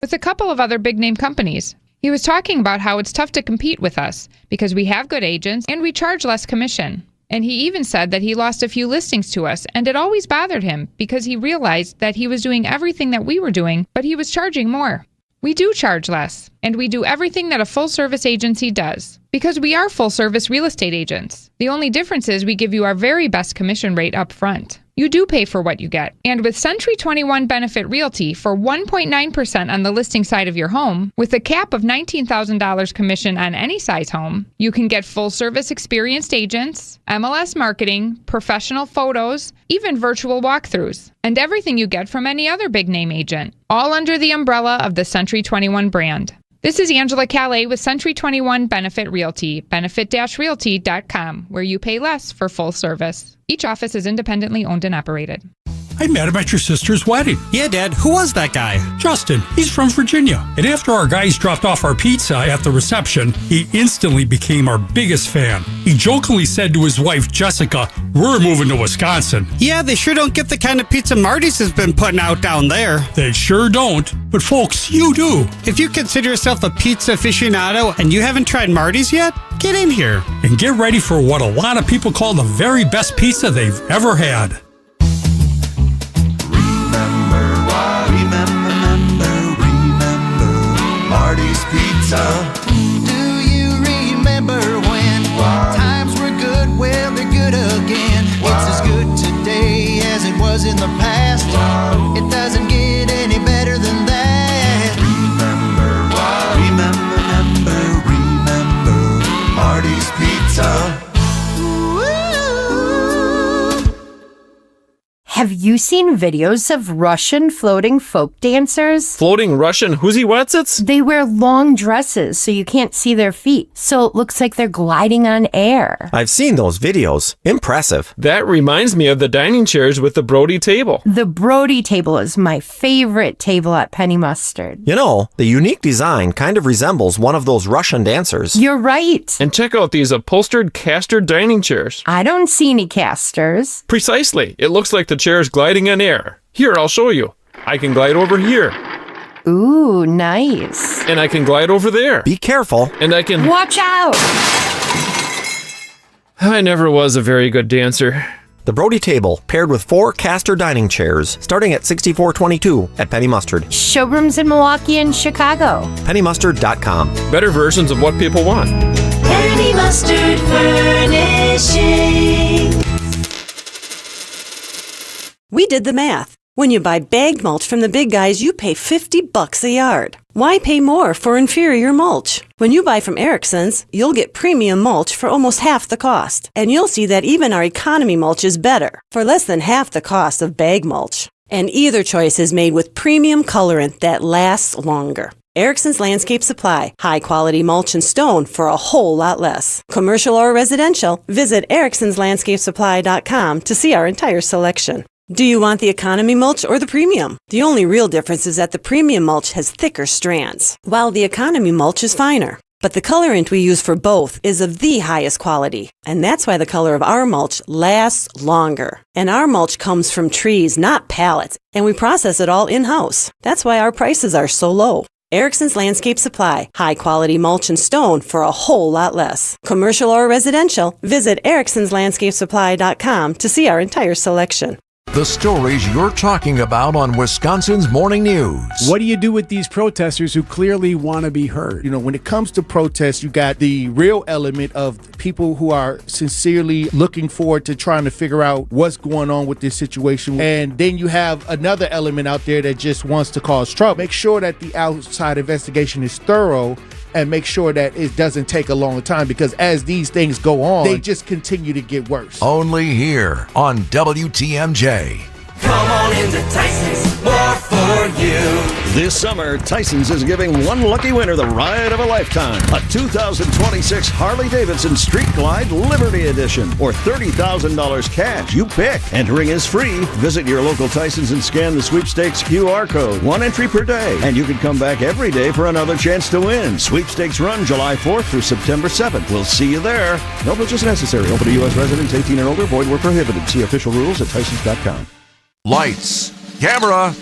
with a couple of other big-name companies. He was talking about how it's tough to compete with us because we have good agents and we charge less commission. And he even said that he lost a few listings to us, and it always bothered him because he realized that he was doing everything that we were doing, but he was charging more. We do charge less, and we do everything that a full-service agency does, because we are full-service real estate agents. The only difference is we give you our very best commission rate up front. You do pay for what you get. And with Century 21 Benefit Realty for 1.9% on the listing side of your home, with a cap of $19,000 commission on any size home, you can get full-service experienced agents, MLS marketing, professional photos, even virtual walkthroughs, and everything you get from any other big-name agent, all under the umbrella of the Century 21 brand. This is Angela Calais with Century 21 Benefit Realty, benefit-realty.com, where you pay less for full service. Each office is independently owned and operated. I met him at your sister's wedding. Yeah, Dad. Who was that guy? Justin. He's from Virginia. And after our guys dropped off our pizza at the reception, he instantly became our biggest fan. He jokingly said to his wife, Jessica, "We're moving to Wisconsin." Yeah, they sure don't get the kind of pizza Marty's has been putting out down there. They sure don't. But folks, you do. If you consider yourself a pizza aficionado and you haven't tried Marty's yet, get in here. And get ready for what a lot of people call the very best pizza they've ever had. Marty's Pizza. Do you remember when times were good? Well, they're good again. It's as good today as it was in the past. It doesn't get any better than that. Remember Marty's Pizza. Have you seen videos of Russian floating folk dancers? Floating Russian whoozy-whatsits? They wear long dresses so you can't see their feet, so it looks like they're gliding on air. I've seen those videos. Impressive. That reminds me of the dining chairs with the Brody table. The Brody table is my favorite table at Penny Mustard. You know, the unique design kind of resembles one of those Russian dancers. You're right. And check out these upholstered caster dining chairs. I don't see any casters. Precisely. It looks like the chairs gliding on air. Here, I'll show you. I can glide over here. Ooh, nice. And I can glide over there. Be careful. And I can... Watch out! I never was a very good dancer. The Brody table, paired with 4 caster dining chairs, starting at $64.22 at Penny Mustard. Showrooms in Milwaukee and Chicago. PennyMustard.com. Better versions of what people want. Penny Mustard Furnishing. We did the math. When you buy bagged mulch from the big guys, you pay $50 a yard. Why pay more for inferior mulch? When you buy from Erickson's, you'll get premium mulch for almost half the cost. And you'll see that even our economy mulch is better, for less than half the cost of bag mulch. And either choice is made with premium colorant that lasts longer. Erickson's Landscape Supply, high-quality mulch and stone for a whole lot less. Commercial or residential, visit ericksonslandscapesupply.com to see our entire selection. Do you want the economy mulch or the premium? The only real difference is that the premium mulch has thicker strands, while the economy mulch is finer. But the colorant we use for both is of the highest quality, and that's why the color of our mulch lasts longer. And our mulch comes from trees, not pallets, and we process it all in-house. That's why our prices are so low. Erickson's Landscape Supply, high-quality mulch and stone for a whole lot less. Commercial or residential, visit ericksonslandscapesupply.com to see our entire selection. The stories you're talking about on Wisconsin's Morning News. What do you do with these protesters who clearly want to be heard? You know, when it comes to protests, you got the real element of people who are sincerely looking forward to trying to figure out what's going on with this situation. And then you have another element out there that just wants to cause trouble. Make sure that the outside investigation is thorough and make sure that it doesn't take a long time, because as these things go on, they just continue to get worse. Only here on WTMJ. Come on into Tyson's, more for you. This summer, Tyson's is giving one lucky winner the ride of a lifetime. A 2026 Harley-Davidson Street Glide Liberty Edition, or $30,000 cash. You pick. Entering is free. Visit your local Tyson's and scan the sweepstakes QR code. 1 entry per day, and you can come back every day for another chance to win. Sweepstakes run July 4th through September 7th. We'll see you there. No purchase necessary. Open to U.S. residents 18 and older. Void where prohibited. See official rules at Tysons.com. Lights, camera,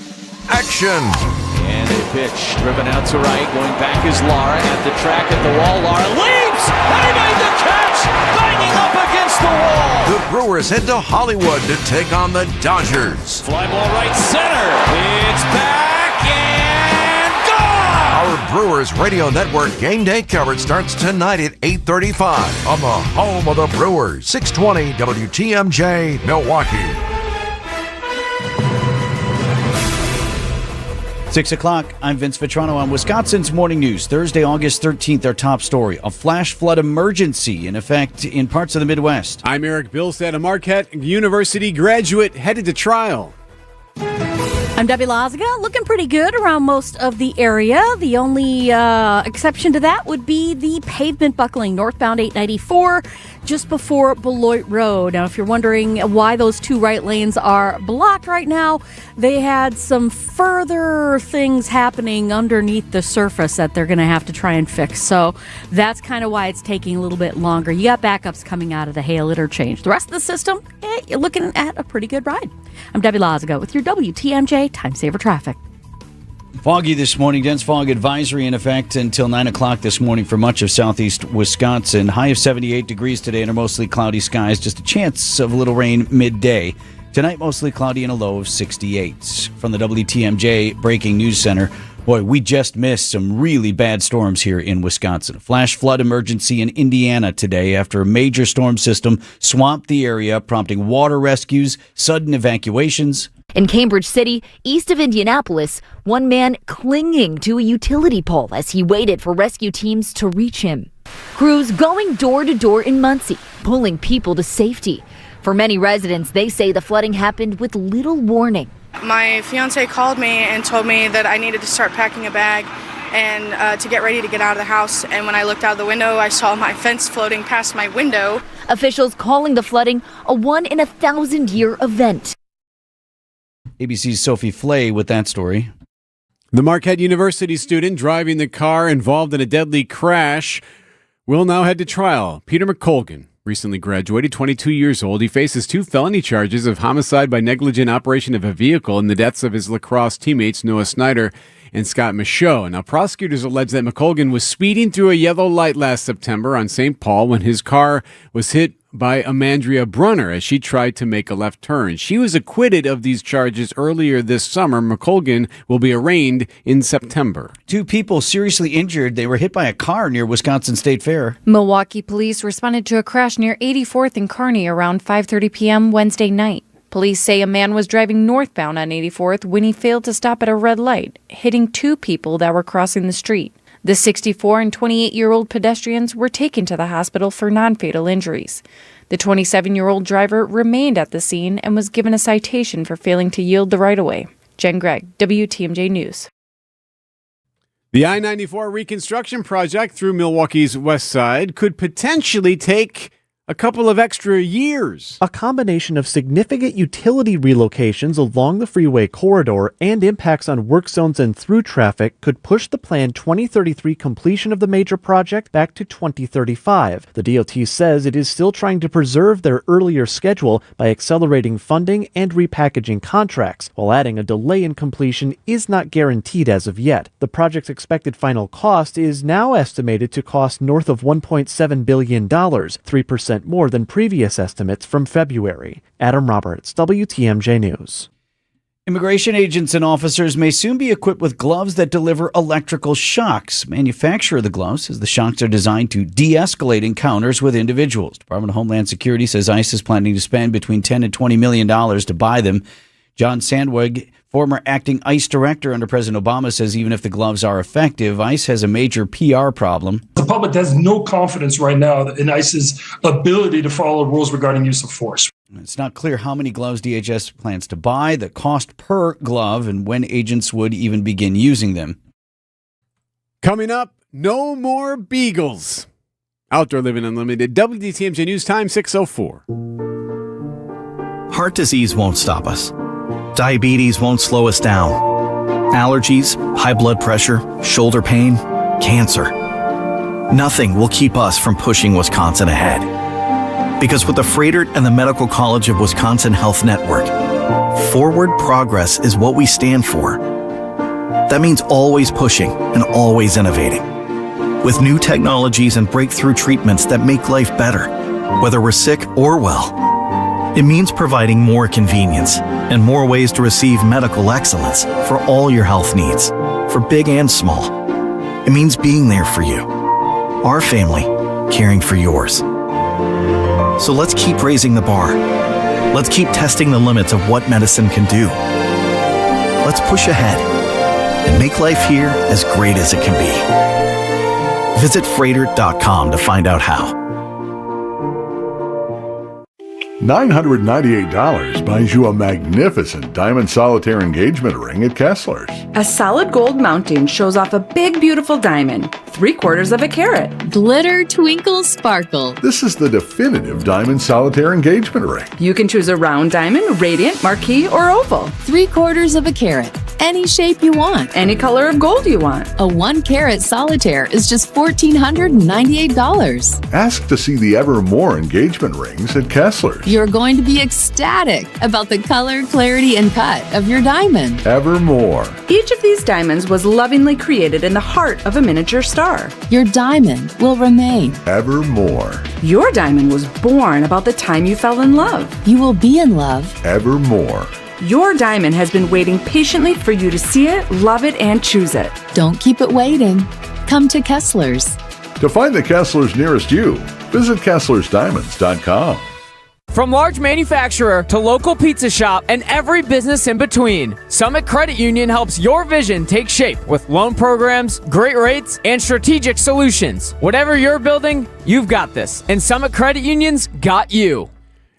action. And They pitch, driven out to right, going back is Lara at the track at the wall. Lara leaps, and he made the catch, banging up against the wall. The Brewers head to Hollywood to take on the Dodgers. Fly ball right center. It's back and gone. Our Brewers Radio Network game day coverage starts tonight at 8:35 on the home of the Brewers, 620 WTMJ, Milwaukee. 6 o'clock, I'm Vince Vitrano on Wisconsin's Morning News. Thursday, August 13th, our top story. A flash flood emergency in effect in parts of the Midwest. I'm Eric Bilstead, a Marquette University graduate headed to trial. I'm Debbie Lazaga, looking pretty good around most of the area. The only exception to that would be the pavement buckling northbound 894 just before Beloit Road. Now, if you're wondering why those two right lanes are blocked right now, they had some further things happening underneath the surface that they're going to have to try and fix. So that's kind of why it's taking a little bit longer. You got backups coming out of the Hale interchange. The rest of the system, you're looking at a pretty good ride. I'm Debbie Lazaga with your WTMJ Time Saver Traffic. Foggy this morning. Dense fog advisory in effect until 9 o'clock this morning for much of southeast Wisconsin. High of 78 degrees today under mostly cloudy skies. Just a chance of a little rain midday. Tonight, mostly cloudy and a low of 68. From the WTMJ Breaking News Center, boy, we just missed some really bad storms here in Wisconsin. A flash flood emergency in Indiana today after a major storm system swamped the area, prompting water rescues, sudden evacuations. In Cambridge City, east of Indianapolis, one man clinging to a utility pole as he waited for rescue teams to reach him. Crews going door to door in Muncie, pulling people to safety. For many residents, they say the flooding happened with little warning. My fiance called me and told me that I needed to start packing a bag and to get ready to get out of the house. And when I looked out the window, I saw my fence floating past my window. Officials calling the flooding a 1-in-1,000-year event. ABC's Sophie Flay with that story. The Marquette University student driving the car involved in a deadly crash will now head to trial. Peter McColgan recently graduated, 22 years old. He faces 2 felony charges of homicide by negligent operation of a vehicle in the deaths of his lacrosse teammates Noah Snyder and Scott Michaud. Now, prosecutors allege that McColgan was speeding through a yellow light last September on St. Paul when his car was hit by Amandria Brunner as she tried to make a left turn. She was acquitted of these charges earlier this summer. McColgan will be arraigned in September. 2 people seriously injured. They were hit by a car near Wisconsin State Fair. Milwaukee police responded to a crash near 84th and Kearney around 5:30 p.m. Wednesday night. Police say a man was driving northbound on 84th when he failed to stop at a red light, hitting 2 people that were crossing the street. The 64 and 28-year-old pedestrians were taken to the hospital for non-fatal injuries. The 27-year-old driver remained at the scene and was given a citation for failing to yield the right-of-way. Jen Gregg, WTMJ News. The I-94 reconstruction project through Milwaukee's west side could potentially take a couple of extra years. A combination of significant utility relocations along the freeway corridor and impacts on work zones and through traffic could push the planned 2033 completion of the major project back to 2035. The DOT says it is still trying to preserve their earlier schedule by accelerating funding and repackaging contracts, while adding a delay in completion is not guaranteed as of yet. The project's expected final cost is now estimated to cost north of $1.7 billion, 3% more than previous estimates from February. Adam Roberts, WTMJ News. Immigration agents and officers may soon be equipped with gloves that deliver electrical shocks. Manufacturer of the gloves says the shocks are designed to de-escalate encounters with individuals. Department of Homeland Security says ICE is planning to spend between $10 and $20 million to buy them. John Sandwig, former acting ICE director under President Obama, says even if the gloves are effective, ICE has a major PR problem. The public has no confidence right now in ICE's ability to follow rules regarding use of force. It's not clear how many gloves DHS plans to buy, the cost per glove, and when agents would even begin using them. Coming up, no more beagles. Outdoor Living Unlimited, WTMJ News Time 6:04. Heart disease won't stop us. Diabetes won't slow us down. Allergies, high blood pressure, shoulder pain, cancer. Nothing will keep us from pushing Wisconsin ahead. Because with the Freighter and the Medical College of Wisconsin Health Network, forward progress is what we stand for. That means always pushing and always innovating. With new technologies and breakthrough treatments that make life better, whether we're sick or well. It means providing more convenience and more ways to receive medical excellence for all your health needs, for big and small. It means being there for you, our family, caring for yours. So let's keep raising the bar. Let's keep testing the limits of what medicine can do. Let's push ahead and make life here as great as it can be. Visit Freighter.com to find out how. $998 buys you a magnificent diamond solitaire engagement ring at Kessler's. A solid gold mounting shows off a big, beautiful diamond, 3/4 of a carat. Glitter, twinkle, sparkle. This is the definitive diamond solitaire engagement ring. You can choose a round diamond, radiant, marquise, or oval. 3/4 of a carat. Any shape you want. Any color of gold you want. A 1-carat solitaire is just $1,498. Ask to see the Evermore engagement rings at Kessler's. You're going to be ecstatic about the color, clarity, and cut of your diamond. Evermore. Each of these diamonds was lovingly created in the heart of a miniature star. Your diamond will remain. Evermore. Your diamond was born about the time you fell in love. You will be in love. Evermore. Your diamond has been waiting patiently for you to see it, love it, and choose it. Don't keep it waiting. Come to Kessler's. To find the Kessler's nearest you, visit KesslersDiamonds.com. From large manufacturer to local pizza shop and every business in between, Summit Credit Union helps your vision take shape with loan programs, great rates, and strategic solutions. Whatever you're building, you've got this. And Summit Credit Union's got you.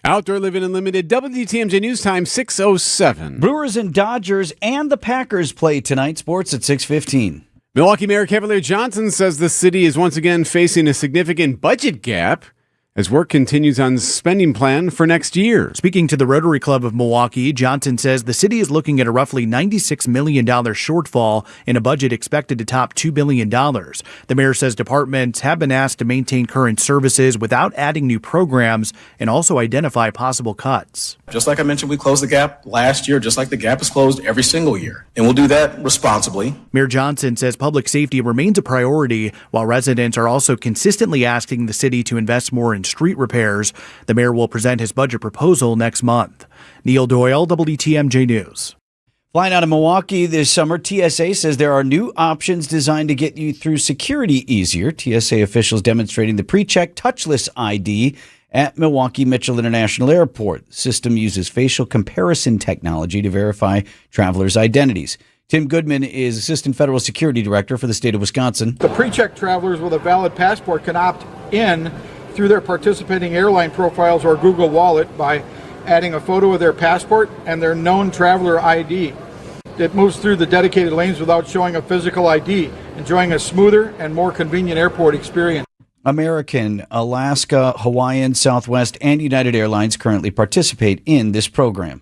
Outdoor Living Unlimited, WTMJ News Time, 6:07. Brewers and Dodgers and the Packers play tonight. Sports at 6:15. Milwaukee Mayor Cavalier Johnson says the city is once again facing a significant budget gap as work continues on the spending plan for next year. Speaking to the Rotary Club of Milwaukee, Johnson says the city is looking at a roughly $96 million shortfall in a budget expected to top $2 billion. The mayor says departments have been asked to maintain current services without adding new programs and also identify possible cuts. Just like I mentioned, we closed the gap last year, just like the gap is closed every single year. And we'll do that responsibly. Mayor Johnson says public safety remains a priority, while residents are also consistently asking the city to invest more in street repairs. The mayor will present his budget proposal next month. Neil Doyle, WTMJ News. Flying out of Milwaukee this summer, TSA says there are new options designed to get you through security easier. TSA officials demonstrating the pre-check touchless ID at Milwaukee Mitchell International Airport. The system uses facial comparison technology to verify travelers' identities. Tim Goodman is Assistant Federal Security Director for the state of Wisconsin. The pre-check travelers with a valid passport can opt in through their participating airline profiles or Google Wallet by adding a photo of their passport and their known traveler ID. It moves through the dedicated lanes without showing a physical ID, enjoying a smoother and more convenient airport experience. American, Alaska, Hawaiian, Southwest, and United Airlines currently participate in this program.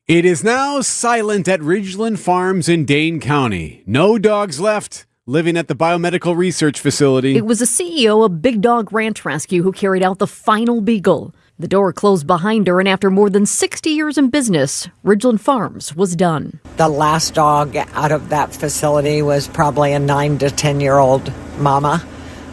It is now silent at Ridgeland Farms in Dane County. No dogs left living at the biomedical research facility. It was the CEO of Big Dog Ranch Rescue who carried out the final beagle. The door closed behind her, and after more than 60 years in business, Ridgeland Farms was done. The last dog out of that facility was probably a 9 to 10-year-old mama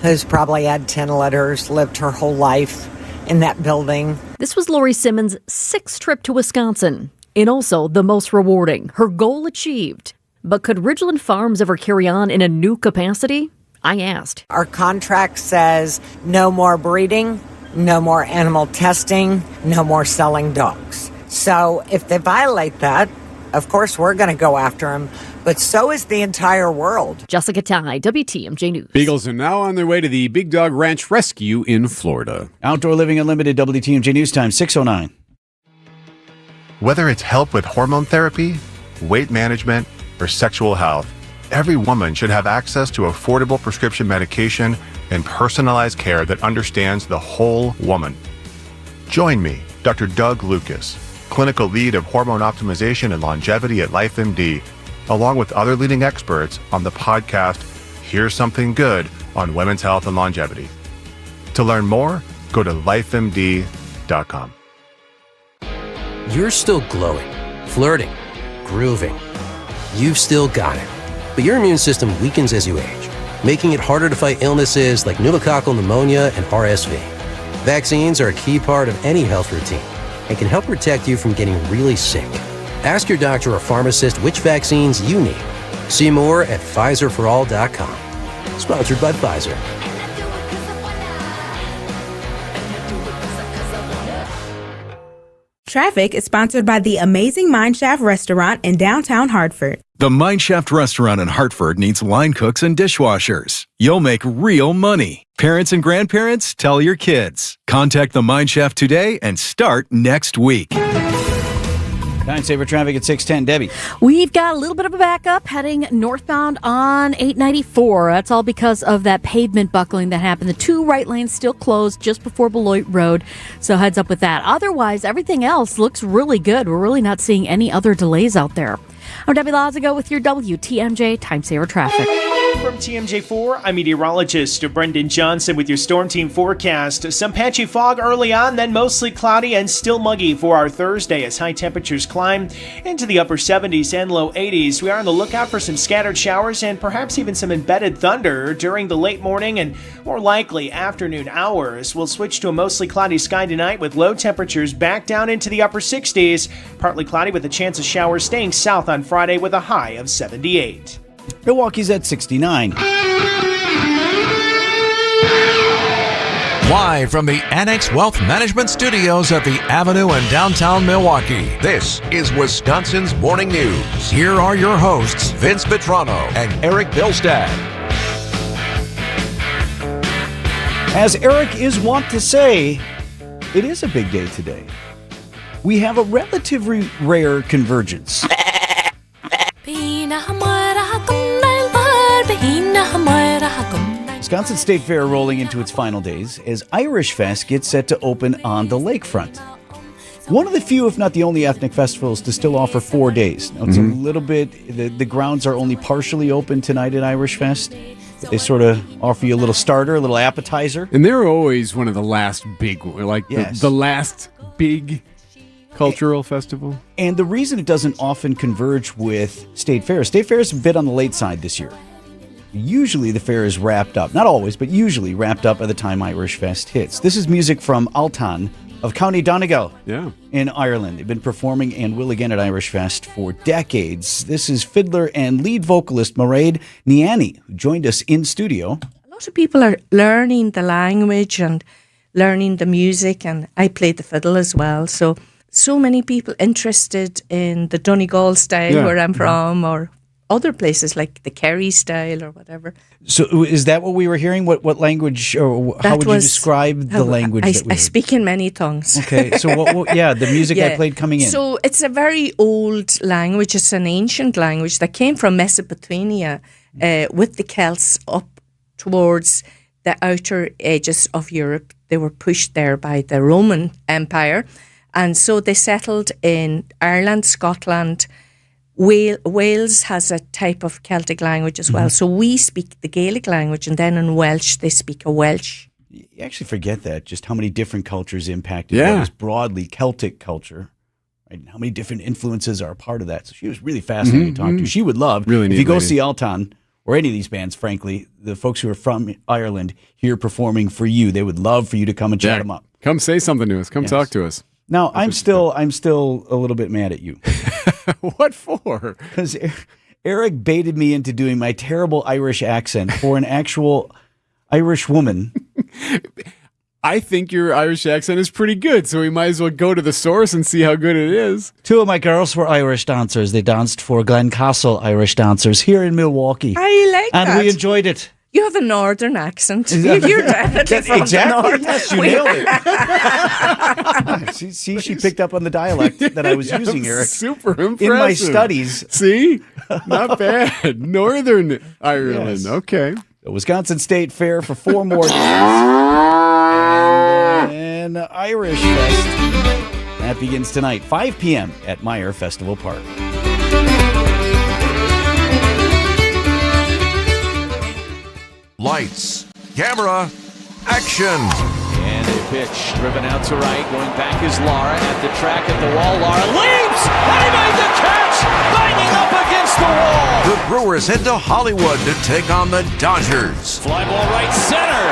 who's probably had 10 litters, lived her whole life in that building. This was Lori Simmons' 6th trip to Wisconsin, and also the most rewarding, her goal achieved. But could Ridgeland Farms ever carry on in a new capacity? I asked. Our contract says no more breeding, no more animal testing, no more selling dogs. So if they violate that, of course we're going to go after them, but so is the entire world. Jessica Tai, WTMJ News. Beagles are now on their way to the Big Dog Ranch Rescue in Florida. Outdoor Living Unlimited, WTMJ News Time, 6:09. Whether it's help with hormone therapy, weight management, or sexual health, every woman should have access to affordable prescription medication and personalized care that understands the whole woman. Join me, Dr. Doug Lucas, clinical lead of hormone optimization and longevity at LifeMD, along with other leading experts on the podcast, Here's Something Good on Women's Health and Longevity. To learn more, go to lifemd.com. You're still glowing, flirting, grooving. You've still got it. But your immune system weakens as you age, making it harder to fight illnesses like pneumococcal pneumonia and RSV. Vaccines are a key part of any health routine and can help protect you from getting really sick. Ask your doctor or pharmacist which vaccines you need. See more at PfizerForAll.com. Sponsored by Pfizer. Traffic is sponsored by the amazing Mineshaft Restaurant in downtown Hartford. The Mineshaft Restaurant in Hartford needs line cooks and dishwashers. You'll make real money. Parents and grandparents, tell your kids. Contact the Mineshaft today and start next week. Time saver traffic at 6:10. Debbie. We've got a little bit of a backup heading northbound on 894. That's all because of that pavement buckling that happened. The two right lanes still closed just before Beloit Road, so heads up with that. Otherwise, everything else looks really good. We're really not seeing any other delays out there. I'm Debbie Lazago with your WTMJ Time Saver Traffic. From TMJ4, I'm meteorologist Brendan Johnson with your Storm Team forecast. Some patchy fog early on, then mostly cloudy and still muggy for our Thursday as high temperatures climb into the upper 70s and low 80s. We are on the lookout for some scattered showers and perhaps even some embedded thunder during the late morning and more likely afternoon hours. We'll switch to a mostly cloudy sky tonight with low temperatures back down into the upper 60s. Partly cloudy with a chance of showers staying south on Friday with a high of 78. Milwaukee's at 69. Live from the Annex Wealth Management Studios at the Avenue in downtown Milwaukee, this is Wisconsin's Morning News. Here are your hosts, Vince Petrano and Eric Bilstad. As Eric is wont to say, it is a big day today. We have a relatively rare convergence. Wisconsin State Fair rolling into its final days as Irish Fest gets set to open on the lakefront. One of the few, if not the only, ethnic festivals to still offer 4 days. Now, it's a little bit, the grounds are only partially open tonight at Irish Fest. They sort of offer you a little starter, a little appetizer. And they're always one of the last big, like the last big cultural festival. And the reason it doesn't often converge with State Fair is a bit on the late side this year. Usually the fair is wrapped up, not always, but usually wrapped up by the time Irish Fest hits. This is music from Altan of County Donegal in Ireland. They've been performing and will again at Irish Fest for decades. This is fiddler and lead vocalist Mairead Niani, who joined us in studio. A lot of people are learning the language and learning the music, and I played the fiddle as well. So many people interested in the Donegal style where I'm from, or other places like the Kerry style or whatever. So is that what we were hearing? What language, or how would you describe the language that we I speak in many tongues. Okay, so the music I played coming in. So it's a very old language. It's an ancient language that came from Mesopotamia with the Celts up towards the outer edges of Europe. They were pushed there by the Roman Empire. And so they settled in Ireland, Scotland. Wales has a type of Celtic language as well. So we speak the Gaelic language, and then in Welsh, they speak a Welsh. You actually forget that, just how many different cultures impacted what is broadly Celtic culture. Right? And how many different influences are a part of that. So she was really fascinating to talk to. She would love, if you go see Altan, or any of these bands, frankly, the folks who are from Ireland here performing for you, they would love for you to come and chat them up. Come say something to us. Come talk to us. Now, I'm still a little bit mad at you. What for? Because Eric baited me into doing my terrible Irish accent for an actual Irish woman. I think your Irish accent is pretty good, so we might as well go to the source and see how good it is. Two of my girls were Irish dancers. They danced for Glencastle Irish Dancers here in Milwaukee. I like that. And we enjoyed it. You have a northern accent. You're definitely from exactly. the north. Yes, you nailed it. See, she picked up on the dialect that I was using, Eric. Super impressive. In my studies. See? Not bad. Northern Ireland. Yes. Okay. The Wisconsin State Fair for 4 more days. And Irish Fest. That begins tonight, 5 p.m. at Meyer Festival Park. Lights, camera, action. And a pitch driven out to right. Going back is Lara at the track at the wall. Lara leaps, and he made the catch, banging up against against the wall. The Brewers head to Hollywood to take on the Dodgers. Fly ball right center.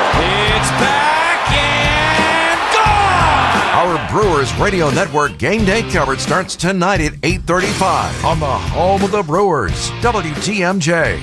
It's back and gone. Our Brewers Radio Network game day coverage starts tonight at 8:35 on the home of the Brewers, WTMJ.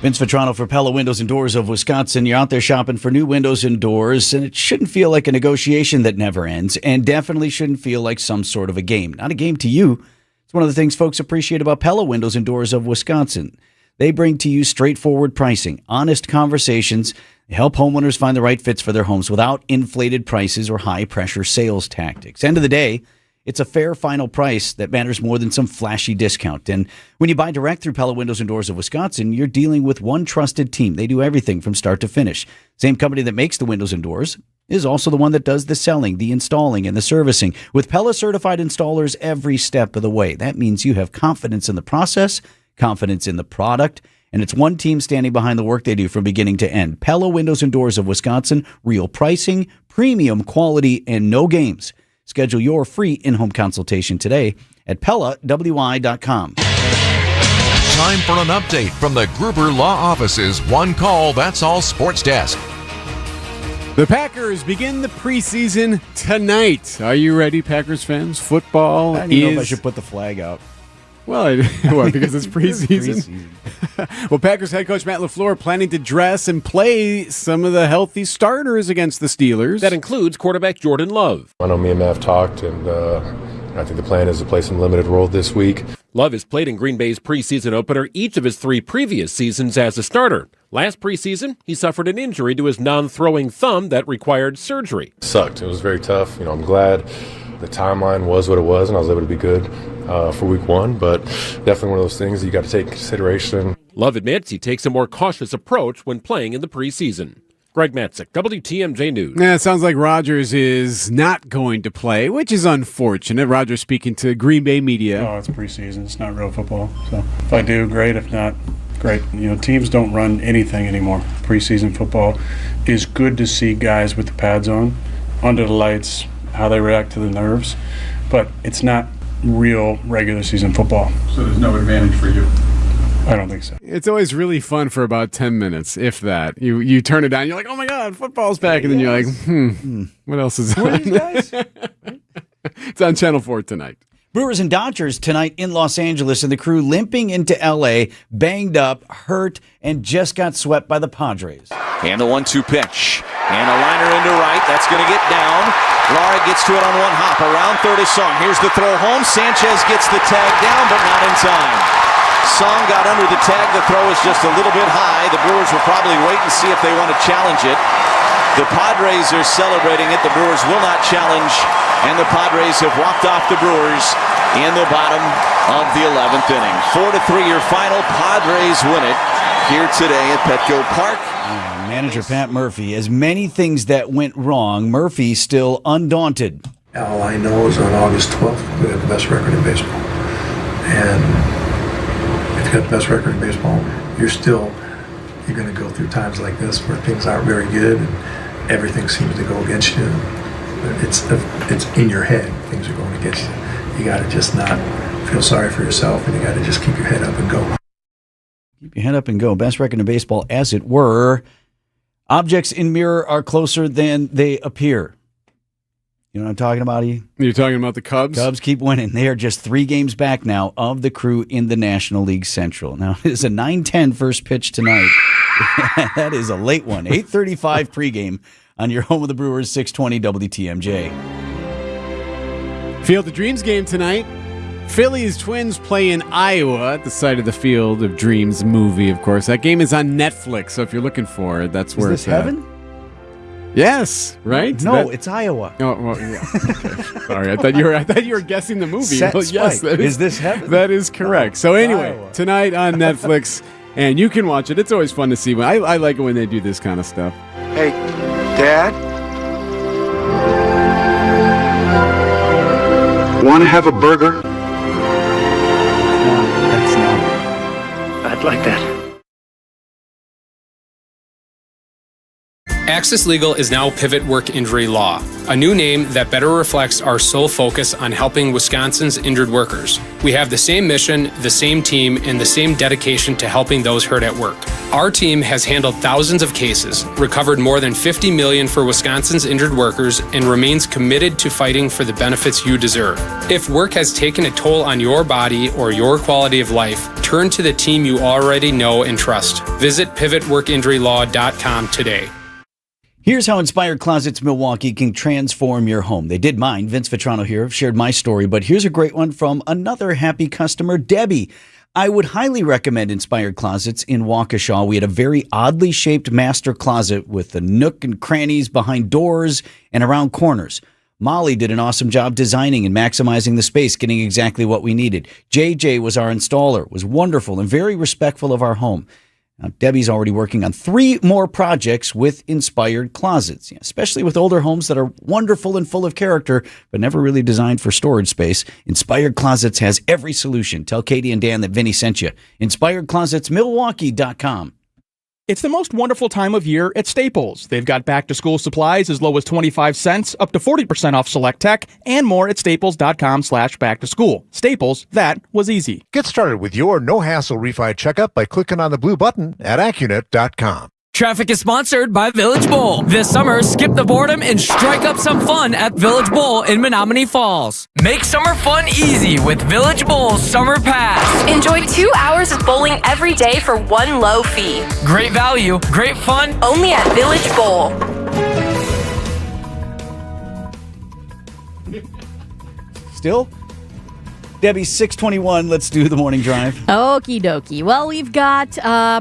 Vince Vitrano for Pella Windows and Doors of Wisconsin. You're out there shopping for new windows and doors, and it shouldn't feel like a negotiation that never ends, and definitely shouldn't feel like some sort of a game. Not a game to you. It's one of the things folks appreciate about Pella Windows and Doors of Wisconsin. They bring to you straightforward pricing, honest conversations. They help homeowners find the right fits for their homes without inflated prices or high-pressure sales tactics. End of the day, it's a fair final price that matters more than some flashy discount. And when you buy direct through Pella Windows and Doors of Wisconsin, you're dealing with one trusted team. They do everything from start to finish. Same company that makes the windows and doors is also the one that does the selling, the installing, and the servicing. With Pella certified installers every step of the way. That means you have confidence in the process, confidence in the product, and it's one team standing behind the work they do from beginning to end. Pella Windows and Doors of Wisconsin, real pricing, premium quality, and no games. Schedule your free in-home consultation today at PellaWI.com. Time for an update from the Gruber Law Office's One Call, That's All Sports Desk. The Packers begin the preseason tonight. Are you ready, Packers fans? Football I don't know if I should put the flag out. Well, because it's preseason. Well, Packers head coach Matt LaFleur planning to dress and play some of the healthy starters against the Steelers. That includes quarterback Jordan Love. I know me and Matt have talked, and I think the plan is to play some limited role this week. Love has played in Green Bay's preseason opener each of his 3 previous seasons as a starter. Last preseason, he suffered an injury to his non-throwing thumb that required surgery. It sucked. It was very tough. I'm glad the timeline was what it was, and I was able to be good for week 1, but definitely one of those things you got to take into consideration. Love admits he takes a more cautious approach when playing in the preseason. Greg Matzik, WTMJ News. Yeah, it sounds like Rodgers is not going to play, which is unfortunate. Rodgers speaking to Green Bay media. Oh, it's preseason. It's not real football. So if I do, great. If not, great. Teams don't run anything anymore. Preseason football is good to see guys with the pads on, under the lights, how they react to the nerves, but it's not real regular season football. So there's no advantage for you? I don't think so. It's always really fun for about 10 minutes, if that. You turn it on, you're like, oh my God, football's back. And then you're like, what else is on? These guys? It's on Channel 4 tonight. Brewers and Dodgers tonight in Los Angeles, and the crew limping into L.A., banged up, hurt, and just got swept by the Padres. And the 1-2 pitch. And a liner into right. That's going to get down. Lara gets to it on one hop. Around third is Song. Here's the throw home. Sanchez gets the tag down, but not in time. Song got under the tag. The throw is just a little bit high. The Brewers will probably wait and see if they want to challenge it. The Padres are celebrating it. The Brewers will not challenge. And the Padres have walked off the Brewers in the bottom of the 11th inning. 4-3 your final. Padres win it here today at Petco Park. Manager Pat Murphy, as many things that went wrong, Murphy still undaunted. All I know is on August 12th, we have the best record in baseball. And if you got the best record in baseball, you're going to go through times like this where things aren't very good and everything seems to go against you. It's in your head, things are going against you. You got to just not feel sorry for yourself, and you got to just keep your head up and go. Keep your head up and go. Best record in baseball, as it were. Objects in mirror are closer than they appear. You know what I'm talking about, E? You're talking about the Cubs? Cubs keep winning. They are just 3 games back now of the crew in the National League Central. Now, it is a 9:10 first pitch tonight. That is a late one. 8:35 pregame on your home of the Brewers, 620 WTMJ. Field of Dreams game tonight. Phillies Twins play in Iowa at the site of the Field of Dreams movie, of course. That game is on Netflix, so if you're looking for it, that's where it's heaven? At. Yes, right? No, it's Iowa. Oh, well, yeah. Okay. Sorry, I thought you were guessing the movie. Set well, yes, Spike. Is this heaven? That is correct. So anyway, Iowa. tonight on Netflix, and you can watch it. It's always fun to see. I like it when they do this kind of stuff. Hey, Dad? Want to have a burger? I'd like that. Access Legal is now Pivot Work Injury Law, a new name that better reflects our sole focus on helping Wisconsin's injured workers. We have the same mission, the same team, and the same dedication to helping those hurt at work. Our team has handled thousands of cases, recovered more than $50 million for Wisconsin's injured workers, and remains committed to fighting for the benefits you deserve. If work has taken a toll on your body or your quality of life, turn to the team you already know and trust. Visit pivotworkinjurylaw.com today. Here's how Inspired Closets Milwaukee can transform your home. They did mine. Vince Vitrano here. I've shared my story, but here's a great one from another happy customer, Debbie. I would highly recommend Inspired Closets in Waukesha. We had a very oddly shaped master closet with the nook and crannies behind doors and around corners. Molly did an awesome job designing and maximizing the space, getting exactly what we needed. JJ was our installer, was wonderful and very respectful of our home. Now, Debbie's already working on 3 more projects with Inspired Closets, especially with older homes that are wonderful and full of character, but never really designed for storage space. Inspired Closets has every solution. Tell Katie and Dan that Vinny sent you. InspiredClosetsMilwaukee.com. It's the most wonderful time of year at Staples. They've got back-to-school supplies as low as 25 cents, up to 40% off select tech, and more at staples.com/back-to-school. Staples, that was easy. Get started with your no-hassle refi checkup by clicking on the blue button at Accunet.com. Traffic is sponsored by Village Bowl. This summer, skip the boredom and strike up some fun at Village Bowl in Menominee Falls. Make summer fun easy with Village Bowl's Summer Pass. Enjoy 2 hours of bowling every day for one low fee. Great value, great fun, only at Village Bowl. Still? Debbie, 621, let's do the morning drive. Okie dokie. Well, we've got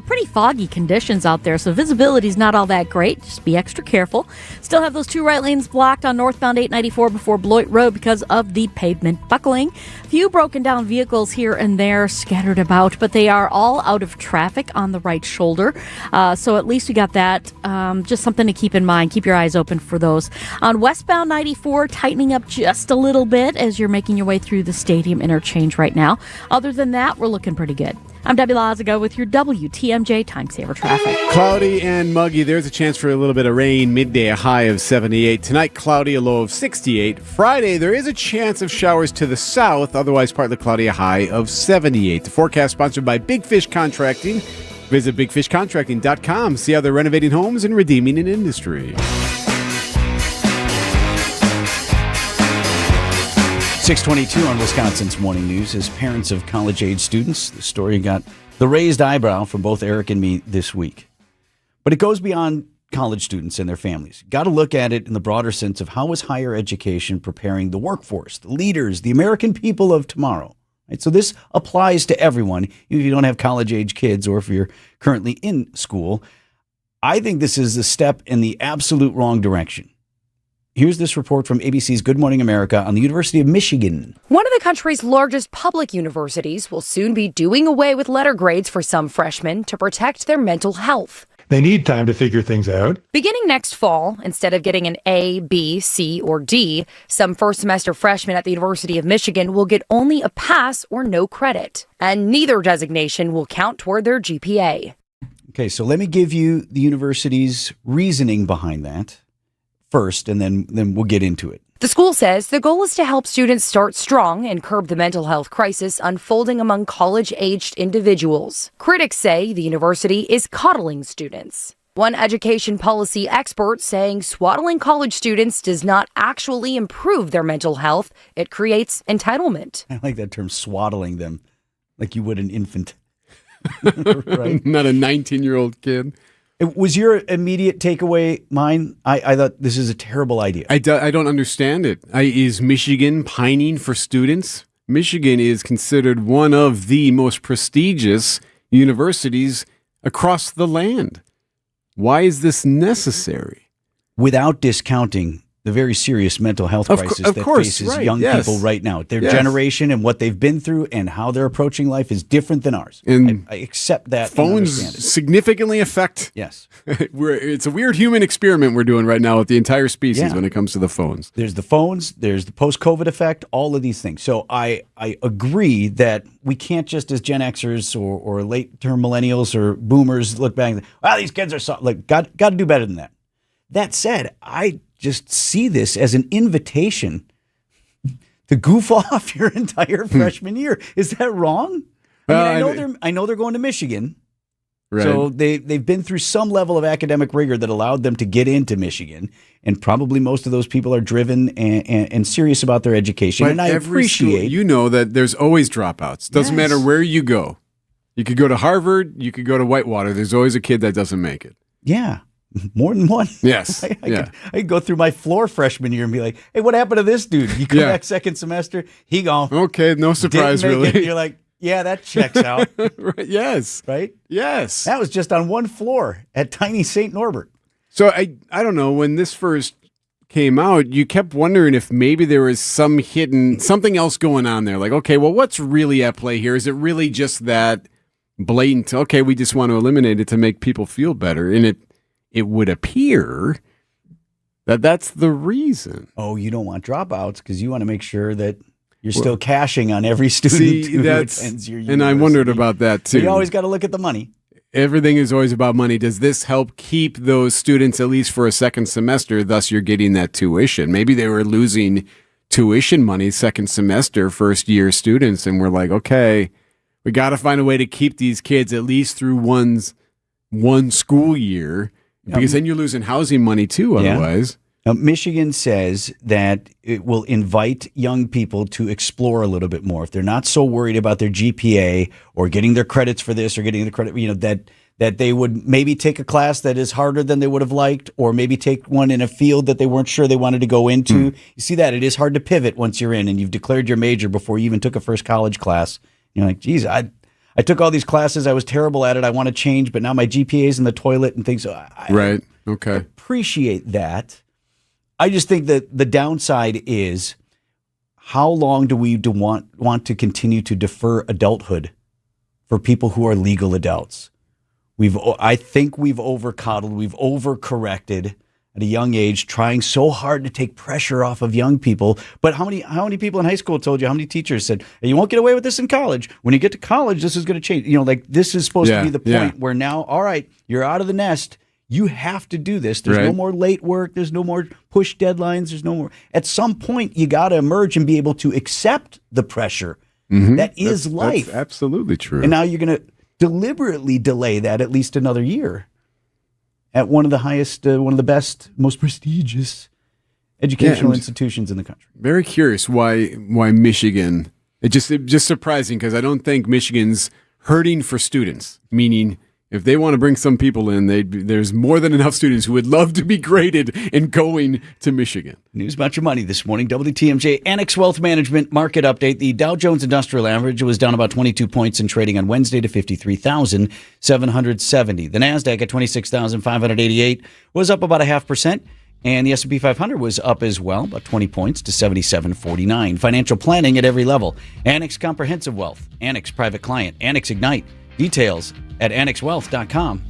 pretty foggy conditions out there, so visibility's not all that great. Just be extra careful. Still have those 2 right lanes blocked on northbound 894 before Beloit Road because of the pavement buckling. Few broken down vehicles here and there scattered about, but they are all out of traffic on the right shoulder. So at least we got that. Just something to keep in mind. Keep your eyes open for those. On westbound 94, tightening up just a little bit as you're making your way through the stadium interchange right now. Other than that, we're looking pretty good. I'm Debbie Lazago with your WTMJ Time Saver Traffic. Cloudy and muggy. There's a chance for a little bit of rain. Midday, a high of 78. Tonight, cloudy, a low of 68. Friday, there is a chance of showers to the south. Otherwise, partly cloudy, a high of 78. The forecast sponsored by Big Fish Contracting. Visit bigfishcontracting.com. See how they're renovating homes and redeeming an industry. 622 on Wisconsin's Morning News. As parents of college-age students, the story got the raised eyebrow from both Eric and me this week. But it goes beyond college students and their families. Got to look at it in the broader sense of how is higher education preparing the workforce, the leaders, the American people of tomorrow. Right? So this applies to everyone, even if you don't have college-age kids or if you're currently in school. I think this is a step in the absolute wrong direction. Here's this report from ABC's Good Morning America on the University of Michigan. One of the country's largest public universities will soon be doing away with letter grades for some freshmen to protect their mental health. They need time to figure things out. Beginning next fall, instead of getting an A, B, C, or D, some first-semester freshmen at the University of Michigan will get only a pass or no credit, and neither designation will count toward their GPA. Okay, so let me give you the university's reasoning behind that first, and then we'll get into it. The school says the goal is to help students start strong and curb the mental health crisis unfolding among college-aged individuals. Critics say the university is coddling students. One education policy expert saying swaddling college students does not actually improve their mental health. It creates entitlement. I like that term, swaddling them, like you would an infant. Right? Not a 19-year-old kid. Was your immediate takeaway mine? I thought this is a terrible idea. I don't understand it. Is Michigan pining for students? Michigan is considered one of the most prestigious universities across the land. Why is this necessary? Without discounting the very serious mental health crisis that faces young people right now. Their generation and what they've been through and how they're approaching life is different than ours. And I accept that. Phones significantly affect. Yes. It's a weird human experiment we're doing right now with the entire species when it comes to the phones. There's the phones, there's the post-COVID effect, all of these things. So I agree that we can't just as Gen Xers or late-term millennials or boomers look back and these kids are got to do better than that. That said, I just see this as an invitation to goof off your entire freshman year. Is that wrong? I know they're going to Michigan. Right. So they've been through some level of academic rigor that allowed them to get into Michigan, and probably most of those people are driven and serious about their education. But and I appreciate, that there's always dropouts. Doesn't matter where you go. You could go to Harvard. You could go to Whitewater. There's always a kid that doesn't make it. Yeah, more than one. Yes. I could go through my floor freshman year and be like, "Hey, what happened to this dude? You come back second semester, he gone. Okay, no surprise, Didn't make really. it." You're like, yeah, that checks out. Right, yes. Right? Yes. That was just on one floor at tiny St. Norbert. So I don't know, when this first came out, you kept wondering if maybe there was something else going on there. Like, okay, well, what's really at play here? Is it really just that blatant, okay, we just want to eliminate it to make people feel better? And it would appear that that's the reason. Oh, you don't want dropouts because you want to make sure that you're still cashing on every student who attends your university. And I wondered about that too. But you always got to look at the money. Everything is always about money. Does this help keep those students at least for a second semester? Thus, you're getting that tuition. Maybe they were losing tuition money second semester, first year students, and we're like, okay, we got to find a way to keep these kids at least through one school year, because then you're losing housing money too. Otherwise. Now, Michigan says that it will invite young people to explore a little bit more. If they're not so worried about their GPA or getting their credits for this or getting the credit, that they would maybe take a class that is harder than they would have liked, or maybe take one in a field that they weren't sure they wanted to go into. You see that? It is hard to pivot once you're in and you've declared your major before you even took a first college class. You're like, geez, I took all these classes. I was terrible at it. I want to change, but now my GPA is in the toilet and things. So right. Okay. I appreciate that. I just think that the downside is, how long do we want to continue to defer adulthood for people who are legal adults? I think we've over-coddled, we've overcorrected at a young age, trying so hard to take pressure off of young people. But how many people in high school told you, how many teachers said, hey, you won't get away with this in college. When you get to college, this is going to change. This is supposed to be the point where now, all right, you're out of the nest. You have to do this. There's no more late work. There's no more push deadlines. There's no more. At some point, you got to emerge and be able to accept the pressure. That is life. That's absolutely true. And now you're going to deliberately delay that at least another year at one of the highest, one of the best, most prestigious educational institutions in the country. Very curious why Michigan. It's just surprising, because I don't think Michigan's hurting for students, meaning if they want to bring some people in, there's more than enough students who would love to be graded in going to Michigan. News about your money this morning. WTMJ Annex Wealth Management Market Update. The Dow Jones Industrial Average was down about 22 points in trading on Wednesday to 53,770. The NASDAQ at 26,588 was up about 0.5%. And the S&P 500 was up as well, about 20 points to 77.49. Financial planning at every level. Annex Comprehensive Wealth, Annex Private Client, Annex Ignite. Details at annexwealth.com.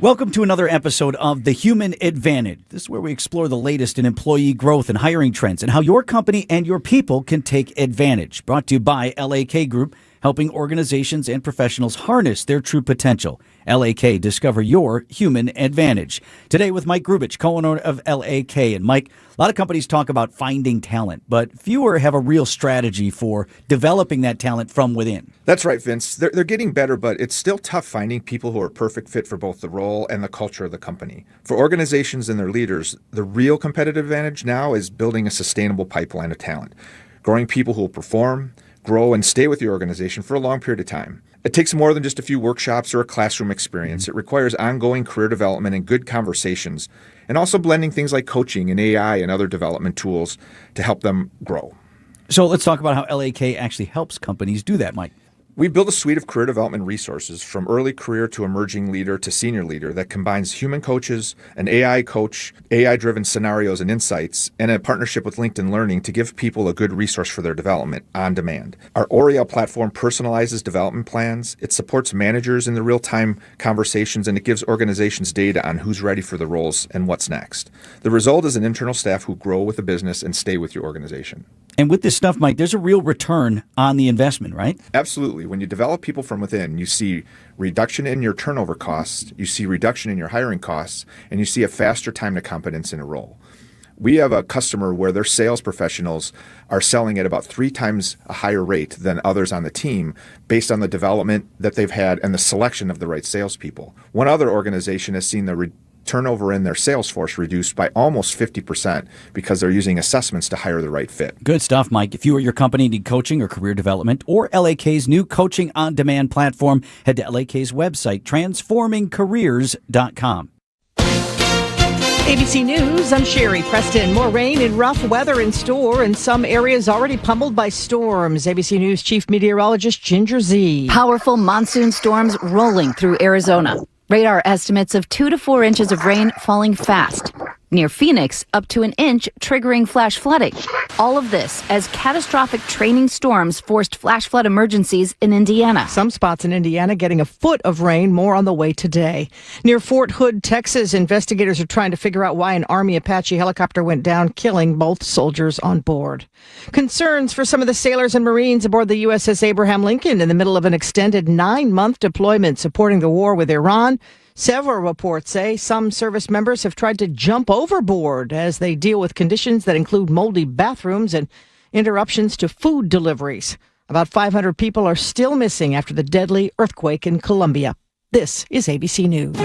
Welcome to another episode of The Human Advantage. This is where we explore the latest in employee growth and hiring trends and how your company and your people can take advantage. Brought to you by LAK Group, helping organizations and professionals harness their true potential. LAK, discover your human advantage. Today with Mike Grubich, co-owner of LAK. And Mike, a lot of companies talk about finding talent, but fewer have a real strategy for developing that talent from within. That's right, Vince. They're getting better, but it's still tough finding people who are a perfect fit for both the role and the culture of the company. For organizations and their leaders, the real competitive advantage now is building a sustainable pipeline of talent, growing people who will perform, grow, and stay with your organization for a long period of time. It takes more than just a few workshops or a classroom experience. It requires ongoing career development and good conversations, and also blending things like coaching and AI and other development tools to help them grow. So let's talk about how LAK actually helps companies do that, Mike. We build a suite of career development resources from early career to emerging leader to senior leader that combines human coaches, an AI coach, AI-driven scenarios and insights, and a partnership with LinkedIn Learning to give people a good resource for their development on demand. Our Oriel platform personalizes development plans, it supports managers in the real-time conversations, and it gives organizations data on who's ready for the roles and what's next. The result is an internal staff who grow with the business and stay with your organization. And with this stuff, Mike, there's a real return on the investment, right? Absolutely. When you develop people from within, you see reduction in your turnover costs, you see reduction in your hiring costs, and you see a faster time to competence in a role. We have a customer where their sales professionals are selling at about 3 times a higher rate than others on the team based on the development that they've had and the selection of the right salespeople. One other organization has seen the turnover in their sales force reduced by almost 50% because they're using assessments to hire the right fit. Good stuff, Mike. If you or your company need coaching or career development or LAK's new coaching on demand platform, head to LAK's website, transformingcareers.com. ABC News, I'm Sherry Preston. More rain and rough weather in store in some areas already pummeled by storms. ABC News Chief Meteorologist Ginger Z. Powerful monsoon storms rolling through Arizona. Radar estimates of 2 to 4 inches of rain falling fast. Near Phoenix, up to an inch, triggering flash flooding. All of this as catastrophic training storms forced flash flood emergencies in Indiana. Some spots in Indiana getting a foot of rain, more on the way today. Near Fort Hood, Texas, investigators are trying to figure out why an Army Apache helicopter went down, killing both soldiers on board. Concerns for some of the sailors and Marines aboard the USS Abraham Lincoln in the middle of an extended 9-month deployment supporting the war with Iran. Several reports say some service members have tried to jump overboard as they deal with conditions that include moldy bathrooms and interruptions to food deliveries. About 500 people are still missing after the deadly earthquake in Colombia. This is ABC News.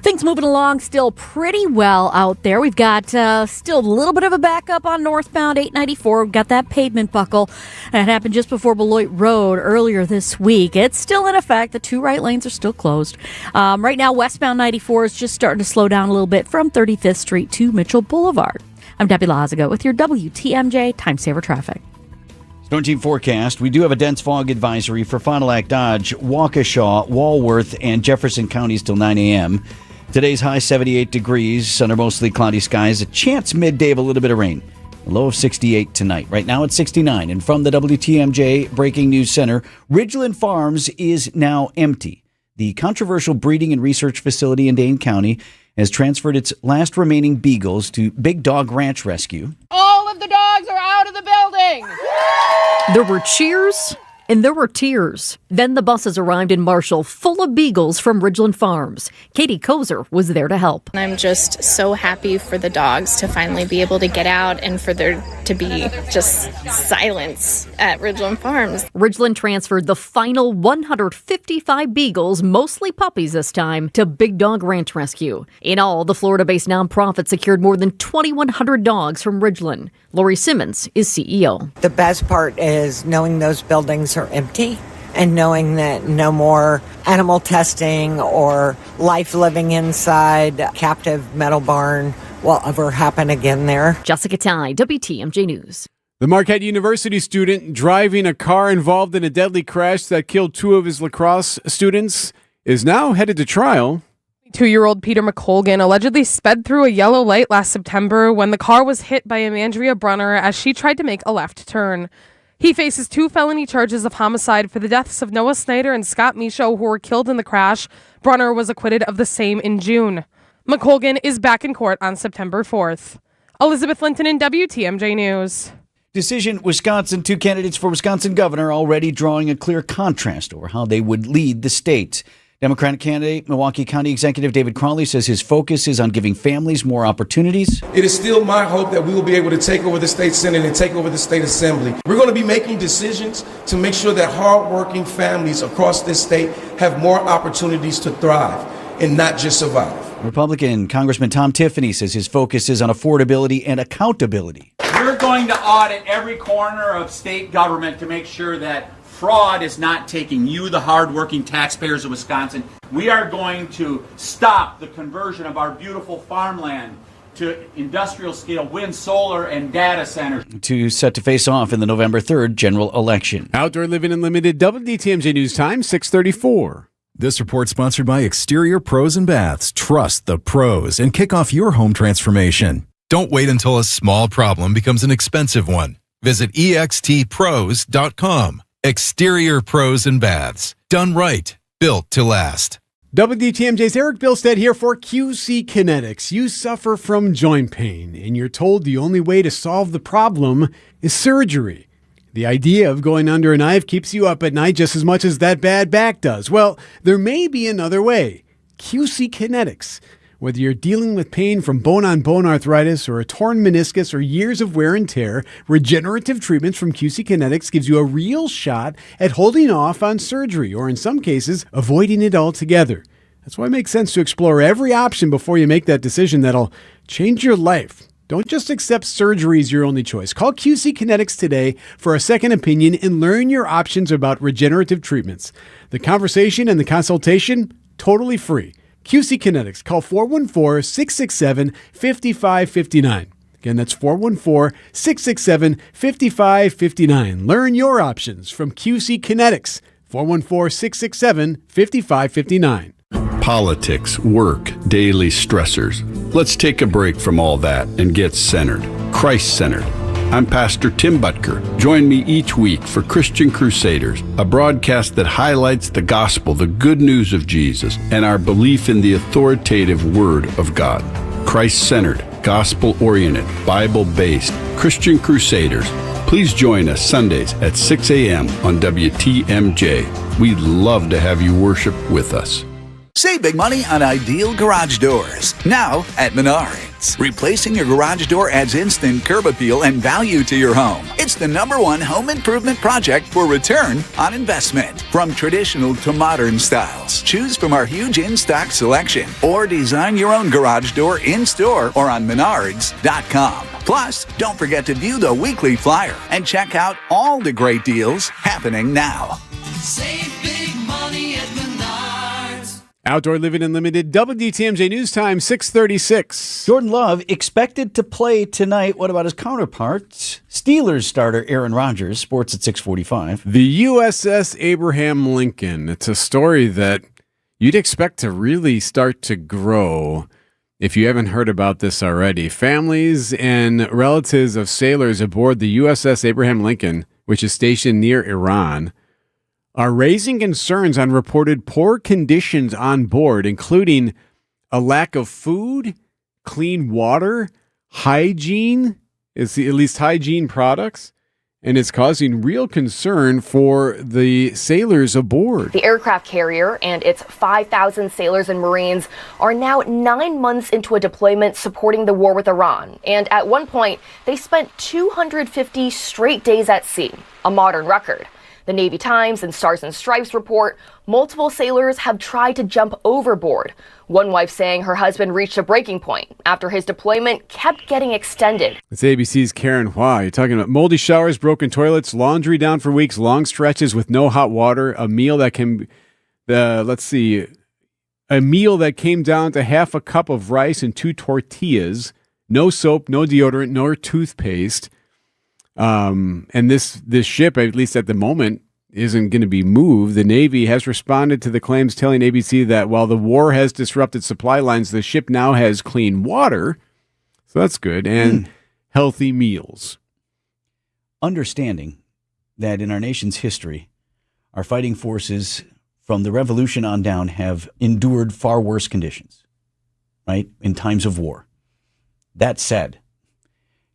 Things moving along still pretty well out there. We've got still a little bit of a backup on northbound 894. We've got that pavement buckle that happened just before Beloit Road earlier this week. It's still in effect. The 2 right lanes are still closed. Right now, westbound 94 is just starting to slow down a little bit from 35th Street to Mitchell Boulevard. I'm Debbie Lazago with your WTMJ Time Saver Traffic. Storm Team forecast. We do have a dense fog advisory for Fond du Lac, Dodge, Waukesha, Walworth, and Jefferson counties till 9 a.m. Today's high 78 degrees under mostly cloudy skies. A chance midday of a little bit of rain. A low of 68 tonight. Right now it's 69. And from the WTMJ Breaking News Center, Ridgeland Farms is now empty. The controversial breeding and research facility in Dane County has transferred its last remaining beagles to Big Dog Ranch Rescue. All of the dogs are out of the building. There were cheers and there were tears. Then the buses arrived in Marshall full of beagles from Ridgeland Farms. Katie Kozer was there to help. I'm just so happy for the dogs to finally be able to get out and for there to be just silence at Ridgeland Farms. Ridgeland transferred the final 155 beagles, mostly puppies this time, to Big Dog Ranch Rescue. In all, the Florida-based nonprofit secured more than 2,100 dogs from Ridgeland. Lori Simmons is CEO. The best part is knowing those buildings are empty and knowing that no more animal testing or life living inside captive metal barn will ever happen again there. Jessica Ty, WTMJ News. The Marquette University student driving a car involved in a deadly crash that killed 2 of his lacrosse students is now headed to trial. 2-year-old Peter McColgan allegedly sped through a yellow light last September when the car was hit by Amandrea Brunner as she tried to make a left turn. He faces 2 felony charges of homicide for the deaths of Noah Snyder and Scott Michaud, who were killed in the crash. Brunner was acquitted of the same in June. McColgan is back in court on September 4th. Elizabeth Linton in WTMJ News. Decision, Wisconsin. 2 candidates for Wisconsin governor already drawing a clear contrast over how they would lead the state. Democratic candidate, Milwaukee County Executive David Crowley says his focus is on giving families more opportunities. It is still my hope that we will be able to take over the state Senate and take over the state assembly. We're going to be making decisions to make sure that hardworking families across this state have more opportunities to thrive and not just survive. Republican Congressman Tom Tiffany says his focus is on affordability and accountability. We're going to audit every corner of state government to make sure that fraud is not taking you, the hardworking taxpayers of Wisconsin. We are going to stop the conversion of our beautiful farmland to industrial scale wind, solar, and data centers. To set to face off in the November 3rd general election. Outdoor Living Unlimited, WDTMJ News Time, 6:34. This report sponsored by Exterior Pros and Baths. Trust the pros and kick off your home transformation. Don't wait until a small problem becomes an expensive one. Visit extpros.com. Exterior Pros and Baths. Done right. Built to last. WDTMJ's Eric Bilstead here for QC Kinetics. You suffer from joint pain, and you're told the only way to solve the problem is surgery. The idea of going under a knife keeps you up at night just as much as that bad back does. Well, there may be another way. QC Kinetics. Whether you're dealing with pain from bone-on-bone arthritis or a torn meniscus or years of wear and tear, regenerative treatments from QC Kinetics gives you a real shot at holding off on surgery, or in some cases, avoiding it altogether. That's why it makes sense to explore every option before you make that decision that'll change your life. Don't just accept surgery as your only choice. Call QC Kinetics today for a second opinion and learn your options about regenerative treatments. The conversation and the consultation, totally free. QC Kinetics. Call 414-667-5559. Again, that's 414-667-5559. Learn your options from QC Kinetics. 414-667-5559. Politics, work, daily stressors. Let's take a break from all that and get centered. Christ-centered. I'm Pastor Tim Butker. Join me each week for Christian Crusaders, a broadcast that highlights the gospel, the good news of Jesus, and our belief in the authoritative Word of God. Christ-centered, gospel-oriented, Bible-based Christian Crusaders. Please join us Sundays at 6 a.m. on WTMJ. We'd love to have you worship with us. Save big money on ideal garage doors. Now at Menards. Replacing your garage door adds instant curb appeal and value to your home. It's the #1 home improvement project for return on investment. From traditional to modern styles, choose from our huge in-stock selection or design your own garage door in-store or on Menards.com. Plus, don't forget to view the weekly flyer and check out all the great deals happening now. Save big money at Menards. Outdoor Living Unlimited, WDTMJ News Time, 6:36. Jordan Love expected to play tonight. What about his counterparts? Steelers starter Aaron Rodgers, sports at 6:45. The USS Abraham Lincoln. It's a story that you'd expect to really start to grow if you haven't heard about this already. Families and relatives of sailors aboard the USS Abraham Lincoln, which is stationed near Iran, are raising concerns on reported poor conditions on board, including a lack of food, clean water, hygiene, at least hygiene products, and it's causing real concern for the sailors aboard. The aircraft carrier and its 5,000 sailors and Marines are now 9 months into a deployment supporting the war with Iran. And at one point, they spent 250 straight days at sea, a modern record. The Navy Times and Stars and Stripes report multiple sailors have tried to jump overboard. One wife saying her husband reached a breaking point after his deployment kept getting extended. It's ABC's Karen Hua. You're talking about moldy showers, broken toilets, laundry down for weeks, long stretches with no hot water, a meal that can, a meal that came down to half a cup of rice and 2 tortillas, no soap, no deodorant, no toothpaste. And this ship, at least at the moment, isn't going to be moved. The Navy has responded to the claims, telling ABC that while the war has disrupted supply lines, the ship now has clean water, so that's good, and healthy meals. Understanding that in our nation's history, our fighting forces from the Revolution on down have endured far worse conditions, right, in times of war. That said,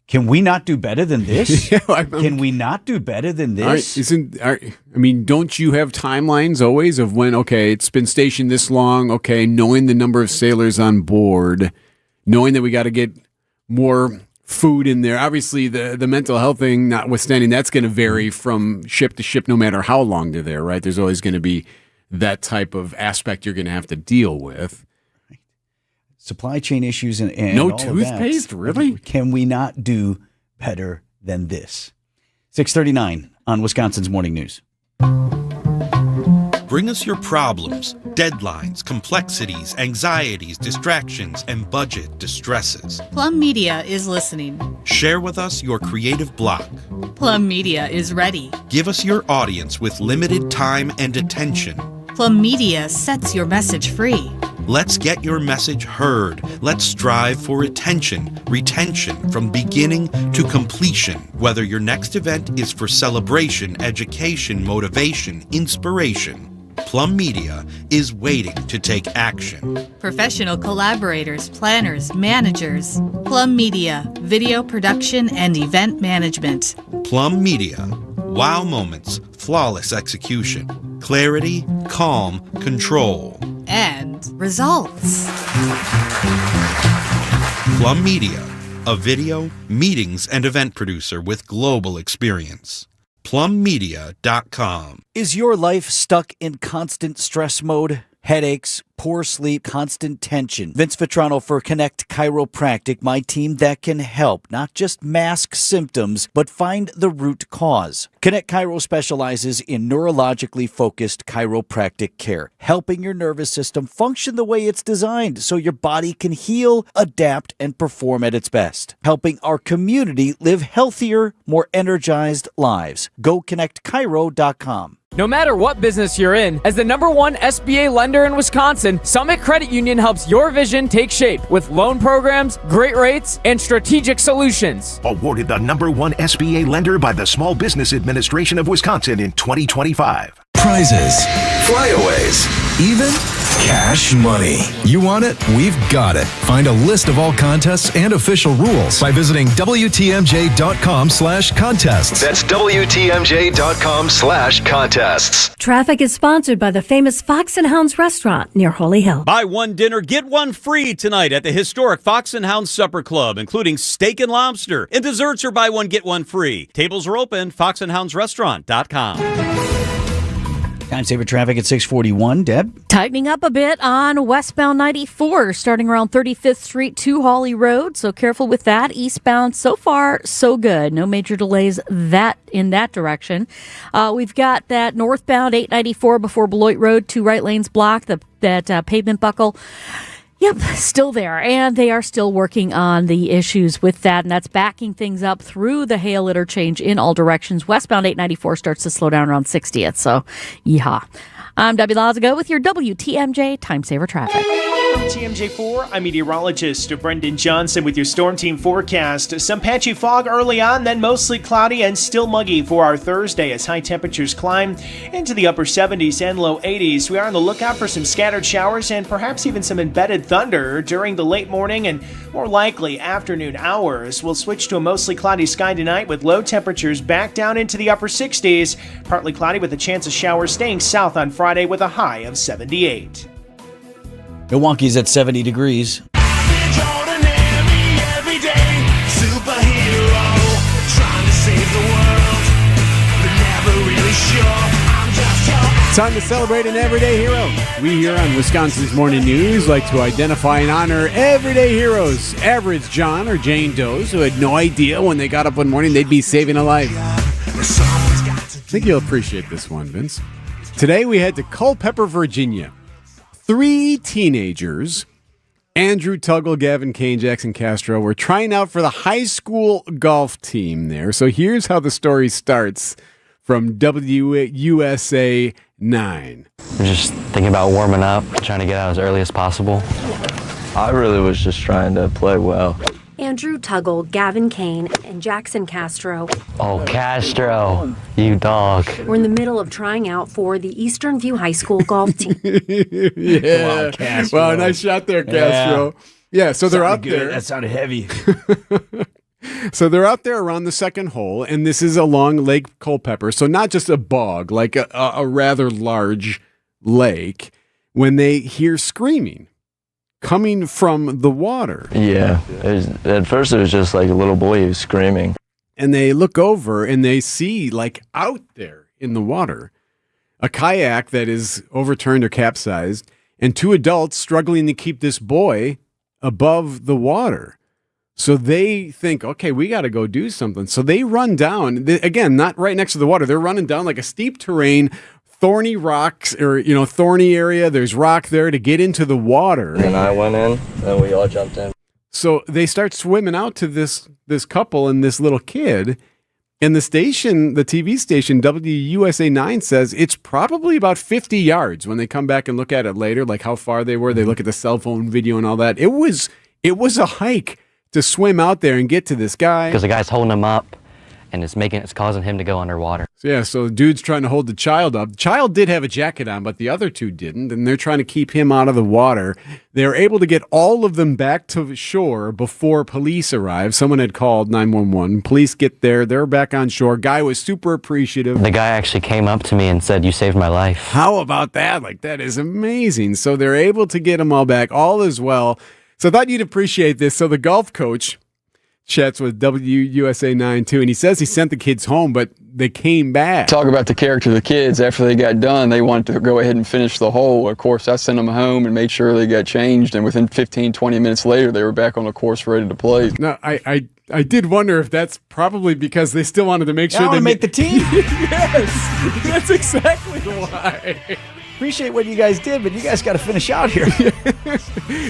can we not do better than this? Can we not do better than this? Don't you have timelines always of when, okay, it's been stationed this long, okay, knowing the number of sailors on board, knowing that we got to get more food in there. Obviously, the mental health thing notwithstanding, that's going to vary from ship to ship no matter how long they're there, right? There's always going to be that type of aspect you're going to have to deal with. Supply chain issues and no all toothpaste, of that. Really? Can we not do better than this? 6:39 on Wisconsin's Morning News. Bring us your problems, deadlines, complexities, anxieties, distractions, and budget distresses. Plum Media is listening. Share with us your creative block. Plum Media is ready. Give us your audience with limited time and attention. Plum Media sets your message free. Let's get your message heard. Let's strive for retention from beginning to completion. Whether your next event is for celebration, education, motivation, inspiration, Plum Media is waiting to take action. Professional collaborators, planners, managers. Plum Media, video production and event management. Plum Media, wow moments, flawless execution, clarity, calm, control. And results. Plum Media, a video, meetings, and event producer with global experience. PlumMedia.com. Is your life stuck in constant stress mode? Headaches, poor sleep, constant tension. Vince Vitrano for Connect Chiropractic, my team that can help, not just mask symptoms, but find the root cause. Connect Chiro specializes in neurologically focused chiropractic care, helping your nervous system function the way it's designed so your body can heal, adapt, and perform at its best. Helping our community live healthier, more energized lives. Go ConnectChiro.com. No matter what business you're in, as the #1 SBA lender in Wisconsin, Summit Credit Union helps your vision take shape with loan programs, great rates, and strategic solutions. Awarded the #1 SBA lender by the Small Business Administration of Wisconsin in 2025. Prizes, flyaways, even cash money. You want it? We've got it. Find a list of all contests and official rules by visiting WTMJ.com/contests. That's WTMJ.com/contests. Traffic is sponsored by the famous Fox and Hounds restaurant near Holy Hill. Buy one dinner, get one free tonight at the historic Fox and Hounds Supper Club, including steak and lobster. And desserts are buy one, get one free. Tables are open, foxandhoundsrestaurant.com. Time saver traffic at 6:41. Deb? Tightening up a bit on westbound 94, starting around 35th Street to Hawley Road. So careful with that. Eastbound, so far, so good. No major delays in that direction. We've got that northbound 894 before Beloit Road, 2 right lanes blocked, that pavement buckle. Yep, still there. And they are still working on the issues with that. And that's backing things up through the Hale interchange in all directions. Westbound 894 starts to slow down around 60th. So, yeehaw. I'm Debbie Lazago with your WTMJ Time Saver Traffic. From TMJ4, I'm meteorologist Brendan Johnson with your Storm Team forecast. Some patchy fog early on, then mostly cloudy and still muggy for our Thursday as high temperatures climb into the upper 70s and low 80s. We are on the lookout for some scattered showers and perhaps even some embedded thunder during the late morning and more likely afternoon hours. We'll switch to a mostly cloudy sky tonight with low temperatures back down into the upper 60s. Partly cloudy with a chance of showers staying south on Friday with a high of 78. Milwaukee's at 70 degrees. Time to celebrate an everyday hero. We here on Wisconsin's Morning News like to identify and honor everyday heroes. Average John or Jane Does who had no idea when they got up one morning they'd be saving a life. I think you'll appreciate this one, Vince. Today we head to Culpeper, Virginia. 3 teenagers, Andrew Tuggle, Gavin Kane, Jackson Castro, were trying out for the high school golf team there. So here's how the story starts from WUSA 9. I'm just thinking about warming up, trying to get out as early as possible. I really was just trying to play well. Andrew Tuggle, Gavin Kane, and Jackson Castro. Oh, Castro, you dog. We're in the middle of trying out for the Eastern View High School golf team. Yeah. Wow, nice shot there, Castro. Yeah, so they're out there. That sounded heavy. So they're out there around the second hole, and this is along Lake Culpeper. So not just a bog, like a rather large lake, when they hear screaming coming from the water. Yeah, at first it was just like a little boy who was screaming. And they look over and they see, like, out there in the water, a kayak that is overturned or capsized, and 2 adults struggling to keep this boy above the water. So they think, okay, we got to go do something. So they run down, again, not right next to the water. They're running down like a steep terrain thorny rocks or, thorny area. There's rock there to get into the water. And I went in, and we all jumped in. So they start swimming out to this couple and this little kid. And the TV station, WUSA 9 says it's probably about 50 yards when they come back and look at it later, like how far they were. They look at the cell phone video and all that. It was a hike to swim out there and get to this guy. Because the guy's holding him up, and it's causing him to go underwater. So the dude's trying to hold the child up. The child did have a jacket on, but the other two didn't, and they're trying to keep him out of the water. They were able to get all of them back to shore before police arrived. Someone had called 911. Police get there. They're back on shore. Guy was super appreciative. The guy actually came up to me and said, "You saved my life." How about that? Like, that is amazing. So they're able to get them all back. All is well. So I thought you'd appreciate this. So the golf coach chats with WUSA 9 too, and he says he sent the kids home, but they came back. Talk about the character of the kids. After they got done, they wanted to go ahead and finish the hole. Of course, I sent them home and made sure they got changed, and within 15, 20 minutes later, they were back on the course ready to play. No, I did wonder if that's probably because they still wanted to make sure they make the team. Yes, that's exactly why. Appreciate what you guys did, but you guys got to finish out here.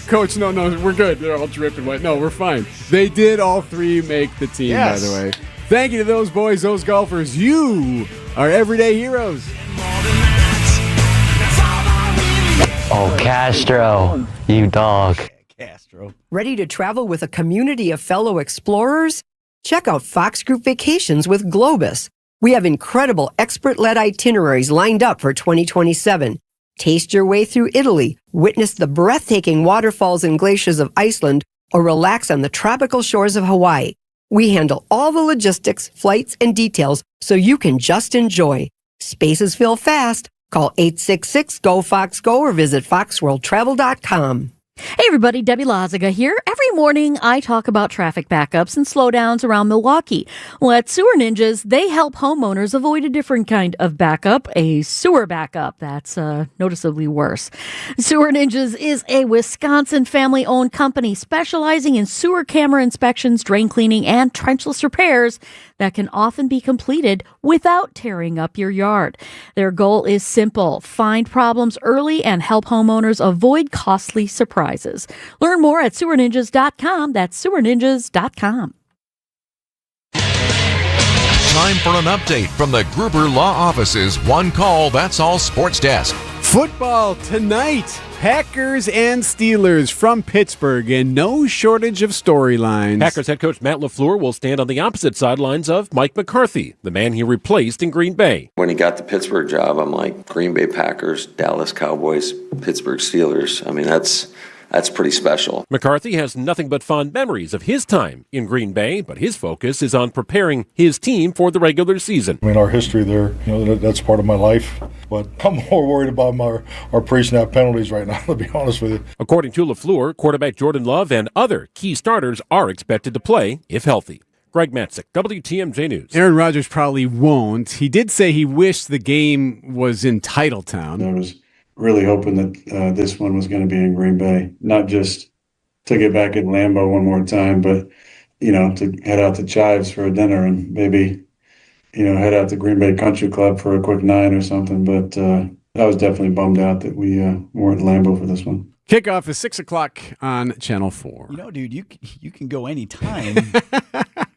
Coach, no, we're good. They're all dripping wet. No, we're fine. They did all three make the team, yes. By the way. Thank you to those boys, those golfers. You are everyday heroes. Oh, Castro, you dog. Castro. Ready to travel with a community of fellow explorers? Check out Fox Group Vacations with Globus. We have incredible expert-led itineraries lined up for 2027. Taste your way through Italy, witness the breathtaking waterfalls and glaciers of Iceland, or relax on the tropical shores of Hawaii. We handle all the logistics, flights, and details so you can just enjoy. Spaces fill fast. Call 866-GO-FOX-GO or visit foxworldtravel.com. Hey everybody, Debbie Lazaga here. Every morning I talk about traffic backups and slowdowns around Milwaukee. Well, at Sewer Ninjas, they help homeowners avoid a different kind of backup, a sewer backup. That's noticeably worse. Sewer Ninjas is a Wisconsin family-owned company specializing in sewer camera inspections, drain cleaning, and trenchless repairs that can often be completed without tearing up your yard. Their goal is simple: find problems early and help homeowners avoid costly surprises. Learn more at sewerninjas.com. That's sewerninjas.com. Time for an update from the Gruber Law Office's One Call, That's All Sports Desk. Football tonight. Packers and Steelers from Pittsburgh, and no shortage of storylines. Packers head coach Matt LaFleur will stand on the opposite sidelines of Mike McCarthy, the man he replaced in Green Bay. When he got the Pittsburgh job, I'm like, Green Bay Packers, Dallas Cowboys, Pittsburgh Steelers. I mean, that's pretty special. McCarthy has nothing but fond memories of his time in Green Bay, but his focus is on preparing his team for the regular season. I mean, our history there, that's part of my life, but I'm more worried about our pre-snap penalties right now, to be honest with you. According to LaFleur, quarterback Jordan Love and other key starters are expected to play if healthy. Greg Matzik, WTMJ News. Aaron Rodgers probably won't. He did say he wished the game was in Titletown. I was really hoping that this one was going to be in Green Bay, not just to get back at Lambeau one more time, but, to head out to Chives for a dinner and maybe, head out to Green Bay Country Club for a quick 9 or something. But I was definitely bummed out that we weren't at Lambeau for this one. Kickoff is 6 o'clock on Channel 4. Dude, you can go anytime.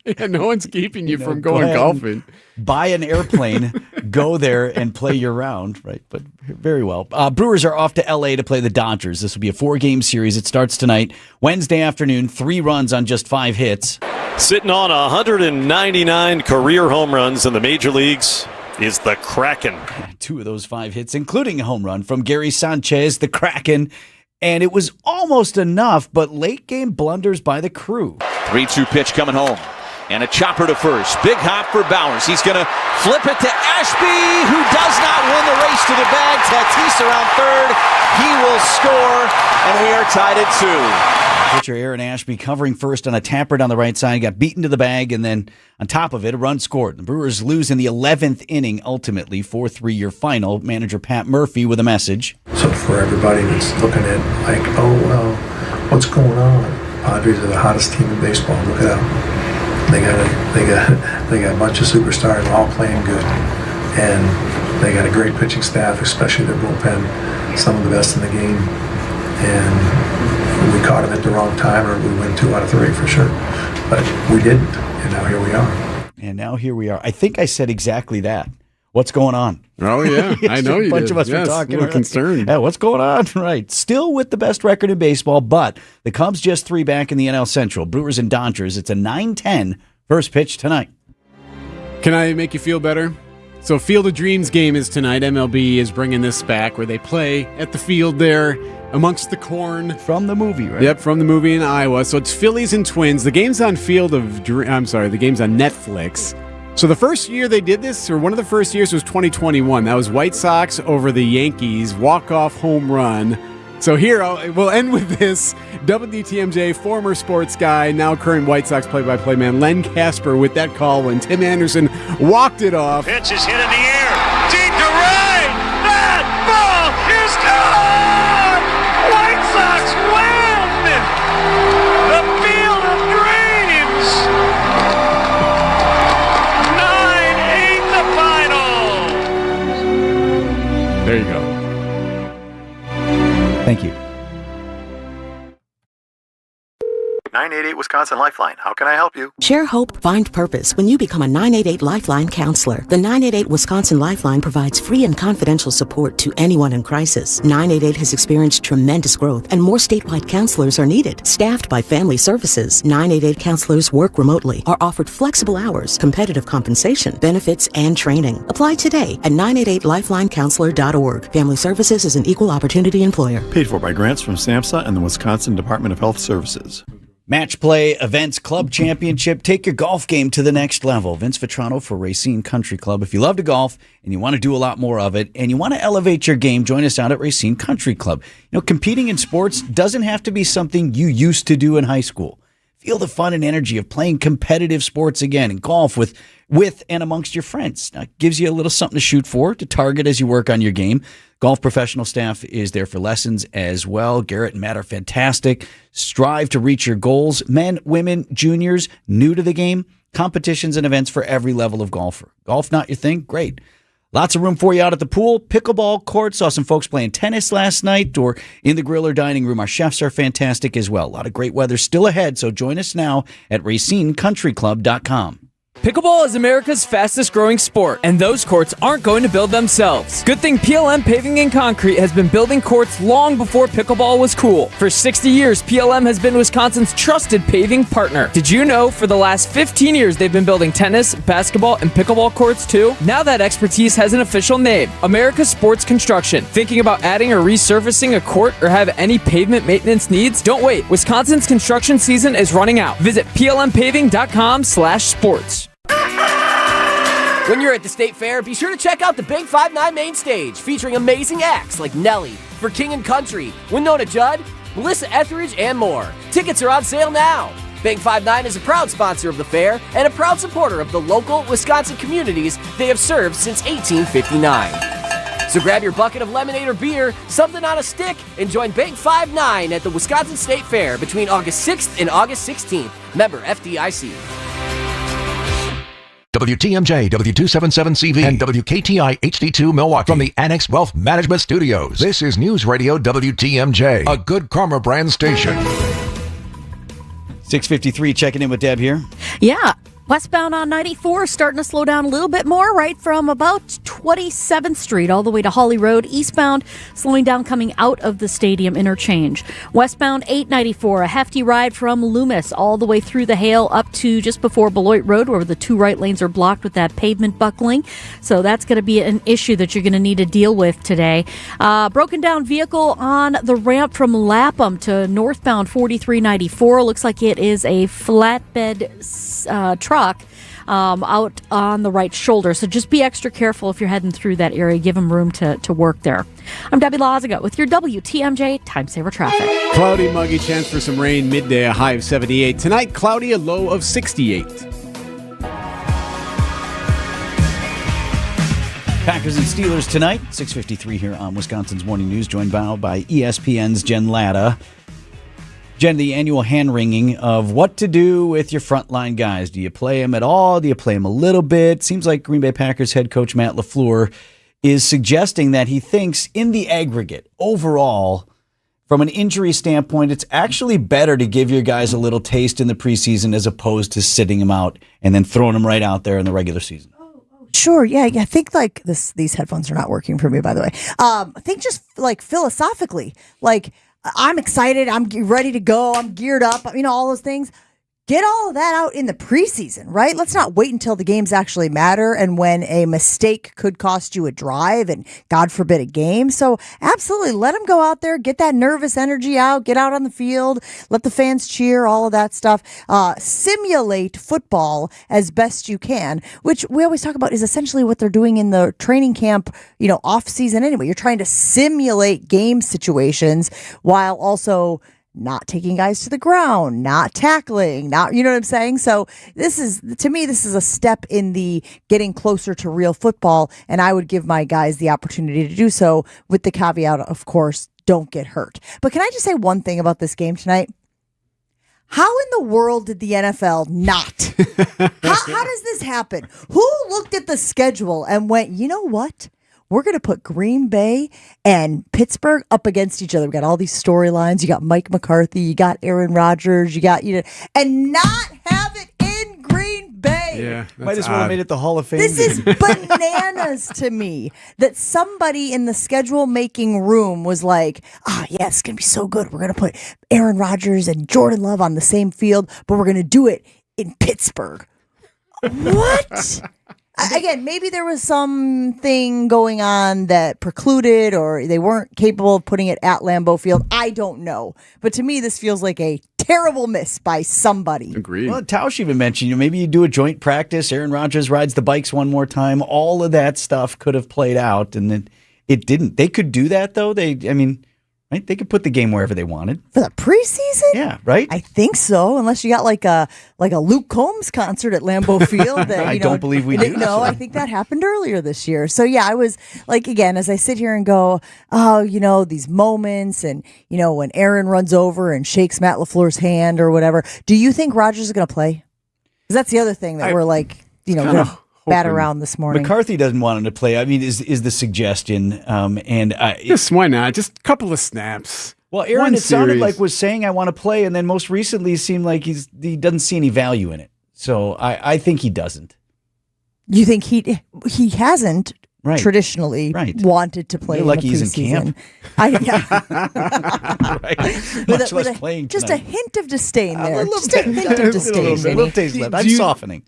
Yeah, no one's keeping you from going golfing. Buy an airplane, go there, and play your round, right? But very well. Brewers are off to L.A. to play the Dodgers. This will be a 4-game series. It starts tonight, Wednesday afternoon, 3 runs on just 5 hits. Sitting on 199 career home runs in the major leagues is the Kraken. 2 of those 5 hits, including a home run from Gary Sanchez, the Kraken. And it was almost enough, but late-game blunders by the crew. 3-2 pitch coming home. And a chopper to first. Big hop for Bowers. He's going to flip it to Ashby, who does not win the race to the bag. Tatis around third. He will score, and we are tied at 2. Pitcher Aaron Ashby covering first on a tapper down the right side. Got beaten to the bag, and then on top of it, a run scored. The Brewers lose in the 11th inning, ultimately, 4-3 your final. Manager Pat Murphy with a message. So for everybody that's looking at, like, oh, well, what's going on? Padres are the hottest team in baseball. Look at them. They got a bunch of superstars all playing good, and They got a great pitching staff, especially their bullpen, some of the best in the game. And we caught them at the wrong time, or we win 2 out of 3 for sure. But we didn't, and now here we are. And now here we are. I think I said exactly that. What's going on? Oh, yeah. I know you did. A bunch of us were talking. A little concerned. Yeah, what's going on? Right. Still with the best record in baseball, but the Cubs just 3 back in the NL Central. Brewers and Dodgers. It's a 9-10 first pitch tonight. Can I make you feel better? So Field of Dreams game is tonight. MLB is bringing this back where they play at the field there amongst the corn. From the movie, right? Yep, from the movie in Iowa. So it's Phillies and Twins. The game's on the game's on Netflix. So the first year they did this, or one of the first years, was 2021. That was White Sox over the Yankees, walk-off home run. So here, we'll end with this. WTMJ former sports guy, now current White Sox play-by-play man, Len Casper, with that call when Tim Anderson walked it off. Pitch is hit in the air, deep to right. That ball is gone. White Sox win. The Field of Dreams. 9-8 the final. There you go. Thank you. 988 Wisconsin Lifeline. How can I help you? Share hope, find purpose when you become a 988 Lifeline counselor. The 988 Wisconsin Lifeline provides free and confidential support to anyone in crisis. 988 has experienced tremendous growth, and more statewide counselors are needed. Staffed by Family Services, 988 counselors work remotely, are offered flexible hours, competitive compensation, benefits, and training. Apply today at 988lifelinecounselor.org. Family Services is an equal opportunity employer. Paid for by grants from SAMHSA and the Wisconsin Department of Health Services. Match Play Events Club Championship. Take your golf game to the next level. Vince Vitrano for Racine Country Club. If you love to golf and you want to do a lot more of it and you want to elevate your game, join us out at Racine Country Club. You know, competing in sports doesn't have to be something you used to do in high school. Feel the fun and energy of playing competitive sports again and golf with and amongst your friends. Now, it gives you a little something to shoot for, to target as you work on your game. Golf professional staff is there for lessons as well. Garrett and Matt are fantastic. Strive to reach your goals. Men, women, juniors, new to the game. Competitions and events for every level of golfer. Golf not your thing? Great. Lots of room for you out at the pool. Pickleball court. Saw some folks playing tennis last night or in the grill or dining room. Our chefs are fantastic as well. A lot of great weather still ahead, so join us now at RacineCountryClub.com. Pickleball is America's fastest growing sport, and those courts aren't going to build themselves. Good thing PLM Paving and Concrete has been building courts long before pickleball was cool. For 60 years, PLM has been Wisconsin's trusted paving partner. Did you know for the last 15 years they've been building tennis, basketball, and pickleball courts too? Now that expertise has an official name, America's Sports Construction. Thinking about adding or resurfacing a court or have any pavement maintenance needs? Don't wait. Wisconsin's construction season is running out. Visit plmpaving.com/sports. When you're at the State Fair, be sure to check out the Big 5-9 main stage, featuring amazing acts like Nelly, For King and Country, Winona Judd, Melissa Etheridge, and more. Tickets are on sale now. Big 5-9 is a proud sponsor of the fair and a proud supporter of the local Wisconsin communities they have served since 1859. So grab your bucket of lemonade or beer, something on a stick, and join Big 5-9 at the Wisconsin State Fair between August 6th and August 16th. Member FDIC. WTMJ, W277CV, and WKTI HD2 Milwaukee. From the Annex Wealth Management Studios, this is News Radio WTMJ, a Good Karma brand station. 6:53, checking in with Deb here. Yeah. Westbound on 94 starting to slow down a little bit more, right from about 27th Street all the way to Holly Road. Eastbound slowing down coming out of the stadium interchange. Westbound 894, a hefty ride from Loomis all the way through the Hale up to just before Beloit Road, where the two right lanes are blocked with that pavement buckling. So that's going to be an issue that you're going to need to deal with today. Broken down vehicle on the ramp from Lapham to northbound 4394. Looks like it is a flatbed truck out on the right shoulder. So just be extra careful if you're heading through that area. Give them room to work there. I'm Debbie Lazaga with your WTMJ Time Saver Traffic. Cloudy, muggy, chance for some rain. Midday, a high of 78. Tonight, cloudy, a low of 68. Packers and Steelers tonight, 6:53 here on Wisconsin's Morning News, joined by ESPN's Jen Latta. Jen, the annual hand-wringing of what to do with your frontline guys. Do you play them at all? Do you play them a little bit? Seems like Green Bay Packers head coach Matt LaFleur is suggesting that he thinks in the aggregate, overall, from an injury standpoint, it's actually better to give your guys a little taste in the preseason as opposed to sitting them out and then throwing them right out there in the regular season. Sure, yeah. I think like these headphones are not working for me, by the way. I think just like philosophically, like I'm excited, I'm ready to go, I'm geared up, all those things. Get all of that out in the preseason, right? Let's not wait until the games actually matter and when a mistake could cost you a drive and, God forbid, a game. So absolutely, let them go out there, get that nervous energy out, get out on the field, let the fans cheer, all of that stuff. Simulate football as best you can, which we always talk about is essentially what they're doing in the training camp, off season anyway. You're trying to simulate game situations while also not taking guys to the ground, not tackling, not, you know what I'm saying? So to me, this is a step in the getting closer to real football. And I would give my guys the opportunity to do so with the caveat, of course, don't get hurt. But can I just say one thing about this game tonight? How in the world did the NFL not? How does this happen? Who looked at the schedule and went, you know what? We're going to put Green Bay and Pittsburgh up against each other. We got all these storylines. You got Mike McCarthy. You got Aaron Rodgers. You got, and not have it in Green Bay. Yeah, might as well have made it the Hall of Fame. This is bananas to me that somebody in the schedule making room was like, yeah, it's going to be so good. We're going to put Aaron Rodgers and Jordan Love on the same field, but we're going to do it in Pittsburgh. What? Again, maybe there was something going on that precluded or they weren't capable of putting it at Lambeau Field. I don't know. But to me, this feels like a terrible miss by somebody. Agreed. Well, Tausch even mentioned, maybe you do a joint practice. Aaron Rodgers rides the bikes one more time. All of that stuff could have played out, and it didn't. They could do that, though. Right? They could put the game wherever they wanted. For the preseason? Yeah, right? I think so, unless you got like a Luke Combs concert at Lambeau Field. That, I don't believe we do. No, I think that happened earlier this year. So yeah, I was like, again, as I sit here and go, these moments and, when Aaron runs over and shakes Matt LaFleur's hand or whatever, do you think Rodgers is going to play? Because that's the other thing that we're like, going to bat around this morning. McCarthy doesn't want him to play. Is the suggestion. Just why not? Just a couple of snaps. Well, Aaron, sounded like was saying I want to play, and then most recently it seemed like he doesn't see any value in it. So I think he doesn't. You think he hasn't traditionally wanted to play? You're lucky he's in camp. Right. Much less playing just tonight. a hint of disdain there. Just a hint of disdain. A little taste left. I'm softening.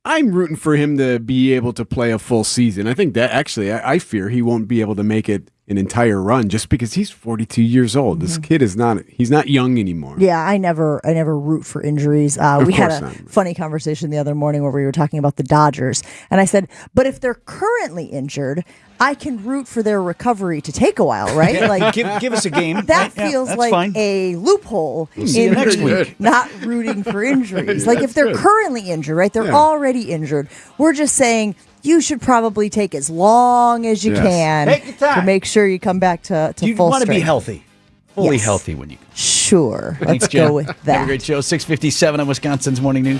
I'm rooting for him to be able to play a full season. I think that actually, I fear he won't be able to make it an entire run just because he's 42 years old. This kid he's not young anymore. Yeah, I never root for injuries. We had a funny conversation the other morning where we were talking about the Dodgers. And I said, but if they're currently injured, I can root for their recovery to take a while, right? Yeah, like give us a game. That feels like fine. a loophole in next week. Not rooting for injuries. Like if they're currently injured, right? They're already injured. We're just saying you should probably take as long as you can Take your time. to make sure you come back to You full want to be strength. healthy, fully healthy when you can. Sure. Thanks, Let's Jen. go with that. Have a great show. 6:57 on Wisconsin's Morning News.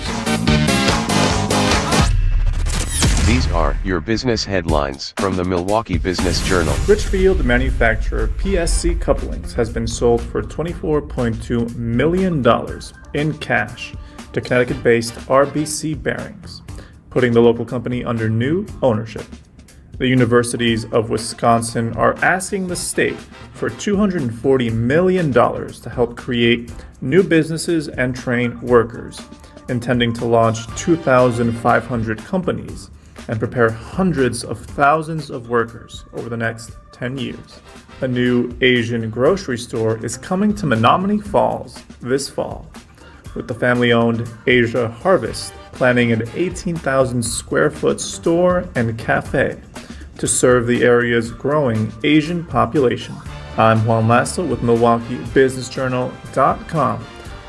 These are your business headlines from the Milwaukee Business Journal. Richfield manufacturer PSC Couplings has been sold for $24.2 million in cash to Connecticut-based RBC Bearings, putting the local company under new ownership. The universities of Wisconsin are asking the state for $240 million to help create new businesses and train workers, intending to launch 2,500 companies and prepare hundreds of thousands of workers over the next 10 years. A new Asian grocery store is coming to Menominee Falls this fall, with the family-owned Asia Harvest planning an 18,000 square foot store and cafe to serve the area's growing Asian population. I'm Juan Lasso with MilwaukeeBusinessJournal.com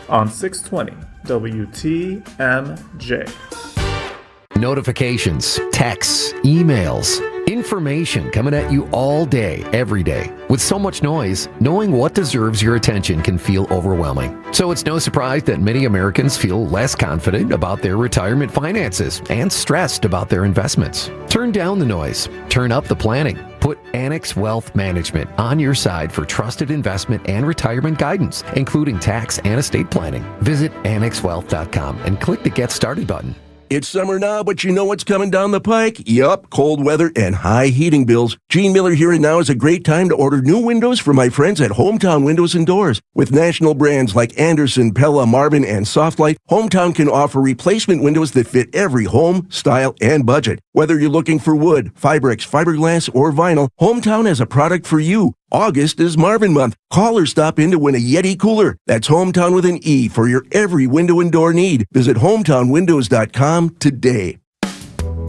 on 620 WTMJ. Notifications, texts, emails. Information coming at you all day, every day. With so much noise, knowing what deserves your attention can feel overwhelming. So it's no surprise that many Americans feel less confident about their retirement finances and stressed about their investments. Turn down the noise. Turn up the planning. Put Annex Wealth Management on your side for trusted investment and retirement guidance, including tax and estate planning. Visit annexwealth.com and click the Get Started button. It's summer now, but you know what's coming down the pike? Yup, cold weather and high heating bills. Gene Miller here, and now is a great time to order new windows from my friends at Hometown Windows and Doors. With national brands like Anderson, Pella, Marvin, and Softlight, Hometown can offer replacement windows that fit every home, style, and budget. Whether you're looking for wood, Fibrex, fiberglass, or vinyl, Hometown has a product for you. August is Marvin month. Call or stop in to win a Yeti cooler. That's Hometown with an E for your every window and door need. Visit hometownwindows.com today.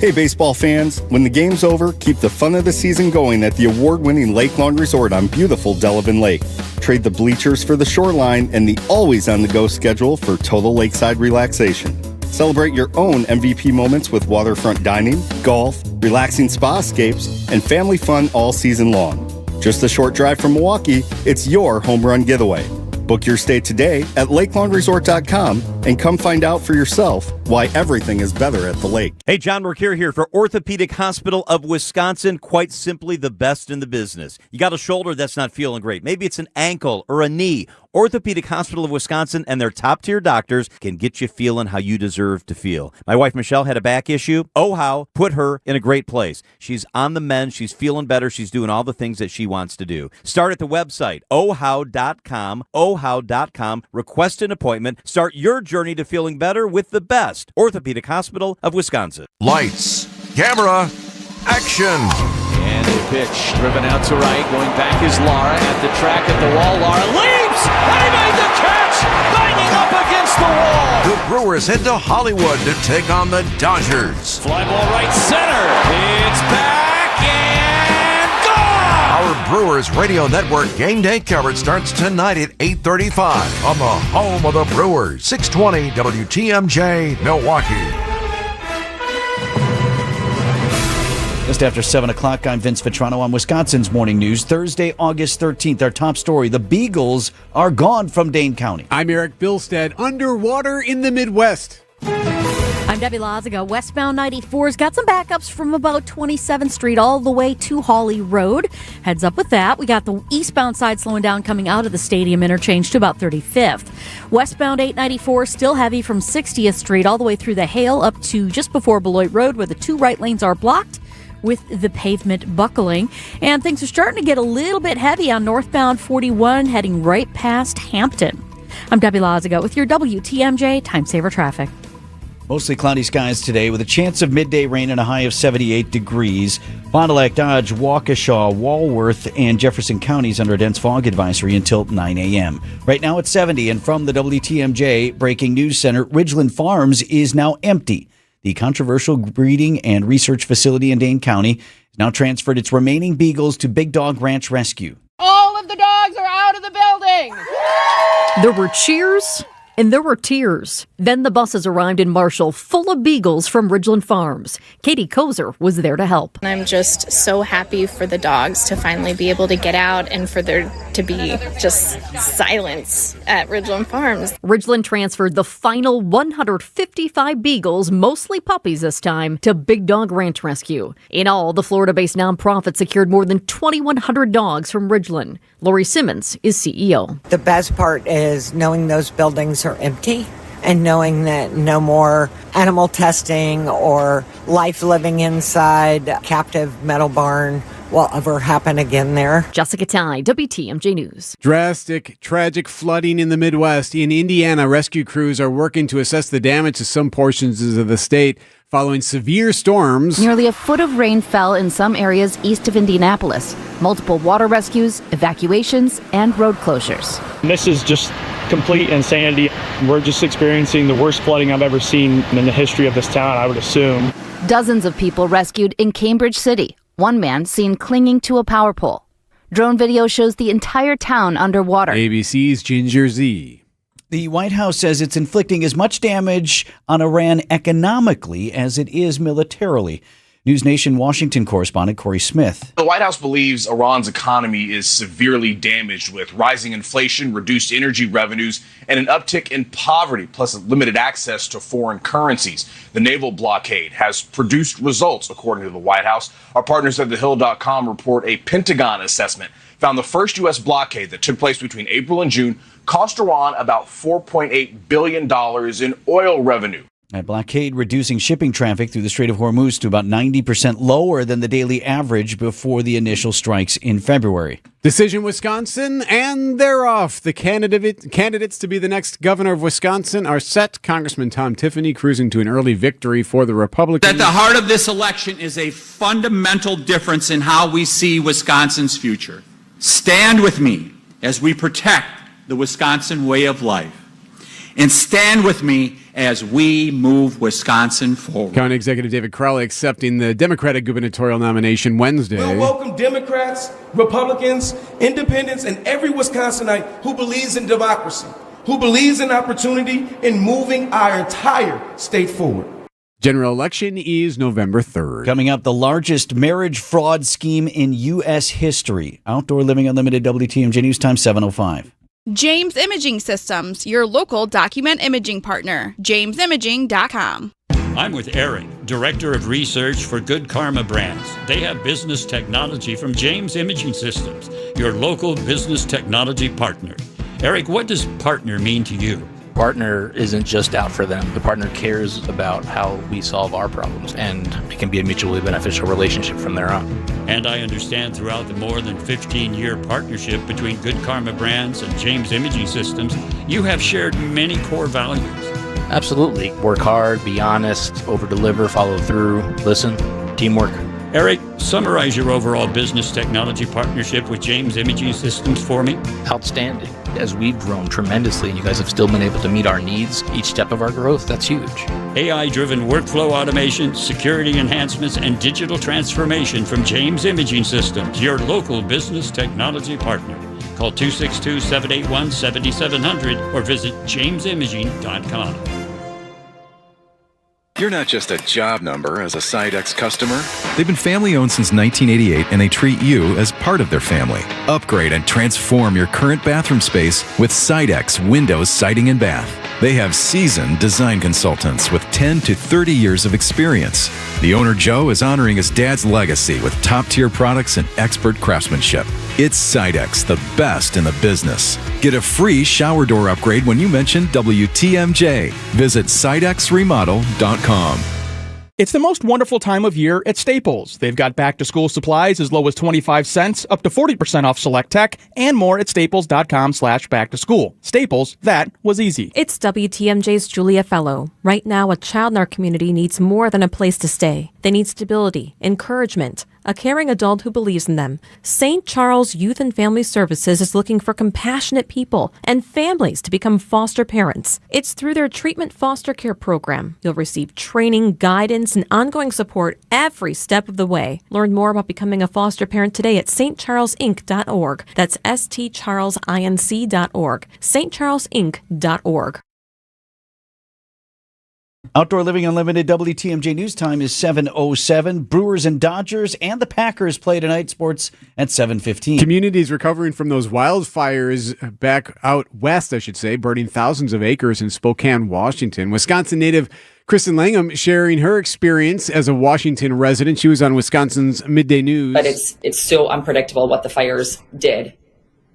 Hey baseball fans, when the game's over, keep the fun of the season going at the award-winning Lake Lawn Resort on beautiful Delavan Lake. Trade the bleachers for the shoreline and the always on-the-go schedule for total lakeside relaxation. Celebrate your own MVP moments with waterfront dining, golf, relaxing spa escapes, and family fun all season long. Just a short drive from Milwaukee, it's your home run getaway. Book your stay today at lakelawnresort.com and come find out for yourself why everything is better at the lake. Hey, John Mercure here for Orthopedic Hospital of Wisconsin. Quite simply the best in the business. You got a shoulder that's not feeling great. Maybe it's an ankle or a knee. Orthopedic Hospital of Wisconsin and their top-tier doctors can get you feeling how you deserve to feel. My wife, Michelle, had a back issue. OHOW put her in a great place. She's on the mend. She's feeling better. She's doing all the things that she wants to do. Start at the website, ohow.com, ohow.com. Request an appointment. Start your journey to feeling better with the best. Orthopedic Hospital of Wisconsin. Lights, camera, action. And a pitch driven out to right. Going back is Lara at the track at the wall. Lara leaps! And he made the catch! Banging up against the wall! The Brewers head to Hollywood to take on the Dodgers. Fly ball right center. It's back and gone! Our Brewers Radio Network game day coverage starts tonight at 8:35 on the home of the Brewers, 620 WTMJ, Milwaukee. Just after 7 o'clock, I'm Vince Vitrano on Wisconsin's Morning News. Thursday, August 13th, our top story. The Beagles are gone from Dane County. I'm Eric Bilstead. Underwater in the Midwest. I'm Debbie Lazaga. Westbound 94's got some backups from about 27th Street all the way to Hawley Road. Heads up with that. We got the eastbound side slowing down coming out of the stadium interchange to about 35th. Westbound 894 still heavy from 60th Street all the way through the Hale up to just before Beloit Road where the two right lanes are blocked with the pavement buckling. And things are starting to get a little bit heavy on northbound 41 heading right past Hampton. I'm Debbie Lazaga with your WTMJ Time Saver Traffic. Mostly cloudy skies today with a chance of midday rain and a high of 78 degrees. Fond du Lac, Dodge, Waukesha, Walworth, and Jefferson counties under a dense fog advisory until 9 a.m. Right now it's 70, and from the WTMJ Breaking News Center, Ridgeland Farms is now empty. The controversial breeding and research facility in Dane County has now transferred its remaining beagles to Big Dog Ranch Rescue. All of the dogs are out of the building! There were cheers and there were tears. Then the buses arrived in Marshall full of beagles from Ridgeland Farms. Katie Kozer was there to help. I'm just so happy for the dogs to finally be able to get out and for there to be just silence at Ridgeland Farms. Ridgeland transferred the final 155 beagles, mostly puppies this time, to Big Dog Ranch Rescue. In all, the Florida-based nonprofit secured more than 2,100 dogs from Ridgeland. Lori Simmons is CEO. The best part is knowing those buildings are empty and knowing that no more animal testing or life living inside captive metal barn will ever happen again there. Jessica Ty, WTMJ News. Drastic, tragic flooding in the Midwest. In Indiana, rescue crews are working to assess the damage to some portions of the state following severe storms. Nearly a foot of rain fell in some areas east of Indianapolis. Multiple water rescues, evacuations, and road closures. This is just complete insanity. We're just experiencing the worst flooding I've ever seen in the history of this town, I would assume. Dozens of people rescued in Cambridge City. One man seen clinging to a power pole. Drone video shows the entire town underwater. ABC's Ginger Z. The White House says it's inflicting as much damage on Iran economically as it is militarily. News Nation Washington correspondent Corey Smith. The White House believes Iran's economy is severely damaged with rising inflation, reduced energy revenues, and an uptick in poverty, plus limited access to foreign currencies. The naval blockade has produced results, according to the White House. Our partners at TheHill.com report a Pentagon assessment found the first U.S. blockade that took place between April and June cost Iran about $4.8 billion in oil revenue. That blockade reducing shipping traffic through the Strait of Hormuz to about 90% lower than the daily average before the initial strikes in February. Decision Wisconsin, and they're off. The candidates to be the next governor of Wisconsin are set. Congressman Tom Tiffany cruising to an early victory for the Republicans. At the heart of this election is a fundamental difference in how we see Wisconsin's future. Stand with me as we protect the Wisconsin way of life. And stand with me as we move Wisconsin forward. County Executive David Crowley accepting the Democratic gubernatorial nomination Wednesday. We'll welcome Democrats, Republicans, independents, and every Wisconsinite who believes in democracy, who believes in opportunity in moving our entire state forward. General election is November 3rd. Coming up, the largest marriage fraud scheme in U.S. history. Outdoor Living Unlimited, WTMJ News Time, 7:05. James Imaging Systems, your local document imaging partner. JamesImaging.com. I'm with Eric, Director of Research for Good Karma Brands. They have business technology from James Imaging Systems, your local business technology partner. Eric, what does partner mean to you? Partner isn't just out for them. The partner cares about how we solve our problems, and it can be a mutually beneficial relationship from there on. And I understand throughout the more than 15-year partnership between Good Karma Brands and James Imaging Systems, you have shared many core values. Absolutely. Work hard, be honest, over-deliver, follow through, listen, teamwork. Eric, summarize your overall business technology partnership with James Imaging Systems for me. Outstanding. As we've grown tremendously and you guys have still been able to meet our needs each step of our growth, that's huge. AI-driven workflow automation, security enhancements, and digital transformation from James Imaging Systems, your local business technology partner. Call 262-781-7700 or visit jamesimaging.com. You're not just a job number as a Sidex customer. They've been family-owned since 1988, and they treat you as part of their family. Upgrade and transform your current bathroom space with Sidex Windows Siding and Bath. They have seasoned design consultants with 10 to 30 years of experience. The owner, Joe, is honoring his dad's legacy with top-tier products and expert craftsmanship. It's Sidex, the best in the business. Get a free shower door upgrade when you mention WTMJ. Visit sidexremodel.com. It's the most wonderful time of year at Staples. They've got back-to-school supplies as low as 25 cents, up to 40% off select tech, and more at staples.com/back-to-school. Staples, that was easy. It's WTMJ's Julia Fellow. Right now, a child in our community needs more than a place to stay. They need stability, encouragement, a caring adult who believes in them. St. Charles Youth and Family Services is looking for compassionate people and families to become foster parents. It's through their treatment foster care program. You'll receive training, guidance, and ongoing support every step of the way. Learn more about becoming a foster parent today at stcharlesinc.org. That's stcharlesinc.org. stcharlesinc.org. Outdoor Living Unlimited WTMJ News Time is 7:07. Brewers and Dodgers and the Packers play tonight. Sports at 7:15. Communities recovering from those wildfires back out west, I should say, burning thousands of acres in Spokane, Washington. Wisconsin native Kristen Langham sharing her experience as a Washington resident. She was on Wisconsin's Midday News. But it's so unpredictable what the fires did.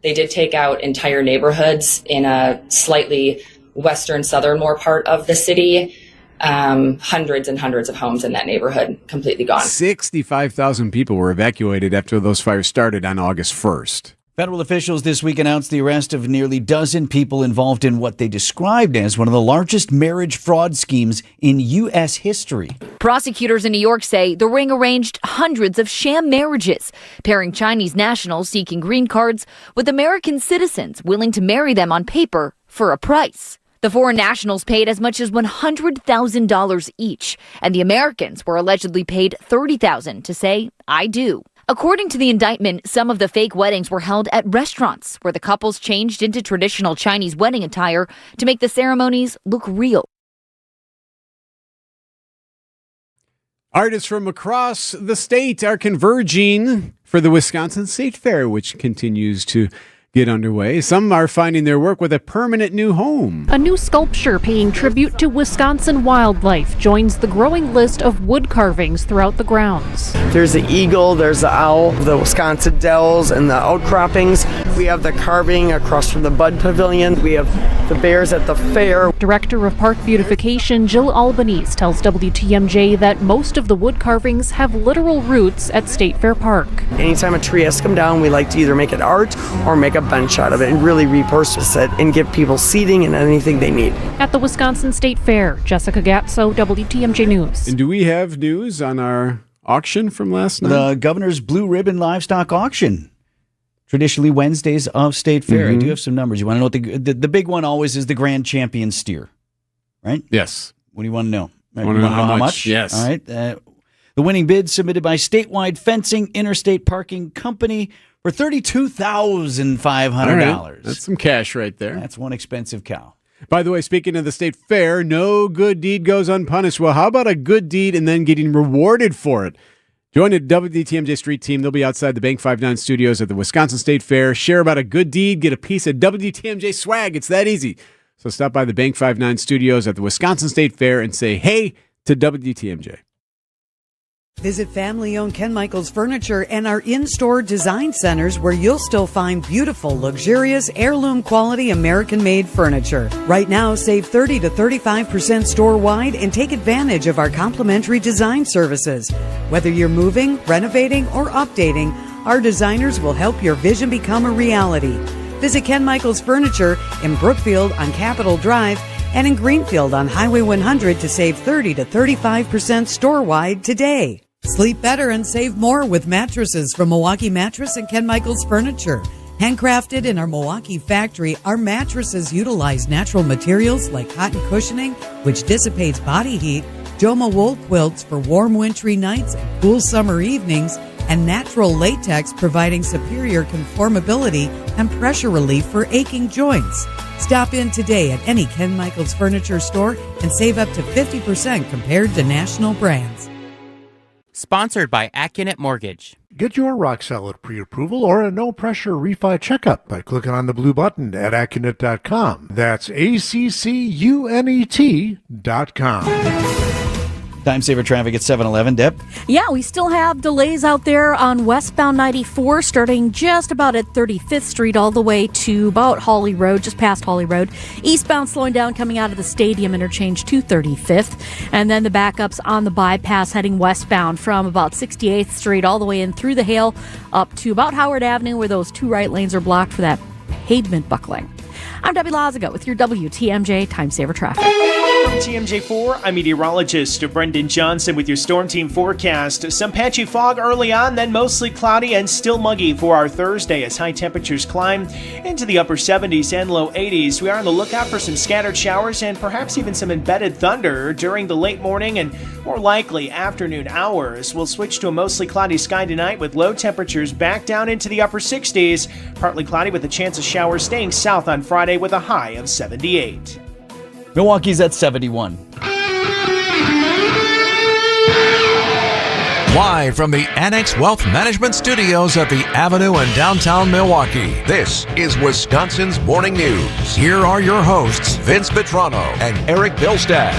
They did take out entire neighborhoods in a slightly western, southernmore part of the city. Hundreds and hundreds of homes in that neighborhood completely gone. 65,000 people were evacuated after those fires started on August 1st. Federal officials this week announced the arrest of nearly a dozen people involved in what they described as one of the largest marriage fraud schemes in U.S. history. Prosecutors in New York say the ring arranged hundreds of sham marriages, pairing Chinese nationals seeking green cards with American citizens willing to marry them on paper for a price. The foreign nationals paid as much as $100,000 each, and the Americans were allegedly paid $30,000 to say, "I do." According to the indictment, some of the fake weddings were held at restaurants where the couples changed into traditional Chinese wedding attire to make the ceremonies look real. Artists from across the state are converging for the Wisconsin State Fair, which continues to get underway. Some are finding their work with a permanent new home. A new sculpture paying tribute to Wisconsin wildlife joins the growing list of wood carvings throughout the grounds. There's the eagle, there's the owl, the Wisconsin dells, and the outcroppings. We have the carving across from the Bud Pavilion. We have the bears at the fair. Director of Park Beautification Jill Albanese tells WTMJ that most of the wood carvings have literal roots at State Fair Park. Anytime a tree has to come down, we like to either make it art or make a bench out of it and really repurpose it and give people seating and anything they need. At the Wisconsin State Fair, Jessica Gatso, WTMJ News. And do we have news on our auction from last night? The Governor's Blue Ribbon Livestock Auction. Traditionally Wednesdays of State Fair. I do have some numbers. You want to know what the big one always is the Grand Champion steer, right? Yes. What do you want to know? I want to know how much? Yes. All right. The winning bid submitted by Statewide Fencing Interstate Parking Company for $32,500. Right. That's some cash right there. That's one expensive cow. By the way, speaking of the State Fair, no good deed goes unpunished. Well, how about a good deed and then getting rewarded for it? Join the WTMJ Street Team. They'll be outside the Bank 59 studios at the Wisconsin State Fair. Share about a good deed, get a piece of WTMJ swag. It's that easy. So stop by the Bank 59 studios at the Wisconsin State Fair and say hey to WTMJ. Visit family-owned Ken Michaels Furniture and our in-store design centers where you'll still find beautiful, luxurious, heirloom-quality American-made furniture. Right now, save 30 to 35% store-wide and take advantage of our complimentary design services. Whether you're moving, renovating, or updating, our designers will help your vision become a reality. Visit Ken Michaels Furniture in Brookfield on Capitol Drive and in Greenfield on Highway 100 to save 30 to 35% store-wide today. Sleep better and save more with mattresses from Milwaukee Mattress and Ken Michaels Furniture. Handcrafted in our Milwaukee factory, our mattresses utilize natural materials like cotton cushioning, which dissipates body heat, Joma wool quilts for warm wintry nights and cool summer evenings, and natural latex providing superior conformability and pressure relief for aching joints. Stop in today at any Ken Michaels Furniture store and save up to 50% compared to national brands. Sponsored by Accunet Mortgage. Get your rock solid pre-approval or a no-pressure refi checkup by clicking on the blue button at Accunet.com. That's ACCUNET.com. Time saver traffic at 7-Eleven. Deb? Yeah, we still have delays out there on westbound 94, starting just about at 35th Street all the way to about Hawley Road, just past Hawley Road. Eastbound slowing down coming out of the Stadium interchange to 35th. And then the backups on the bypass heading westbound from about 68th Street all the way in through the Hale up to about Howard Avenue, where those two right lanes are blocked for that pavement buckling. I'm Debbie Lazaga with your WTMJ Time Saver Traffic. From TMJ4, I'm meteorologist Brendan Johnson with your Storm Team forecast. Some patchy fog early on, then mostly cloudy and still muggy for our Thursday as high temperatures climb into the upper 70s and low 80s. We are on the lookout for some scattered showers and perhaps even some embedded thunder during the late morning and more likely afternoon hours. We'll switch to a mostly cloudy sky tonight with low temperatures back down into the upper 60s. Partly cloudy with a chance of showers staying south on Friday with a high of 78. Milwaukee's at 71. Live from the Annex Wealth Management Studios at the Avenue in downtown Milwaukee, this is Wisconsin's Morning News. Here are your hosts, Vince Petrano and Eric Bilstad.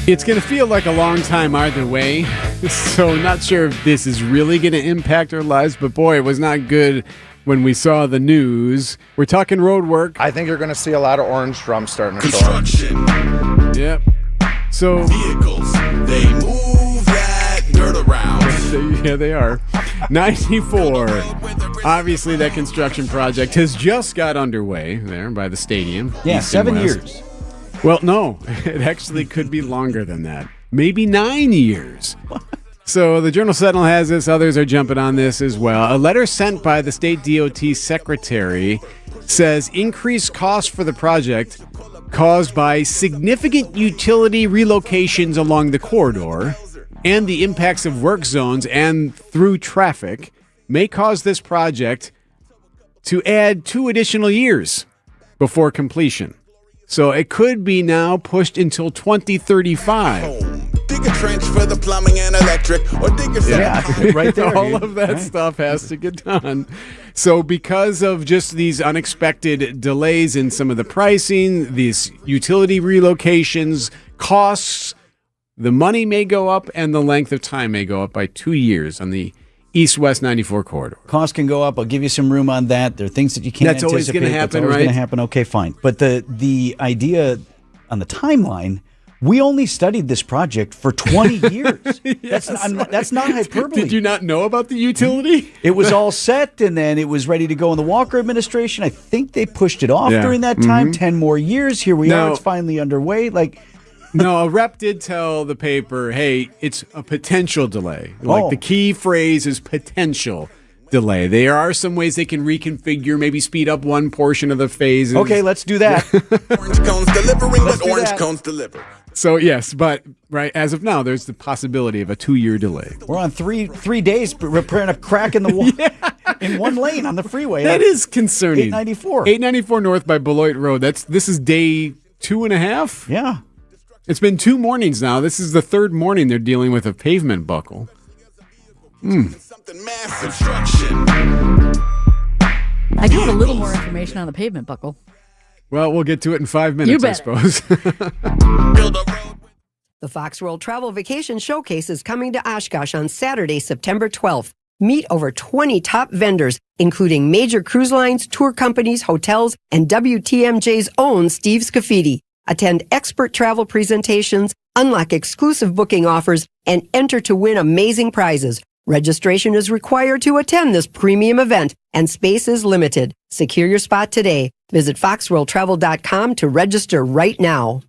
It's going to feel like a long time either way, so not sure if this is really going to impact our lives, but boy, it was not good when we saw the news. We're talking road work. I think you're going to see a lot of orange drums starting to show up. Yep. So vehicles, they move that dirt around. Yeah, they are. 94. Obviously, that construction project has just got underway there by the stadium. Yeah, 7 years. Well, no, it actually could be longer than that. Maybe 9 years. What? So the Journal Sentinel has this. Others are jumping on this as well. A letter sent by the state DOT secretary says increased costs for the project caused by significant utility relocations along the corridor and the impacts of work zones and through traffic may cause this project to add 2 additional years before completion. So it could be now pushed until 2035. Dig a trench for the plumbing and electric, or dig a Right there. All of that stuff has to get done. So because of just these unexpected delays in some of the pricing, these utility relocations, costs, the money may go up and the length of time may go up by 2 years on the East-West 94 corridor. Costs can go up. I'll give you some room on that. There are things that you can't anticipate. That's always going to happen, That's always going to happen. Okay, fine. But the idea on the timeline, we only studied this project for 20 years. That's not hyperbole. Did you not know about the utility? It was all set, and then it was ready to go in the Walker administration. I think they pushed it off during that time. 10 more years. Here we are. It's finally underway. No, a rep did tell the paper, hey, it's a potential delay. The key phrase is potential delay. There are some ways they can reconfigure, maybe speed up one portion of the phases. Okay, let's do that. orange cones delivering what orange cones deliver. So, yes, but as of now, there's the possibility of a 2-year delay. We're on three days repairing a crack in the wall in one lane on the freeway. That is concerning. 894. 894 north by Beloit Road. This is day 2.5? Yeah. It's been 2 mornings now. This is the third morning they're dealing with a pavement buckle. I do have a little more information on the pavement buckle. Well, we'll get to it in 5 minutes, I suppose. The Fox World Travel Vacation Showcase is coming to Oshkosh on Saturday, September 12th. Meet over 20 top vendors, including major cruise lines, tour companies, hotels, and WTMJ's own Steve Scafidi. Attend expert travel presentations, unlock exclusive booking offers, and enter to win amazing prizes. Registration is required to attend this premium event, and space is limited. Secure your spot today. Visit foxworldtravel.com to register right now.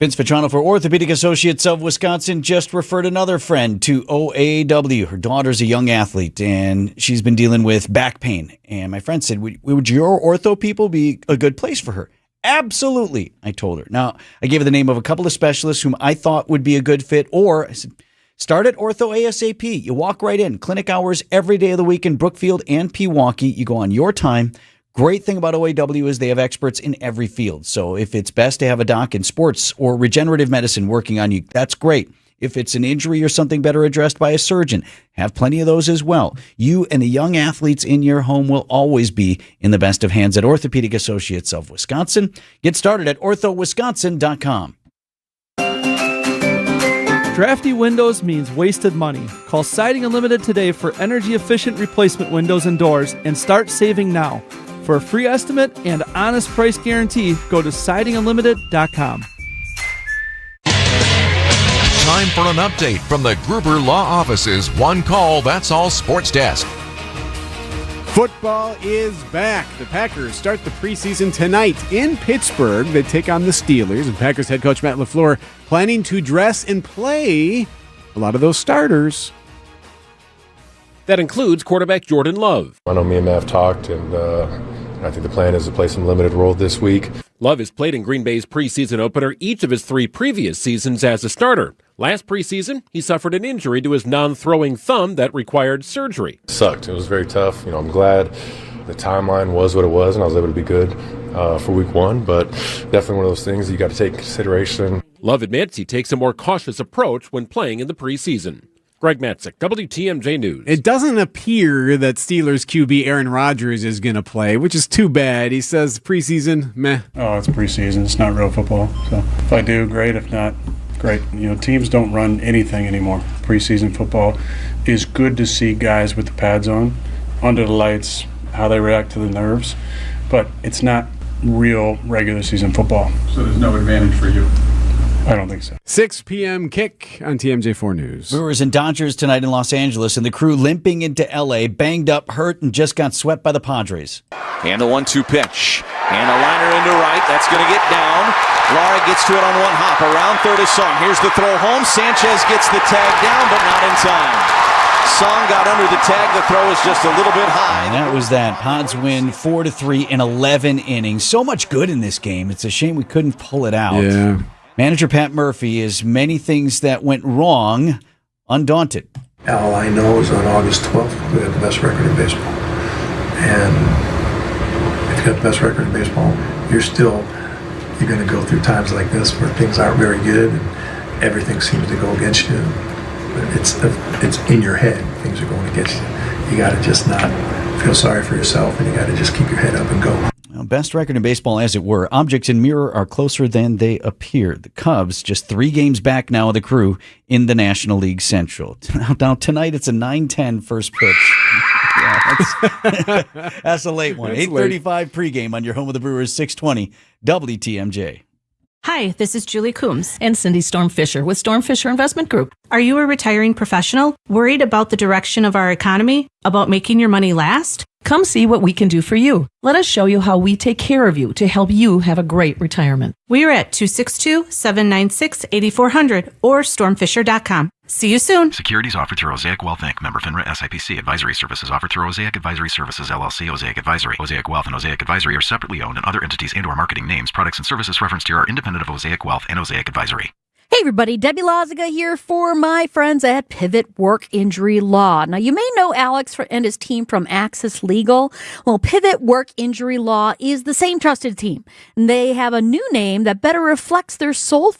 Vince Vetrano for Orthopedic Associates of Wisconsin just referred another friend to OAW. Her daughter's a young athlete, and she's been dealing with back pain. And my friend said, would your ortho people be a good place for her? Absolutely, I told her. Now, I gave her the name of a couple of specialists whom I thought would be a good fit, or I said, start at Ortho ASAP. You walk right in. Clinic hours every day of the week in Brookfield and Pewaukee. You go on your time. Great thing about OAW is they have experts in every field. So if it's best to have a doc in sports or regenerative medicine working on you, that's great. If it's an injury or something better addressed by a surgeon, have plenty of those as well. You and the young athletes in your home will always be in the best of hands at Orthopedic Associates of Wisconsin. Get started at orthowisconsin.com. Drafty windows means wasted money. Call Siding Unlimited today for energy-efficient replacement windows and doors and start saving now. For a free estimate and honest price guarantee, go to sidingunlimited.com. Time for an update from the Gruber Law Office's One Call, That's All Sports Desk. Football is back. The Packers start the preseason tonight in Pittsburgh. They take on the Steelers, and Packers head coach Matt LaFleur planning to dress and play a lot of those starters. That includes quarterback Jordan Love. I know me and Matt have talked, and I think the plan is to play some limited role this week. Love has played in Green Bay's preseason opener each of his 3 previous seasons as a starter. Last preseason, he suffered an injury to his non-throwing thumb that required surgery. It sucked. It was very tough. I'm glad the timeline was what it was, and I was able to be good for week 1, but definitely one of those things that you got to take into consideration. Love admits he takes a more cautious approach when playing in the preseason. Greg Matzik, WTMJ News. It doesn't appear that Steelers QB Aaron Rodgers is going to play, which is too bad. He says preseason, meh. Oh, it's preseason. It's not real football. So if I do, great. If not, great. Teams don't run anything anymore. Preseason football is good to see guys with the pads on, under the lights, how they react to the nerves, but it's not real regular season football. So there's no advantage for you? I don't think so. 6 p.m. kick on TMJ4 News. Brewers and Dodgers tonight in Los Angeles, and the Crew limping into L.A., banged up, hurt, and just got swept by the Padres. And the 1-2 pitch. And a liner into right. That's going to get down. Lara gets to it on one hop. Around third is Song. Here's the throw home. Sanchez gets the tag down, but not in time. Song got under the tag. The throw is just a little bit high. And that was that. Pods win 4-3 in 11 innings. So much good in this game. It's a shame we couldn't pull it out. Yeah. Manager Pat Murphy is many things that went wrong, undaunted. All I know is on August 12th, we have the best record in baseball. And if you got the best record in baseball, you're still You're going to go through times like this where things aren't very good and everything seems to go against you. It's in your head. Things are going against you. You got to just not feel sorry for yourself, and you got to just keep your head up and go. Best record in baseball, as it were. Objects in mirror are closer than they appear. The Cubs just 3 games back now of the Crew in the National League Central. Now tonight it's a 9:10 first pitch. Yeah, that's a late one. 8:35 pregame on your home of the Brewers, 620 WTMJ. Hi, this is Julie Coombs and Cindy Storm Fisher with Storm Fisher Investment Group. Are you a retiring professional worried about the direction of our economy, about making your money last? Come see what we can do for you. Let us show you how we take care of you to help you have a great retirement. We are at 262-796-8400 or stormfisher.com. See you soon. Securities offered through Osaic Wealth Inc. Member FINRA SIPC. Advisory services offered through Osaic Advisory Services LLC. Osaic Advisory. Osaic Wealth and Osaic Advisory are separately owned, and other entities and/or marketing names, products, and services referenced here are independent of Osaic Wealth and Osaic Advisory. Hey everybody, Debbie Loziga here for my friends at Pivot Work Injury Law. Now you may know Alex and his team from Axis Legal. Well, Pivot Work Injury Law is the same trusted team. And they have a new name that better reflects their sole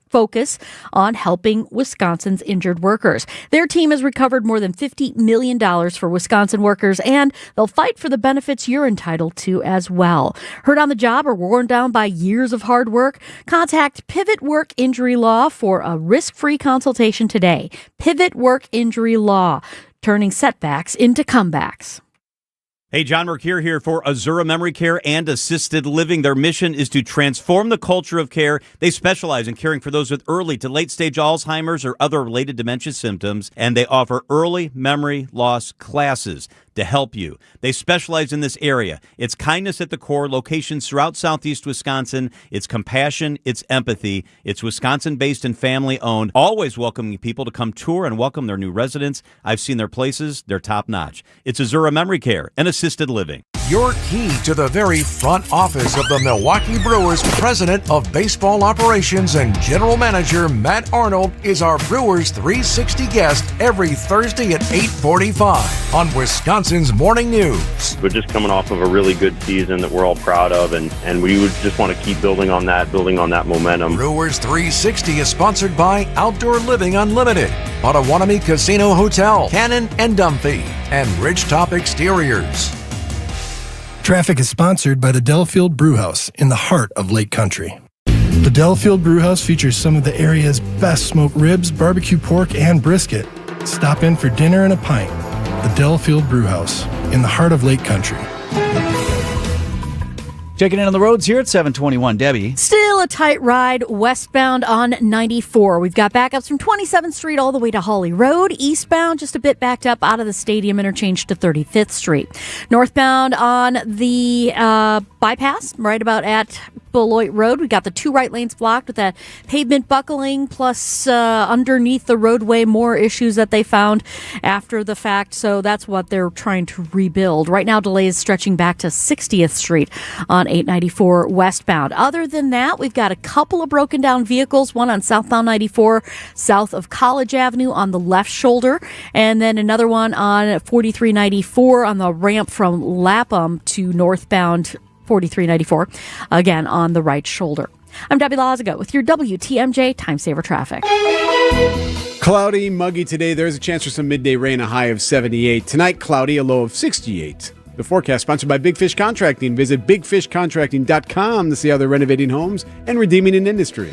focus on helping Wisconsin's injured workers. Their team has recovered more than $50 million for Wisconsin workers, and they'll fight for the benefits you're entitled to as well. Hurt on the job or worn down by years of hard work? Contact Pivot Work Injury Law for a risk-free consultation today. Pivot Work Injury Law, turning setbacks into comebacks. Hey, John Mercure here for Azura Memory Care and Assisted Living. Their mission is to transform the culture of care. They specialize in caring for those with early to late-stage Alzheimer's or other related dementia symptoms, and they offer early memory loss classes to help you. They specialize in this area. It's kindness at the core, locations throughout southeast Wisconsin. It's compassion, it's empathy. It's Wisconsin-based and family-owned, always welcoming people to come tour and welcome their new residents. I've seen their places. They're top-notch. It's Azura Memory Care and Assisted Living. Your key to the very front office of the Milwaukee Brewers, president of baseball operations and general manager Matt Arnold, is our Brewers 360 guest every Thursday at 8:45 on Wisconsin's Morning News. We're just coming off of a really good season that we're all proud of, and we would just want to keep building on that momentum. Brewers 360 is sponsored by Outdoor Living Unlimited, Potawatomi Casino Hotel, Cannon and Dunphy, and Ridgetop Exteriors. Traffic is sponsored by the Delafield Brewhouse in the heart of Lake Country. The Delafield Brewhouse features some of the area's best smoked ribs, barbecue pork, and brisket. Stop in for dinner and a pint. The Delafield Brewhouse in the heart of Lake Country. Checking in on the roads here at 721. Debbie. Still a tight ride westbound on 94. We've got backups from 27th Street all the way to Hawley Road. Eastbound, just a bit backed up out of the Stadium interchange to 35th Street. Northbound on the bypass, right about at Beloit Road. We got the 2 right lanes blocked with that pavement buckling, plus underneath the roadway, more issues that they found after the fact. So that's what they're trying to rebuild. Right now, delays stretching back to 60th Street on I-94 westbound. Other than that, we've got a couple of broken down vehicles, one on southbound 94 south of College Avenue on the left shoulder, and then another one on 4394 on the ramp from Lapham to northbound 4394, again on the right shoulder. I'm Debbie Loziga with your WTMJ Time Saver Traffic. Cloudy, muggy today. There's a chance for some midday rain, a high of 78. Tonight, cloudy, a low of 68. The forecast sponsored by Big Fish Contracting. Visit bigfishcontracting.com to see how they're renovating homes and redeeming an industry.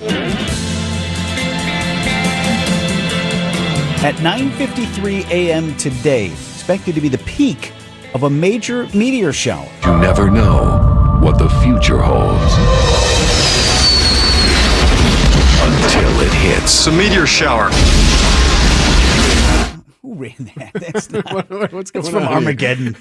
At 9:53 a.m. today, expected to be the peak of a major meteor shower. You never know what the future holds until it hits. It's a meteor shower. Who ran that? That's not, What's going that's from on Armageddon.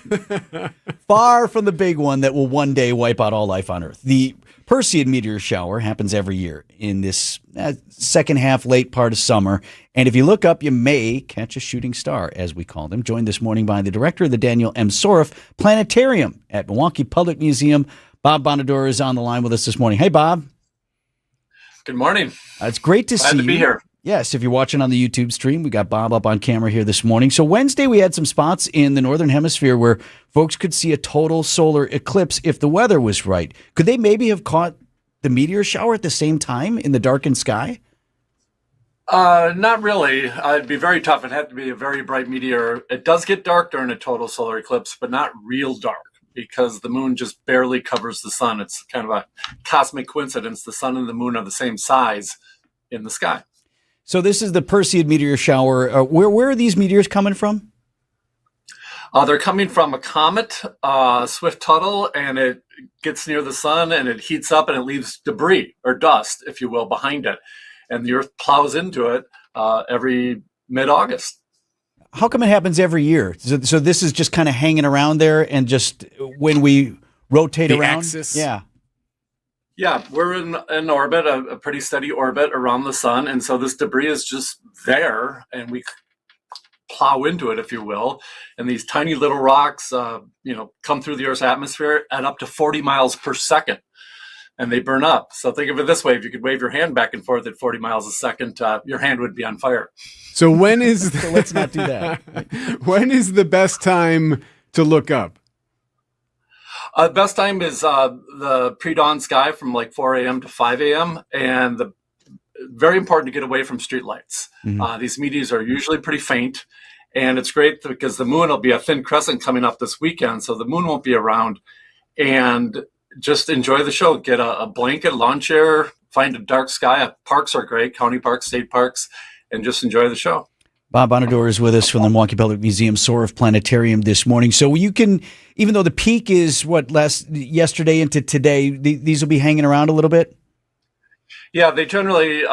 Far from the big one that will one day wipe out all life on Earth. The Perseid meteor shower happens every year in this second half, late part of summer. And if you look up, you may catch a shooting star, as we call them. Joined this morning by the director of the Daniel M. Soroff Planetarium at Milwaukee Public Museum. Bob Bonador is on the line with us this morning. Hey, Bob. Good morning. It's great to see you. Glad to be here. Yes, if you're watching on the YouTube stream, we got Bob up on camera here this morning. So Wednesday, we had some spots in the Northern Hemisphere where folks could see a total solar eclipse if the weather was right. Could they maybe have caught the meteor shower at the same time in the darkened sky? Not really. It'd be very tough. It'd have to be a very bright meteor. It does get dark during a total solar eclipse, but not real dark because the moon just barely covers the sun. It's kind of a cosmic coincidence. The sun and the moon are the same size in the sky. So this is the Perseid meteor shower. Where are these meteors coming from? They're coming from a comet, Swift-Tuttle, and it gets near the sun and it heats up and it leaves debris or dust, if you will, behind it. And the Earth plows into it every mid-August. How come it happens every year? So this is just kind of hanging around there, and just when we rotate the around? axis? Yeah. Yeah, we're in orbit, a pretty steady orbit around the sun. And so this debris is just there, and we plow into it, if you will. And these tiny little rocks, come through the Earth's atmosphere at up to 40 miles per second. And they burn up. So think of it this way: if you could wave your hand back and forth at 40 miles a second, your hand would be on fire. So when is So let's not do that. when is the best time to look up? Best time is the pre-dawn sky from like 4 a.m. to 5 a.m. And very important to get away from streetlights. Mm-hmm. These meteors are usually pretty faint. And it's great because the moon will be a thin crescent coming up this weekend. So the moon won't be around. And just enjoy the show. Get a blanket, lawn chair, find a dark sky. Parks are great, county parks, state parks, and just enjoy the show. Bob Bonador is with us from the Milwaukee Public Museum Sorov Planetarium this morning. So you can, even though the peak is yesterday into today, these will be hanging around a little bit? Yeah, they generally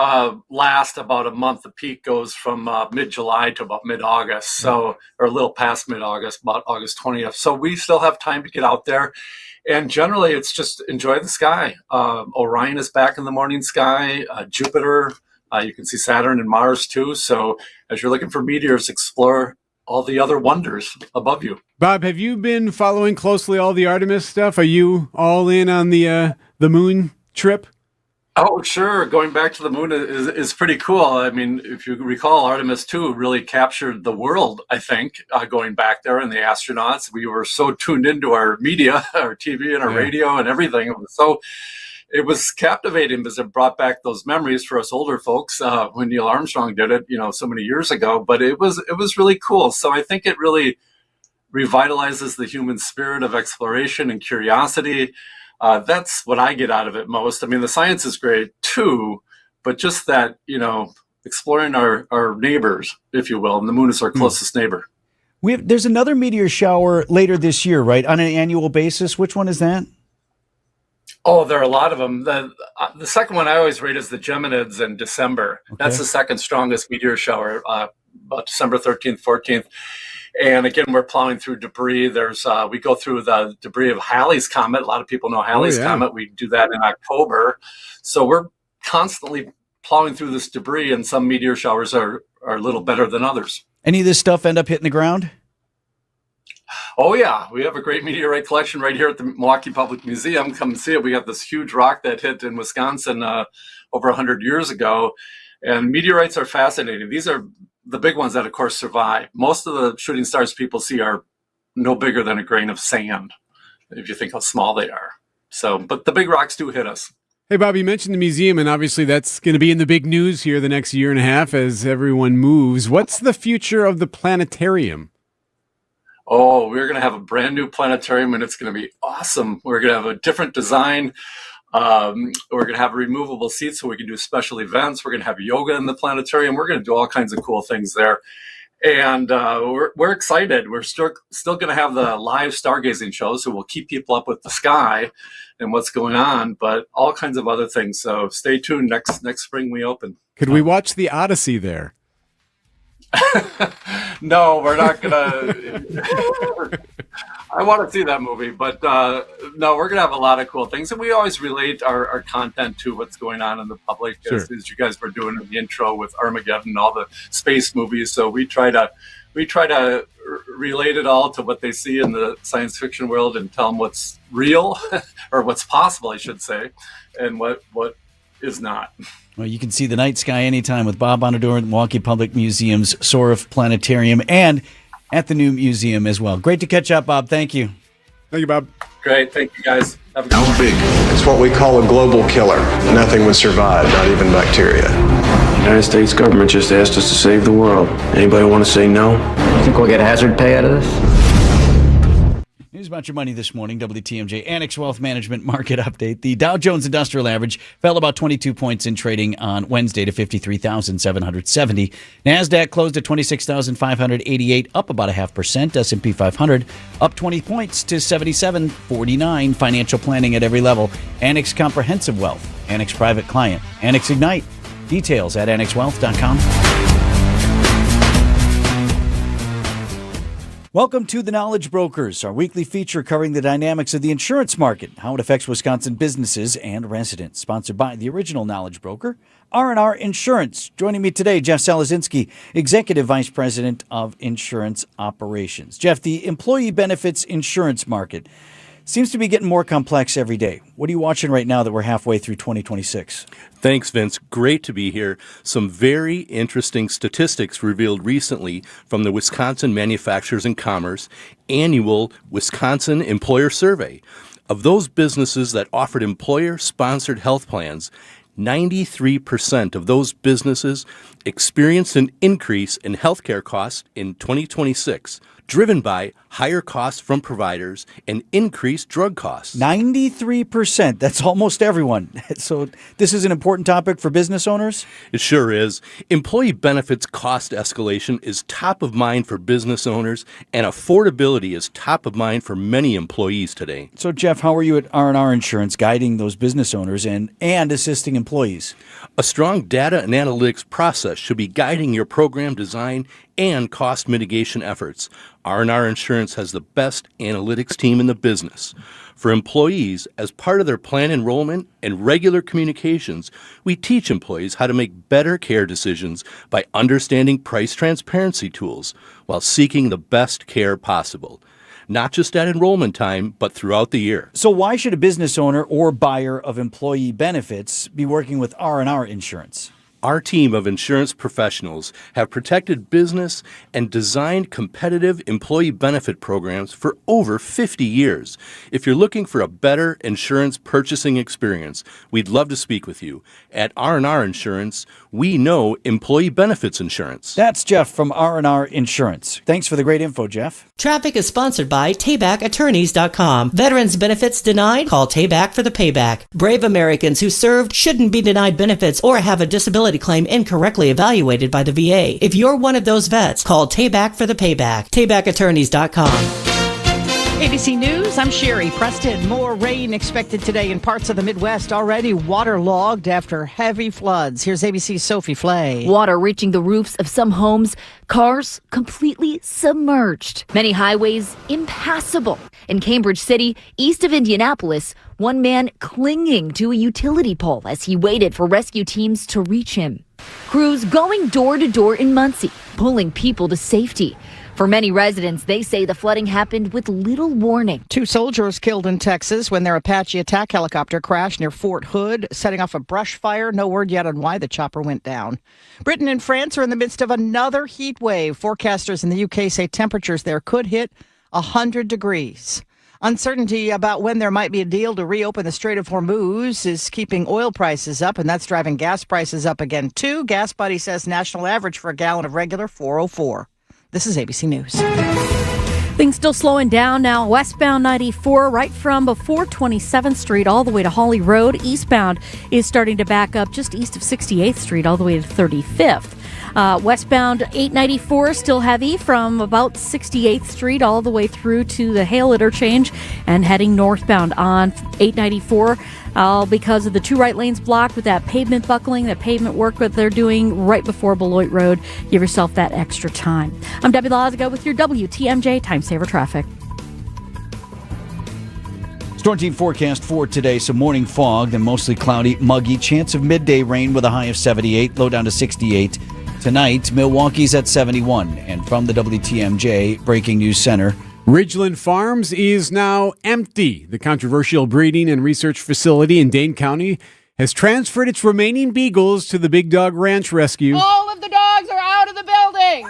last about a month. The peak goes from mid-July to about mid-August, or a little past mid-August, about August 20th. So we still have time to get out there. And generally, it's just enjoy the sky. Orion is back in the morning sky. Jupiter, you can see Saturn and Mars too. So as you're looking for meteors, explore all the other wonders above you. Bob, have you been following closely all the Artemis stuff? Are you all in on the moon trip? Oh, sure. Going back to the moon is pretty cool. I mean, if you recall, Artemis 2 really captured the world, I think, going back there, and the astronauts. We were so tuned into our media, our TV and our radio and everything. It was captivating because it brought back those memories for us older folks when Neil Armstrong did it, so many years ago. But it was really cool. So I think it really revitalizes the human spirit of exploration and curiosity. That's what I get out of it most. I mean, the science is great too, but just that, exploring our neighbors, if you will, and the moon is our closest neighbor. There's another meteor shower later this year, right? On an annual basis. Which one is that? Oh, there are a lot of them. The second one I always rate is the Geminids in December. Okay. That's the second strongest meteor shower, about December 13th, 14th. And again, we're plowing through debris. We go through the debris of Halley's Comet. A lot of people know Halley's Comet. We do that in October. So we're constantly plowing through this debris, and some meteor showers are a little better than others. Any of this stuff end up hitting the ground? Oh, yeah. We have a great meteorite collection right here at the Milwaukee Public Museum. Come and see it. We got this huge rock that hit in Wisconsin over 100 years ago. And meteorites are fascinating. These are the big ones that, of course, survive. Most of the shooting stars people see are no bigger than a grain of sand, if you think how small they are. So, but the big rocks do hit us. Hey, Bob, you mentioned the museum, and obviously that's going to be in the big news here the next year and a half as everyone moves. What's the future of the planetarium? Oh, we're going to have a brand new planetarium, and it's going to be awesome. We're going to have a different design. We're going to have removable seats so we can do special events. We're going to have yoga in the planetarium. We're going to do all kinds of cool things there. And we're excited. We're still going to have the live stargazing show, so we'll keep people up with the sky and what's going on, but all kinds of other things. So stay tuned. Next spring we open. Could we watch the Odyssey there? No, we're not gonna. I want to see that movie, but no, we're gonna have a lot of cool things, and we always relate our content to what's going on in the public, Sure. as you guys were doing in the intro with Armageddon and all the space movies. So we try to relate it all to what they see in the science fiction world and tell them what's real or what's possible, I should say, and what is not. Well, you can see the night sky anytime with Bob Bonador at Milwaukee Public Museum's Sorov Planetarium and at the new museum as well. Great to catch up, Bob. Thank you. Thank you, Bob. Great. Thank you, guys. How big? It's what we call a global killer. Nothing would survive, not even bacteria. The United States government just asked us to save the world. Anybody want to say no? You think we'll get hazard pay out of this? News about your money this morning, WTMJ Annex Wealth Management Market Update. The Dow Jones Industrial Average fell about 22 points in trading on Wednesday to 53,770. NASDAQ closed at 26,588, up about 0.5%. S&P 500 up 20 points to 7749. Financial planning at every level. Annex Comprehensive Wealth, Annex Private Client, Annex Ignite. Details at annexwealth.com. Welcome to The Knowledge Brokers, our weekly feature covering the dynamics of the insurance market, how it affects Wisconsin businesses and residents. Sponsored by the original Knowledge Broker, R&R Insurance. Joining me today, Jeff Salazinski, Executive Vice President of Insurance Operations. Jeff, the employee benefits insurance market seems to be getting more complex every day. What are you watching right now that we're halfway through 2026? Thanks, Vince. Great to be here. Some very interesting statistics revealed recently from the Wisconsin Manufacturers and Commerce annual Wisconsin Employer Survey. Of those businesses that offered employer-sponsored health plans, 93% of those businesses experienced an increase in healthcare costs in 2026, driven by higher costs from providers and increased drug costs. 93%. That's almost everyone. So this is an important topic for business owners? It sure is. Employee benefits cost escalation is top of mind for business owners, and affordability is top of mind for many employees today. So, Jeff, how are you at R&R Insurance guiding those business owners and assisting employees? A strong data and analytics process should be guiding your program design and cost mitigation efforts. R&R Insurance has the best analytics team in the business. For employees, as part of their plan enrollment and regular communications, we teach employees how to make better care decisions by understanding price transparency tools while seeking the best care possible. Not just at enrollment time, but throughout the year. So why should a business owner or buyer of employee benefits be working with R&R Insurance? Our team of insurance professionals have protected business and designed competitive employee benefit programs for over 50 years. If you're looking for a better insurance purchasing experience, we'd love to speak with you. At R&R Insurance, we know employee benefits insurance. That's Jeff from R&R Insurance. Thanks for the great info, Jeff. Traffic is sponsored by TaybackAttorneys.com. Veterans benefits denied? Call Tayback for the payback. Brave Americans who served shouldn't be denied benefits or have a disability claim incorrectly evaluated by the VA. If you're one of those vets, call Tayback for the payback. TaybackAttorneys.com. ABC News, I'm Sherry Preston. More rain expected today in parts of the Midwest, already waterlogged after heavy floods. Here's ABC's Sophie Flay. Water reaching the roofs of some homes, cars completely submerged. Many highways impassable. In Cambridge City, east of Indianapolis, one man clinging to a utility pole as he waited for rescue teams to reach him. Crews going door to door in Muncie, pulling people to safety. For many residents, they say the flooding happened with little warning. 2 soldiers killed in Texas when their Apache attack helicopter crashed near Fort Hood, setting off a brush fire. No word yet on why the chopper went down. Britain and France are in the midst of another heat wave. Forecasters in the UK say temperatures there could hit 100 degrees. Uncertainty about when there might be a deal to reopen the Strait of Hormuz is keeping oil prices up, and that's driving gas prices up again, too. Gas Buddy says national average for a gallon of regular $4.04. This is ABC News. Things still slowing down now. Westbound 94, right from before 27th Street all the way to Hawley Road. Eastbound is starting to back up just east of 68th Street all the way to 35th. Westbound 894 still heavy from about 68th Street all the way through to the Hale interchange and heading northbound on 894 because of the 2 right lanes blocked with that pavement buckling, that pavement work that they're doing right before Beloit Road. Give yourself that extra time. I'm Debbie Lazaga with your WTMJ Time Saver Traffic. Storm team forecast for today, some morning fog, then mostly cloudy, muggy, chance of midday rain with a high of 78, low down to 68. Tonight, Milwaukee's at 71. And from the WTMJ Breaking News Center, Ridgeland Farms is now empty. The controversial breeding and research facility in Dane County has transferred its remaining beagles to the Big Dog Ranch Rescue. All of the dogs are out of the building.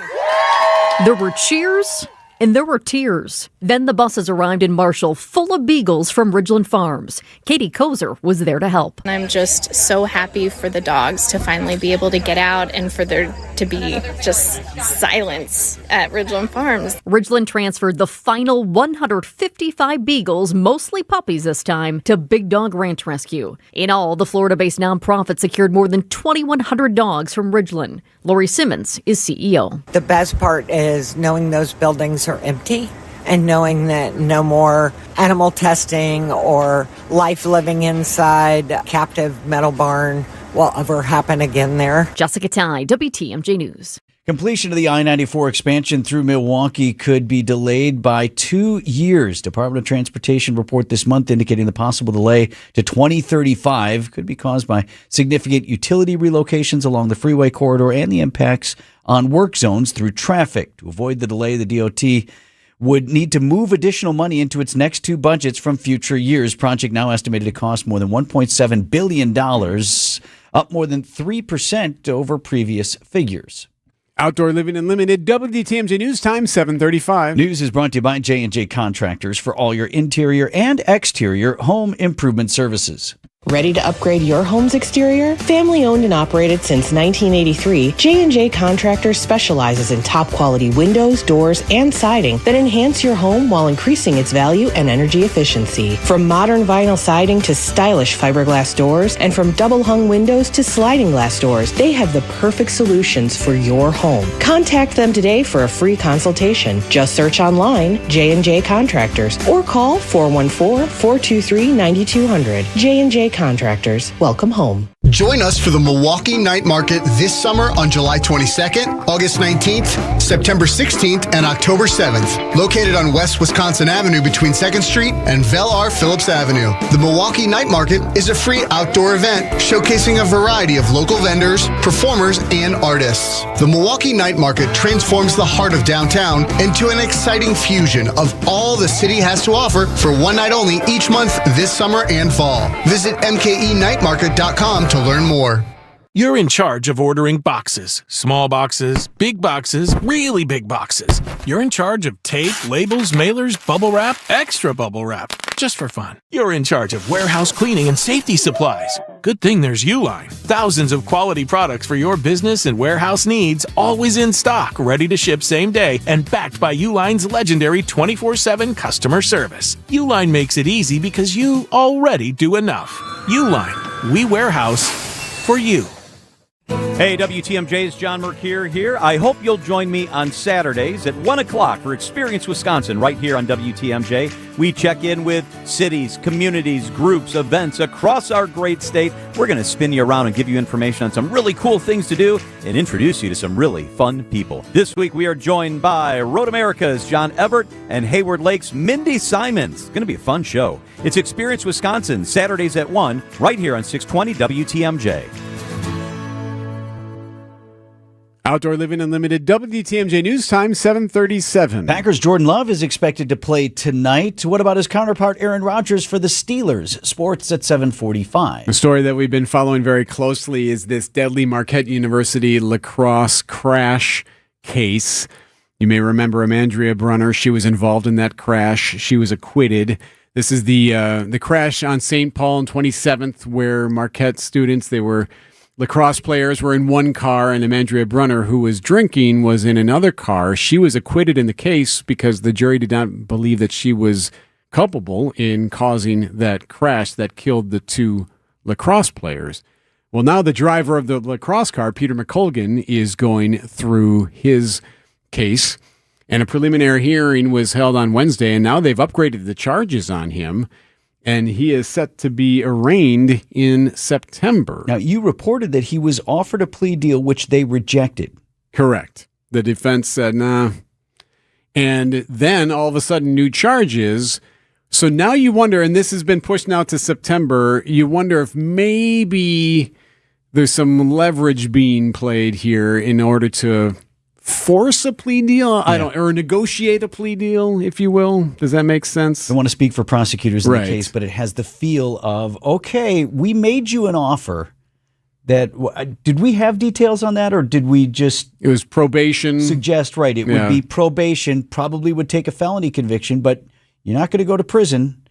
There were cheers and there were tears. Then the buses arrived in Marshall full of beagles from Ridgeland Farms. Katie Kozer was there to help. I'm just so happy for the dogs to finally be able to get out and for there to be just silence at Ridgeland Farms. Ridgeland transferred the final 155 beagles, mostly puppies this time, to Big Dog Ranch Rescue. In all, the Florida-based nonprofit secured more than 2,100 dogs from Ridgeland. Lori Simmons is CEO. The best part is knowing those buildings are empty and knowing that no more animal testing or life living inside captive metal barn will ever happen again there. Jessica Ty, WTMJ News. Completion of the I-94 expansion through Milwaukee could be delayed by 2 years. Department of Transportation report this month indicating the possible delay to 2035 could be caused by significant utility relocations along the freeway corridor and the impacts on work zones through traffic. To avoid the delay, the DOT would need to move additional money into its next two budgets from future years. Project now estimated to cost more than $1.7 billion, up more than 3% over previous figures. Outdoor Living Unlimited, WTMJ News Time, 7:35. News is brought to you by J&J Contractors for all your interior and exterior home improvement services. Ready to upgrade your home's exterior? Family owned and operated since 1983, J&J Contractors specializes in top quality windows, doors, and siding that enhance your home while increasing its value and energy efficiency. From modern vinyl siding to stylish fiberglass doors, and from double hung windows to sliding glass doors, they have the perfect solutions for your home. Contact them today for a free consultation. Just search online J&J Contractors or call 414-423-9200. J&J Contractors, welcome home. Join us for the Milwaukee Night Market this summer on July 22nd, August 19th, September 16th, and October 7th. Located on West Wisconsin Avenue between 2nd Street and Vel R. Phillips Avenue. The Milwaukee Night Market is a free outdoor event showcasing a variety of local vendors, performers, and artists. The Milwaukee Night Market transforms the heart of downtown into an exciting fusion of all the city has to offer for one night only each month this summer and fall. Visit mkenightmarket.com to learn more. You're in charge of ordering boxes. Small boxes, big boxes, really big boxes. You're in charge of tape, labels, mailers, bubble wrap, extra bubble wrap, just for fun. You're in charge of warehouse cleaning and safety supplies. Good thing there's Uline. Thousands of quality products for your business and warehouse needs, always in stock, ready to ship same day, and backed by Uline's legendary 24/7 customer service. Uline makes it easy because you already do enough. Uline, we warehouse for you. Hey, WTMJ's John Mercure here. I hope you'll join me on Saturdays at 1 o'clock for Experience Wisconsin right here on WTMJ. We check in with cities, communities, groups, events across our great state. We're going to spin you around and give you information on some really cool things to do and introduce you to some really fun people. This week we are joined by Road America's John Everett and Hayward Lake's Mindy Simons. It's going to be a fun show. It's Experience Wisconsin, Saturdays at 1 right here on 620 WTMJ. Outdoor Living Unlimited, WTMJ News Time, 7:37. Packers' Jordan Love is expected to play tonight. What about his counterpart, Aaron Rodgers, for the Steelers? Sports at 7:45. The story that we've been following very closely is this deadly Marquette University lacrosse crash case. You may remember Amandrea Brunner. She was involved in that crash. She was acquitted. This is the crash on St. Paul and 27th where Marquette students, lacrosse players were in one car, and Amandrea Brunner, who was drinking, was in another car. She was acquitted in the case because the jury did not believe that she was culpable in causing that crash that killed the two lacrosse players. Well, now the driver of the lacrosse car, Peter McColgan, is going through his case, and a preliminary hearing was held on Wednesday, and now they've upgraded the charges on him. And he is set to be arraigned in September. Now, you reported that he was offered a plea deal, which they rejected. Correct. The defense said, nah. And then, all of a sudden, new charges. So now you wonder, and this has been pushed now to September, you wonder if maybe there's some leverage being played here in order to force a plea deal, or negotiate a plea deal, if you will. Does that make sense? I don't want to speak for prosecutors in the case, but it has the feel of, okay, we made you an offer, Did we have details on that, or did we just... It was probation. Suggest, right, it would be probation, probably would take a felony conviction, but you're not going to go to prison,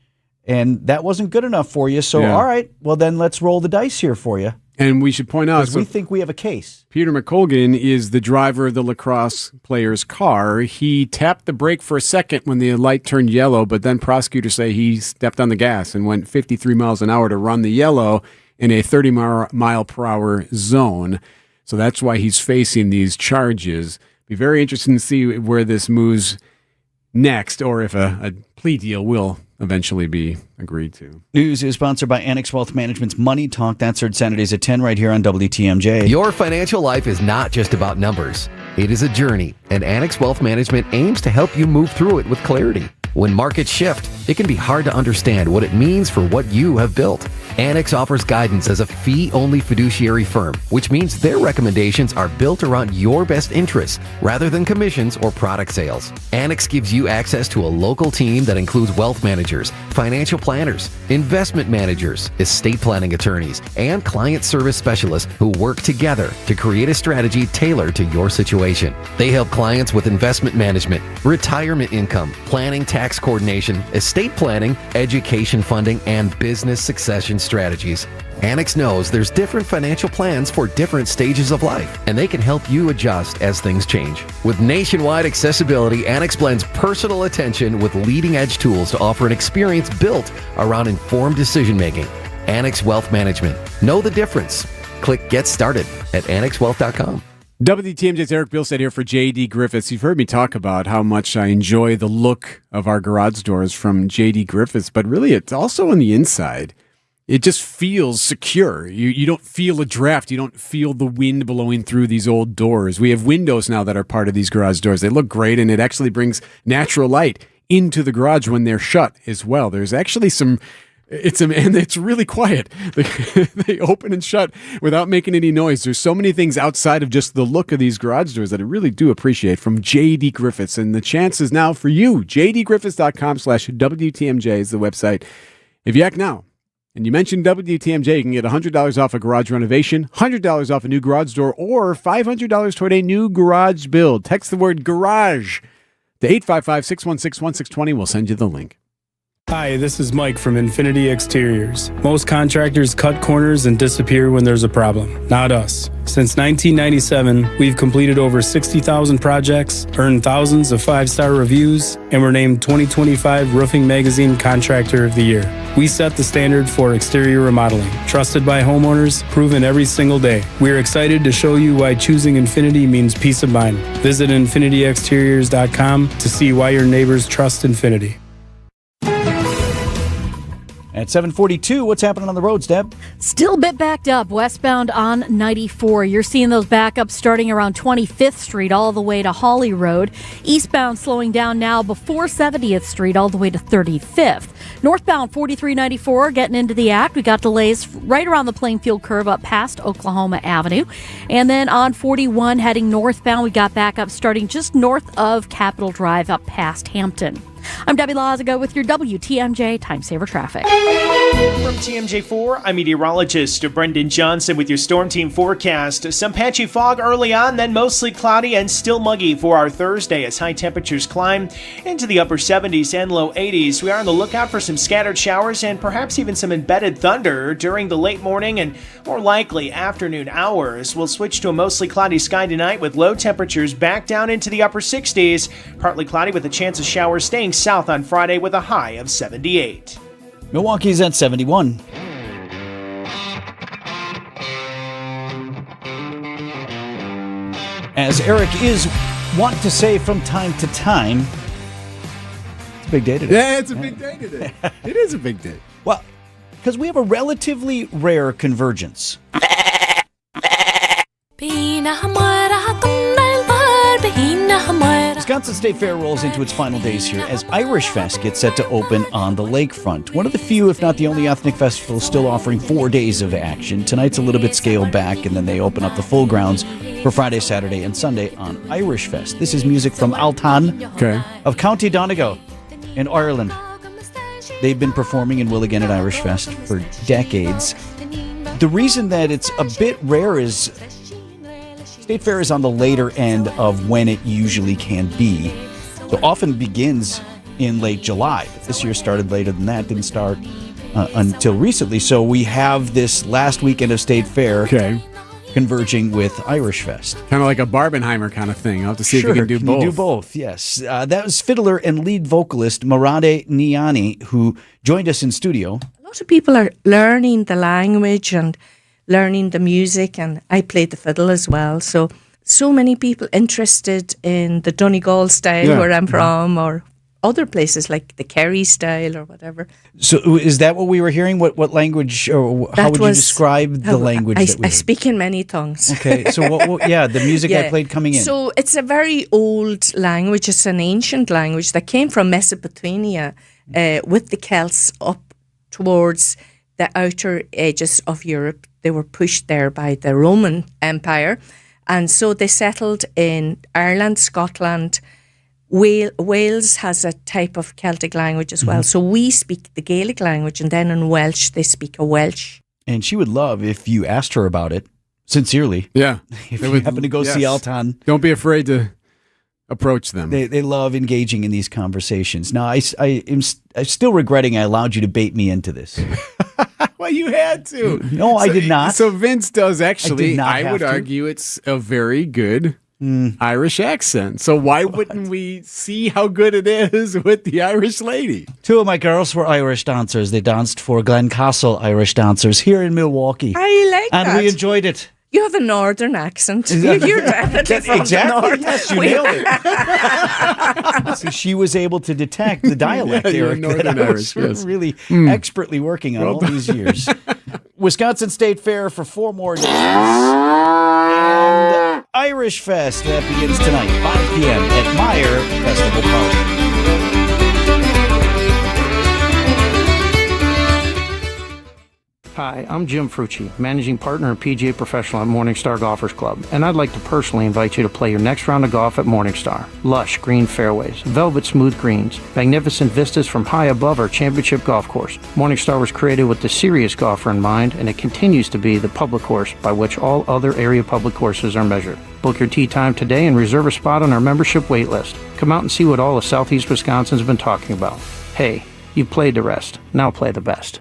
and that wasn't good enough for you, so all right, well then let's roll the dice here for you. And we should point out... Because we think we have a case. Peter McColgan is the driver of the lacrosse player's car. He tapped the brake for a second when the light turned yellow, but then prosecutors say he stepped on the gas and went 53 miles an hour to run the yellow in a 30-mile-per-hour zone. So that's why he's facing these charges. Be very interesting to see where this moves next, or if a plea deal will eventually be agreed to. News is sponsored by Annex Wealth Management's Money Talk. That's heard Saturdays at 10 right here on WTMJ. Your financial life is not just about numbers. It is a journey, and Annex Wealth Management aims to help you move through it with clarity. When markets shift, it can be hard to understand what it means for what you have built. Annex offers guidance as a fee-only fiduciary firm, which means their recommendations are built around your best interests rather than commissions or product sales. Annex gives you access to a local team that includes wealth managers, financial planners, investment managers, estate planning attorneys, and client service specialists who work together to create a strategy tailored to your situation. They help clients with investment management, retirement income, planning, tax coordination, estate planning, education funding, and business succession strategies. Annex knows there's different financial plans for different stages of life, and they can help you adjust as things change. With nationwide accessibility, Annex blends personal attention with leading-edge tools to offer an experience built around informed decision-making. Annex Wealth Management. Know the difference. Click Get Started at annexwealth.com. WTMJ's Eric Bilstead here for J.D. Griffiths. You've heard me talk about how much I enjoy the look of our garage doors from J.D. Griffiths, but really it's also on the inside. It just feels secure. You don't feel a draft. You don't feel the wind blowing through these old doors. We have windows now that are part of these garage doors. They look great, and it actually brings natural light into the garage when they're shut as well. There's actually and it's really quiet. They open and shut without making any noise. There's so many things outside of just the look of these garage doors that I really do appreciate from J.D. Griffiths. And the chance is now for you. jdgriffiths.com/WTMJ is the website. If you act now and you mention WTMJ, you can get $100 off a garage renovation, $100 off a new garage door, or $500 toward a new garage build. Text the word garage to 855-616-1620. We'll send you the link. Hi, this is Mike from Infinity Exteriors. Most contractors cut corners and disappear when there's a problem. Not us. Since 1997, we've completed over 60,000 projects, earned thousands of 5-star reviews, and were named 2025 Roofing Magazine Contractor of the Year. We set the standard for exterior remodeling. Trusted by homeowners, proven every single day. We're excited to show you why choosing Infinity means peace of mind. Visit infinityexteriors.com to see why your neighbors trust Infinity. At 7:42, what's happening on the roads, Deb? Still a bit backed up westbound on 94. You're seeing those backups starting around 25th Street all the way to Hawley Road. Eastbound slowing down now before 70th Street all the way to 35th. Northbound 4394 getting into the act. We got delays right around the Plainfield curve up past Oklahoma Avenue. And then on 41 heading northbound, we got backups starting just north of Capitol Drive up past Hampton. I'm Debbie Lazaga with your WTMJ Time Saver Traffic. From TMJ4, I'm meteorologist Brendan Johnson with your Storm Team forecast. Some patchy fog early on, then mostly cloudy and still muggy for our Thursday as high temperatures climb into the upper 70s and low 80s. We are on the lookout for some scattered showers and perhaps even some embedded thunder during the late morning and more likely afternoon hours. We'll switch to a mostly cloudy sky tonight with low temperatures back down into the upper 60s. Partly cloudy with a chance of showers staying south on Friday with a high of 78. Milwaukee's at 71. As Eric is wont to say from time to time, it's a big day today. Yeah, it's a big day today. It is a big day. Well, because we have a relatively rare convergence. Wisconsin State Fair rolls into its final days here as Irish Fest gets set to open on the lakefront. One of the few, if not the only, ethnic festival still offering 4 days of action. Tonight's a little bit scaled back, and then they open up the full grounds for Friday, Saturday, and Sunday on Irish Fest. This is music from Altan of County Donegal in Ireland. They've been performing in Willigan at Irish Fest for decades. The reason that it's a bit rare is State Fair is on the later end of when it usually can be. So often begins in late July. But this year started later than that. Didn't start until recently. So we have this last weekend of State Fair converging with Irish Fest. Kind of like a Barbenheimer kind of thing. I'll have to see if you can do Can both. you do both, yes. That was fiddler and lead vocalist Morade Niani, who joined us in studio. A lot of people are learning the language and learning the music, and I played the fiddle as well. So many people interested in the Donegal style where I'm from, or other places like the Kerry style or whatever. So is that what we were hearing? What language, or how would you describe the language that we I heard? speak in many tongues. Okay, so the music I played coming in. So it's a very old language. It's an ancient language that came from Mesopotamia with the Celts up towards the outer edges of Europe. They were pushed there by the Roman Empire. And so they settled in Ireland, Scotland. Wales has a type of Celtic language as well. So we speak the Gaelic language, and then in Welsh, they speak a Welsh. And she would love if you asked her about it, sincerely. Yeah. If you happen to go see Alton. Don't be afraid to approach them. They love engaging in these conversations. Now, I'm still regretting I allowed you to bait me into this. Well, you had to. No, I did not. So Vince does actually, I would have to. argue it's a very good Irish accent. So why wouldn't we see how good it is with the Irish lady? Two of my girls were Irish dancers. They danced for Glencastle Irish Dancers here in Milwaukee. I like that. And we enjoyed it. You have a northern accent. You're definitely from Exactly. the north. Yes, you nailed it. So she was able to detect the dialect, you're Eric, Northern that I was Irish, yes. really expertly working on all these years. Wisconsin State Fair for 4 more days. And Irish Fest, that begins tonight, 5 p.m. at Meyer Festival Park. Hi, I'm Jim Frucci, Managing Partner and PGA Professional at Morningstar Golfers Club, and I'd like to personally invite you to play your next round of golf at Morningstar. Lush green fairways, velvet smooth greens, magnificent vistas from high above our championship golf course. Morningstar was created with the serious golfer in mind, and it continues to be the public course by which all other area public courses are measured. Book your tee time today and reserve a spot on our membership wait list. Come out and see what all of Southeast Wisconsin's been talking about. Hey, you've played the rest. Now play the best.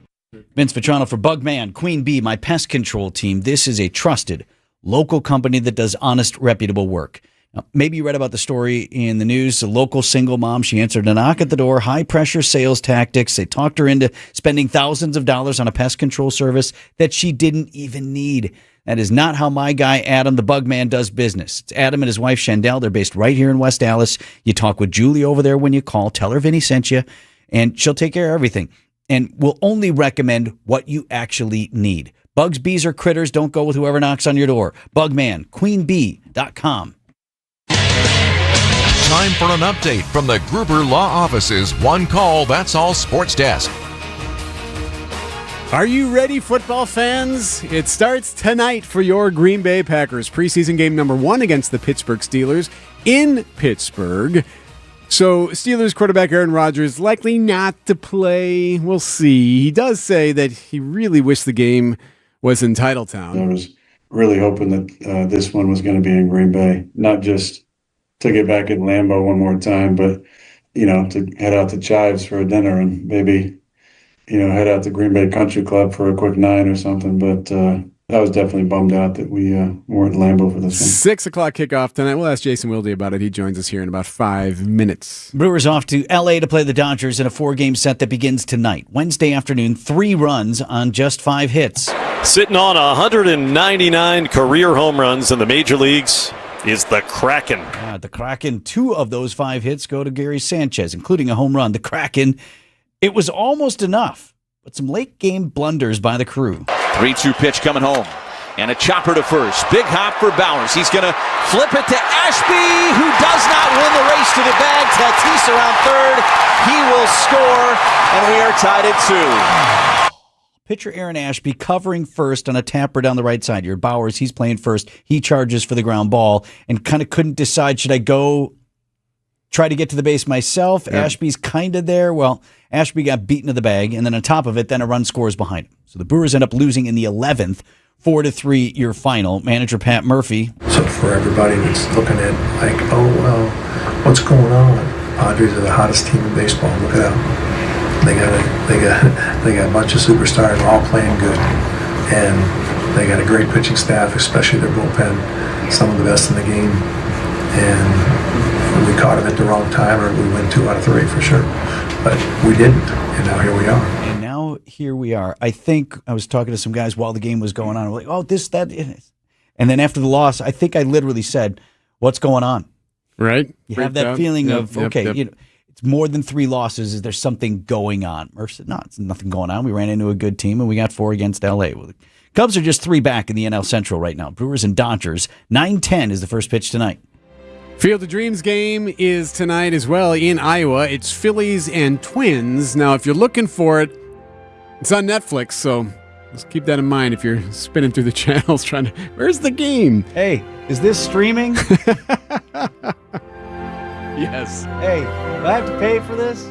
Vince Vitrano for Bugman, Queen Bee, my pest control team. This is a trusted local company that does honest, reputable work. Now, maybe you read about the story in the news. A local single mom, she answered a knock at the door, high-pressure sales tactics. They talked her into spending thousands of dollars on a pest control service that she didn't even need. That is not how my guy, Adam, the Bugman, does business. It's Adam and his wife, Shandell. They're based right here in West Dallas. You talk with Julie over there when you call. Tell her Vinny sent you, and she'll take care of everything. And we'll only recommend what you actually need. Bugs, bees, or critters, don't go with whoever knocks on your door. Bugman, queenbee.com. Time for an update from the Gruber Law Office's One Call, That's All Sports Desk. Are you ready, football fans? It starts tonight for your Green Bay Packers. Preseason game number 1 against the Pittsburgh Steelers in Pittsburgh. So, Steelers quarterback Aaron Rodgers likely not to play. We'll see. He does say that he really wished the game was in Titletown. I was really hoping that this one was going to be in Green Bay, not just to get back at Lambeau one more time, but, to head out to Chives for a dinner and maybe, head out to Green Bay Country Club for a quick 9 or something. But I was definitely bummed out that we weren't at Lambeau for this one. 6 o'clock kickoff tonight. We'll ask Jason Wilde about it. He joins us here in about 5 minutes. Brewers off to L.A. to play the Dodgers in a 4-game set that begins tonight. Wednesday afternoon, 3 runs on just 5 hits. Sitting on 199 career home runs in the major leagues is the Kraken. The Kraken, 2 of those 5 hits go to Gary Sanchez, including a home run. The Kraken, it was almost enough, but some late-game blunders by the crew. 3-2 pitch coming home. And a chopper to first. Big hop for Bowers. He's going to flip it to Ashby, who does not win the race to the bag. Tatis around third. He will score, and we are tied at 2. Pitcher Aaron Ashby covering first on a tapper down the right side. Your Bowers, he's playing first. He charges for the ground ball and kind of couldn't decide, should I go try to get to the base myself. Yeah. Ashby's kind of there. Well, Ashby got beaten to the bag, and then on top of it, then a run scores behind him. So the Brewers end up losing in the 11th, 4-3 your final. Manager Pat Murphy. So for everybody that's looking at like, oh, well, what's going on? Padres are the hottest team in baseball. Look at them. They got a bunch of superstars all playing good. And they got a great pitching staff, especially their bullpen, some of the best in the game. And we caught them at the wrong time, or we win 2 out of 3 for sure. But we didn't, and now here we are. And now here we are. I think I was talking to some guys while the game was going on. I'm like, oh, this, that. And then after the loss, I think I literally said, what's going on? Right. You have that feeling of, okay, you know, it's more than 3 losses. Is there something going on? Murph said, no, it's nothing going on. We ran into a good team, and we got 4 against L.A. Well, the Cubs are just 3 back in the NL Central right now. Brewers and Dodgers. 9:10 is the first pitch tonight. Field of Dreams game is tonight as well in Iowa. It's Phillies and Twins. Now, if you're looking for it, it's on Netflix, so just keep that in mind if you're spinning through the channels trying to... Where's the game? Hey, is this streaming? Yes. Hey, do I have to pay for this?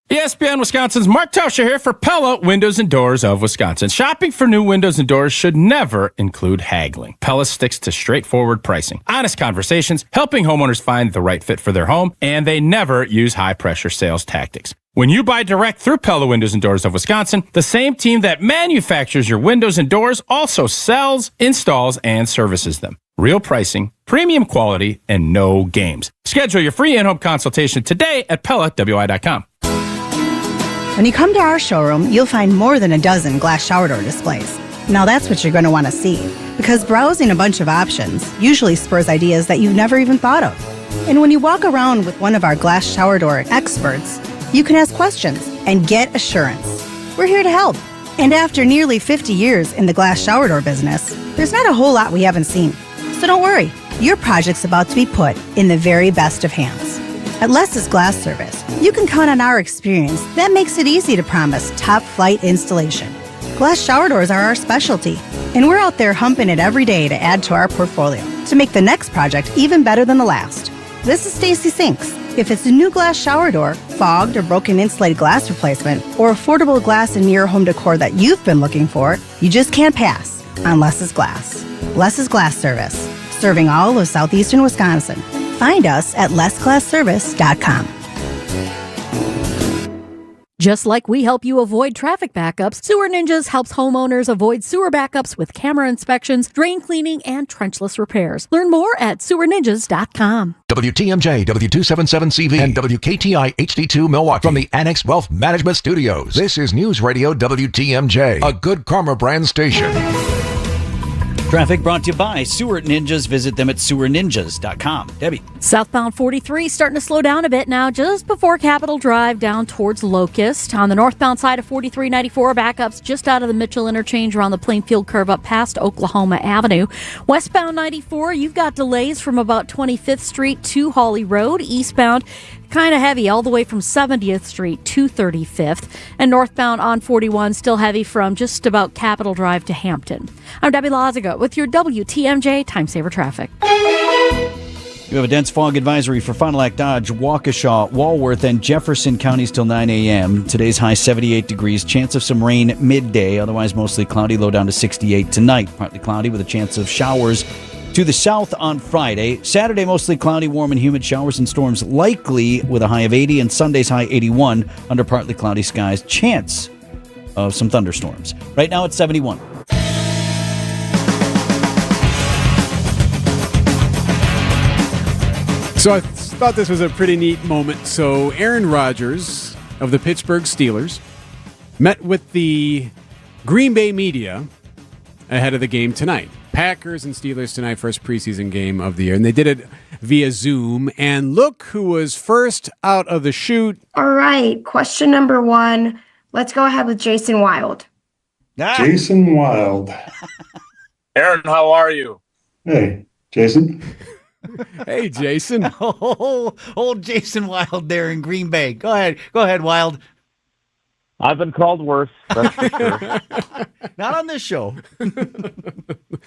ESPN Wisconsin's Mark Tauscher here for Pella Windows and Doors of Wisconsin. Shopping for new windows and doors should never include haggling. Pella sticks to straightforward pricing, honest conversations, helping homeowners find the right fit for their home, and they never use high-pressure sales tactics. When you buy direct through Pella Windows and Doors of Wisconsin, the same team that manufactures your windows and doors also sells, installs, and services them. Real pricing, premium quality, and no games. Schedule your free in-home consultation today at PellaWI.com. When you come to our showroom, you'll find more than a dozen glass shower door displays. Now that's what you're going to want to see, because browsing a bunch of options usually spurs ideas that you've never even thought of. And when you walk around with one of our glass shower door experts, you can ask questions and get assurance. We're here to help. And after nearly 50 years in the glass shower door business, there's not a whole lot we haven't seen. So don't worry, your project's about to be put in the very best of hands. At Les's Glass Service, you can count on our experience that makes it easy to promise top-flight installation. Glass shower doors are our specialty, and we're out there humping it every day to add to our portfolio to make the next project even better than the last. This is Stacy Sinks. If it's a new glass shower door, fogged or broken insulated glass replacement, or affordable glass and mirror home decor that you've been looking for, you just can't pass on Les's Glass. Les's Glass Service, serving all of southeastern Wisconsin. Find us at lesglassservice.com. Just like we help you avoid traffic backups, Sewer Ninjas helps homeowners avoid sewer backups with camera inspections, drain cleaning, and trenchless repairs. Learn more at sewerninjas.com. WTMJ, W277CV, and WKTI HD2 Milwaukee from the Annex Wealth Management Studios. This is News Radio WTMJ, a Good Karma brand station. Traffic brought to you by Sewer Ninjas. Visit them at sewerninjas.com. Debbie. Southbound 43 starting to slow down a bit now, just before Capitol Drive down towards Locust. On the northbound side of 4394, backups just out of the Mitchell interchange around the Plainfield curve up past Oklahoma Avenue. Westbound 94, you've got delays from about 25th Street to Hawley Road. Eastbound, kind of heavy all the way from 70th Street to 35th. And northbound on 41, still heavy from just about Capitol Drive to Hampton. I'm Debbie Lazaga with your WTMJ Time Saver Traffic. You have a dense fog advisory for Fond du Lac, Dodge, Waukesha, Walworth, and Jefferson counties till 9 a.m. Today's high 78 degrees. Chance of some rain midday. Otherwise mostly cloudy. Low down to 68 tonight. Partly cloudy with a chance of showers to the south on Friday. Saturday, mostly cloudy, warm and humid. Showers and storms likely with a high of 80. And Sunday's high 81 under partly cloudy skies. Chance of some thunderstorms. Right now it's 71. So I thought this was a pretty neat moment. So Aaron Rodgers of the Pittsburgh Steelers met with the Green Bay media ahead of the game tonight. Packers and Steelers tonight, first preseason game of the year. And they did it via Zoom. And look who was first out of the chute. All right, question number 1. Let's go ahead with Jason Wild. Jason Wild. Aaron, how are you? Hey, Jason. Hey, Jason. Old Jason Wild there in Green Bay. Go ahead, Wild. I've been called worse. That's for sure. Not on this show.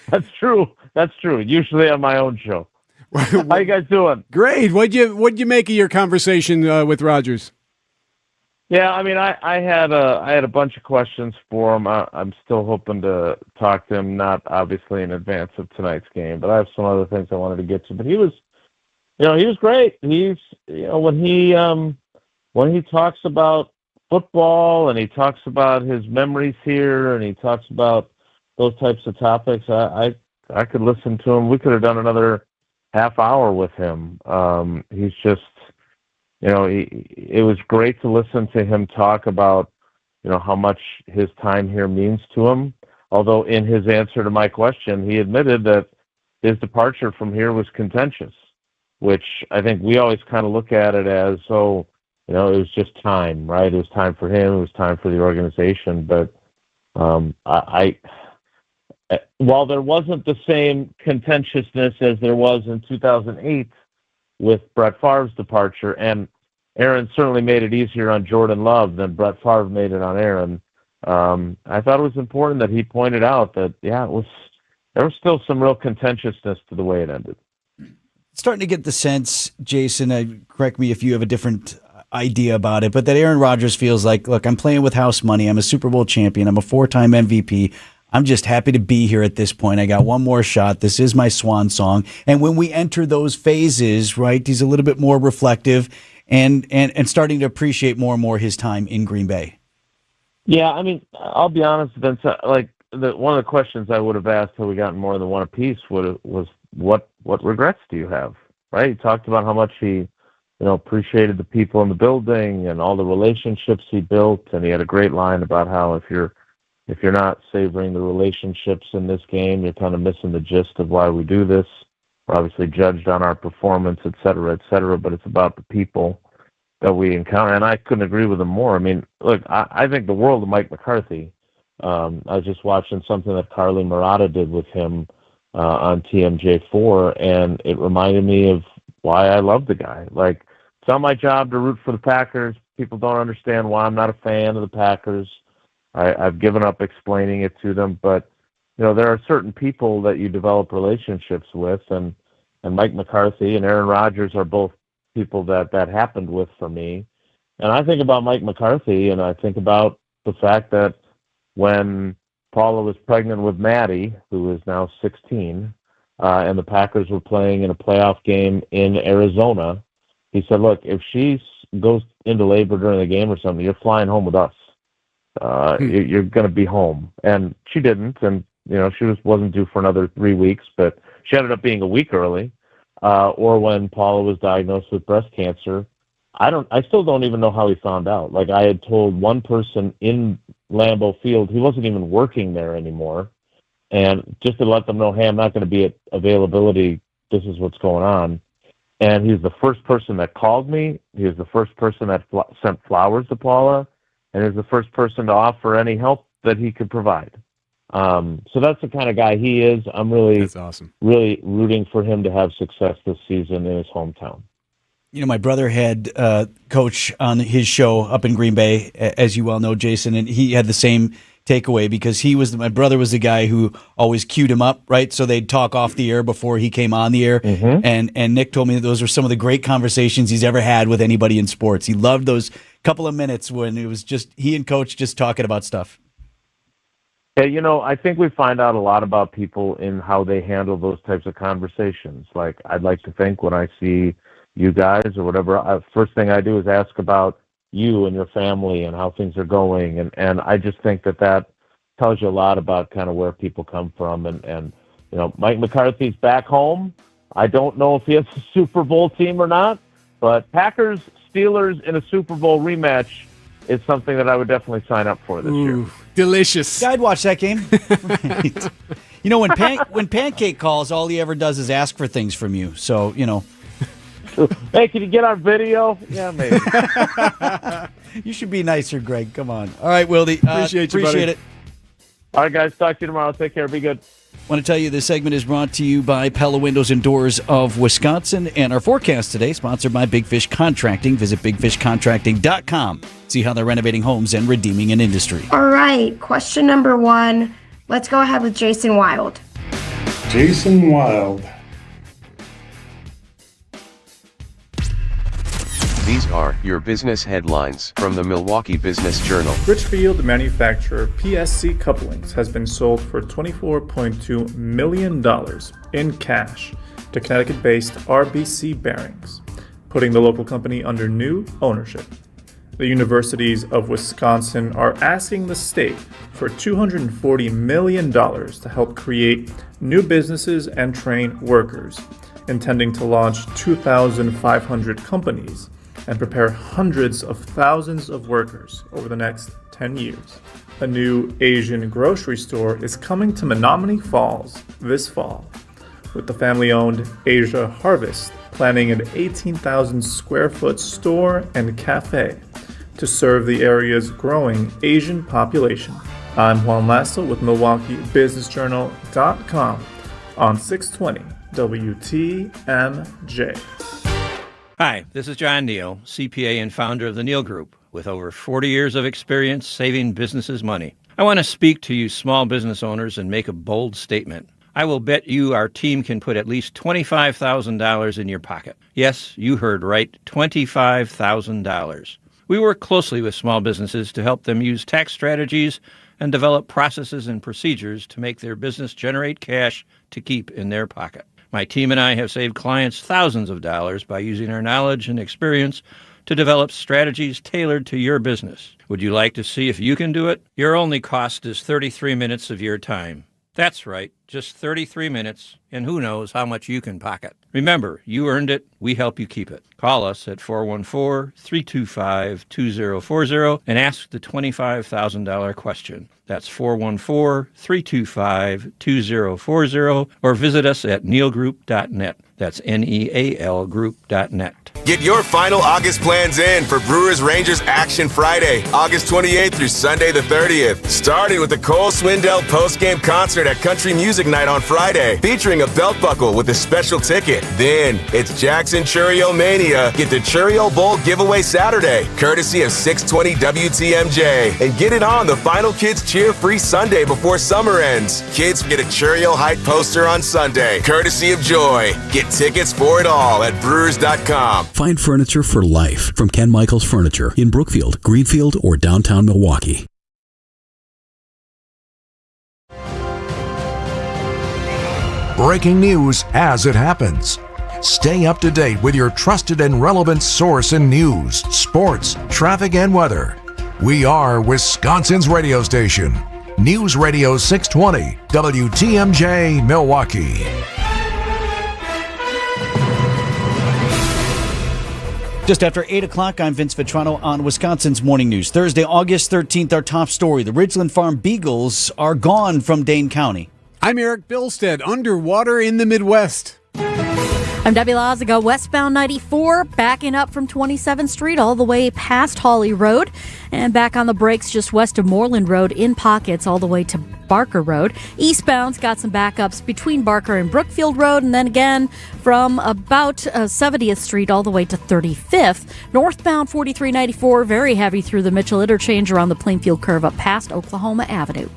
That's true. That's true. Usually on my own show. How you guys doing? Great. What'd you make of your conversation with Rogers? Yeah, I mean, I had a bunch of questions for him. I'm still hoping to talk to him, not obviously in advance of tonight's game, but I have some other things I wanted to get to. But he was great. He's, when he talks about football and he talks about his memories here and he talks about those types of topics, I could listen to him. We could have done another half hour with him. He's just, it was great to listen to him talk about, how much his time here means to him. Although in his answer to my question, he admitted that his departure from here was contentious, which I think we always kind of look at it as, it was just time, right? It was time for him. It was time for the organization. But while there wasn't the same contentiousness as there was in 2008 with Brett Favre's departure, and Aaron certainly made it easier on Jordan Love than Brett Favre made it on Aaron, I thought it was important that he pointed out that, there was still some real contentiousness to the way it ended. Starting to get the sense, Jason, correct me if you have a different idea about it, but that Aaron Rodgers feels like, look, I'm playing with house money. I'm a Super Bowl champion. I'm a 4-time MVP. I'm just happy to be here at this point. I got one more shot. This is my swan song. And when we enter those phases, right, he's a little bit more reflective and starting to appreciate more and more his time in Green Bay. Yeah, I mean, I'll be honest, Vince, one of the questions I would have asked had we gotten more than one apiece was what regrets do you have, right? He talked about how much he appreciated the people in the building and all the relationships he built, and he had a great line about how if you're not savoring the relationships in this game, you're kind of missing the gist of why we do this. We're obviously judged on our performance, et cetera, but it's about the people that we encounter, and I couldn't agree with him more. I mean, look, I think the world of Mike McCarthy. I was just watching something that Carly Murata did with him on TMJ4, and it reminded me of why I love the guy. Like, it's not my job to root for the Packers. People don't understand why I'm not a fan of the Packers. I've given up explaining it to them, but there are certain people that you develop relationships with, and Mike McCarthy and Aaron Rodgers are both people that happened with for me. And I think about Mike McCarthy, and I think about the fact that when Paula was pregnant with Maddie, who is now 16, and the Packers were playing in a playoff game in Arizona, he said, look, if she goes into labor during the game or something, you're flying home with us. You're going to be home. And she didn't, and she wasn't due for another 3 weeks, but she ended up being a week early. Or when Paula was diagnosed with breast cancer, I still don't even know how he found out. Like, I had told one person in Lambeau Field, he wasn't even working there anymore, and just to let them know, hey, I'm not going to be at availability. This is what's going on. And he was the first person that called me. He was the first person that sent flowers to Paula, and he was the first person to offer any help that he could provide. So that's the kind of guy he is. I'm That's awesome. really rooting for him to have success this season in his hometown. My brother had Coach on his show up in Green Bay, as you well know, Jason, and he had the same takeaway because my brother was the guy who always queued him up, right? So they'd talk off the air before he came on the air. Mm-hmm. And Nick told me that those were some of the great conversations he's ever had with anybody in sports. He loved those couple of minutes when it was just he and Coach just talking about stuff. Yeah, I think we find out a lot about people in how they handle those types of conversations. Like, I'd like to think when I see you guys or whatever, first thing I do is ask about you and your family and how things are going. And I just think that tells you a lot about kind of where people come from. And Mike McCarthy's back home. I don't know if he has a Super Bowl team or not, but Packers, Steelers in a Super Bowl rematch is something that I would definitely sign up for this year. Delicious. Yeah, I'd watch that game. Right. When Pancake calls, all he ever does is ask for things from you. So, Hey, can you get our video? Yeah, maybe. You should be nicer, Greg. Come on. All right, Wildy. Appreciate it. All right, guys. Talk to you tomorrow. Take care. Be good. Want to tell you this segment is brought to you by Pella Windows and Doors of Wisconsin, and our forecast today sponsored by Big Fish Contracting. Visit bigfishcontracting.com. See how they're renovating homes and redeeming an industry. All right, question number 1. Let's go ahead with Jason Wild. Jason Wild. These are your business headlines from the Milwaukee Business Journal. Richfield manufacturer PSC Couplings has been sold for $24.2 million in cash to Connecticut-based RBC Bearings, putting the local company under new ownership. The universities of Wisconsin are asking the state for $240 million to help create new businesses and train workers, intending to launch 2,500 companies and prepare hundreds of thousands of workers over the next 10 years. A new Asian grocery store is coming to Menominee Falls this fall, with the family-owned Asia Harvest planning an 18,000 square foot store and cafe to serve the area's growing Asian population. I'm Juan Lasso with MilwaukeeBusinessJournal.com on 620 WTMJ. Hi, this is John Neal, CPA and founder of the Neal Group, with over 40 years of experience saving businesses money. I want to speak to you small business owners and make a bold statement. I will bet you our team can put at least $25,000 in your pocket. Yes, you heard right, $25,000. We work closely with small businesses to help them use tax strategies and develop processes and procedures to make their business generate cash to keep in their pocket. My team and I have saved clients thousands of dollars by using our knowledge and experience to develop strategies tailored to your business. Would you like to see if you can do it? Your only cost is 33 minutes of your time. That's right, just 33 minutes, and who knows how much you can pocket. Remember, you earned it, we help you keep it. Call us at 414-325-2040 and ask the $25,000 question. That's 414-325-2040, or visit us at nealgroup.net. That's Neal Group.net. Get your final August plans in for Brewers Rangers Action Friday, August 28th through Sunday the 30th. Starting with the Cole Swindell post-game concert at Country Music Night on Friday, featuring a belt buckle with a special ticket. Then it's Jackson Churio Mania. Get the Churio Bowl giveaway Saturday, courtesy of 620 WTMJ. And get it on the Final Kids Cheer Free Sunday before summer ends. Kids get a Churio Height poster on Sunday, courtesy of Joy. Get tickets for it all at brewers.com. Find furniture for life from Ken Michaels Furniture in Brookfield, Greenfield, or downtown Milwaukee. Breaking news as it happens. Stay up to date with your trusted and relevant source in news, sports, traffic, and weather. We are Wisconsin's radio station. News Radio 620, WTMJ, Milwaukee. Just after 8 o'clock, I'm Vince Vitrano on Wisconsin's Morning News. Thursday, August 13th, our top story. The Ridgeland Farm Beagles are gone from Dane County. I'm Eric Bilstead, underwater in the Midwest. I'm Debbie Lazaga, westbound 94, backing up from 27th Street all the way past Hawley Road, and back on the brakes just west of Moreland Road in pockets all the way to Barker Road. Eastbound's got some backups between Barker and Brookfield Road, and then again from about 70th Street all the way to 35th. Northbound 4394, very heavy through the Mitchell Interchange around the Plainfield curve up past Oklahoma Avenue.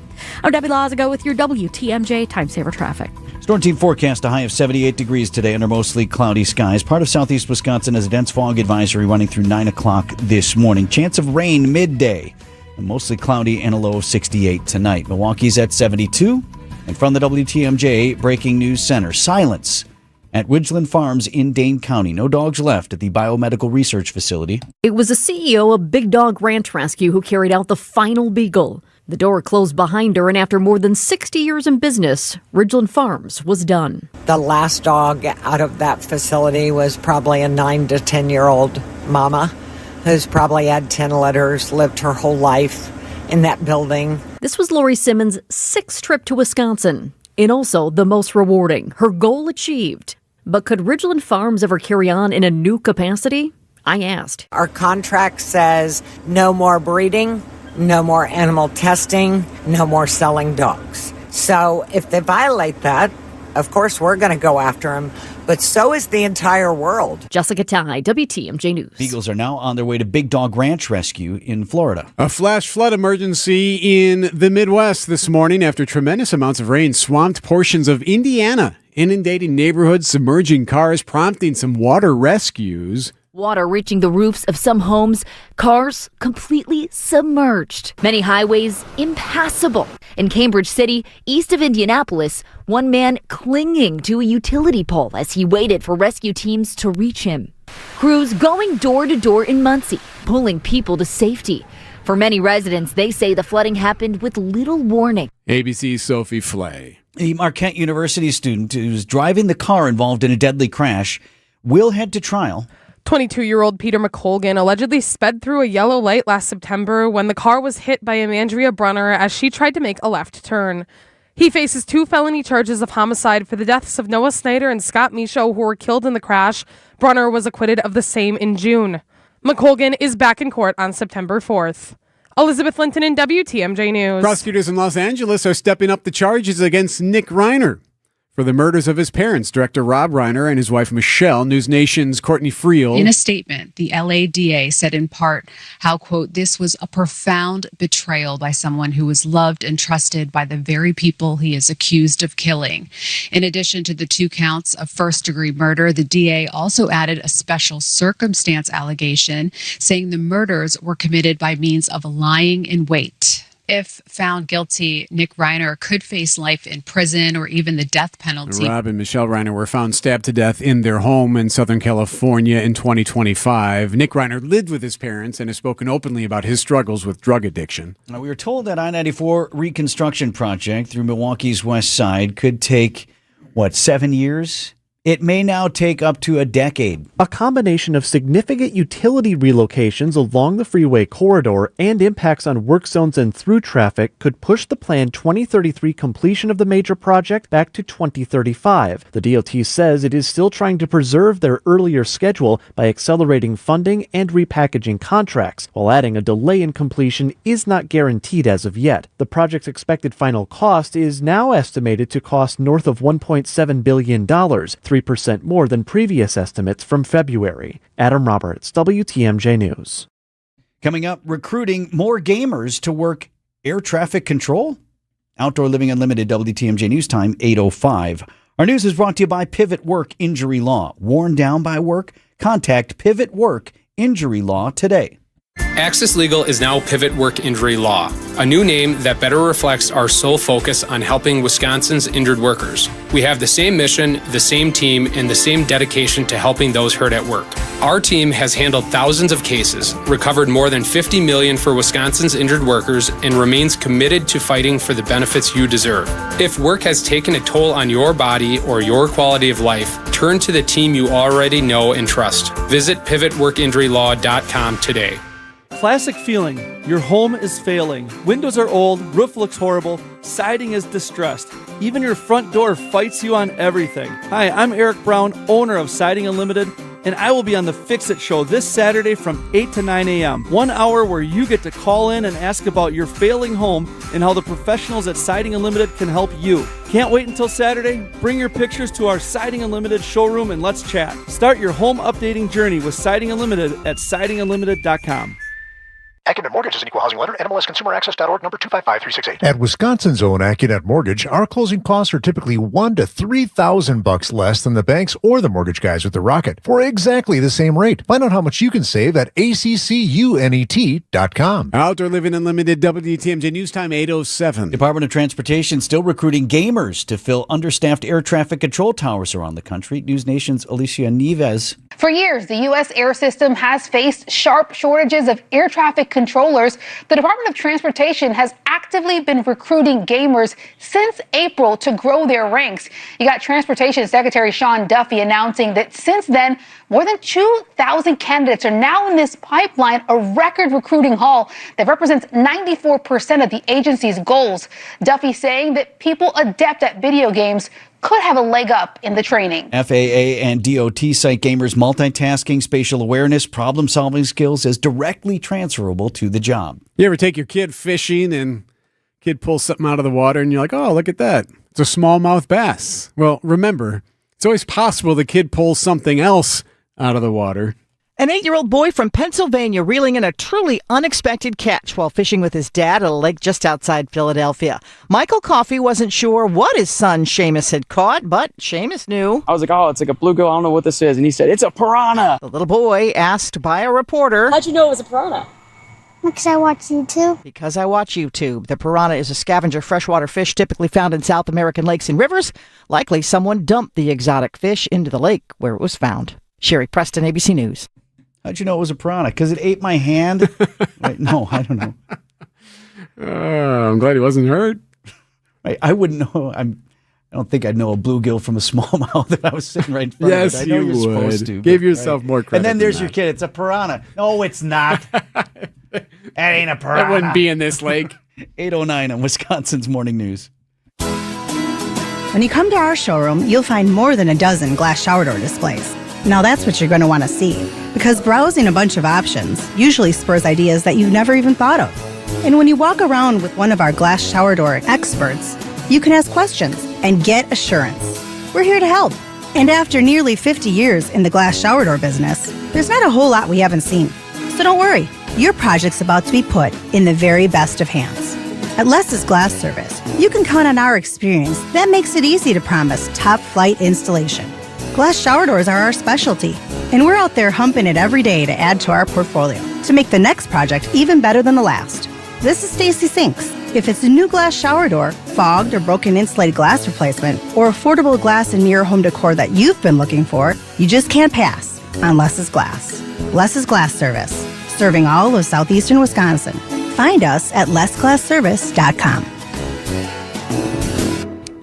I'm Debbie Lazaga with your WTMJ Time Saver Traffic. Storm team forecast a high of 78 degrees today under mostly cloudy skies. Part of southeast Wisconsin has a dense fog advisory running through 9 o'clock this morning. Chance of rain midday. Mostly cloudy and a low of 68 tonight. Milwaukee's at 72. And from the WTMJ Breaking News Center, silence at Ridgeland Farms in Dane County. No dogs left at the Biomedical Research Facility. It was the CEO of Big Dog Ranch Rescue who carried out the final beagle. The door closed behind her, and after more than 60 years in business, Ridgeland Farms was done. The last dog out of that facility was probably a 9 to 10-year-old mama who's probably had 10 litters, lived her whole life in that building. This was Lori Simmons' 6th trip to Wisconsin, and also the most rewarding, her goal achieved. But could Ridgeland Farms ever carry on in a new capacity? I asked. Our contract says no more breeding, no more animal testing, no more selling dogs. So if they violate that, of course we're going to go after them, but so is the entire world. Jessica Tai, WTMJ News. Eagles are now on their way to Big Dog Ranch rescue in Florida. A flash flood emergency in the Midwest this morning after tremendous amounts of rain swamped portions of Indiana, inundating neighborhoods, submerging cars, prompting some water rescues. Water reaching the roofs of some homes, cars completely submerged. Many highways impassable. In Cambridge City, east of Indianapolis, one man clinging to a utility pole as he waited for rescue teams to reach him. Crews going door to door in Muncie, pulling people to safety. For many residents, they say the flooding happened with little warning. ABC's Sophie Flay. A Marquette University student who's driving the car involved in a deadly crash will head to trial. 22-year-old Peter McColgan allegedly sped through a yellow light last September when the car was hit by Amandrea Brunner as she tried to make a left turn. He faces 2 felony charges of homicide for the deaths of Noah Snyder and Scott Michaud, who were killed in the crash. Brunner was acquitted of the same in June. McColgan is back in court on September 4th. Elizabeth Linton in WTMJ News. Prosecutors in Los Angeles are stepping up the charges against Nick Reiner for the murders of his parents, director Rob Reiner and his wife Michelle. News Nation's Courtney Friel. In a statement, the LADA said in part how, quote, this was a profound betrayal by someone who was loved and trusted by the very people he is accused of killing. In addition to the 2 counts of first-degree murder, the DA also added a special circumstance allegation saying the murders were committed by means of lying in wait. If found guilty, Nick Reiner could face life in prison or even the death penalty. Rob and Michelle Reiner were found stabbed to death in their home in Southern California in 2025. Nick Reiner lived with his parents and has spoken openly about his struggles with drug addiction. Now, we were told that I-94 reconstruction project through Milwaukee's west side could take, 7 years? It may now take up to a decade. A combination of significant utility relocations along the freeway corridor and impacts on work zones and through traffic could push the planned 2033 completion of the major project back to 2035. The DOT says it is still trying to preserve their earlier schedule by accelerating funding and repackaging contracts, while adding a delay in completion is not guaranteed as of yet. The project's expected final cost is now estimated to cost north of $1.7 billion, 3% more than previous estimates from February. Adam Roberts, WTMJ News. Coming up, recruiting more gamers to work air traffic control. Outdoor Living Unlimited, WTMJ News Time, 8:05. Our news is brought to you by Pivot Work Injury Law. Worn down by work? Contact Pivot Work Injury Law today. Access Legal is now Pivot Work Injury Law, a new name that better reflects our sole focus on helping Wisconsin's injured workers. We have the same mission, the same team, and the same dedication to helping those hurt at work. Our team has handled thousands of cases, recovered more than $50 million for Wisconsin's injured workers, and remains committed to fighting for the benefits you deserve. If work has taken a toll on your body or your quality of life, turn to the team you already know and trust. Visit pivotworkinjurylaw.com today. Classic feeling. Your home is failing. Windows are old, roof looks horrible, siding is distressed. Even your front door fights you on everything. Hi, I'm Eric Brown, owner of Siding Unlimited, and I will be on the Fix It Show this Saturday from 8 to 9 a.m. 1 hour where you get to call in and ask about your failing home and how the professionals at Siding Unlimited can help you. Can't wait until Saturday? Bring your pictures to our Siding Unlimited showroom and let's chat. Start your home updating journey with Siding Unlimited at sidingunlimited.com. AccuNet Mortgage is an equal housing lender. NMLSConsumerAccess.org number 255368. At Wisconsin's own AccuNet Mortgage, our closing costs are typically $1,000 to $3,000 less than the banks or the mortgage guys with the Rocket for exactly the same rate. Find out how much you can save at ACCUNET.com. Outdoor Living Unlimited, WTMJ News Time, 8:07. Department of Transportation still recruiting gamers to fill understaffed air traffic control towers around the country. News Nation's Alicia Nieves. For years, the U.S. air system has faced sharp shortages of air traffic controllers. The Department of Transportation has actively been recruiting gamers since April to grow their ranks. You got Transportation Secretary Sean Duffy announcing that since then, more than 2,000 candidates are now in this pipeline, a record recruiting haul that represents 94% of the agency's goals. Duffy saying that people adept at video games could have a leg up in the training. FAA and DOT cite gamers' multitasking, spatial awareness, problem-solving skills as directly transferable to the job. You ever take your kid fishing and Kid pulls something out of the water and you're like, oh, look at that. It's a smallmouth bass. Well, remember, it's always possible the kid pulls something else out of the water. An 8-year-old boy from Pennsylvania reeling in a truly unexpected catch while fishing with his dad at a lake just outside Philadelphia. Michael Coffey wasn't sure what his son Seamus had caught, but Seamus knew. I was like, oh, it's like a bluegill. I don't know what this is. And he said, it's a piranha. The little boy asked by a reporter. How'd you know it was a piranha? Because I watch YouTube. Because I watch YouTube. The piranha is a scavenger freshwater fish typically found in South American lakes and rivers. Likely someone dumped the exotic fish into the lake where it was found. Sherry Preston, ABC News. How'd you know it was a piranha? Because it ate my hand? Right, no, I don't know. I'm glad he wasn't hurt. I wouldn't know. I don't think I'd know a bluegill from a smallmouth if I was sitting right in front yes, of it. I know you you're would. Supposed to. Give yourself more credit. And then there's than your kid. It's a piranha. No, it's not. That ain't a piranha. That wouldn't be in this lake. 8:09 on Wisconsin's Morning News. When you come to our showroom, you'll find more than a dozen glass shower door displays. Now that's what you're going to want to see, because browsing a bunch of options usually spurs ideas that you've never even thought of. And when you walk around with one of our glass shower door experts, you can ask questions and get assurance. We're here to help. And after nearly 50 years in the glass shower door business, there's not a whole lot we haven't seen. So don't worry, your project's about to be put in the very best of hands. At Les's Glass Service, you can count on our experience that makes it easy to promise top-flight installation. Glass shower doors are our specialty, and we're out there humping it every day to add to our portfolio to make the next project even better than the last. This is Stacy Sinks. If it's a new glass shower door, fogged or broken insulated glass replacement, or affordable glass and near home decor that you've been looking for, you just can't pass on Les's Glass. Les's Glass Service, serving all of southeastern Wisconsin. Find us at lesglassservice.com.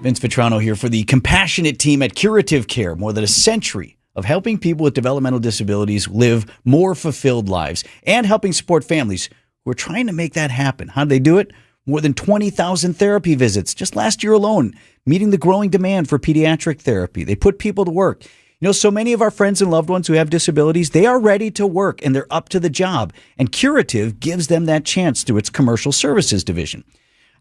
Vince Vitrano here for the compassionate team at Curative Care. More than a century of helping people with developmental disabilities live more fulfilled lives and helping support families who are trying to make that happen. How do they do it? More than 20,000 therapy visits just last year alone, meeting the growing demand for pediatric therapy. They put people to work. You know, so many of our friends and loved ones who have disabilities, they are ready to work and they're up to the job. And Curative gives them that chance through its commercial services division.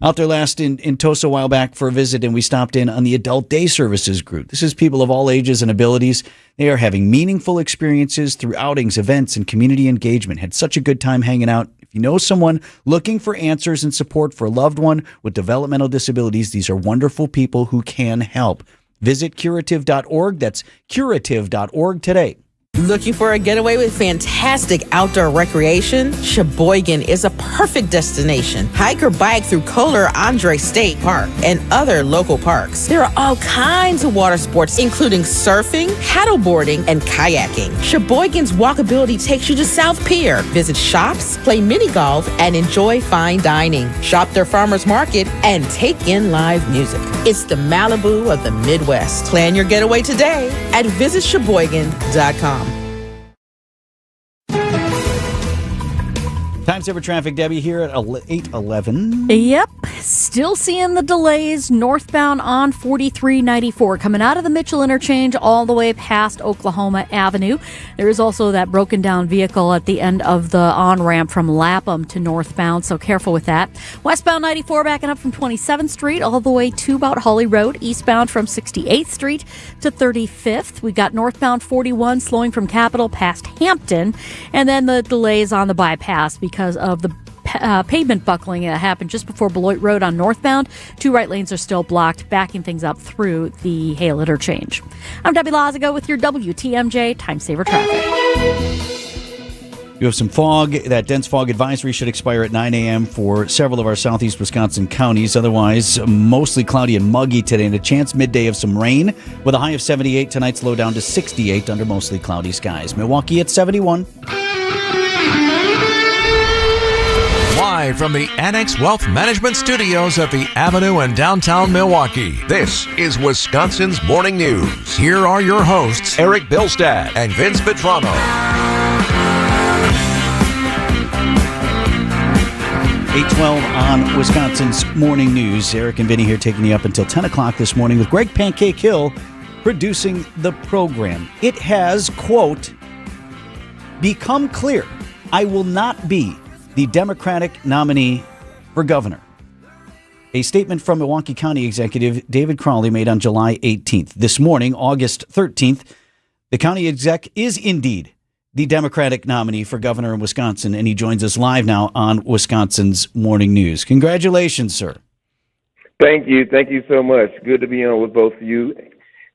Out there last in Tosa a while back for a visit, and we stopped in on the Adult Day Services group. This is people of all ages and abilities. They are having meaningful experiences through outings, events, and community engagement. Had such a good time hanging out. If you know someone looking for answers and support for a loved one with developmental disabilities, these are wonderful people who can help. Visit curative.org. That's curative.org today. Looking for a getaway with fantastic outdoor recreation? Sheboygan is a perfect destination. Hike or bike through Kohler Andre State Park and other local parks. There are all kinds of water sports, including surfing, paddleboarding, and kayaking. Sheboygan's walkability takes you to South Pier. Visit shops, play mini golf, and enjoy fine dining. Shop their farmers market and take in live music. It's the Malibu of the Midwest. Plan your getaway today at visitsheboygan.com. Time saver traffic, Debbie, here at 8:11. Yep, still seeing the delays northbound on 4394 coming out of the Mitchell interchange all the way past Oklahoma Avenue. There is also that broken down vehicle at the end of the on-ramp from Lapham to northbound, so careful with that. Westbound 94 backing up from 27th Street all the way to about Holly Road. Eastbound from 68th Street to 35th. We got northbound 41 slowing from Capitol past Hampton, and then the delays on the bypass because of the pavement buckling that happened just before Beloit Road on northbound. 2 right lanes are still blocked, backing things up through the Hale interchange. I'm Debbie Lazago with your WTMJ Time Saver Traffic. You have some fog. That dense fog advisory should expire at 9 a.m. for several of our southeast Wisconsin counties. Otherwise, mostly cloudy and muggy today, and a chance midday of some rain with a high of 78. Tonight's low down to 68 under mostly cloudy skies. Milwaukee at 71. Live from the Annex Wealth Management Studios at the Avenue in downtown Milwaukee, this is Wisconsin's Morning News. Here are your hosts, Eric Bilstad and Vince Vitrano. 8:12 on Wisconsin's Morning News. Eric and Vinny here taking you up until 10 o'clock this morning with Greg Pancake Hill producing the program. It has, quote, become clear I will not be the Democratic nominee for governor. A statement from Milwaukee County Executive David Crowley made on July 18th. This morning, August 13th, the county exec is indeed the Democratic nominee for governor in Wisconsin, and he joins us live now on Wisconsin's Morning News. Congratulations, sir. Thank you. Thank you so much. Good to be on with both of you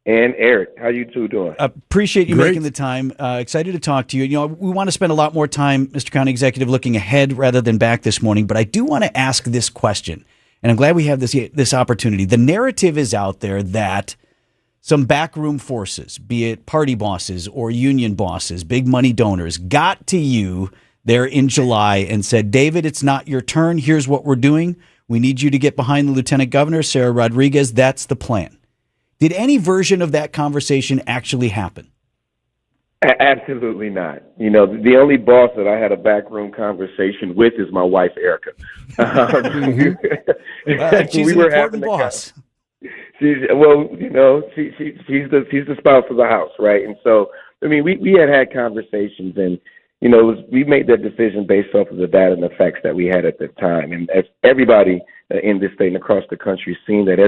and Eric. How you two doing? Appreciate you making the time. Excited to talk to you. You know, we want to spend a lot more time, Mr. County Executive, looking ahead rather than back this morning, but I do want to ask this question. And I'm glad we have this opportunity. The narrative is out there that some backroom forces, be it party bosses or union bosses, big money donors, got to you there in July and said, David, it's not your turn. Here's what we're doing. We need you to get behind the lieutenant governor, Sarah Rodriguez. That's the plan. Did any version of that conversation actually happen? Absolutely not. You know, the only boss that I had a backroom conversation with is my wife, Erica. She's an important boss. She's the spouse of the house, right? And so, I mean, we had conversations, and you know, we made that decision based off of the data and the facts that we had at the time. And as everybody in this state and across the country seen that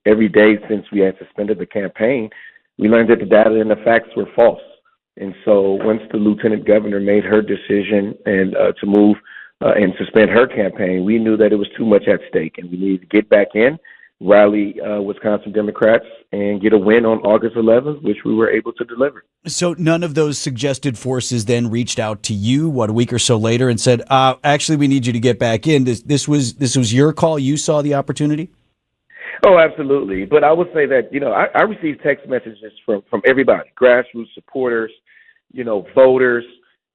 every day since we had suspended the campaign, we learned that the data and the facts were false. And so once the lieutenant governor made her decision and to move and suspend her campaign, we knew that it was too much at stake, and we needed to get back in, rally Wisconsin Democrats, and get a win on August 11th, which we were able to deliver. So none of those suggested forces then reached out to you, a week or so later, and said, actually, we need you to get back in. This was your call? You saw the opportunity? Oh, absolutely. But I would say that, you know, I received text messages from everybody, grassroots supporters, you know, voters,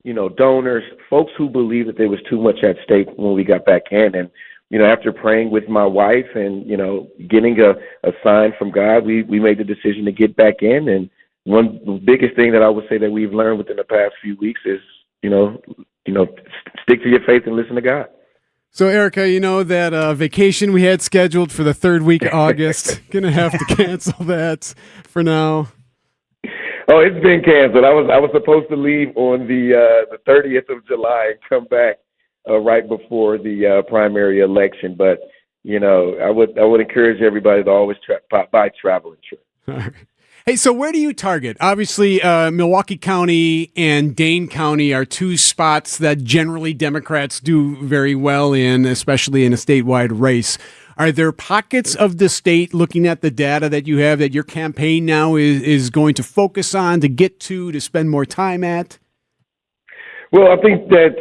you know, donors, folks who believed that there was too much at stake when we got back in. And, you know, after praying with my wife and, you know, getting a sign from God, we made the decision to get back in. And the biggest thing that I would say that we've learned within the past few weeks is, you know, stick to your faith and listen to God. So, Erica, you know that vacation we had scheduled for the third week of August, gonna have to cancel that for now. Oh, it's been canceled. I was supposed to leave on the 30th of July and come back right before the primary election, but you know, I would encourage everybody to always buy travel insurance. All right. Hey, so where do you target? Obviously, Milwaukee County and Dane County are two spots that generally Democrats do very well in, especially in a statewide race. Are there pockets of the state, looking at the data that you have, that your campaign now is going to focus on, to get to spend more time at? Well, I think that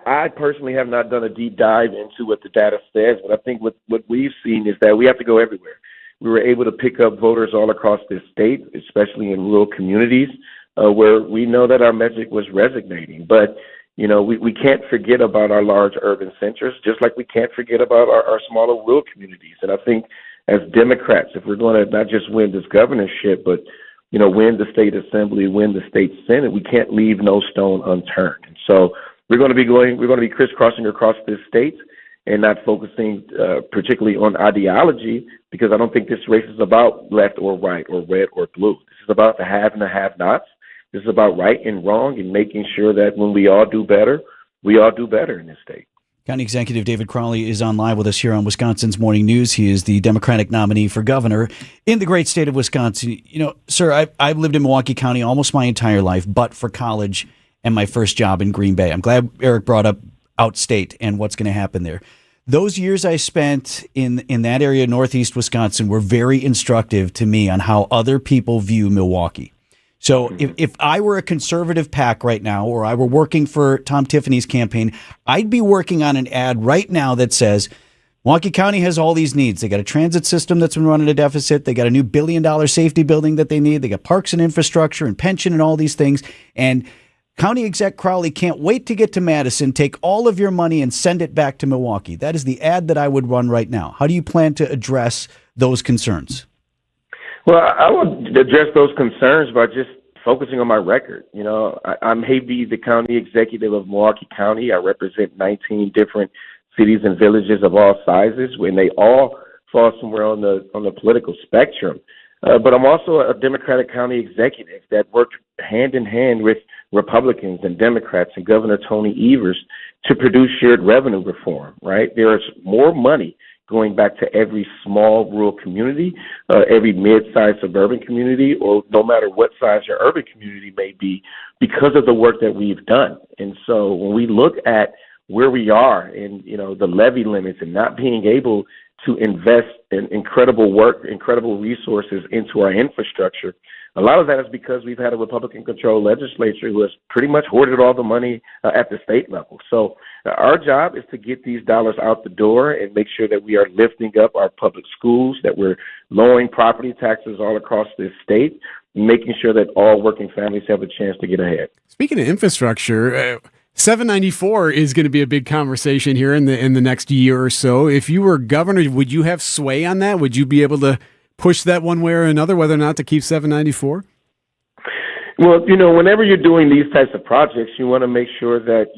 I personally have not done a deep dive into what the data says, but I think what we've seen is that we have to go everywhere. We were able to pick up voters all across this state, especially in rural communities, where we know that our message was resonating. But, you know, we can't forget about our large urban centers, just like we can't forget about our smaller rural communities. And I think as Democrats, if we're going to not just win this governorship, but, you know, win the state assembly, win the state senate, we can't leave no stone unturned. And so we're going to be crisscrossing across this state and not focusing particularly on ideology, because I don't think this race is about left or right or red or blue. This is about the have and the have-nots. This is about right and wrong and making sure that when we all do better, we all do better in this state. County Executive David Crowley is on live with us here on Wisconsin's Morning News. He is the Democratic nominee for governor in the great state of Wisconsin. You know, sir, I've lived in Milwaukee County almost my entire life, but for college and my first job in Green Bay. I'm glad Eric brought up outstate and what's going to happen there. Those years I spent in that area, northeast Wisconsin, were very instructive to me on how other people view Milwaukee. So if I were a conservative PAC right now, or I were working for Tom Tiffany's campaign, I'd be working on an ad right now that says, Milwaukee County has all these needs. They got a transit system that's been running a deficit. They got a new $1 billion safety building that they need. They got parks and infrastructure and pension and all these things. And County Exec Crowley can't wait to get to Madison, take all of your money and send it back to Milwaukee. That is the ad that I would run right now. How do you plan to address those concerns? Well, I would address those concerns by just focusing on my record. You know, I'm maybe the county executive of Milwaukee County. I represent 19 different cities and villages of all sizes, and they all fall somewhere on the political spectrum. But I'm also a Democratic county executive that worked hand in hand with Republicans and Democrats and Governor Tony Evers to produce shared revenue reform, right? There is more money going back to every small rural community, every mid-sized suburban community, or no matter what size your urban community may be, because of the work that we've done. And so when we look at where we are in, the levy limits and not being able to invest in incredible work, incredible resources into our infrastructure, a lot of that is because we've had a Republican-controlled legislature who has pretty much hoarded all the money at the state level. So our job is to get these dollars out the door and make sure that we are lifting up our public schools, that we're lowering property taxes all across this state, making sure that all working families have a chance to get ahead. Speaking of infrastructure, 794 is going to be a big conversation here in the next year or so. If you were governor, would you have sway on that? Would you be able to push that one way or another, whether or not to keep 794? Well, whenever you're doing these types of projects, you want to make sure that,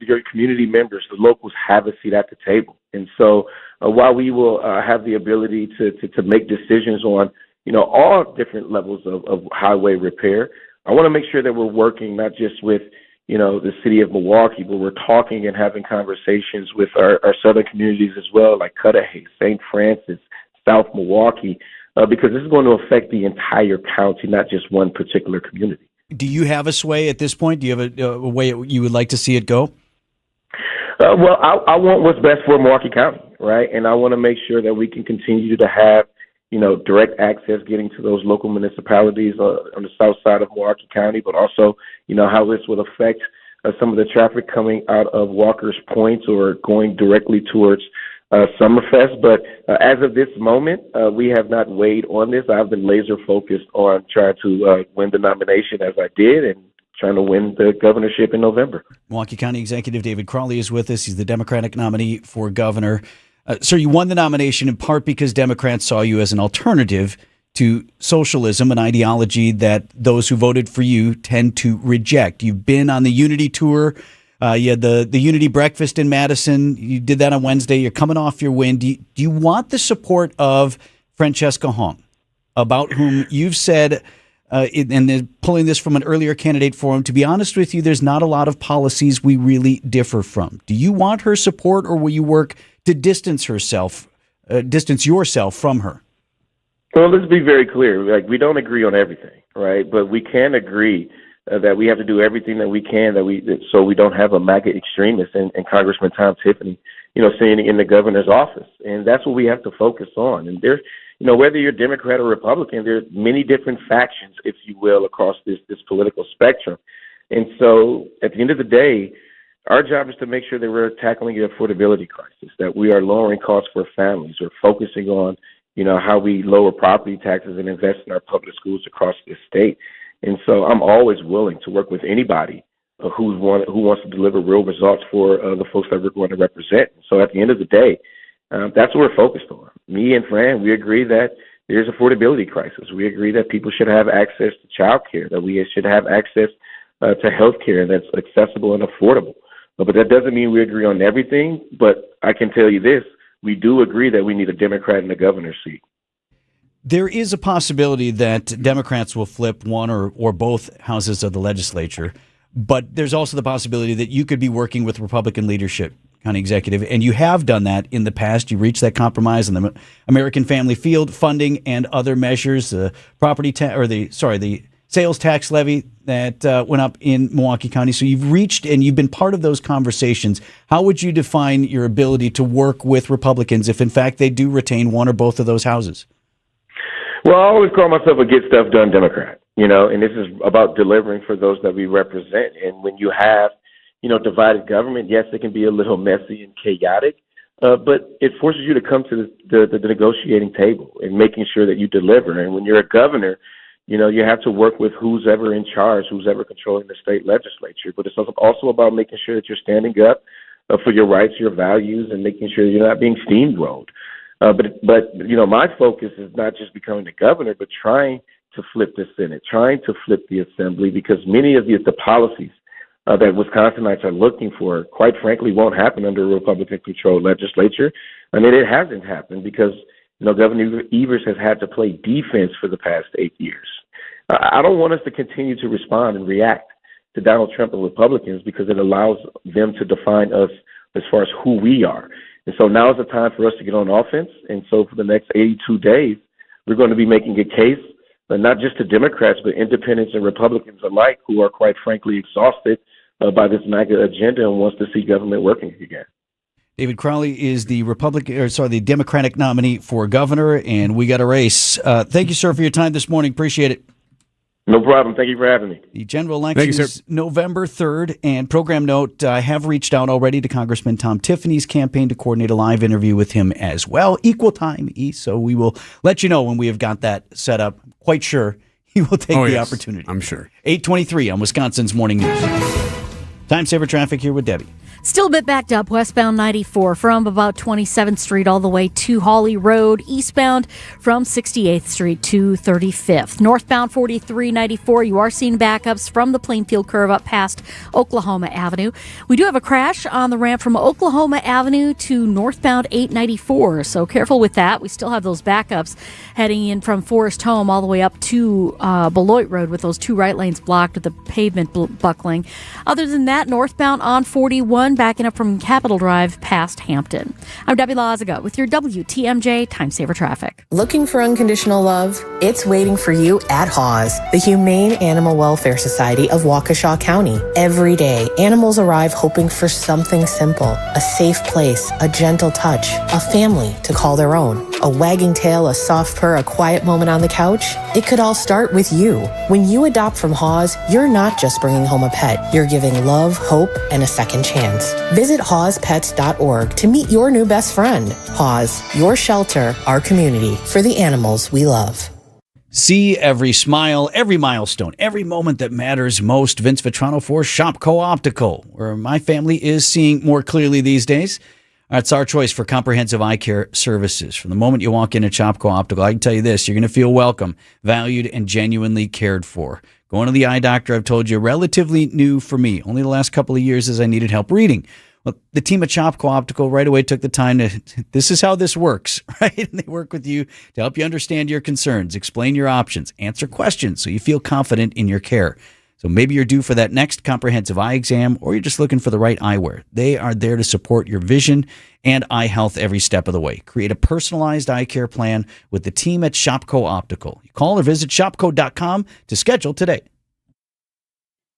your community members, the locals, have a seat at the table. And so while we will have the ability to make decisions on, all different levels of highway repair, I want to make sure that we're working not just with, the city of Milwaukee, but we're talking and having conversations with our southern communities as well, like Cudahy, St. Francis, South Milwaukee, because this is going to affect the entire county, not just one particular community. Do you have a sway at this point? Do you have a way you would like to see it go? Well, I want what's best for Milwaukee County, right? And I want to make sure that we can continue to have, direct access getting to those local municipalities on the south side of Milwaukee County, but also, how this will affect some of the traffic coming out of Walker's Point or going directly towards Summerfest. But as of this moment, we have not weighed on this. I've been laser focused on trying to win the nomination as I did and trying to win the governorship in November. Milwaukee County Executive David Crawley is with us. He's the Democratic nominee for governor. Sir, you won the nomination in part because Democrats saw you as an alternative to socialism, an ideology that those who voted for you tend to reject. You've been on the Unity Tour. You had the Unity Breakfast in Madison. You did that on Wednesday. You're coming off your win. Do you want the support of Francesca Hong, about whom you've said, and they're pulling this from an earlier candidate forum, to be honest with you, there's not a lot of policies we really differ from. Do you want her support, or will you work to distance yourself from her? Well, let's be very clear. We don't agree on everything, right? But we can agree that we have to do everything that we can so we don't have a MAGA extremist and Congressman Tom Tiffany, sitting in the governor's office. And that's what we have to focus on. And there's, whether you're Democrat or Republican, there's many different factions, if you will, across this political spectrum. And so at the end of the day, our job is to make sure that we're tackling the affordability crisis, that we are lowering costs for families. We're focusing on, how we lower property taxes and invest in our public schools across this state. And so I'm always willing to work with anybody who wants to deliver real results for the folks that we're going to represent. So at the end of the day, that's what we're focused on. Me and Fran, we agree that there's affordability crisis. We agree that people should have access to child care, that we should have access to health care that's accessible and affordable. But that doesn't mean we agree on everything. But I can tell you this, we do agree that we need a Democrat in the governor's seat. There is a possibility that Democrats will flip one or both houses of the legislature, but there's also the possibility that you could be working with Republican leadership, county executive, and you have done that in the past. You reached that compromise on the American Family Field funding and other measures, the sales tax levy that went up in Milwaukee County. So you've reached and you've been part of those conversations. How would you define your ability to work with Republicans if, in fact, they do retain one or both of those houses? Well, I always call myself a get stuff done Democrat, and this is about delivering for those that we represent. And when you have, divided government, yes, it can be a little messy and chaotic, but it forces you to come to the negotiating table and making sure that you deliver. And when you're a governor, you have to work with who's ever in charge, who's ever controlling the state legislature. But it's also about making sure that you're standing up for your rights, your values, and making sure you're not being steamrolled. But my focus is not just becoming the governor, but trying to flip the Senate, trying to flip the Assembly, because many of the policies that Wisconsinites are looking for, quite frankly, won't happen under a Republican-controlled legislature. I mean, it hasn't happened because, Governor Evers has had to play defense for the past 8 years. I don't want us to continue to respond and react to Donald Trump and Republicans because it allows them to define us as far as who we are. And so now is the time for us to get on offense. And so for the next 82 days, we're going to be making a case, but not just to Democrats, but independents and Republicans alike who are quite frankly exhausted by this MAGA agenda and wants to see government working again. David Crowley is the the Democratic nominee for governor, and we got a race. Thank you, sir, for your time this morning. Appreciate it. No problem. Thank you for having me. The general election is November 3rd. And program note, I have reached out already to Congressman Tom Tiffany's campaign to coordinate a live interview with him as well. Equal time, so we will let you know when we have got that set up. Quite sure he will take the opportunity. I'm sure. 8:23 on Wisconsin's Morning News. Time saver traffic here with Debbie. Still a bit backed up westbound 94 from about 27th Street all the way to Hawley Road, eastbound from 68th Street to 35th. Northbound 4394, you are seeing backups from the Plainfield curve up past Oklahoma Avenue. We do have a crash on the ramp from Oklahoma Avenue to northbound 894, so careful with that. We still have those backups heading in from Forest Home all the way up to Beloit Road with those two right lanes blocked with the pavement buckling. Other than that, northbound on 41, backing up from Capitol Drive past Hampton. I'm Debbie Lazaga with your WTMJ Time Saver Traffic. Looking for unconditional love? It's waiting for you at Haws, the Humane Animal Welfare Society of Waukesha County. Every day, animals arrive hoping for something simple, a safe place, a gentle touch, a family to call their own. A wagging tail, a soft purr, a quiet moment on the couch. It could all start with you. When you adopt from Haws, you're not just bringing home a pet. You're giving love, hope, and a second chance. Visit hawspets.org to meet your new best friend. Haws, your shelter, our community, for the animals we love. See every smile, every milestone, every moment that matters most. Vince Vitrano for Shopco Optical, where my family is seeing more clearly these days. That's our choice for comprehensive eye care services. From the moment you walk in at Shopco Optical, I can tell you this, you're going to feel welcome, valued, and genuinely cared for. Going to the eye doctor, I've told you, relatively new for me. Only the last couple of years as I needed help reading. Well, the team at Shopco Optical right away took the time to, this is how this works, right? And they work with you to help you understand your concerns, explain your options, answer questions so you feel confident in your care. So maybe you're due for that next comprehensive eye exam, or you're just looking for the right eyewear. They are there to support your vision and eye health every step of the way. Create a personalized eye care plan with the team at Shopco Optical. Call or visit shopco.com to schedule today.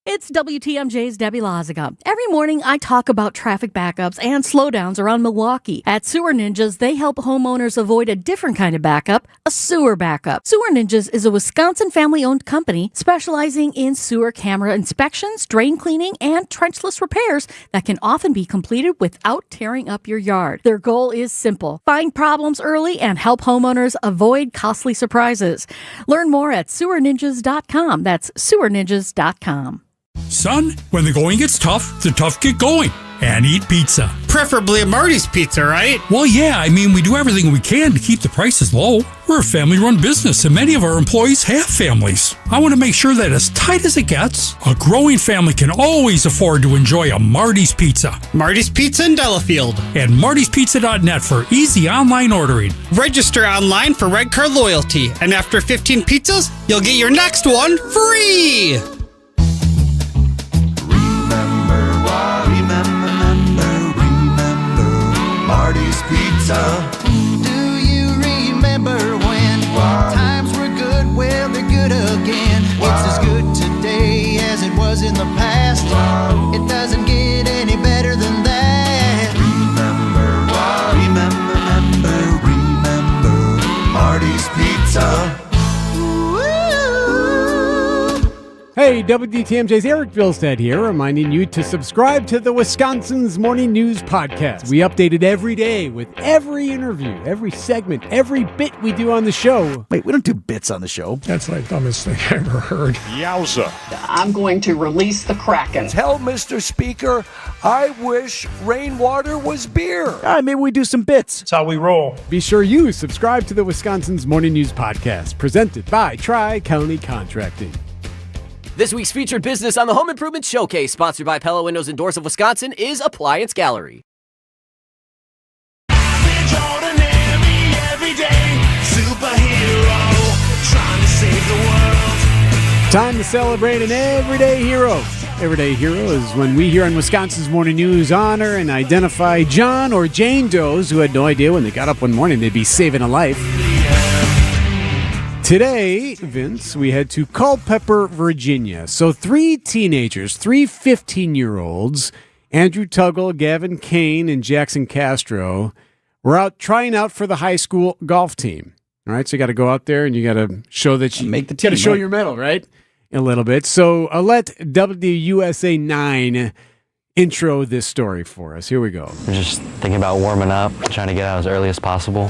It's WTMJ's Debbie Lazaga. Every morning, I talk about traffic backups and slowdowns around Milwaukee. At Sewer Ninjas, they help homeowners avoid a different kind of backup, a sewer backup. Sewer Ninjas is a Wisconsin family-owned company specializing in sewer camera inspections, drain cleaning, and trenchless repairs that can often be completed without tearing up your yard. Their goal is simple: find problems early and help homeowners avoid costly surprises. Learn more at sewerninjas.com. That's sewerninjas.com. Son, when the going gets tough, the tough get going. And eat pizza. Preferably a Marty's Pizza, right? Well, yeah, I mean, we do everything we can to keep the prices low. We're a family-run business, and many of our employees have families. I want to make sure that as tight as it gets, a growing family can always afford to enjoy a Marty's Pizza. Marty's Pizza in Delafield. And martyspizza.net for easy online ordering. Register online for Red Card Loyalty, and after 15 pizzas, you'll get your next one free! Marty's Pizza. Do you remember when times were good? Well, they're good again. It's as good today as it was in the past. It doesn't get any better than that. Remember Marty's Pizza. Hey, WTMJ's Eric Vilstead here, reminding you to subscribe to the Wisconsin's Morning News Podcast. We update it every day with every interview, every segment, every bit we do on the show. Wait, we don't do bits on the show. That's the dumbest thing I ever heard. Yowza. I'm going to release the Kraken. Tell Mr. Speaker, I wish rainwater was beer. All right, maybe we do some bits. That's how we roll. Be sure you subscribe to the Wisconsin's Morning News Podcast, presented by Tri-County Contracting. This week's featured business on the Home Improvement Showcase, sponsored by Pella Windows and Doors of Wisconsin, is Appliance Gallery. Time to celebrate an everyday hero. Everyday Hero is when we here on Wisconsin's Morning News honor and identify John or Jane Does who had no idea when they got up one morning they'd be saving a life. Today, Vince, we head to Culpeper, Virginia. So 3 teenagers, 3 15-year-olds, Andrew Tuggle, Gavin Kane, and Jackson Castro, were out trying out for the high school golf team. All right, so you got to go out there and you got to show that you make the team. Got to show right? your medal, right? A little bit. So let WUSA 9 intro this story for us. Here we go. I'm just thinking about warming up, trying to get out as early as possible.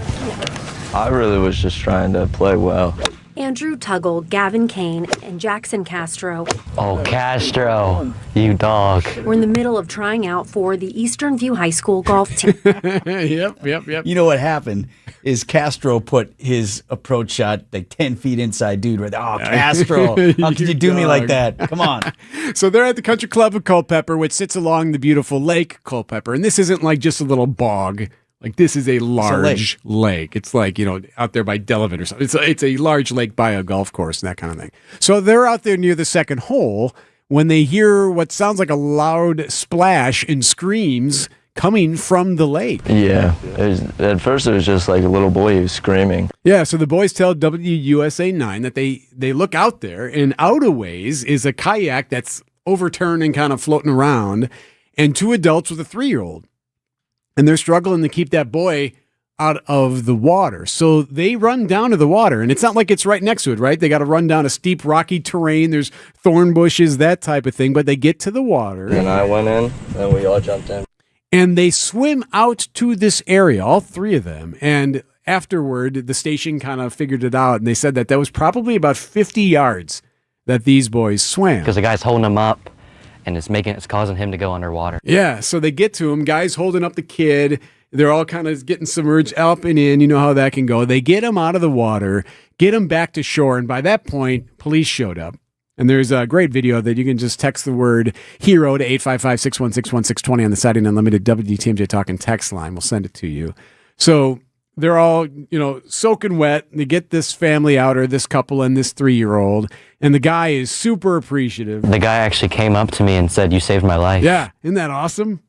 I really was just trying to play well. Andrew Tuggle, Gavin Kane, and Jackson Castro. Oh, Castro, you dog. We're in the middle of trying out for the Eastern View High School golf team. Yep. You know what happened is Castro put his approach shot like 10 feet inside, dude. Right there. Oh, Castro, how could you do me like that? Come on. So they're at the Country Club of Culpeper, which sits along the beautiful Lake Culpeper. And this isn't like just a little bog. Like, this is a large lake. It's like, out there by Delavan or something. It's a large lake by a golf course and that kind of thing. So they're out there near the second hole when they hear what sounds like a loud splash and screams coming from the lake. Yeah, at first it was just like a little boy who was screaming. Yeah, so the boys tell WUSA 9 that they look out there, and out a ways is a kayak that's overturned and kind of floating around, and 2 adults with a 3-year-old. And they're struggling to keep that boy out of the water. So they run down to the water, and it's not like it's right next to it, right? They got to run down a steep, rocky terrain. There's thorn bushes, that type of thing, but they get to the water. And I went in, and we all jumped in. And they swim out to this area, all 3 of them. And afterward, the station kind of figured it out, and they said that was probably about 50 yards that these boys swam. Because the guy's holding him up, and it's causing him to go underwater. Yeah, so they get to him, guys holding up the kid. They're all kind of getting submerged up and in. You know how that can go. They get him out of the water, get him back to shore, and by that point, police showed up. And there's a great video that you can just text the word HERO to 855-616-1620 on the Siding Unlimited WDTMJ Talking text line. We'll send it to you. So they're all, soaking wet. They get this family out, or this couple and this 3-year-old, and the guy is super appreciative. The guy actually came up to me and said, "You saved my life." Yeah, isn't that awesome?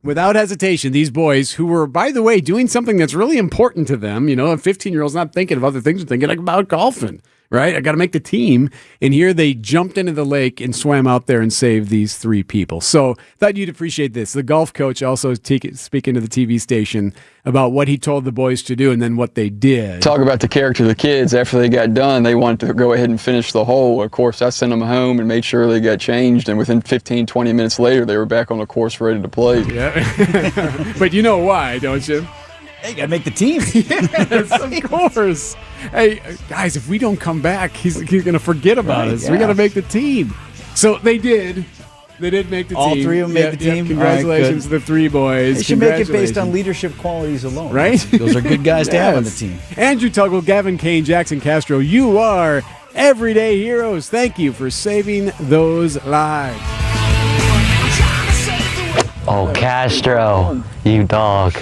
Without hesitation, these boys, who were, by the way, doing something that's really important to them, a 15-year-old's not thinking of other things, they're thinking about golfing. Right? I got to make the team. And here they jumped into the lake and swam out there and saved these 3 people. So thought you'd appreciate this. The golf coach also speaking to the TV station about what he told the boys to do and then what they did. Talk about the character of the kids. After they got done, they wanted to go ahead and finish the hole. Of course, I sent them home and made sure they got changed. And within 15, 20 minutes later, they were back on the course ready to play. Yeah. But you know why, don't you? Hey, you got to make the team. Yes, of course. Hey, guys, if we don't come back, he's going to forget about us. Yeah. We got to make the team. So they did. They did make the All team. 3 of them made the team. Congratulations to the 3 boys. They should make it based on leadership qualities alone. Right? Those are good guys to have on the team. Andrew Tuggle, Gavin Kane, Jackson Castro, you are everyday heroes. Thank you for saving those lives. Oh, Castro, you dog.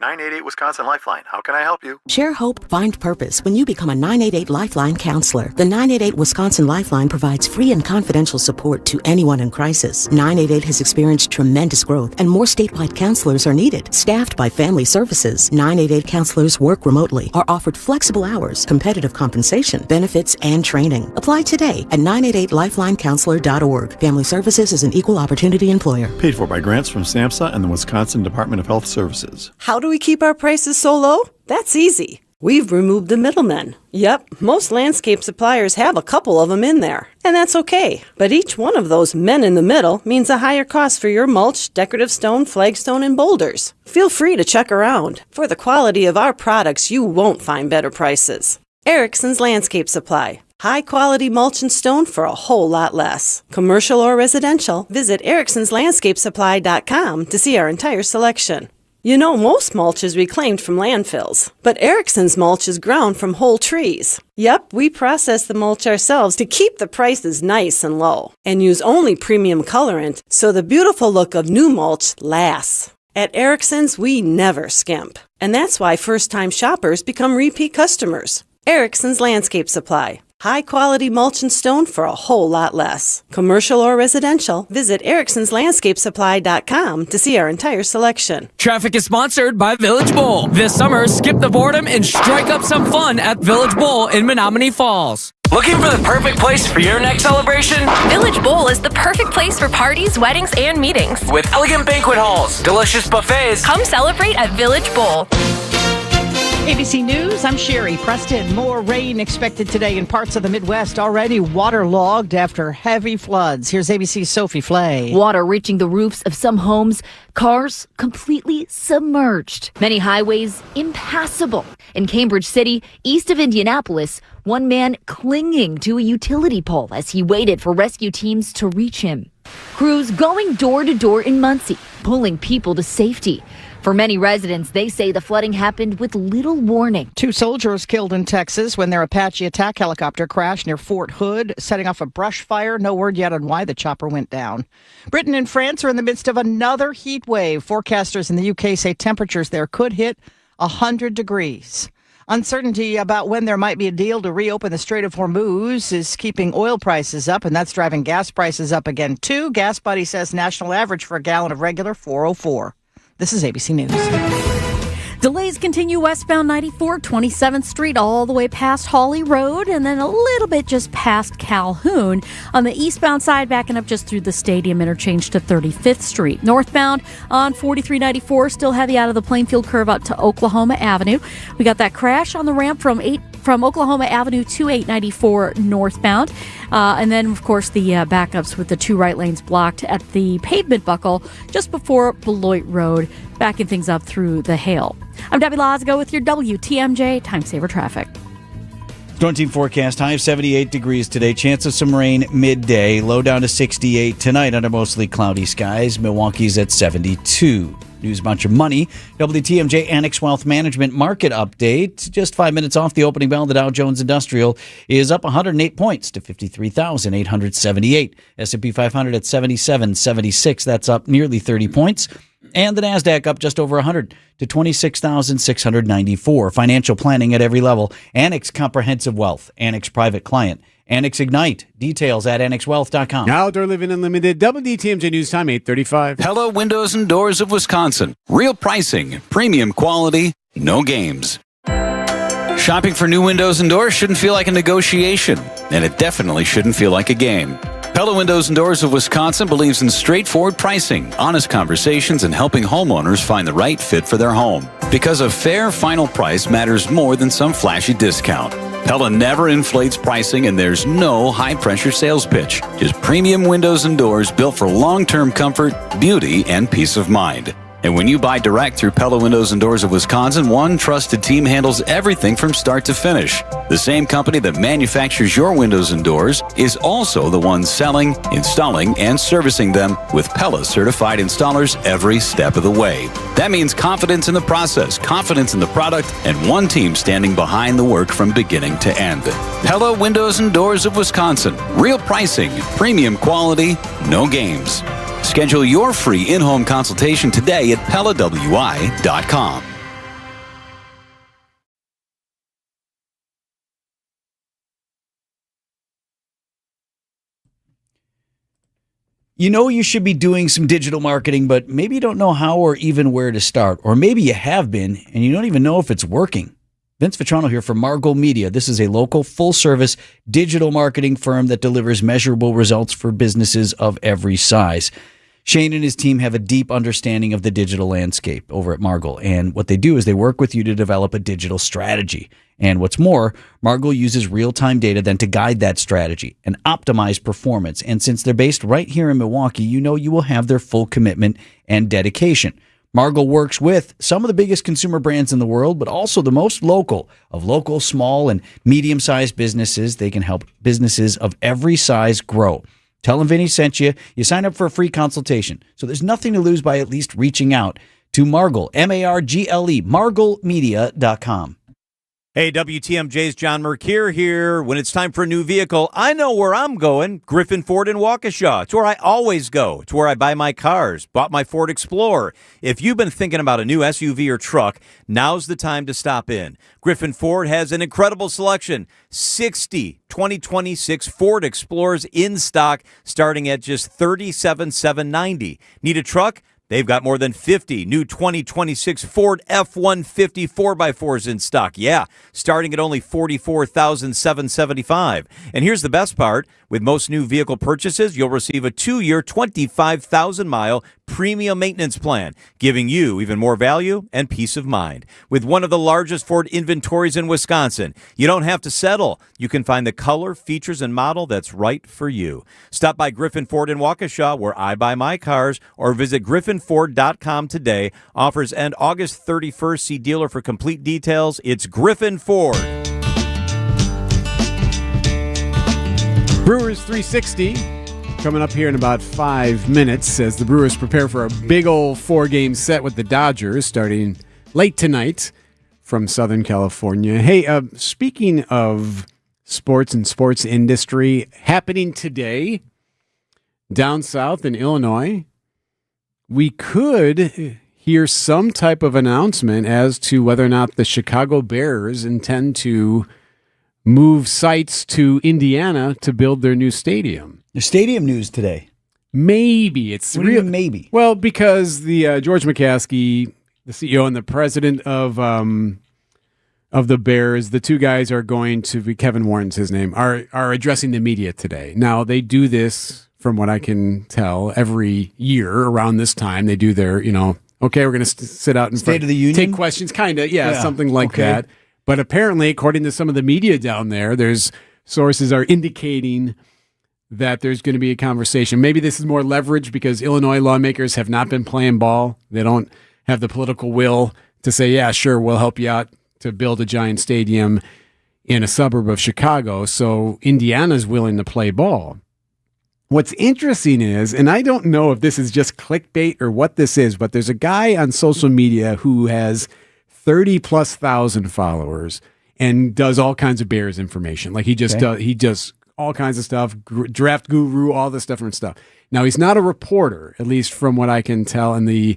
988 Wisconsin Lifeline. How can I help you? Share hope, find purpose when you become a 988 Lifeline counselor. The 988 Wisconsin Lifeline provides free and confidential support to anyone in crisis. 988 has experienced tremendous growth, and more statewide counselors are needed. Staffed by Family Services, 988 counselors work remotely, are offered flexible hours, competitive compensation, benefits, and training. Apply today at 988lifelinecounselor.org. Family Services is an equal opportunity employer. Paid for by grants from SAMHSA and the Wisconsin Department of Health Services. How do we keep our prices so low? That's easy. We've removed the middlemen. Yep, most landscape suppliers have a couple of them in there, and that's okay. But each one of those men in the middle means a higher cost for your mulch, decorative stone, flagstone, and boulders. Feel free to check around. For the quality of our products, you won't find better prices. Erickson's Landscape Supply. High-quality mulch and stone for a whole lot less. Commercial or residential, visit ericksonslandscapesupply.com to see our entire selection. You know, most mulch is reclaimed from landfills, but Erickson's mulch is ground from whole trees. Yep, we process the mulch ourselves to keep the prices nice and low, and use only premium colorant so the beautiful look of new mulch lasts. At Erickson's, we never skimp, and that's why first-time shoppers become repeat customers. Erickson's Landscape Supply. High quality mulch and stone for a whole lot less. Commercial or residential, visit ericksonslandscapesupply.com to see our entire selection. Traffic is sponsored by Village Bowl. This summer, skip the boredom and strike up some fun at Village Bowl in Menominee Falls. Looking for the perfect place for your next celebration? Village Bowl is the perfect place for parties, weddings, and meetings. With elegant banquet halls, delicious buffets. Come celebrate at Village Bowl. ABC News, I'm Sherry Preston. More rain expected today in parts of the Midwest, already waterlogged after heavy floods. Here's ABC's Sophie Flay. Water reaching the roofs of some homes, cars completely submerged. Many highways impassable. In Cambridge City, east of Indianapolis, one man clinging to a utility pole as he waited for rescue teams to reach him. Crews going door to door in Muncie, pulling people to safety. For many residents, they say the flooding happened with little warning. 2 soldiers killed in Texas when their Apache attack helicopter crashed near Fort Hood, setting off a brush fire. No word yet on why the chopper went down. Britain and France are in the midst of another heat wave. Forecasters in the UK say temperatures there could hit 100 degrees. Uncertainty about when there might be a deal to reopen the Strait of Hormuz is keeping oil prices up, and that's driving gas prices up again, too. Gas Buddy says national average for a gallon of regular, $4.04. This is ABC News. Delays continue westbound 94, 27th Street, all the way past Hawley Road, and then a little bit just past Calhoun. On the eastbound side, backing up just through the Stadium interchange to 35th Street. Northbound on 4394, still heavy out of the Plainfield curve out to Oklahoma Avenue. We got that crash on the ramp from Oklahoma Avenue to 894 northbound. And then, of course, the backups with the 2 right lanes blocked at the pavement buckle just before Beloit Road, backing things up through the hail. I'm Debbie Lazago with your WTMJ Time Saver Traffic. Storm team forecast, high of 78 degrees today. Chance of some rain midday. Low down to 68 tonight under mostly cloudy skies. Milwaukee's at 72. News about your money. WTMJ Annex Wealth Management Market Update. Just 5 minutes off the opening bell. The Dow Jones Industrial is up 108 points to 53,878. S&P 500 at 77.76. That's up nearly 30 points. And the NASDAQ up just over 100 to 26,694. Financial planning at every level. Annex Comprehensive Wealth. Annex Private Client. Annex Ignite. Details at annexwealth.com. Outdoor Living Unlimited, WDTMJ News Time, 8:35. Pella Windows and Doors of Wisconsin. Real pricing, premium quality, no games. Shopping for new windows and doors shouldn't feel like a negotiation, and it definitely shouldn't feel like a game. Pella Windows and Doors of Wisconsin believes in straightforward pricing, honest conversations, and helping homeowners find the right fit for their home. Because a fair final price matters more than some flashy discount. Pella never inflates pricing, and there's no high-pressure sales pitch. Just premium windows and doors built for long-term comfort, beauty, and peace of mind. And when you buy direct through Pella Windows and Doors of Wisconsin, one trusted team handles everything from start to finish. The same company that manufactures your windows and doors is also the one selling, installing, and servicing them with Pella certified installers every step of the way. That means confidence in the process, confidence in the product, and one team standing behind the work from beginning to end. Pella Windows and Doors of Wisconsin. Real pricing, premium quality, no games. Schedule your free in-home consultation today at PellaWI.com. You know you should be doing some digital marketing, but maybe you don't know how or even where to start. Or maybe you have been, and you don't even know if it's working. Vince Vitrano here from Margot Media. This is a local, full-service digital marketing firm that delivers measurable results for businesses of every size. Shane and his team have a deep understanding of the digital landscape over at Margot, and what they do is they work with you to develop a digital strategy. And what's more, Margot uses real-time data then to guide that strategy and optimize performance. And since they're based right here in Milwaukee, you know you will have their full commitment and dedication. Margot works with some of the biggest consumer brands in the world, but also the most local of local, small, and medium-sized businesses. They can help businesses of every size grow. Tell them Vinny sent you. You sign up for a free consultation. So there's nothing to lose by at least reaching out to Margle, M-A-R-G-L-E, marglemedia.com. Hey, WTMJ's John Mercure here. When it's time for a new vehicle, I know where I'm going. Griffin Ford in Waukesha. It's where I always go. It's where I buy my cars. Bought my Ford Explorer. If you've been thinking about a new SUV or truck, now's the time to stop in. Griffin Ford has an incredible selection. 60 2026 Ford Explorers in stock, starting at just $37,790. Need a truck? They've got more than 50 new 2026 Ford F-150 4x4s in stock. Yeah, starting at only $44,775. And here's the best part. With most new vehicle purchases, you'll receive a 2-year, 25,000-mile premium maintenance plan, giving you even more value and peace of mind. With one of the largest Ford inventories in Wisconsin, you don't have to settle. You can find the color, features, and model that's right for you. Stop by Griffin Ford in Waukesha, where I buy my cars, or visit griffinford.com today. Offers end August 31st. See dealer for complete details. It's Griffin Ford. Brewers 360 coming up here in about 5 minutes as the Brewers prepare for a big old 4-game set with the Dodgers starting late tonight from Southern California. Hey, speaking of sports and sports industry, happening today down south in Illinois, we could hear some type of announcement as to whether or not the Chicago Bears intend to move sites to Indiana to build their new stadium. The stadium news today. Maybe. It's what do you mean maybe? Well, because the George McCaskey, the CEO and the president of the Bears, the two guys are going to be, Kevin Warren's his name, are addressing the media today. Now, they do this, from what I can tell, every year around this time. They do their, okay, we're going to sit out and State of the Union? Take questions, kind of, something like that. But apparently, according to some of the media down there, there's sources are indicating that there's going to be a conversation. Maybe this is more leverage because Illinois lawmakers have not been playing ball. They don't have the political will to say, yeah, sure, we'll help you out to build a giant stadium in a suburb of Chicago. So Indiana's willing to play ball. What's interesting is, and I don't know if this is just clickbait or what this is, but there's a guy on social media who has 30,000+ followers and does all kinds of Bears information. Like he does all kinds of stuff, draft guru, all this different stuff. Now he's not a reporter, at least from what I can tell in the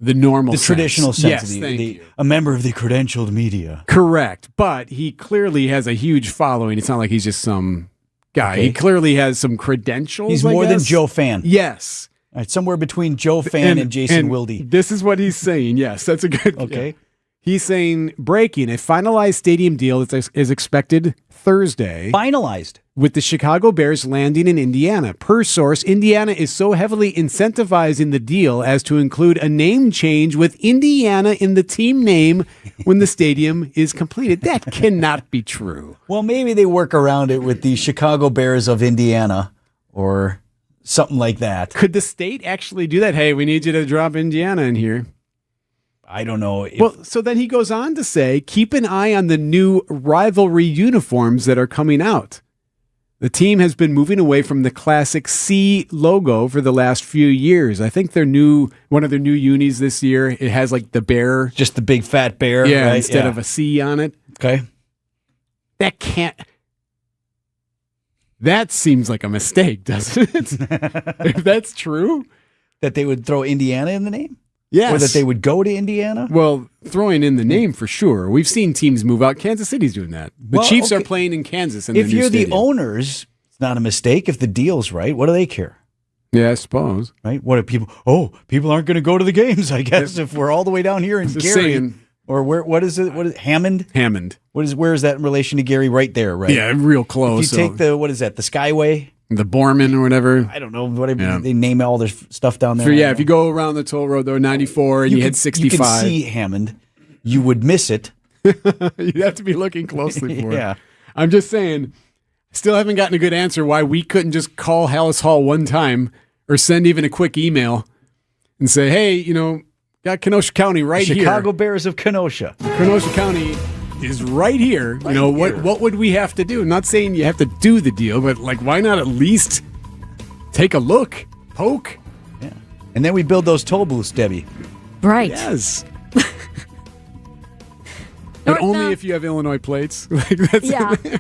normal sense. Traditional sense. Yes, a member of the credentialed media. Correct. But he clearly has a huge following. It's not like he's just some guy. Okay. He clearly has some credentials. He's more than Joe Fan. Yes. All right, somewhere between Joe Fan and Jason Wilde. This is what he's saying. Yes, that's a good. Okay. Yeah. He's saying breaking a finalized stadium deal is expected Thursday. Finalized. With the Chicago Bears landing in Indiana. Per source, Indiana is so heavily incentivized in the deal as to include a name change with Indiana in the team name when the stadium is completed. That cannot be true. Well, maybe they work around it with the Chicago Bears of Indiana or something like that. Could the state actually do that? Hey, we need you to drop Indiana in here. I don't know. Well, so then he goes on to say, keep an eye on the new rivalry uniforms that are coming out. The team has been moving away from the classic C logo for the last few years. I think one of their new unis this year, it has like the bear. Just the big fat bear. Yeah, right? Instead of a C on it. Okay. That seems like a mistake, doesn't it? If that's true. That they would throw Indiana in the name? Yes. Or that they would go to Indiana? Well, throwing in the name for sure. We've seen teams move out. Kansas City's doing that. The Chiefs are playing in Kansas. If you're the owners, it's not a mistake. If the deal's right, what do they care? Yeah, I suppose. Right? What are people? Oh, people aren't going to go to the games, I guess, if we're all the way down here in Gary. Or where? What is it? What is it? Hammond? Hammond. Where is that in relation to Gary? Right there, right? Yeah, real close. If you take the Skyway? The Borman or whatever. I don't know. Whatever. They name all their stuff down there. So, yeah, if you go around the toll road, though, 94, and you hit 65. You can see Hammond. You would miss it. You'd have to be looking closely for it. I'm just saying, still haven't gotten a good answer why we couldn't just call Hallis Hall one time or send even a quick email and say, hey, got Kenosha County right here. Chicago Bears of Kenosha. Kenosha County is right here. What would we have to do? I'm not saying you have to do the deal, but why not at least take a look, poke? Yeah. And then we build those toll booths, Debbie. Right. Yes. But only if you have Illinois plates. That's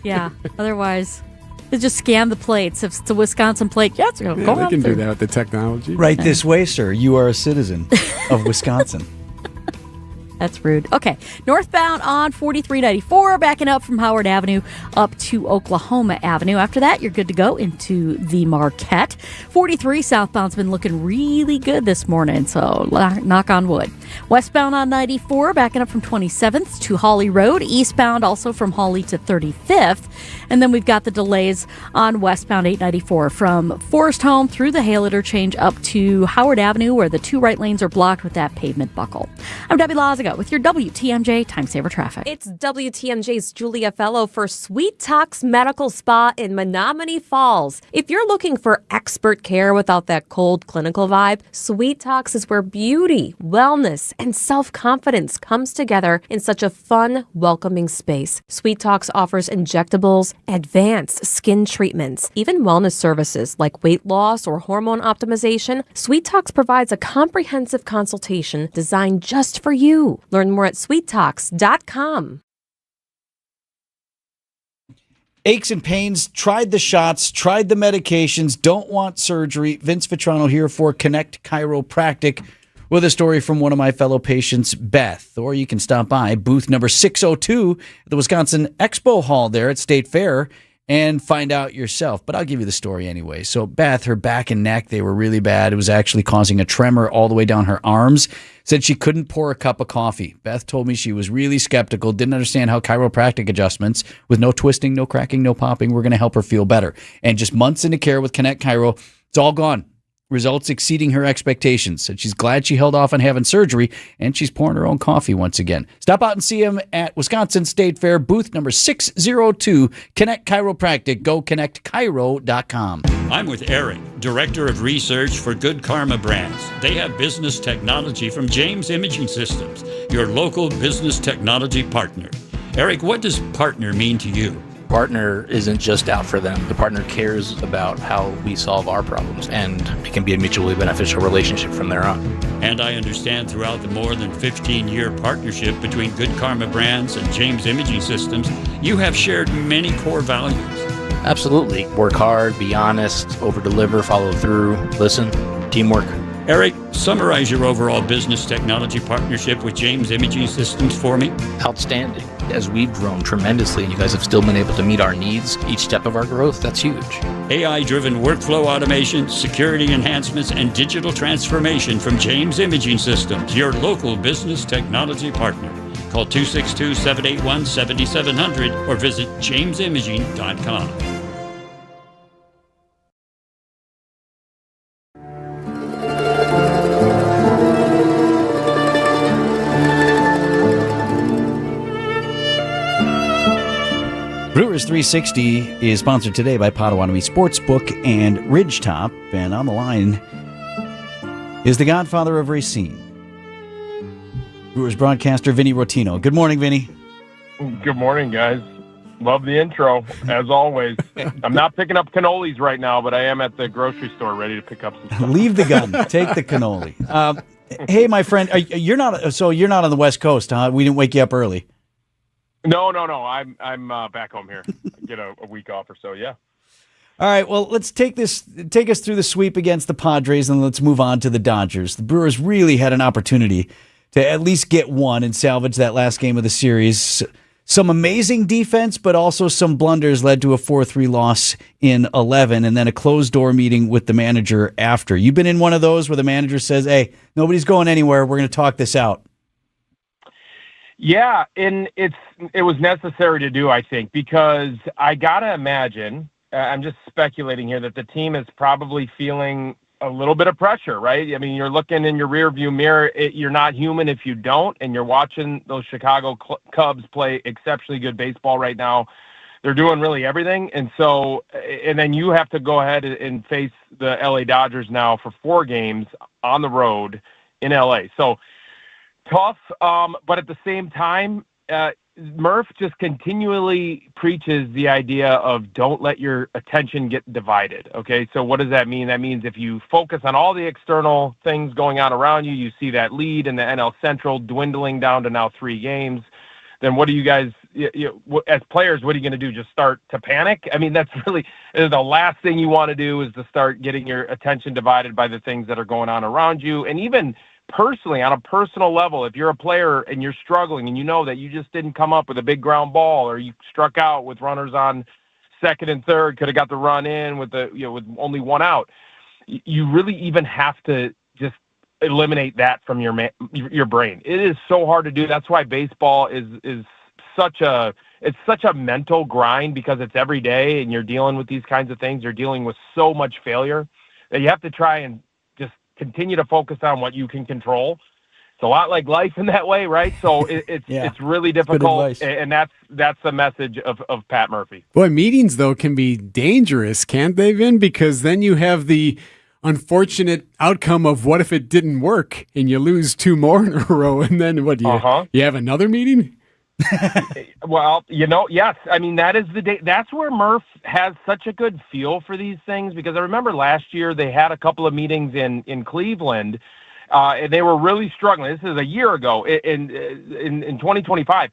Yeah. Otherwise, they just scan the plates. If it's a Wisconsin plate, it's going to go they on can through. do that with the technology. Right this way, sir. You are a citizen of Wisconsin. That's rude. Okay, northbound on 4394, backing up from Howard Avenue up to Oklahoma Avenue. After that, you're good to go into the Marquette. 43 southbound's been looking really good this morning, so knock on wood. Westbound on 94, backing up from 27th to Hawley Road. Eastbound also from Hawley to 35th. And then we've got the delays on westbound 894 from Forest Home through the Hale interchange up to Howard Avenue, where the two right lanes are blocked with that pavement buckle. I'm Debbie Lazaga with your WTMJ Time Saver Traffic. It's WTMJ's Julia Fellow for Sweet Talks Medical Spa in Menominee Falls. If you're looking for expert care without that cold clinical vibe, Sweet Talks is where beauty, wellness, and self-confidence comes together in such a fun, welcoming space. Sweet Talks offers injectables, advanced skin treatments, even wellness services like weight loss or hormone optimization. Sweet Talks provides a comprehensive consultation designed just for you. Learn more at sweettalks.com. Aches and pains, tried the shots, tried the medications, don't want surgery. Vince Vitrano here for Connect Chiropractic with a story from one of my fellow patients, Beth. Or you can stop by booth number 602 at the Wisconsin Expo Hall there at State Fair and find out yourself. But I'll give you the story anyway. So Beth, her back and neck, they were really bad. It was actually causing a tremor all the way down her arms. Said she couldn't pour a cup of coffee. Beth told me she was really skeptical, didn't understand how chiropractic adjustments with no twisting, no cracking, no popping were going to help her feel better. And just months into care with Connect Chiro, it's all gone. Results exceeding her expectations. Said she's glad she held off on having surgery, and she's pouring her own coffee once again. Stop out and see him at Wisconsin State Fair, booth number 602, Connect Chiropractic. Go connectchiro.com. I'm with Eric, Director of Research for Good Karma Brands. They have business technology from James Imaging Systems, your local business technology partner. Eric, what does partner mean to you? Partner isn't just out for them. The partner cares about how we solve our problems, and it can be a mutually beneficial relationship from there on. And I understand throughout the more than 15-year partnership between Good Karma Brands and James Imaging Systems, you have shared many core values. Absolutely. Work hard, be honest, over-deliver, follow through, listen, teamwork. Eric, summarize your overall business technology partnership with James Imaging Systems for me. Outstanding. As we've grown tremendously and you guys have still been able to meet our needs each step of our growth, that's huge. AI-driven workflow automation, security enhancements, and digital transformation from James Imaging Systems, your local business technology partner. Call 262-781-7700 or visit jamesimaging.com. Brewers 360 is sponsored today by Potawatomi Sportsbook and Ridgetop. And on the line is the godfather of Racine, Brewers broadcaster Vinny Rotino. Good morning, Vinny. Good morning, guys. Love the intro, as always. I'm not picking up cannolis right now, but I am at the grocery store ready to pick up some stuff. Leave the gun. Take the cannoli. Hey, my friend, you're not on the West Coast, huh? We didn't wake you up early. No. I'm back home here. I get a week off or so, yeah. All right, well, let's take us through the sweep against the Padres, and let's move on to the Dodgers. The Brewers really had an opportunity to at least get one and salvage that last game of the series. Some amazing defense, but also some blunders led to a 4-3 loss in 11, and then a closed-door meeting with the manager after. You've been in one of those where the manager says, hey, nobody's going anywhere. We're going to talk this out. Yeah, and it was necessary to do, I think, because I got to imagine, I'm just speculating here, that the team is probably feeling a little bit of pressure, right? I mean, you're looking in your rearview mirror. You're not human if you don't, and you're watching those Chicago Cubs play exceptionally good baseball right now. They're doing really everything, and then you have to go ahead and face the LA Dodgers now for 4 games on the road in LA. So tough, but at the same time, Murph just continually preaches the idea of don't let your attention get divided. Okay, so what does that mean? That means if you focus on all the external things going on around you, you see that lead in the NL Central dwindling down to now 3 games. then what do you guys, as players, what are you going to do? Just start to panic? I mean, that's really the last thing you want to do, is to start getting your attention divided by the things that are going on around you. And even personally, on a personal level, if you're a player and you're struggling and you know that you just didn't come up with a big ground ball, or you struck out with runners on second and third, could have got the run in with with only one out, you really even have to just eliminate that from your brain. It is so hard to do. That's why baseball is such a mental grind, because it's every day and you're dealing with these kinds of things. You're dealing with so much failure that you have to try and just continue to focus on what you can control. It's a lot like life in that way, right? So it's really difficult, and that's the message of Pat Murphy. Boy, meetings, though, can be dangerous, can't they, Vin? Because then you have the unfortunate outcome of what if it didn't work and you lose 2 more in a row, and then what, you have another meeting? Well, yes. I mean, that is the day. That's where Murph has such a good feel for these things, because I remember last year they had a couple of meetings in Cleveland, and they were really struggling. This is a year ago in 2025.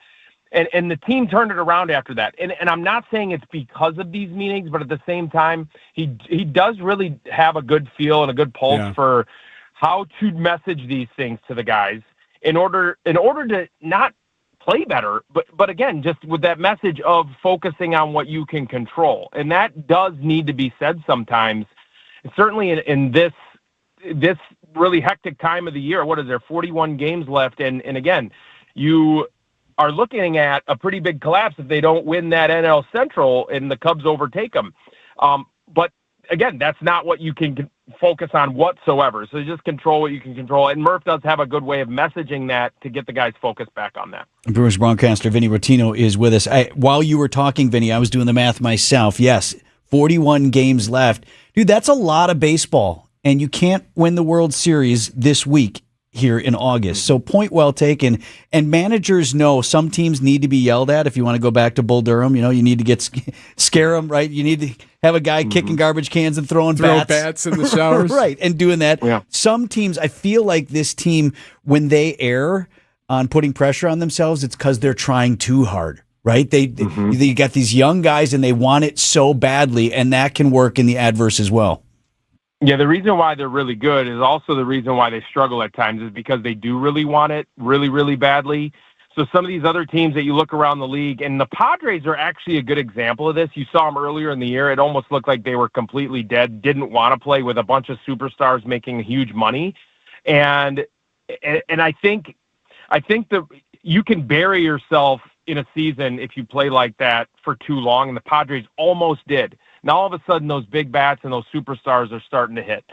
And the team turned it around after that. And I'm not saying it's because of these meetings, but at the same time, he does really have a good feel and a good pulse for how to message these things to the guys in order to not play better, but again, just with that message of focusing on what you can control. And that does need to be said sometimes. And certainly in this really hectic time of the year. What is there, 41 games left? And again, you are looking at a pretty big collapse if they don't win that NL Central and the Cubs overtake them. But again, that's not what you can focus on whatsoever. So just control what you can control. And Murph does have a good way of messaging that to get the guys focused back on that. Brewers broadcaster Vinny Rotino is with us. While you were talking, Vinny, I was doing the math myself. Yes, 41 games left. Dude, that's a lot of baseball. And you can't win the World Series this week here in August. So point well taken. And managers know some teams need to be yelled at. If you want to go back to Bull Durham, you need to scare them, right? You need to have a guy kicking garbage cans and throwing bats in the showers. Right, and doing that. Yeah. Some teams, I feel like this team, when they err on putting pressure on themselves, it's because they're trying too hard, right? They got these young guys and they want it so badly, and that can work in the adverse as well. Yeah, the reason why they're really good is also the reason why they struggle at times, is because they do really want it really, really badly. So some of these other teams that you look around the league, and the Padres are actually a good example of this. You saw them earlier in the year. It almost looked like they were completely dead, didn't want to play with a bunch of superstars making huge money. And I think that you can bury yourself in a season if you play like that for too long, and the Padres almost did. Now, all of a sudden, those big bats and those superstars are starting to hit.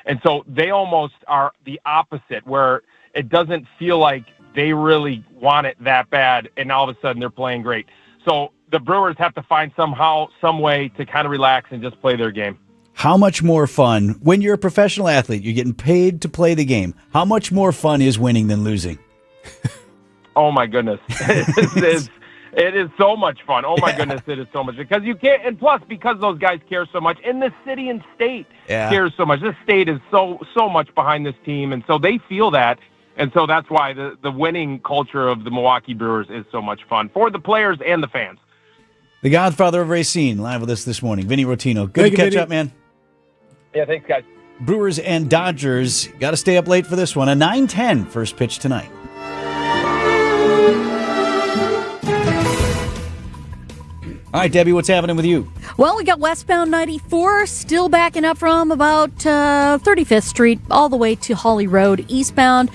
And so they almost are the opposite, where it doesn't feel like they really want it that bad, and all of a sudden they're playing great. So the Brewers have to find some way to kind of relax and just play their game. How much more fun, when you're a professional athlete, you're getting paid to play the game, how much more fun is winning than losing? Oh, my goodness. It is so much fun. Oh, my goodness, it is so much. Because you can't, and plus, because those guys care so much, and the city and state cares so much. This state is so much behind this team, and so they feel that. And so that's why the winning culture of the Milwaukee Brewers is so much fun for the players and the fans. The godfather of Racine, live with us this morning, Vinny Rotino. Good to catch up, man. Yeah, thanks, guys. Brewers and Dodgers, got to stay up late for this one. A 9:10 first pitch tonight. All right, Debbie, what's happening with you? Well, we got westbound 94 still backing up from about 35th Street all the way to Hawley Road. Eastbound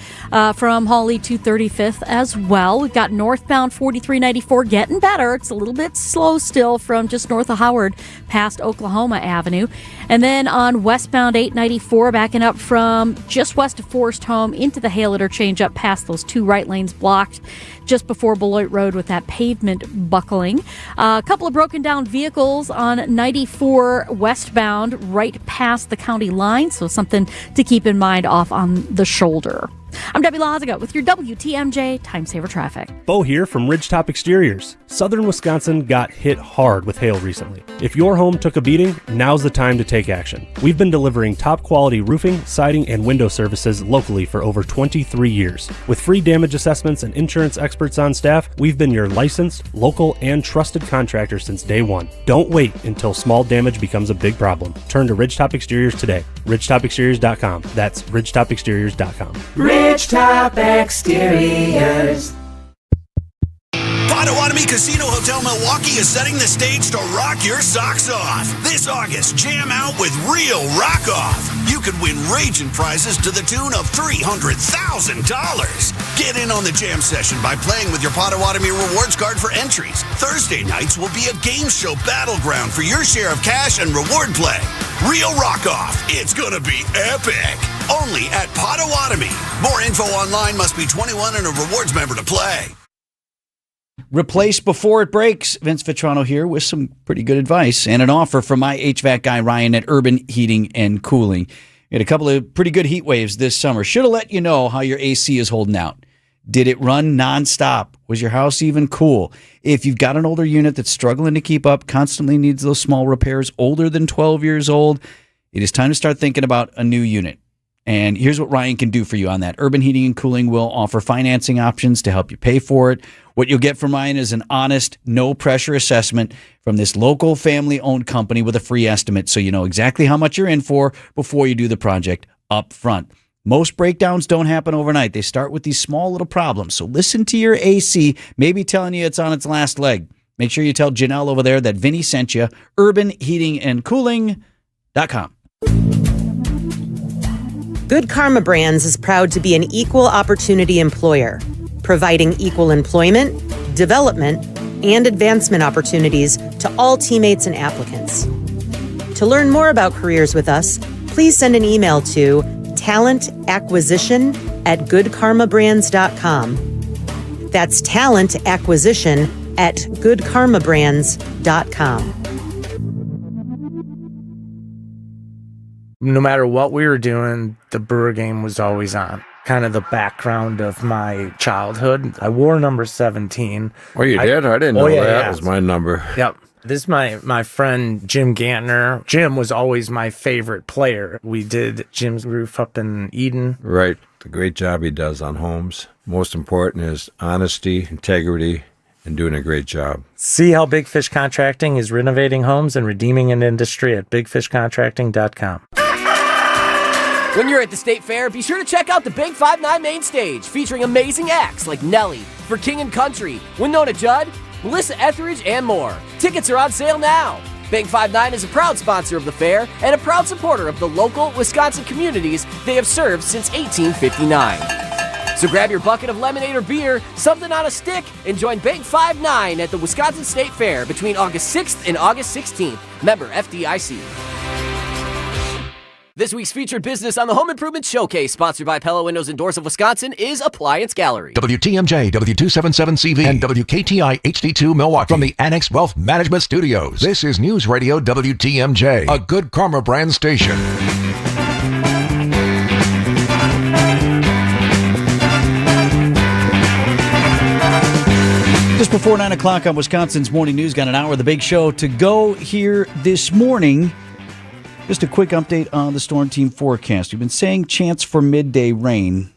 from Hawley to 35th as well. We've got northbound 4394 getting better. It's a little bit slow still from just north of Howard past Oklahoma Avenue. And then on westbound 894 backing up from just west of Forest Home into the Hale interchange up past those 2 right lanes blocked just before Beloit Road with that pavement buckling. A couple of broken down vehicles on 94 westbound right past the county line, so something to keep in mind off on the shoulder. I'm Debbie Lazaga with your WTMJ Time Saver Traffic. Bo here from Ridgetop Exteriors. Southern Wisconsin got hit hard with hail recently. If your home took a beating, now's the time to take action. We've been delivering top quality roofing, siding, and window services locally for over 23 years. With free damage assessments and insurance experts on staff, we've been your licensed, local, and trusted contractor since day one. Don't wait until small damage becomes a big problem. Turn to Ridgetop Exteriors today. RidgetopExteriors.com. That's RidgetopExteriors.com. Ridgetop Exteriors. Potawatomi Casino Hotel Milwaukee is setting the stage to rock your socks off. This August, jam out with real rock off. You could win raging prizes to the tune of $300,000. Get in on the jam session by playing with your Potawatomi rewards card for entries. Thursday nights will be a game show battleground for your share of cash and reward play. Real rock off. It's gonna be epic. Only at Potawatomi. More info online. Must be 21 and a rewards member to play. Replace before it breaks. Vince Vitrano here with some pretty good advice and an offer from my HVAC guy, Ryan, at Urban Heating and Cooling. We had a couple of pretty good heat waves this summer. Should have let you know how your AC is holding out. Did it run nonstop? Was your house even cool? If you've got an older unit that's struggling to keep up, constantly needs those small repairs, older than 12 years old, it is time to start thinking about a new unit. And here's what Ryan can do for you on that. Urban Heating and Cooling will offer financing options to help you pay for it. What you'll get from Ryan is an honest, no-pressure assessment from this local family-owned company with a free estimate, so you know exactly how much you're in for before you do the project up front. Most breakdowns don't happen overnight. They start with these small little problems. So listen to your AC, maybe telling you it's on its last leg. Make sure you tell Janelle over there that Vinny sent you. UrbanHeatingandCooling.com. Good Karma Brands is proud to be an equal opportunity employer, providing equal employment, development, and advancement opportunities to all teammates and applicants. To learn more about careers with us, please send an email to talentacquisition@goodkarmabrands.com. That's talentacquisition@goodkarmabrands.com. No matter what we were doing, the Brewer game was always on. Kind of the background of my childhood. I wore number 17. Oh, you did? I didn't know yeah, that yeah. was my number. Yep. This is my friend Jim Gantner. Jim was always my favorite player. We did Jim's roof up in Eden. Right. The great job he does on homes. Most important is honesty, integrity, and doing a great job. See how Big Fish Contracting is renovating homes and redeeming an industry at bigfishcontracting.com. When you're at the State Fair, be sure to check out the Big 5-9 main stage, featuring amazing acts like Nelly, For King and Country, Winona Judd, Melissa Etheridge, and more. Tickets are on sale now. Big 5-9 is a proud sponsor of the fair and a proud supporter of the local Wisconsin communities they have served since 1859. So grab your bucket of lemonade or beer, something on a stick, and join Big 5-9 at the Wisconsin State Fair between August 6th and August 16th. Member FDIC. This week's featured business on the Home Improvement Showcase, sponsored by Pella Windows and Doors of Wisconsin, is Appliance Gallery. WTMJ, W277CV, and WKTI HD2 Milwaukee from the Annex Wealth Management Studios. This is News Radio WTMJ, a Good Karma brand station. Just before 9 o'clock on Wisconsin's Morning News, got an hour of the big show to go here this morning. Just a quick update on the Storm Team forecast. We've been saying chance for midday rain.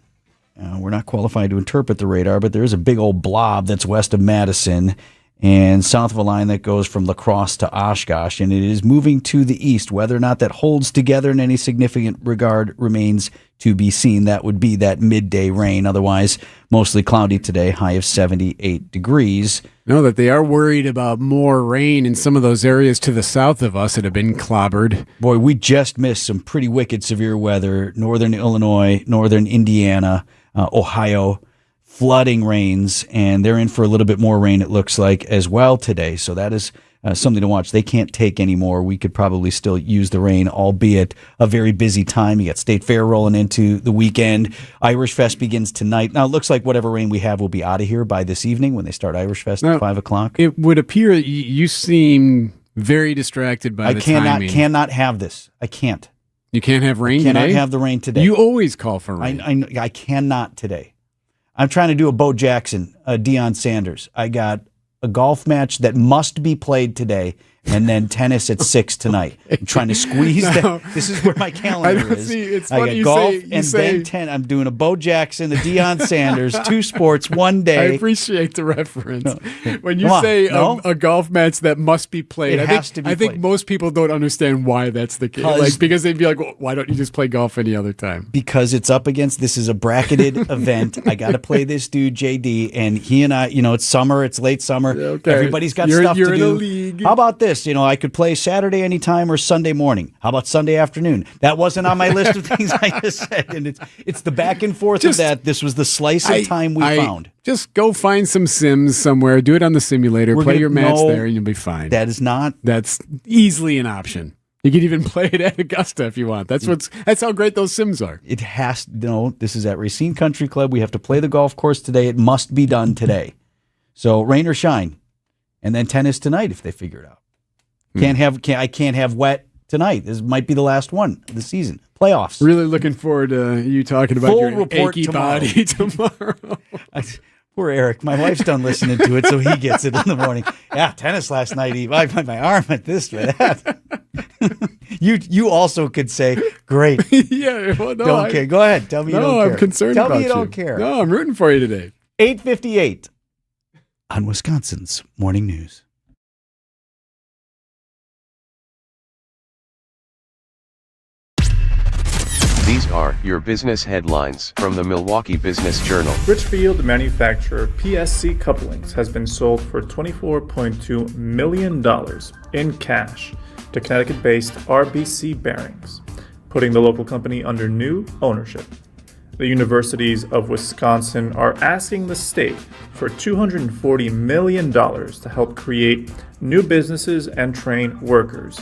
We're not qualified to interpret the radar, but there is a big old blob that's west of Madison and south of a line that goes from La Crosse to Oshkosh, and it is moving to the east. Whether or not that holds together in any significant regard remains to be seen. That would be that midday rain. Otherwise, mostly cloudy today, high of 78 degrees. Know that they are worried about more rain in some of those areas to the south of us that have been clobbered. Boy, we just missed some pretty wicked severe weather. Northern Illinois, northern Indiana, Ohio, flooding rains, and they're in for a little bit more rain, it looks like, as well today. So that is something to watch. They can't take any more. We could probably still use the rain, albeit a very busy time. You got State Fair rolling into the weekend. Irish Fest begins tonight. Now, it looks like whatever rain we have will be out of here by this evening when they start Irish Fest at 5 o'clock. It would appear you seem very distracted by the timing. I cannot have this. I can't. You can't have rain Cannot today? have the rain today. You always call for rain. I cannot today. I'm trying to do a Bo Jackson, a Deion Sanders. I got a golf match that must be played today, and then tennis at 6 tonight. I'm trying to squeeze that. This is where my calendar is. It's I funny got golf and then 10. I'm doing a Bo Jackson, a Deion Sanders, 2 sports, one day. I appreciate the reference. When you say a golf match that must be played, I think most people don't understand why that's the case. Because they'd be like, well, why don't you just play golf any other time? Because it's up against, this is a bracketed event. I got to play this dude, JD, and he and I, it's summer, it's late summer. Okay. Everybody's got stuff to in do. a league. How about this? I could play Saturday anytime or Sunday morning. How about Sunday afternoon? That wasn't on my list of things I just said. And it's the back and forth of that. This was the slice of time we found. Just go find some Sims somewhere. Do it on the simulator. Play your match there, and you'll be fine. That's easily an option. You can even play it at Augusta if you want. That's how great those Sims are. It has this is at Racine Country Club. We have to play the golf course today. It must be done today. So rain or shine. And then tennis tonight if they figure it out. I can't have wet tonight. This might be the last one of the season. Playoffs. Really looking forward to you talking about your report achy body tomorrow. Poor Eric. My wife's done listening to it, so he gets it in the morning. Yeah, tennis last night. I had my arm at this or that. You also could say, great. Yeah. Well, no, don't care. Go ahead. Tell me you don't care. I'm concerned about you. Tell me you don't care. No, I'm rooting for you today. 8:58 on Wisconsin's Morning News. These are your business headlines from the Milwaukee Business Journal. Richfield manufacturer PSC Couplings has been sold for $24.2 million in cash to Connecticut-based RBC Bearings, putting the local company under new ownership. The universities of Wisconsin are asking the state for $240 million to help create new businesses and train workers,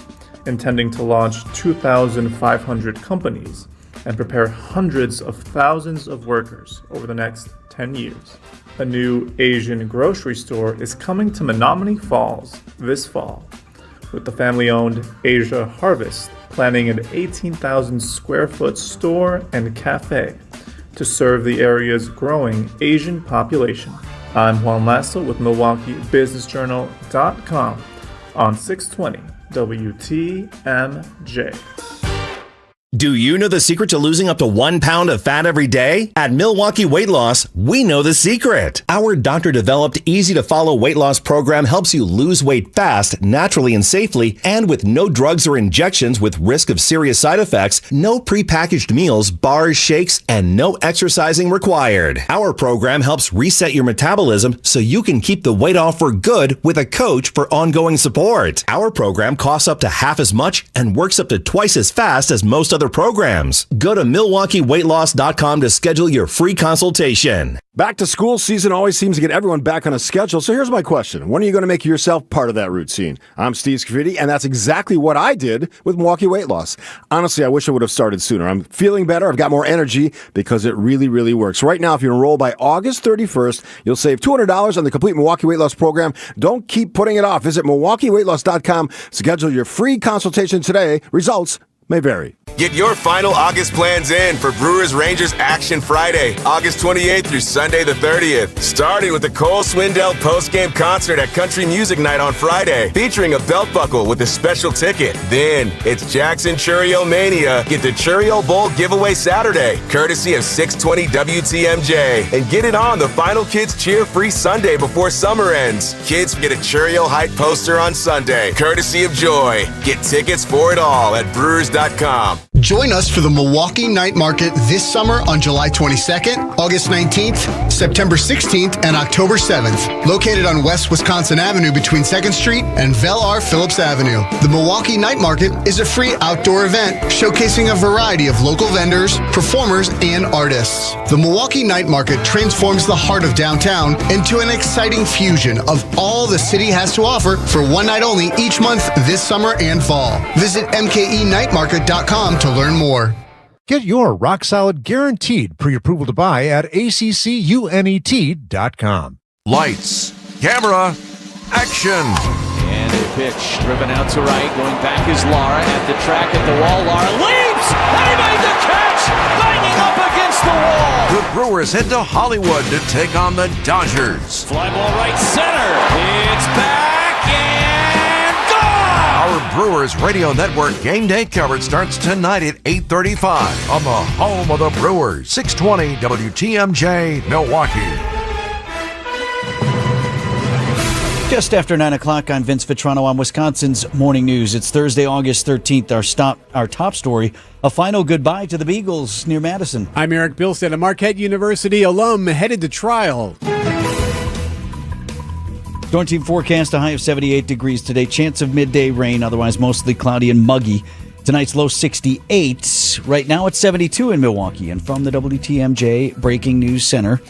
intending to launch 2,500 companies and prepare hundreds of thousands of workers over the next 10 years. A new Asian grocery store is coming to Menominee Falls this fall, with the family-owned Asia Harvest planning an 18,000 square foot store and cafe to serve the area's growing Asian population. I'm Juan Lasso with MilwaukeeBusinessJournal.com on 620 WTMJ. Do you know the secret to losing up to 1 pound of fat every day? At Milwaukee Weight Loss, we know the secret. Our doctor-developed, easy-to-follow weight loss program helps you lose weight fast, naturally and safely, and with no drugs or injections with risk of serious side effects, no prepackaged meals, bars, shakes, and no exercising required. Our program helps reset your metabolism so you can keep the weight off for good with a coach for ongoing support. Our program costs up to half as much and works up to twice as fast as most other programs. Go to MilwaukeeWeightLoss.com to schedule your free consultation. Back to school season always seems to get everyone back on a schedule. So here's my question. When are you going to make yourself part of that routine? I'm Steve Scafidi, and that's exactly what I did with Milwaukee Weight Loss. Honestly, I wish I would have started sooner. I'm feeling better. I've got more energy because it really, really works. Right now, if you enroll by August 31st, you'll save $200 on the complete Milwaukee Weight Loss program. Don't keep putting it off. Visit MilwaukeeWeightLoss.com. Schedule your free consultation today. Results may vary. Get your final August plans in for Brewers Rangers Action Friday, August 28th through Sunday the 30th. Starting with the Cole Swindell post-game concert at Country Music Night on Friday, featuring a belt buckle with a special ticket. Then it's Jackson Churio Mania. Get the Churio Bowl giveaway Saturday, courtesy of 620 WTMJ. And get it on the Final Kids Cheer Free Sunday before summer ends. Kids get a Churio Height poster on Sunday, courtesy of Joy. Get tickets for it all at Brewers.com. Join us for the Milwaukee Night Market this summer on July 22nd, August 19th, September 16th, and October 7th. Located on West Wisconsin Avenue between 2nd Street and Vel-R Phillips Avenue. The Milwaukee Night Market is a free outdoor event showcasing a variety of local vendors, performers, and artists. The Milwaukee Night Market transforms the heart of downtown into an exciting fusion of all the city has to offer for one night only each month this summer and fall. Visit mkenightmarket.com to learn more. Get your rock-solid guaranteed pre-approval to buy at accunet.com. Lights, camera, action. And pitch, driven out to right, going back is Lara at the track at the wall. Lara leaps, and he made the catch, banging up against the wall. The Brewers head to Hollywood to take on the Dodgers. Fly ball right center. It's back and gone. Our Brewers Radio Network game day coverage starts tonight at 8:35 on the home of the Brewers, 620 WTMJ, Milwaukee. Just after 9 o'clock, I'm Vince Vitrano on Wisconsin's Morning News. It's Thursday, August 13th. Our top story, a final goodbye to the Beagles near Madison. I'm Eric Bilstead, a Marquette University alum headed to trial. Storm team forecast a high of 78 degrees today. Chance of midday rain, otherwise mostly cloudy and muggy. Tonight's low 68. Right now it's 72 in Milwaukee. And from the WTMJ Breaking News Center,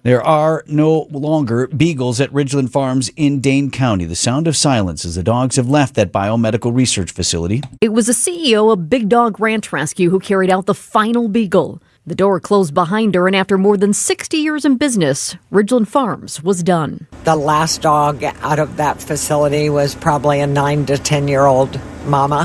there are no longer beagles at Ridgeland Farms in Dane County. The sound of silence as the dogs have left that biomedical research facility. It was the CEO of Big Dog Ranch Rescue who carried out the final beagle. The door closed behind her, and after more than 60 years in business, Ridgeland Farms was done. The last dog out of that facility was probably a 9 to 10-year-old mama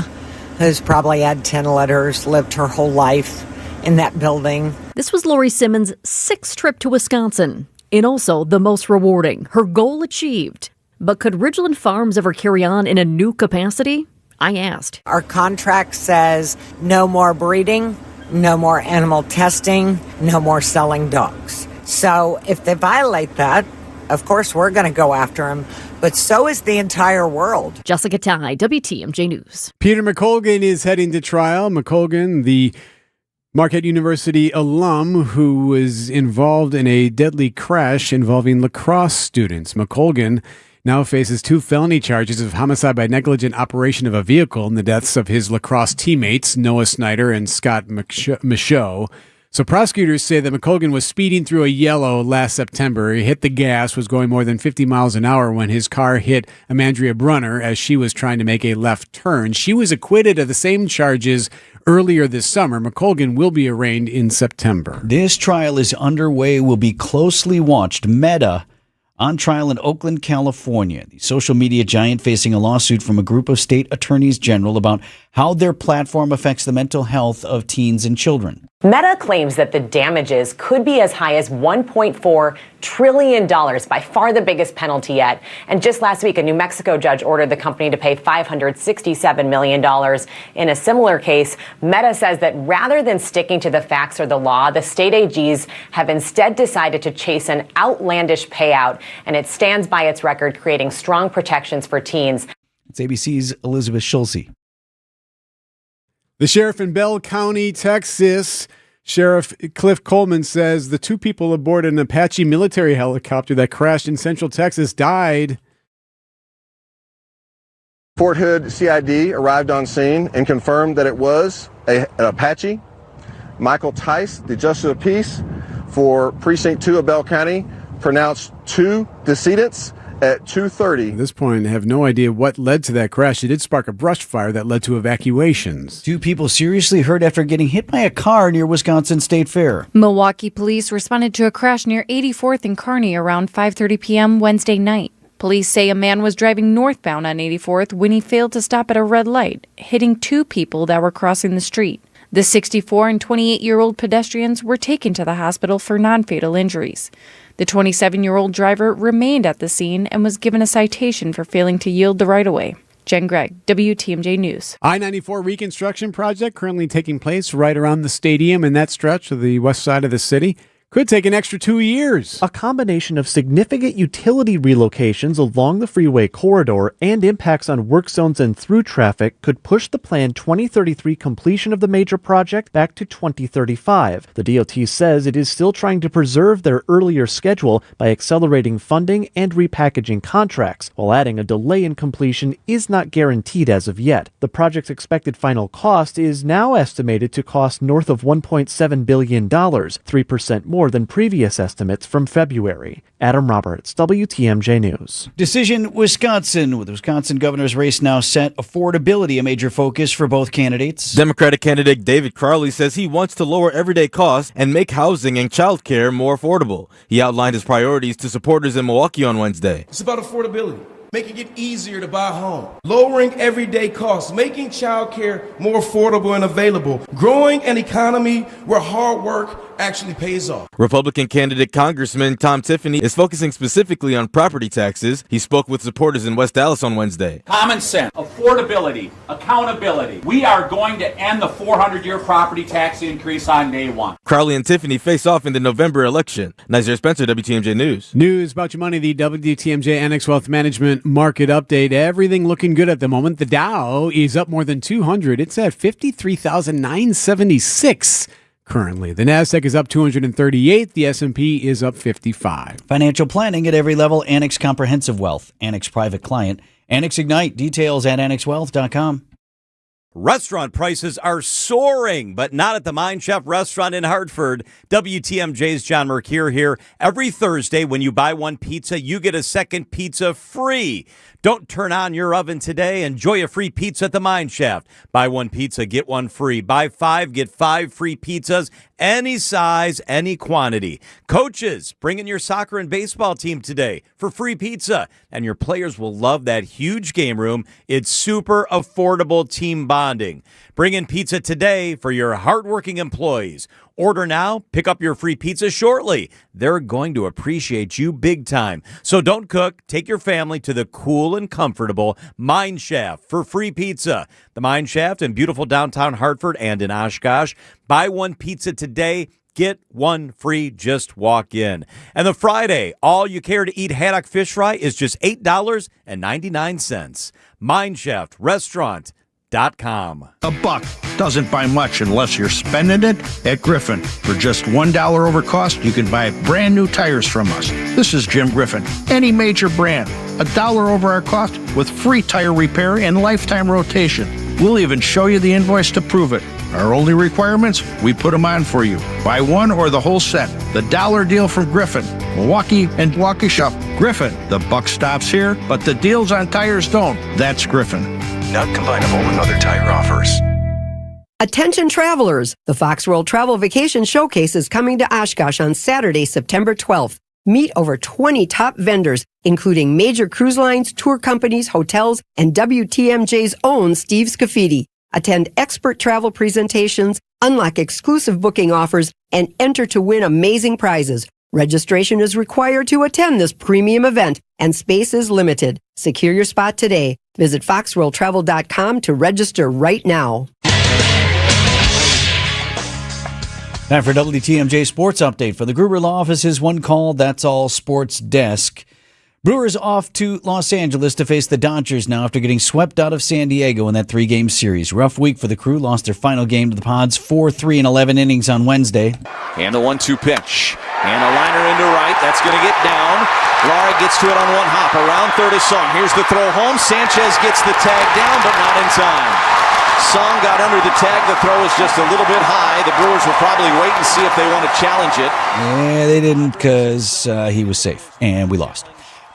who's probably had 10 litters, lived her whole life in that building. This was Lori Simmons' sixth trip to Wisconsin, and also the most rewarding, her goal achieved. But could Ridgeland Farms ever carry on in a new capacity? I asked. Our contract says no more breeding, no more animal testing, no more selling dogs. So if they violate that, of course we're going to go after them, but so is the entire world. Jessica Tai, WTMJ News. Peter McColgan is heading to trial. McColgan, the Marquette University alum who was involved in a deadly crash involving lacrosse students. McColgan now faces 2 felony charges of homicide by negligent operation of a vehicle in the deaths of his lacrosse teammates, Noah Snyder and Scott Michaud. So prosecutors say that McColgan was speeding through a yellow last September. He hit the gas, was going more than 50 miles an hour when his car hit Amandria Brunner as she was trying to make a left turn. She was acquitted of the same charges earlier this summer. McColgan will be arraigned in September. This trial is underway, will be closely watched. Meta on trial in Oakland, California. The social media giant facing a lawsuit from a group of state attorneys general about how their platform affects the mental health of teens and children. Meta claims that the damages could be as high as $1.4 trillion, by far the biggest penalty yet. And just last week, a New Mexico judge ordered the company to pay $567 million. In a similar case, Meta says that rather than sticking to the facts or the law, the state AGs have instead decided to chase an outlandish payout, and it stands by its record, creating strong protections for teens. It's ABC's Elizabeth Schulze. The sheriff in Bell County, Texas, Sheriff Cliff Coleman, says the 2 people aboard an Apache military helicopter that crashed in Central Texas died. Fort Hood CID arrived on scene and confirmed that it was an Apache. Michael Tice, the Justice of Peace for Precinct 2 of Bell County, pronounced 2 decedents at 2:30. At this point, I have no idea what led to that crash. It did spark a brush fire that led to evacuations. 2 people seriously hurt after getting hit by a car near Wisconsin State Fair. Milwaukee police responded to a crash near 84th and Kearney around 5:30 p.m. Wednesday night. Police say a man was driving northbound on 84th when he failed to stop at a red light, hitting 2 people that were crossing the street. The 64 and 28-year-old pedestrians were taken to the hospital for non-fatal injuries. The 27-year-old driver remained at the scene and was given a citation for failing to yield the right-of-way. Jen Gregg, WTMJ News. I-94 reconstruction project currently taking place right around the stadium in that stretch of the west side of the city. Could take an extra 2 years. A combination of significant utility relocations along the freeway corridor and impacts on work zones and through traffic could push the planned 2033 completion of the major project back to 2035. The DOT says it is still trying to preserve their earlier schedule by accelerating funding and repackaging contracts, while adding a delay in completion is not guaranteed as of yet. The project's expected final cost is now estimated to cost north of $1.7 billion, 3% more than previous estimates from February. Adam Roberts, WTMJ News. Decision Wisconsin. With the Wisconsin governor's race now set, affordability a major focus for both candidates. Democratic candidate David Crowley says he wants to lower everyday costs and make housing and child care more affordable. He outlined his priorities to supporters in Milwaukee on Wednesday. It's about affordability. making it easier to buy a home, lowering everyday costs, making childcare more affordable and available, growing an economy where hard work actually pays off. Republican candidate Congressman Tom Tiffany is focusing specifically on property taxes. He spoke with supporters in West Dallas on Wednesday. Common sense, affordability, accountability. We are going to end the 400-year property tax increase on day one. Crowley and Tiffany face off in the November election. Nazir Spencer, WTMJ News. News about your money, the WTMJ Annex Wealth Management Market Update. Everything looking good at the moment. The Dow is up more than 200. It's at 53,976. Currently, the NASDAQ is up 238. The S&P is up 55. Financial planning at every level. Annex Comprehensive Wealth. Annex Private Client. Annex Ignite. Details at annexwealth.com. Restaurant prices are soaring, but not at the Mind Chef restaurant in Hartford. WTMJ's John Mercure here. Every Thursday, when you buy one pizza, you get a second pizza free. Don't turn on your oven today. Enjoy a free pizza at the Mine Shaft. Buy one pizza, get one free. Buy 5, get 5 free pizzas. Any size, any quantity. Coaches, bring in your soccer and baseball team today for free pizza. And your players will love that huge game room. It's super affordable team bonding. Bring in pizza today for your hardworking employees. Order now, pick up your free pizza shortly. They're going to appreciate you big time. So don't cook. Take your family to the cool and comfortable Mine Shaft for free pizza. The Mine Shaft in beautiful downtown Hartford and in Oshkosh. Buy one pizza today. Get one free, just walk in. And the Friday, all you care to eat haddock fish fry is just $8.99. Mine Shaft Restaurant.com. A buck doesn't buy much unless you're spending it at Griffin. For just $1 over cost, you can buy brand new tires from us. This is Jim Griffin. Any major brand, $1 over our cost with free tire repair and lifetime rotation. We'll even show you the invoice to prove it. Our only requirements, we put them on for you. Buy one or the whole set. The dollar deal from Griffin, Milwaukee and Waukesha. Griffin, the buck stops here, but the deals on tires don't. That's Griffin. Not combinable with other tire offers. Attention travelers! The Fox World Travel Vacation Showcase is coming to Oshkosh on Saturday, September 12th. Meet over 20 top vendors, including major cruise lines, tour companies, hotels, and WTMJ's own Steve Scafidi. Attend expert travel presentations, unlock exclusive booking offers, and enter to win amazing prizes. Registration is required to attend this premium event, and space is limited. Secure your spot today. Visit foxworldtravel.com to register right now. Time for WTMJ Sports Update. For the Gruber Law Office's One Call, That's All Sports Desk. Brewers off to Los Angeles to face the Dodgers now after getting swept out of San Diego in that 3-game series. Rough week for the crew. Lost their final game to the Pods 4-3 in 11 innings on Wednesday. And the 1-2 pitch. And a liner into right. That's going to get down. Lara gets to it on one hop. Around third is Song. Here's the throw home. Sanchez gets the tag down, but not in time. Song got under the tag. The throw is just a little bit high. The Brewers will probably wait and see if they want to challenge it. Yeah, they didn't because he was safe, and we lost.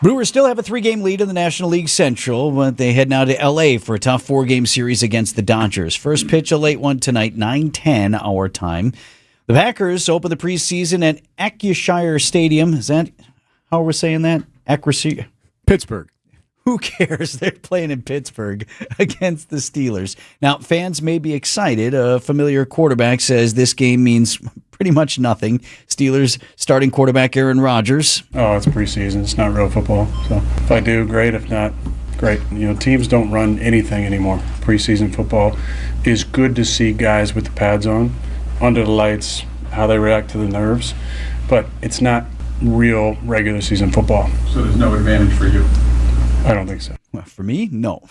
Brewers still have a 3-game lead in the National League Central, but they head now to L.A. for a tough 4-game series against the Dodgers. First pitch, a late one tonight, 9:10 our time. The Packers open the preseason at Acrisure Stadium. Is that how we're saying that? Acrisure? Pittsburgh. Who cares? They're playing in Pittsburgh against the Steelers. Now, fans may be excited. A familiar quarterback says this game means pretty much nothing. Steelers starting quarterback Aaron Rodgers. Oh, it's preseason. It's not real football. So if I do, great. If not, great. You know, teams don't run anything anymore. Preseason football is good to see guys with the pads on, under the lights, how they react to the nerves. But it's not real regular season football. So there's no advantage for you? I don't think so. Well, for me, no.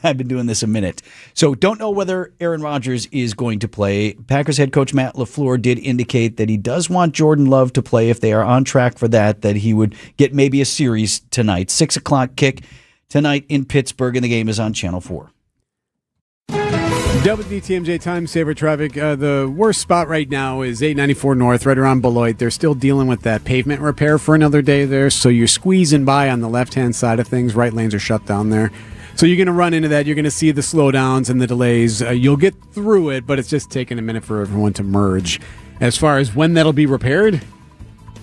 I've been doing this a minute. So don't know whether Aaron Rodgers is going to play. Packers head coach Matt LaFleur did indicate that he does want Jordan Love to play if they are on track for that he would get maybe a series tonight. 6 o'clock kick tonight in Pittsburgh, and the game is on Channel 4. WTMJ time saver traffic. The worst spot right now is I-94 North, right around Beloit. They're still dealing with that pavement repair for another day there, so you're squeezing by on the left-hand side of things. Right lanes are shut down there. So you're going to run into that. You're going to see the slowdowns and the delays. You'll get through it, but it's just taking a minute for everyone to merge. As far as when that'll be repaired,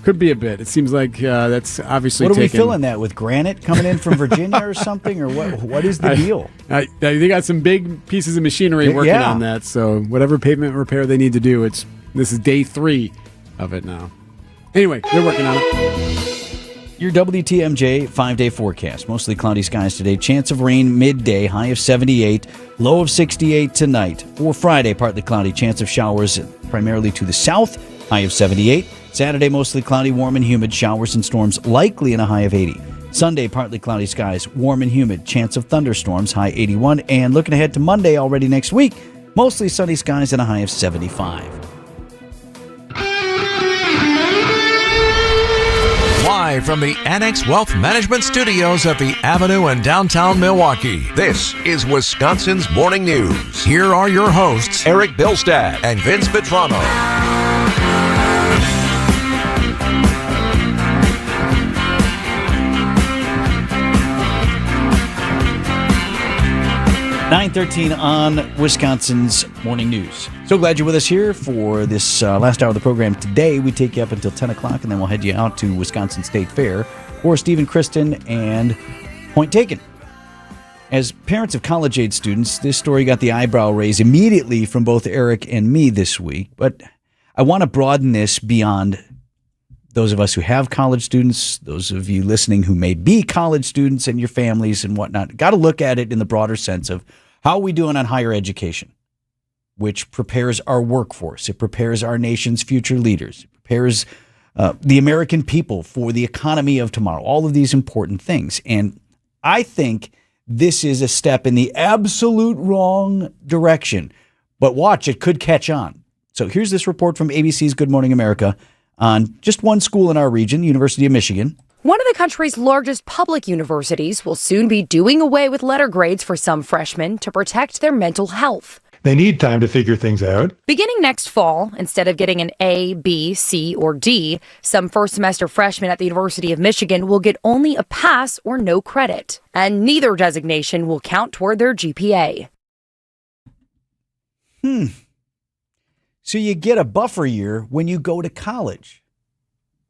Could be a bit. It seems like that's obviously What are we taken. filling that with? Granite coming in from Virginia or something? Or what is the deal? They got some big pieces of machinery working on that. So whatever pavement repair they need to do, this is day 3 of it now. Anyway, they're working on it. Your WTMJ 5-day forecast. Mostly cloudy skies today. Chance of rain midday. High of 78. Low of 68 tonight. For Friday, partly cloudy. Chance of showers primarily to the south. High of 78. Saturday, mostly cloudy, warm and humid. Showers and storms likely in a high of 80. Sunday, partly cloudy skies, warm and humid. Chance of thunderstorms, high 81. And looking ahead to Monday already next week, mostly sunny skies and a high of 75. Live from the Annex Wealth Management Studios at the Avenue in downtown Milwaukee, this is Wisconsin's Morning News. Here are your hosts, Eric Bilstad and Vince Vitrano. 9:13 on Wisconsin's Morning News. So glad you're with us here for this last hour of the program today. We take you up until 10 o'clock, and then we'll head you out to Wisconsin State Fair for Stephen Kristen and Point Taken. As parents of college-age students, this story got the eyebrow raise immediately from both Eric and me this week. But I want to broaden this beyond those of us who have college students, those of you listening who may be college students and your families and whatnot. Got to look at it in the broader sense of how are we doing on higher education, which prepares our workforce. It prepares our nation's future leaders. It prepares the American people for the economy of tomorrow. All of these important things. And I think this is a step in the absolute wrong direction. But watch, it could catch on. So here's this report from ABC's Good Morning America on just one school in our region, University of Michigan. One of the country's largest public universities will soon be doing away with letter grades for some freshmen to protect their mental health. They need time to figure things out. Beginning next fall, instead of getting an A, B, C, or D, some first semester freshmen at the University of Michigan will get only a pass or no credit, and neither designation will count toward their GPA. So you get a buffer year when you go to college.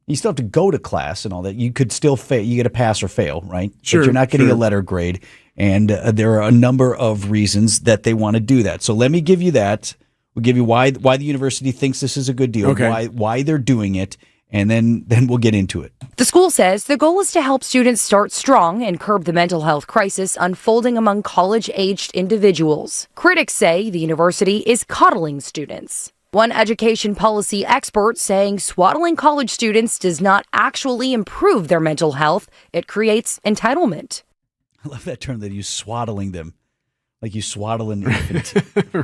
You still have to go to class and all that. You could still fail. You get a pass or fail, right? Sure. But you're not getting a letter grade. And there are a number of reasons that they want to do that. So let me give you that. We'll give you why the university thinks this is a good deal, why they're doing it, and then we'll get into it. The school says the goal is to help students start strong and curb the mental health crisis unfolding among college-aged individuals. Critics say the university is coddling students. One education policy expert saying swaddling college students does not actually improve their mental health. It creates entitlement. I love that term that you swaddling them, like you swaddle an infant.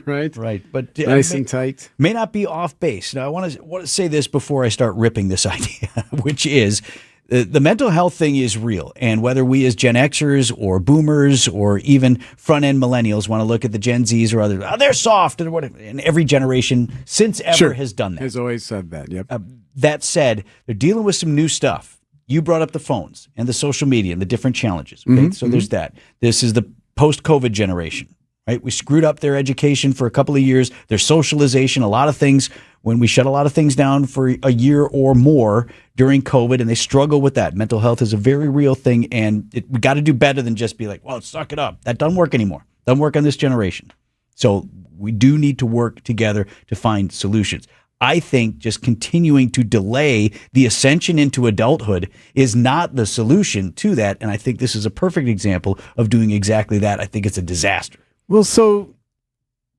Right. But nice and tight. May not be off base. Now, I want to say this before I start ripping this idea, which is the mental health thing is real. And whether we as Gen Xers or boomers or even front-end millennials want to look at the Gen Zs or others, they're soft, and whatever. And every generation since ever has done that. Has always said that, yep. That said, they're dealing with some new stuff. You brought up the phones and the social media and the different challenges. Okay, so there's that. This is the post-COVID generation, right? We screwed up their education for a couple of years, their socialization, a lot of things. When we shut a lot of things down for a year or more during COVID, and they struggle with that. Mental health is a very real thing, and we got to do better than just be like, well, suck it up. That doesn't work anymore. Doesn't work on this generation. So we do need to work together to find solutions. I think just continuing to delay the ascension into adulthood is not the solution to that, and I think this is a perfect example of doing exactly that. I think it's a disaster. Well, so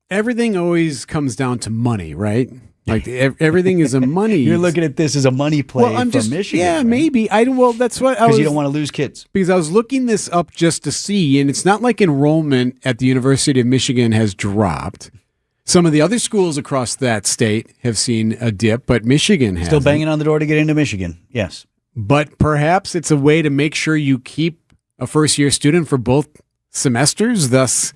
everything always comes down to money, right? Like everything is a money. You're looking at this as a money play from Michigan. Yeah, right? maybe. That's what I was. Because you don't want to lose kids. Because I was looking this up just to see, and it's not like enrollment at the University of Michigan has dropped. Some of the other schools across that state have seen a dip, but Michigan has. Still banging on the door to get into Michigan, yes. But perhaps it's a way to make sure you keep a first-year student for both semesters, thus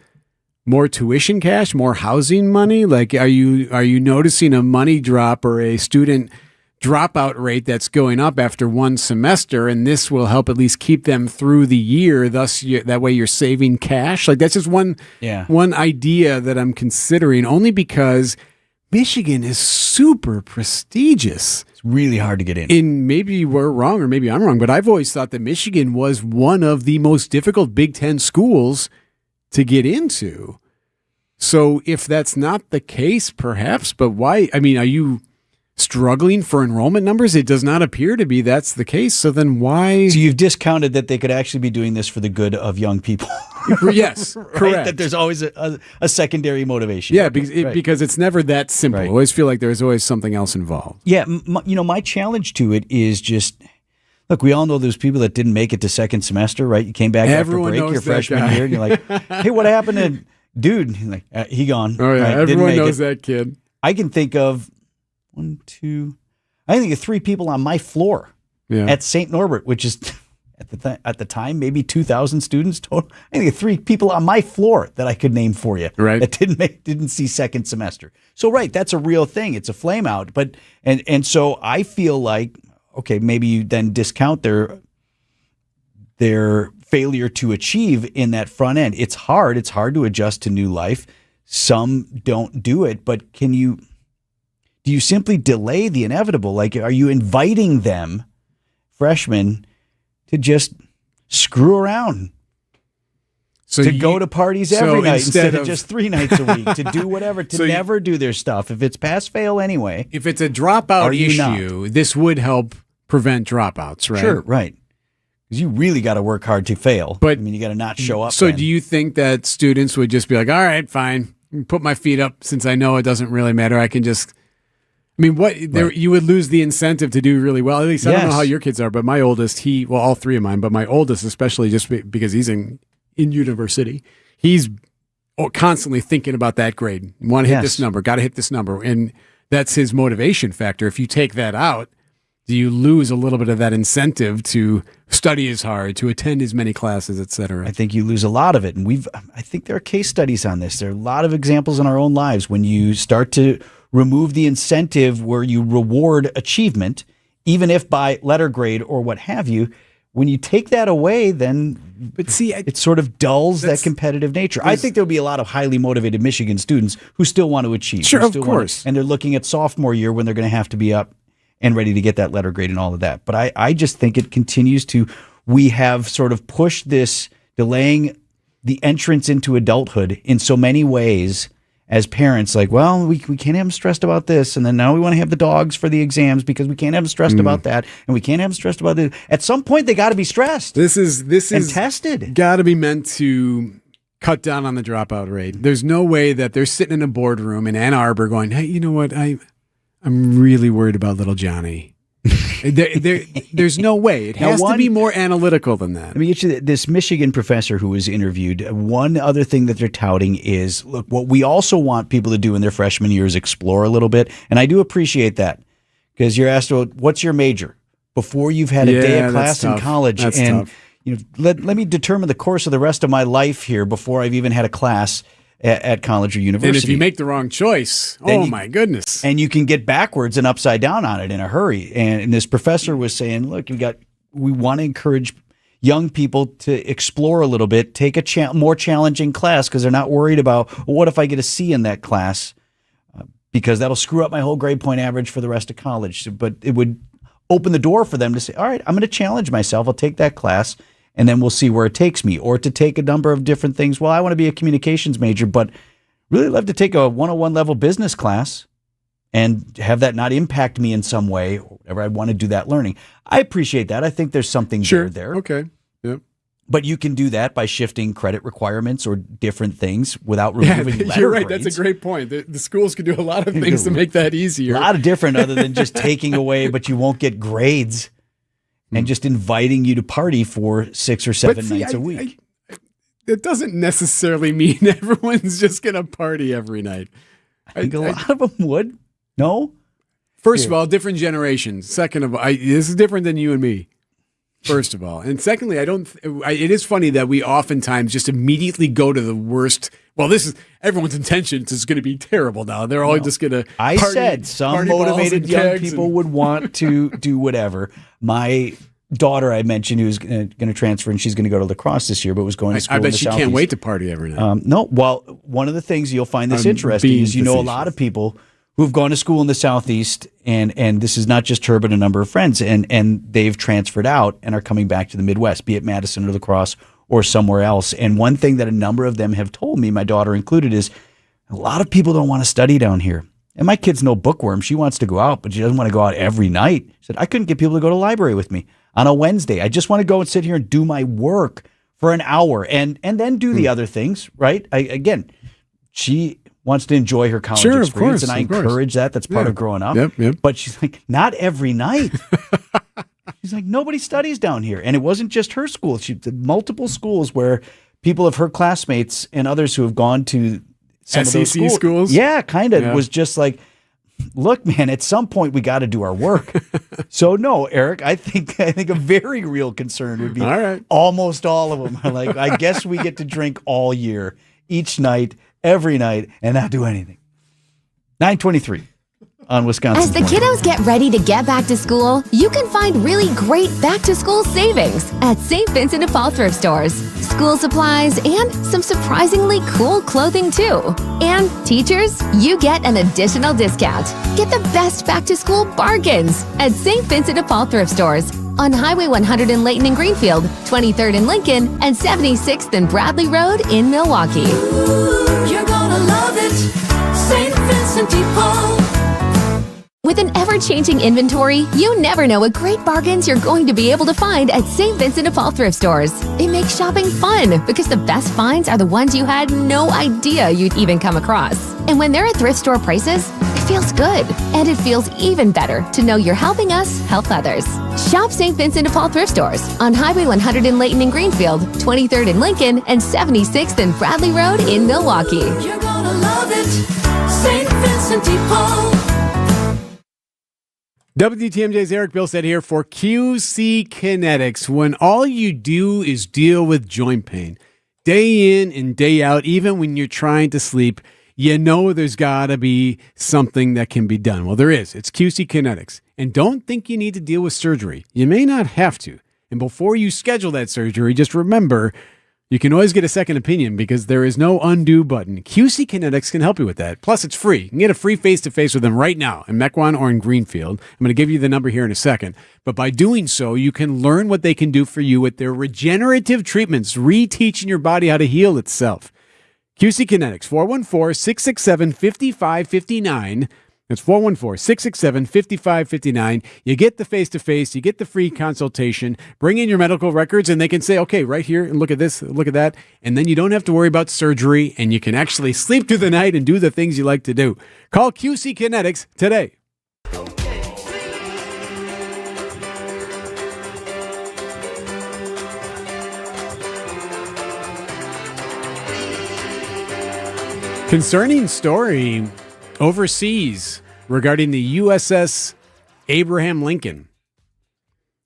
more tuition cash, more housing money? Like, are you noticing a money drop or a student dropout rate that's going up after one semester, and this will help at least keep them through the year, thus that way you're saving cash? Like, that's just one idea that I'm considering, only because Michigan is super prestigious. It's really hard to get in. And maybe we're wrong, or maybe I'm wrong, but I've always thought that Michigan was one of the most difficult Big Ten schools to get into. So if that's not the case, perhaps, but why? I mean, are you struggling for enrollment numbers? It does not appear to be that's the case. So then why? So you've discounted that they could actually be doing this for the good of young people. Yes, right? correct. That there's always a secondary motivation. Yeah, because it's never that simple. I always feel like there's always something else involved. Yeah, my challenge to it is just, look, we all know those people that didn't make it to second semester, right? You came back Everyone after break knows your that freshman guy. year, and you're like, hey, what happened to dude? He's like, he gone. Oh, yeah, right? Didn't everyone make knows it. that kid. I can think of I think of 3 people on my floor at St. Norbert, which is at the time maybe 2,000 students total. I think of 3 people on my floor that I could name for you that didn't see second semester. So that's a real thing. It's a flame out. But and so I feel like, okay, maybe you then discount their failure to achieve in that front end. It's hard to adjust to new life. Some don't do it, but do you simply delay the inevitable? Like, are you inviting them, freshmen, to just screw around? To go to parties every night instead of just 3 nights a week, to do whatever, to never do their stuff. If it's pass-fail anyway. If it's a dropout issue, this would help prevent dropouts, right? Sure, right. Because you really got to work hard to fail. But you got to not show up. So do you think that students would just be like, all right, fine, put my feet up since I know it doesn't really matter. I can just, you would lose the incentive to do really well. At least I don't know how your kids are, but my oldest, all 3 of mine, but my oldest especially, just because he's in university, he's constantly thinking about that grade. Want to hit this number, got to hit this number. And that's his motivation factor. If you take that out, do you lose a little bit of that incentive to study as hard, to attend as many classes, et cetera? I think you lose a lot of it. And I think there are case studies on this. There are a lot of examples in our own lives when you start to remove the incentive where you reward achievement, even if by letter grade or what have you. When you take that away, then it sort of dulls that competitive nature. I think there'll be a lot of highly motivated Michigan students who still want to achieve. Sure, of course. And they're looking at sophomore year when they're going to have to be up and ready to get that letter grade and all of that. But I just think it continues we have sort of pushed this, delaying the entrance into adulthood in so many ways as parents. Like, well, we can't have them stressed about this. And then now we want to have the dogs for the exams because we can't have them stressed about that. And we can't have them stressed about this. At some point, they got to be stressed. This is tested. Got to be meant to cut down on the dropout rate. There's no way that they're sitting in a boardroom in Ann Arbor going, hey, you know what? I'm really worried about little Johnny. There's no way. It has to be more analytical than that. Let me get you this Michigan professor who was interviewed. One other thing that they're touting is, look, what we also want people to do in their freshman year is explore a little bit. And I do appreciate that because you're asked, well, what's your major? Before you've had a day of class in college. That's and tough. Let me determine the course of the rest of my life here before I've even had a class at college or university. And if you make the wrong choice, my goodness. And you can get backwards and upside down on it in a hurry. And this professor was saying, look, we want to encourage young people to explore a little bit, take a more challenging class because they're not worried about, well, what if I get a C in that class? Because that'll screw up my whole grade point average for the rest of college. But it would open the door for them to say, all right, I'm going to challenge myself. I'll take that class. And then we'll see where it takes me, or to take a number of different things. Well, I want to be a communications major, but really love to take a 101 level business class and have that not impact me in some way, or whatever. I want to do that learning. I appreciate that. I think there's something there. Okay. Yep. But you can do that by shifting credit requirements or different things without removing letter you're right. grades. That's a great point. The schools can do a lot of things to make that easier. A lot of different other than just taking away, but you won't get grades. And just inviting you to party for 6 or 7 nights a week. It doesn't necessarily mean everyone's just going to party every night. I think a lot of them would. No? First of all, different generations. Second of all, this is different than you and me. First of all. And secondly, it is funny that we oftentimes just immediately go to the worst. Well, this is everyone's intentions is going to be terrible now. They're all just going to I said some motivated young people would want to do whatever. My daughter, I mentioned, who's going to transfer, and she's going to go to lacrosse this year, but was going to school I bet in the she Southeast. can't wait to party every night. No. Well, one of the things you'll find this interesting is a lot of people who've gone to school in the Southeast, and this is not just her, but a number of friends, and they've transferred out and are coming back to the Midwest, be it Madison or La Crosse or somewhere else. And one thing that a number of them have told me, my daughter included, is a lot of people don't want to study down here. And my kid's no bookworm. She wants to go out, but she doesn't want to go out every night. She said, I couldn't get people to go to the library with me on a Wednesday. I just want to go and sit here and do my work for an hour and then do the other things, right? Again, she wants to enjoy her college Sure, experience, of course, and I of course. encourage that. That's part Yeah. of growing up. Yep. But she's like, not every night. She's like, nobody studies down here. And it wasn't just her school. She did multiple schools where people of her classmates and others who have gone to some of those SEC schools? Yeah, kind of. Yeah. Was just like, look, man, at some point we got to do our work. So no, Eric, I think a very real concern would be All right. almost all of them are like, I guess we get to drink all year, each night, every night, and not do anything. 9:23 on Wisconsin. As the kiddos get ready to get back to school, you can find really great back-to-school savings at St. Vincent de Paul thrift stores. School supplies and some surprisingly cool clothing too. And teachers, you get an additional discount. Get the best back-to-school bargains at St. Vincent de Paul thrift stores on Highway 100 in Layton and Greenfield, 23rd in Lincoln, and 76th and Bradley Road in Milwaukee. You're gonna love it, St. Vincent de Paul. With an ever-changing inventory, you never know what great bargains you're going to be able to find at St. Vincent de Paul thrift stores. It makes shopping fun because the best finds are the ones you had no idea you'd even come across. And when they're at thrift store prices, it feels good. And it feels even better to know you're helping us help others. Shop St. Vincent de Paul thrift stores on Highway 100 in Layton and Greenfield, 23rd in Lincoln, and 76th and Bradley Road in Milwaukee. You're gonna love it, St. Vincent de Paul. WTMJ's Eric Bilstead here for QC Kinetics. When all you do is deal with joint pain, day in and day out, even when you're trying to sleep, you know there's got to be something that can be done. Well, there is. It's QC Kinetics. And don't think you need to deal with surgery. You may not have to. And before you schedule that surgery, just remember, you can always get a second opinion because there is no undo button. QC Kinetics can help you with that. Plus, it's free. You can get a free face-to-face with them right now in Mequon or in Greenfield. I'm going to give you the number here in a second. But by doing so, you can learn what they can do for you with their regenerative treatments, reteaching your body how to heal itself. QC Kinetics, 414-667-5559. That's 414-667-5559. You get the face-to-face, you get the free consultation, bring in your medical records, and they can say, okay, right here, and look at this, look at that. And then you don't have to worry about surgery, and you can actually sleep through the night and do the things you like to do. Call QC Kinetics today. Concerning story overseas regarding the USS Abraham Lincoln,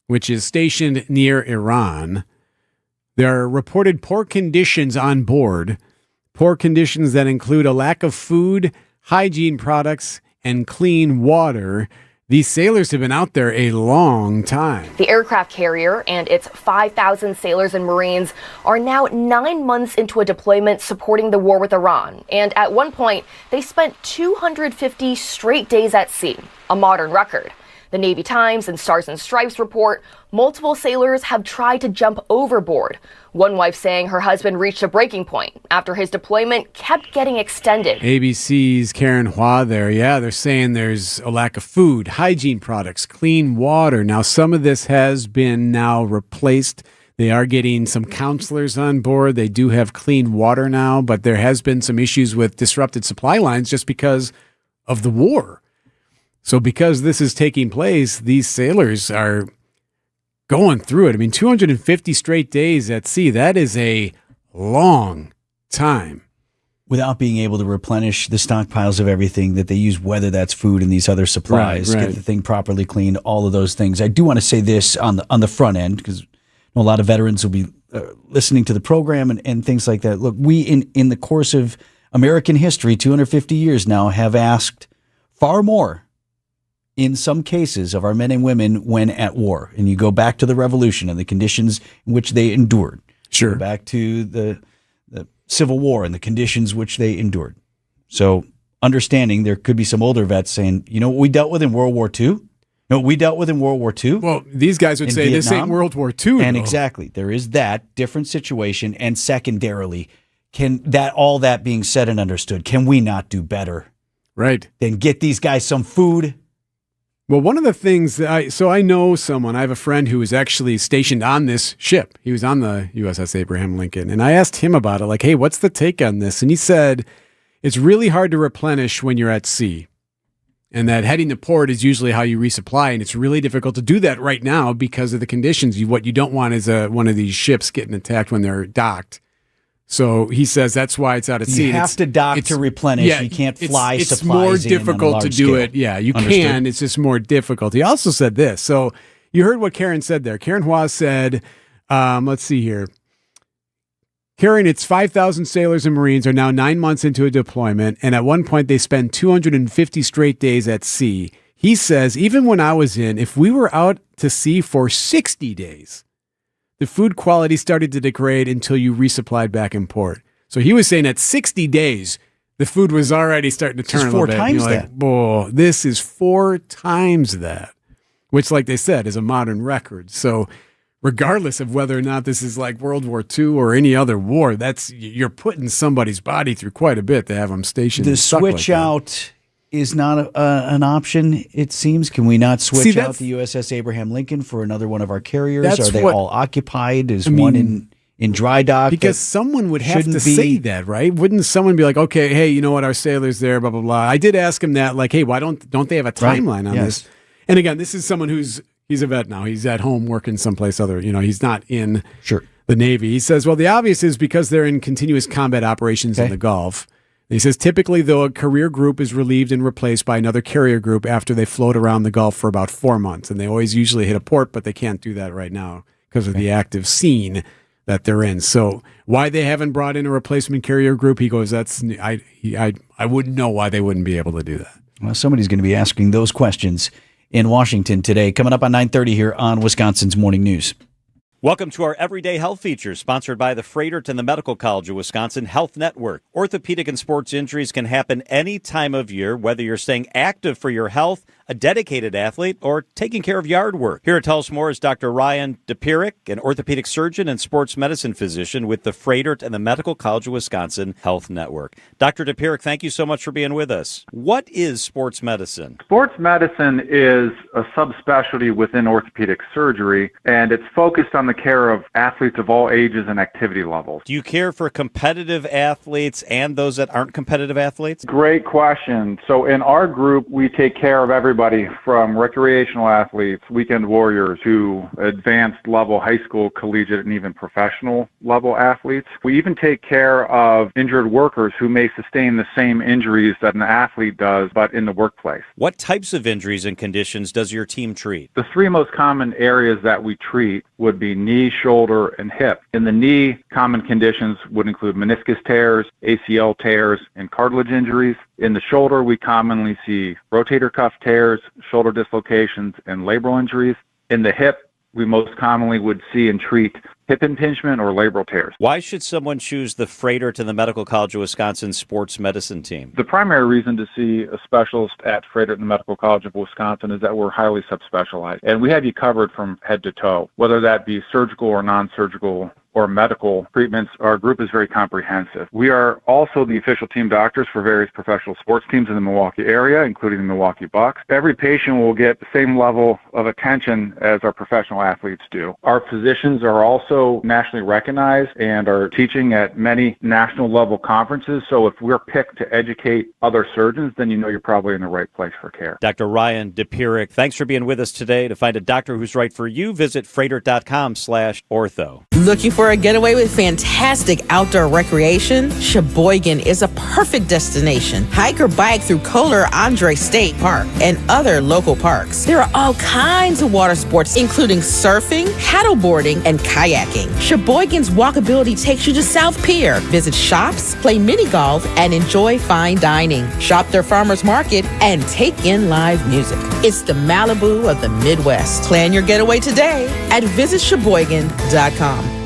which is stationed near Iran. There are reported poor conditions on board, poor conditions that include a lack of food, hygiene products, and clean water. These sailors have been out there a long time. The aircraft carrier and its 5,000 sailors and Marines are now 9 months into a deployment supporting the war with Iran. And at one point, they spent 250 straight days at sea, a modern record. The Navy Times and Stars and Stripes report multiple sailors have tried to jump overboard. One wife saying her husband reached a breaking point after his deployment kept getting extended. ABC's Karen Hua there. Yeah, they're saying there's a lack of food, hygiene products, clean water. Now, some of this has been now replaced. They are getting some counselors on board. They do have clean water now, but there has been some issues with disrupted supply lines just because of the war. So because this is taking place, these sailors are going through it. I mean, 250 straight days at sea, that is a long time. Without being able to replenish the stockpiles of everything that they use, whether that's food and these other supplies, Right. get the thing properly cleaned, all of those things. I do want to say this on the front end, because a lot of veterans will be listening to the program and things like that. Look, we in the course of American history, 250 years now, have asked far more in some cases of our men and women when at war. And you go back to the Revolution and the conditions in which they endured. Sure. Go back to the Civil War and the conditions which they endured. So understanding there could be some older vets saying, you know what we dealt with in World War II? Well, these guys would say Vietnam? this ain't World War II. And though. exactly. There is that different situation. And secondarily, all that being said and understood, can we not do better? Right. Then get these guys some food. Well, one of the things I know someone, I have a friend who was actually stationed on this ship. He was on the USS Abraham Lincoln. And I asked him about it, like, hey, what's the take on this? And he said, it's really hard to replenish when you're at sea. And that heading to port is usually how you resupply. And it's really difficult to do that right now because of the conditions. What you don't want is one of these ships getting attacked when they're docked. So he says that's why it's out at sea. You have to dock to replenish. Yeah, you can't fly supplies. It's more difficult to do scale. it. Yeah, you Understood. can. It's just more difficult. He also said this. So you heard what Karen said there. Karen Hua said, let's see here. Karen, it's 5,000 sailors and Marines are now 9 months into a deployment, and at one point they spend 250 straight days at sea. He says, even when I was in, if we were out to sea for 60 days, the food quality started to degrade until you resupplied back in port. So he was saying at 60 days, the food was already starting to turn a little bit. 4 times that. Whoa, this is 4 times that, which, like they said, is a modern record. So regardless of whether or not this is like World War II or any other war, you're putting somebody's body through quite a bit to have them stationed. The switch out is not an option, it seems. Can we not switch out the USS Abraham Lincoln for another one of our carriers? Are they all occupied? Is one in dry dock? Because someone would have to say that, right? Wouldn't someone be like, okay, hey, you know what, our sailor's there, blah, blah, blah. I did ask him that, like, hey, why don't they have a timeline on this? And again, this is someone he's a vet now. He's at home working someplace other. He's not in the Navy. He says, well, the obvious is because they're in continuous combat operations in the Gulf. He says, typically, though, a career group is relieved and replaced by another carrier group after they float around the Gulf for about 4 months. And they always usually hit a port, but they can't do that right now because of the active scene that they're in. So why they haven't brought in a replacement carrier group, he goes, I wouldn't know why they wouldn't be able to do that. Well, somebody's going to be asking those questions in Washington today. Coming up on 9:30 here on Wisconsin's Morning News. Welcome to our Everyday Health Features, sponsored by the Freighter and the Medical College of Wisconsin Health Network. Orthopedic and sports injuries can happen any time of year, whether you're staying active for your health, a dedicated athlete, or taking care of yard work. Here to tell us more is Dr. Ryan DePirick, an orthopedic surgeon and sports medicine physician with the Freighter and the Medical College of Wisconsin Health Network. Dr. DePirick, thank you so much for being with us. What is sports medicine? Sports medicine is a subspecialty within orthopedic surgery, and it's focused on the care of athletes of all ages and activity levels. Do you care for competitive athletes and those that aren't competitive athletes? Great question. So in our group, we take care of everybody from recreational athletes, weekend warriors, to advanced level high school, collegiate, and even professional level athletes. We even take care of injured workers who may sustain the same injuries that an athlete does, but in the workplace. What types of injuries and conditions does your team treat? The 3 most common areas that we treat would be knee, shoulder, and hip. In the knee, common conditions would include meniscus tears, ACL tears, and cartilage injuries. In the shoulder, we commonly see rotator cuff tears, shoulder dislocations, and labral injuries. In the hip, we most commonly would see and treat hip impingement or labral tears. Why should someone choose the Freighter to the Medical College of Wisconsin sports medicine team? The primary reason to see a specialist at Freighter and the Medical College of Wisconsin is that we're highly subspecialized, and we have you covered from head to toe, whether that be surgical or non-surgical or medical treatments. Our group is very comprehensive. We are also the official team doctors for various professional sports teams in the Milwaukee area, including the Milwaukee Bucks. Every patient will get the same level of attention as our professional athletes do. Our physicians are also nationally recognized and are teaching at many national level conferences. So if we're picked to educate other surgeons, then you know you're probably in the right place for care. Dr. Ryan DePirick, thanks for being with us today. To find a doctor who's right for you, visit freighter.com/ortho. Looking for a getaway with fantastic outdoor recreation? Sheboygan is a perfect destination. Hike or bike through Kohler Andre State Park and other local parks. There are all kinds of water sports, including surfing, paddleboarding, and kayaking. Sheboygan's walkability takes you to South Pier. Visit shops, play mini golf, and enjoy fine dining. Shop their farmers market and take in live music. It's the Malibu of the Midwest. Plan your getaway today at visitsheboygan.com.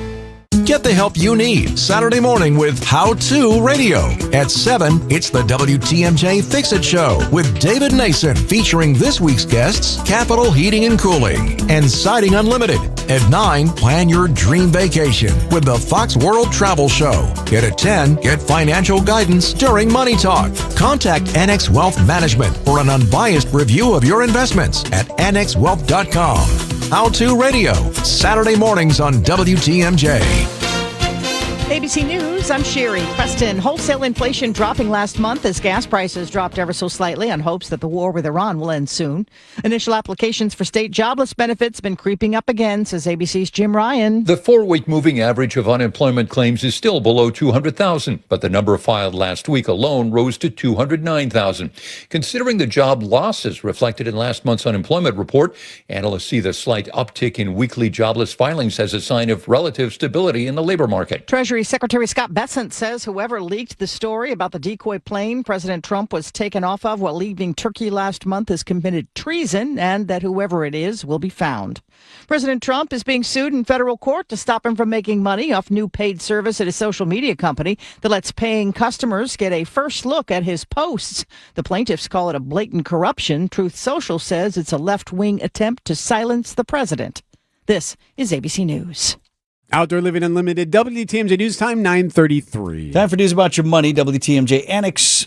Get the help you need Saturday morning with How To Radio. At 7, it's the WTMJ Fix It Show with David Nason, featuring this week's guests, Capital Heating and Cooling and Siding Unlimited. At 9, plan your dream vacation with the Fox World Travel Show. And at 10, get financial guidance during Money Talk. Contact Annex Wealth Management for an unbiased review of your investments at annexwealth.com. How To Radio, Saturday mornings on WTMJ. ABC News, I'm Sherry Preston. Wholesale inflation dropping last month as gas prices dropped ever so slightly on hopes that the war with Iran will end soon. Initial applications for state jobless benefits been creeping up again, says ABC's Jim Ryan. The 4-week moving average of unemployment claims is still below 200,000, but the number filed last week alone rose to 209,000. Considering the job losses reflected in last month's unemployment report, analysts see the slight uptick in weekly jobless filings as a sign of relative stability in the labor market. Treasury Secretary Scott Bessent says whoever leaked the story about the decoy plane President Trump was taken off of while leaving Turkey last month has committed treason, and that whoever it is will be found. President Trump is being sued in federal court to stop him from making money off new paid service at his social media company that lets paying customers get a first look at his posts. The plaintiffs call it a blatant corruption. Truth Social says it's a left-wing attempt to silence the president. This is ABC News. Outdoor Living Unlimited, WTMJ News Time, 9:33. Time for news about your money. WTMJ Annex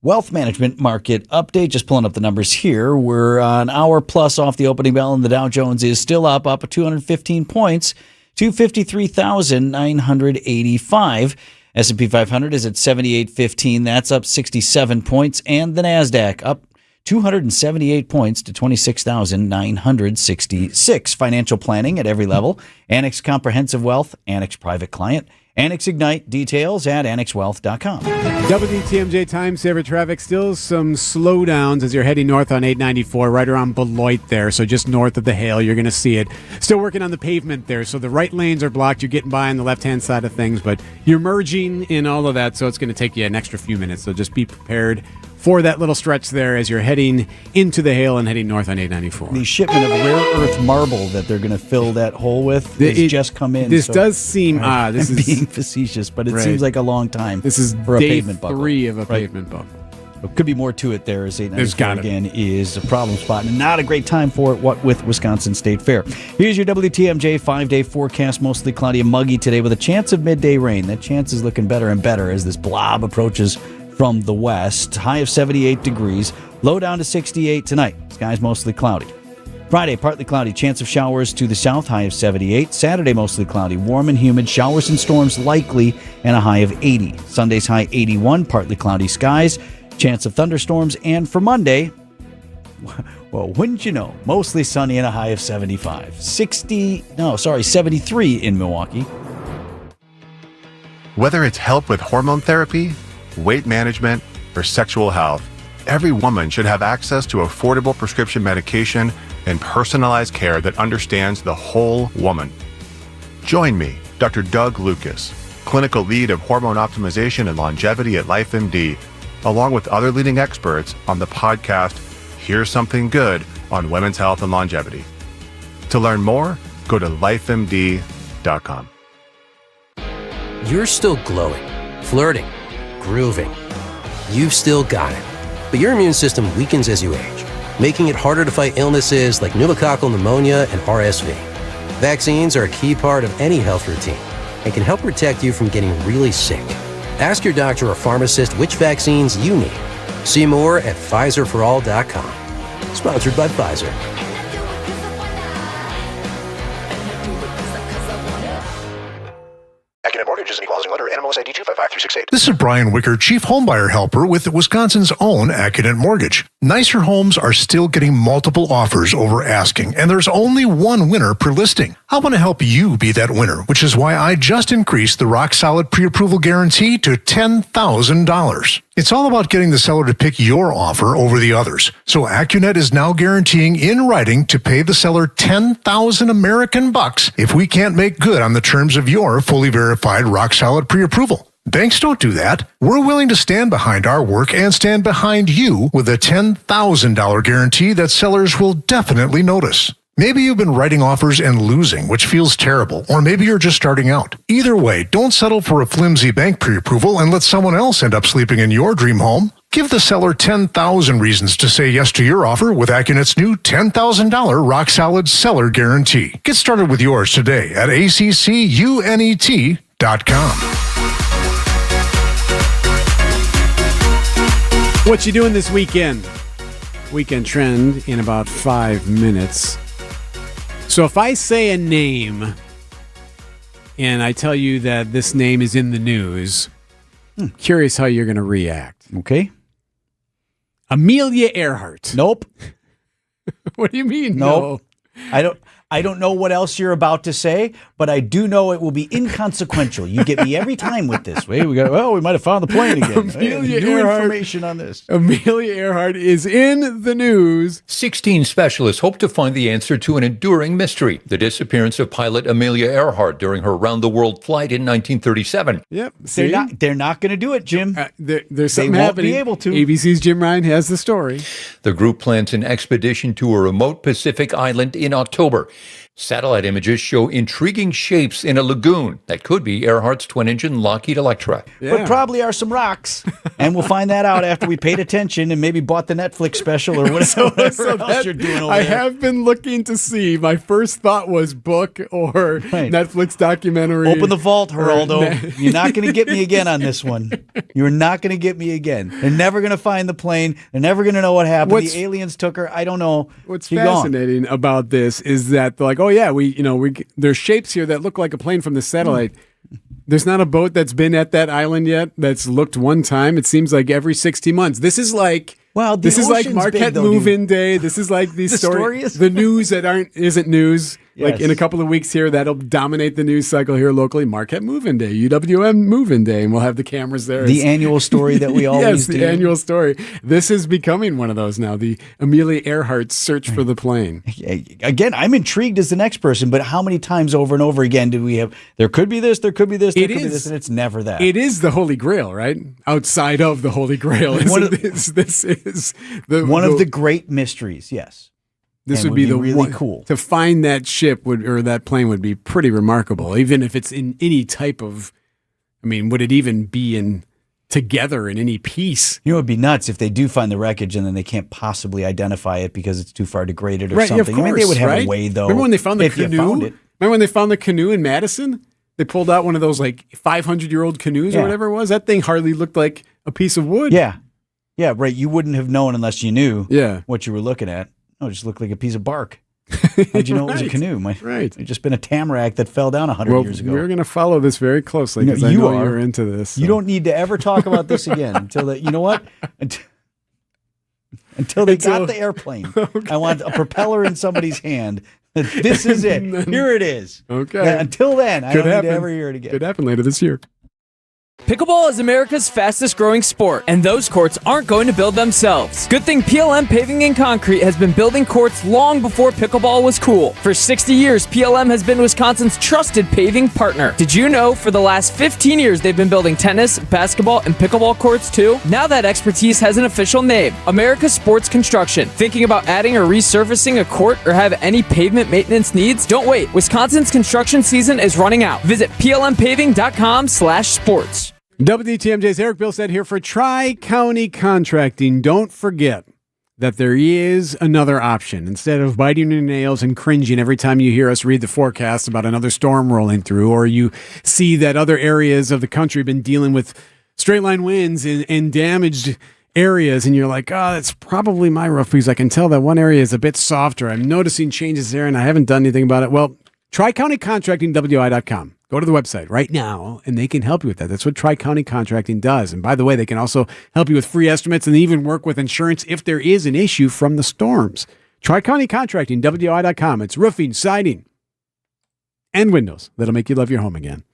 Wealth Management Market Update. Just pulling up the numbers here. We're an hour plus off the opening bell, and the Dow Jones is still up 215 points to 53,985. S&P 500 is at 78.15. That's up 67 points. And the NASDAQ up 278 points to 26,966. Financial planning at every level. Annex Comprehensive Wealth, Annex Private Client, Annex Ignite. Details at annexwealth.com. WTMJ time saver traffic. Still some slowdowns as you're heading north on 894, right around Beloit there. So just north of the Hale, you're going to see it. Still working on the pavement there. So the right lanes are blocked. You're getting by on the left-hand side of things, but you're merging in all of that. So it's going to take you an extra few minutes. So just be prepared for that little stretch there as you're heading into the Hale and heading north on 894. The shipment of rare earth marble that they're going to fill that hole with has just come in. This does seem odd. This is being facetious, but it seems like a long time. This is for a day pavement buckle. 3 of a pavement buckle. There could be more to it there, as 894 again is a problem spot and not a great time for it, what with Wisconsin State Fair. Here's your WTMJ 5-day forecast. Mostly cloudy and muggy today with a chance of midday rain. That chance is looking better and better as this blob approaches from the west. High of 78 degrees. Low down to 68 tonight. Skies mostly cloudy. Friday, partly cloudy. Chance of showers to the south. High of 78. Saturday, mostly cloudy. Warm and humid. Showers and storms likely and a high of 80. Sunday's high 81. Partly cloudy skies. Chance of thunderstorms. And for Monday, well, wouldn't you know, mostly sunny and a high of 75. 73 in Milwaukee. Whether it's help with hormone therapy, weight management, or sexual health, every woman should have access to affordable prescription medication and personalized care that understands the whole woman. Join me, Dr. Doug Lucas, clinical lead of hormone optimization and longevity at LifeMD, along with other leading experts on the podcast Here's Something Good on Women's Health and Longevity. To learn more, go to lifemd.com. You're still glowing, flirting, grooving. You've still got it. But your immune system weakens as you age, making it harder to fight illnesses like pneumococcal pneumonia and RSV. Vaccines are a key part of any health routine and can help protect you from getting really sick. Ask your doctor or pharmacist which vaccines you need. See more at PfizerForAll.com. Sponsored by Pfizer. Mortgage is an equal housing lender. NMLS ID 255368. This is Brian Wicker, Chief Homebuyer Helper with Wisconsin's own Accident Mortgage. Nicer homes are still getting multiple offers over asking, and there's only one winner per listing. I want to help you be that winner, which is why I just increased the rock-solid pre-approval guarantee to $10,000. It's all about getting the seller to pick your offer over the others. So AccuNet is now guaranteeing in writing to pay the seller 10,000 American bucks if we can't make good on the terms of your fully verified rock-solid pre-approval. Banks don't do that. We're willing to stand behind our work and stand behind you with a $10,000 guarantee that sellers will definitely notice. Maybe you've been writing offers and losing, which feels terrible, or maybe you're just starting out. Either way, don't settle for a flimsy bank pre-approval and let someone else end up sleeping in your dream home. Give the seller 10,000 reasons to say yes to your offer with AccuNet's new $10,000 rock-solid seller guarantee. Get started with yours today at accunet.com. What you doing this weekend? Weekend trend in about 5 minutes. So if I say a name and I tell you that this name is in the news, curious how you're going to react. Okay. Amelia Earhart. Nope. What do you mean? Nope. No? I don't know what else you're about to say, but I do know it will be inconsequential. You get me every time with this. Wait, we might have found the plane again. Amelia New Earhart, information on this. Amelia Earhart is in the news. 16 specialists hope to find the answer to an enduring mystery, the disappearance of pilot Amelia Earhart during her round-the-world flight in 1937. Yep. They're not going to do it, Jim. There's something won't happening. be able to. ABC's Jim Ryan has the story. The group plans an expedition to a remote Pacific island in October. Satellite images show intriguing shapes in a lagoon that could be Earhart's twin-engine Lockheed Electra. But probably are some rocks. And we'll find that out after we paid attention and maybe bought the Netflix special or whatever else you're doing over I there. have been looking to see. My first thought was book or Netflix documentary. Open the vault, Geraldo. You're not going to get me again on this one. You're not going to get me again. They're never going to find the plane. They're never going to know what happened. The aliens took her. I don't know. What's Keep fascinating about this is that they're like, oh yeah, there's shapes here that look like a plane from the satellite. There's not a boat that's been at that island yet that's looked one time. It seems like every 60 months. This is like this is like Marquette Move-In Day. This is like these stories, the news that isn't news. Yes. Like in a couple of weeks here, that'll dominate the news cycle here locally. Marquette Move-In Day, UWM Move-In Day, and we'll have the cameras there. The annual story that we always do. Yes, the annual story. This is becoming one of those now, the Amelia Earhart search for the plane. Again, I'm intrigued as the next person, but how many times over and over again do we have, there could be this, there could be this, there could be this, and it's never that. It is the Holy Grail, right? Outside of the Holy Grail. This is one of the great mysteries, yes. This would be the really one, cool. To find that ship or that plane would be pretty remarkable, even if it's in any type of. I mean, would it even be together in any piece? You know, it'd be nuts if they do find the wreckage and then they can't possibly identify it because it's too far degraded or something. Of course, I mean, they would have a way though. Remember when they found the canoe? Remember when they found the canoe in Madison? They pulled out one of those like 500-year-old canoes or whatever it was. That thing hardly looked like a piece of wood. Yeah, right. You wouldn't have known unless you knew what you were looking at. No, it just looked like a piece of bark. How'd you know it was a canoe? It just been a tamarack that fell down 100 years ago. We're going to follow this very closely because I know you're into this. So. You don't need to ever talk about this again until that. You know what? Until they got the airplane. Okay. I want a propeller in somebody's hand. This is it. Here it is. Okay. Yeah, until then, I don't need to ever hear it again. Could happen later this year. Pickleball is America's fastest growing sport, and those courts aren't going to build themselves. Good thing PLM Paving and Concrete has been building courts long before pickleball was cool. For 60 years, PLM has been Wisconsin's trusted paving partner. Did you know for the last 15 years they've been building tennis, basketball, and pickleball courts too? Now that expertise has an official name, America Sports Construction. Thinking about adding or resurfacing a court or have any pavement maintenance needs? Don't wait. Wisconsin's construction season is running out. Visit plmpaving.com/sports. WTMJ's Eric Billstead here for Tri-County Contracting. Don't forget that there is another option. Instead of biting your nails and cringing every time you hear us read the forecast about another storm rolling through, or you see that other areas of the country have been dealing with straight line winds and damaged areas, and you're like, oh, that's probably my roof because I can tell that one area is a bit softer. I'm noticing changes there, and I haven't done anything about it. Well, Tri-County Contracting, WI.com. Go to the website right now, and they can help you with that. That's what Tri-County Contracting does. And by the way, they can also help you with free estimates and even work with insurance if there is an issue from the storms. Tri-County Contracting, WI.com. It's roofing, siding, and windows that'll make you love your home again.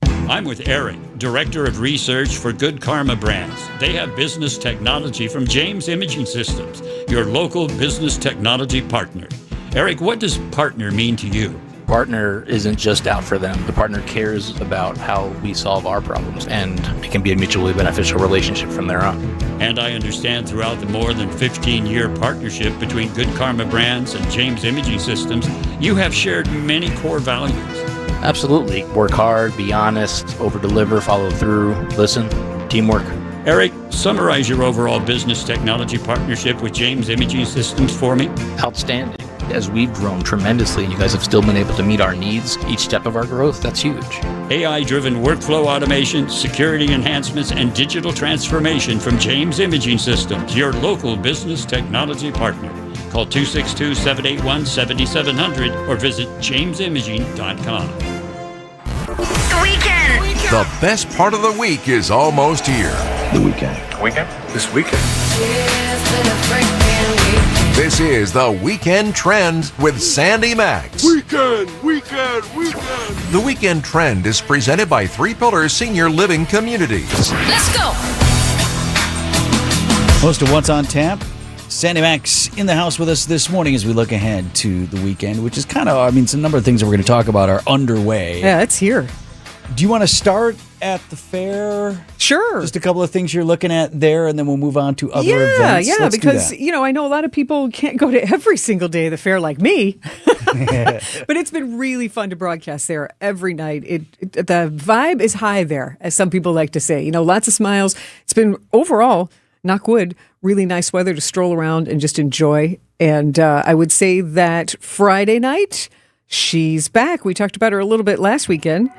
I'm with Eric, Director of Research for Good Karma Brands. They have business technology from James Imaging Systems, your local business technology partner. Eric, what does partner mean to you? partner isn't just out for them. The partner cares about how we solve our problems, and it can be a mutually beneficial relationship from there on. And I understand throughout the more than 15-year partnership between Good Karma Brands and James Imaging Systems, you have shared many core values. Absolutely. Work hard, be honest, over-deliver, follow through, listen, teamwork. Eric, summarize your overall business technology partnership with James Imaging Systems for me. Outstanding. As we've grown tremendously and you guys have still been able to meet our needs each step of our growth, that's huge. AI-driven workflow automation, security enhancements, and digital transformation from James Imaging Systems, your local business technology partner. Call 262-781-7700 or visit jamesimaging.com. The weekend. The best part of the week is almost here. The weekend. Weekend? This weekend. This is the Weekend Trend with Sandy Max. Weekend. The Weekend Trend is presented by 3 Pillars Senior Living Communities. Let's go. Most of what's on tap. Sandy Max in the house with us this morning as we look ahead to the weekend, which is kind of, a number of things that we're going to talk about are underway. Yeah, it's here. Do you want to start at the fair? Sure. Just a couple of things you're looking at there, and then we'll move on to other events. Yeah, Let's because, do that. I know a lot of people can't go to every single day of the fair like me. But it's been really fun to broadcast there every night. The vibe is high there, as some people like to say. Lots of smiles. It's been overall, knock wood, really nice weather to stroll around and just enjoy. And I would say that Friday night, she's back. We talked about her a little bit last weekend.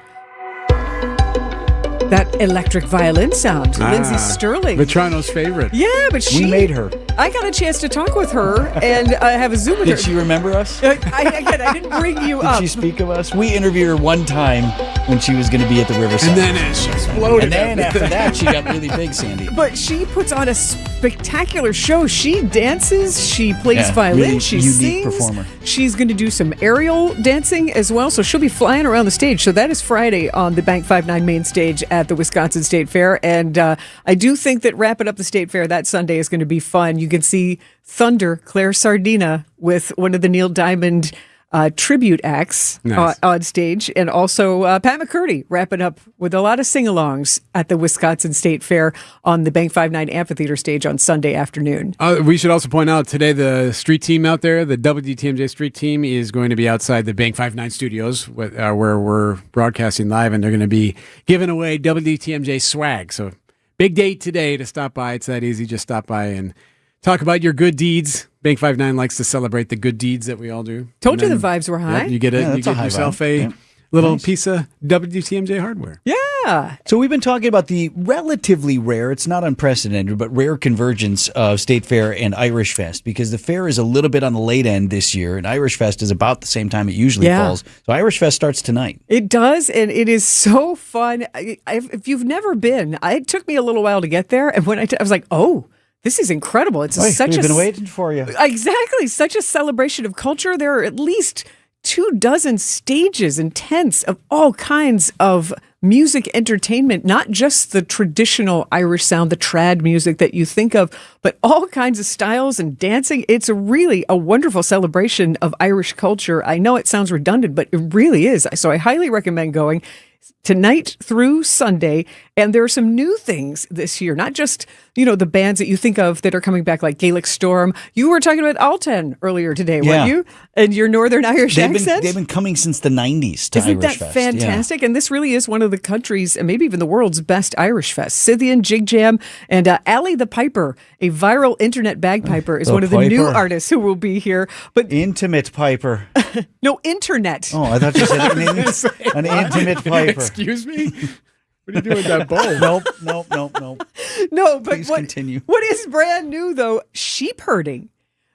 That electric violin sound, Lindsay Sterling. Vetrano's favorite. Yeah, but We made her. I got a chance to talk with her and I have a Zoom with her. Did she remember us? I didn't bring you up. Did she speak of us? We interviewed her one time when she was going to be at the Riverside. And then she exploded. And then after that, she got really big, Sandy. But she puts on a spectacular show. She dances, she plays violin, really she unique sings. Performer. She's going to do some aerial dancing as well, so she'll be flying around the stage. So that is Friday on the Bank 59 main stage at the Wisconsin State Fair. And I do think that wrapping up the State Fair that Sunday is going to be fun. You can see Thunder, Claire Sardina, with one of the Neil Diamond tribute acts on stage, and also Pat McCurdy wrapping up with a lot of sing-alongs at the Wisconsin State Fair on the Bank 59 Amphitheater stage on Sunday afternoon. We should also point out today the street team out there, the WDTMJ street team, is going to be outside the Bank 59 studios where we're broadcasting live, and they're going to be giving away WDTMJ swag. So big date today to stop by. It's that easy. Just stop by and talk about your good deeds. Bank 59 likes to celebrate the good deeds that we all do. Told you the vibes were high. Yep, you get yourself a little piece of WTMJ hardware. Yeah. So we've been talking about the relatively rare, it's not unprecedented, but rare convergence of State Fair and Irish Fest, because the fair is a little bit on the late end this year, and Irish Fest is about the same time it usually falls. So Irish Fest starts tonight. It does, and it is so fun. If you've never been, it took me a little while to get there, and when I was like, oh, this is incredible. It's We've been waiting for you. Exactly. Such a celebration of culture. There are at least 24 stages and tents of all kinds of music entertainment, not just the traditional Irish sound, the trad music that you think of, but all kinds of styles and dancing. It's really a wonderful celebration of Irish culture. I know it sounds redundant, but it really is. So I highly recommend going tonight through Sunday. And there are some new things this year, not just, the bands that you think of that are coming back, like Gaelic Storm. You were talking about Alten earlier today, weren't you? And your Northern Irish accent. They've been coming since the 90s to Isn't Irish that Fest. fantastic? And this really is one of the country's, and maybe even the world's, best Irish fest. Scythian, Jig Jam, and Ali the Piper, a viral internet bagpiper, is one of the new artists who will be here. But Intimate Piper. No, internet. Oh, I thought you said an intimate piper. Excuse me? What are you doing with that bowl? Nope. No, but Please continue. What is brand new, though? Sheep herding.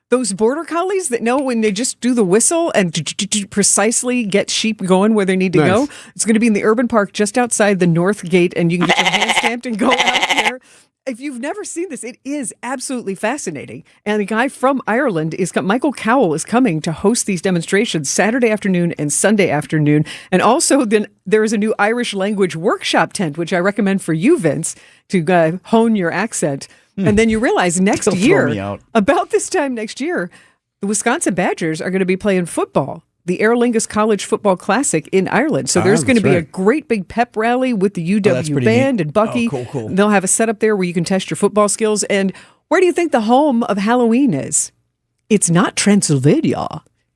Those border collies that know when they just do the whistle and precisely get sheep going where they need to go. It's going to be in the urban park just outside the North Gate, and you can get your hand stamped and go out there. If you've never seen this, it is absolutely fascinating. And the guy from Ireland Michael Cowell is coming to host these demonstrations Saturday afternoon and Sunday afternoon. And also then there is a new Irish language workshop tent, which I recommend for you, Vince, to hone your accent. And then you realize next year, about this time next year, the Wisconsin Badgers are going to be playing football. the Aer Lingus College Football Classic in Ireland. So there's going to be a great big pep rally with the UW band neat. and Bucky. Oh, cool. They'll have a setup there where you can test your football skills. And where do you think the home of Halloween is? It's not Transylvania.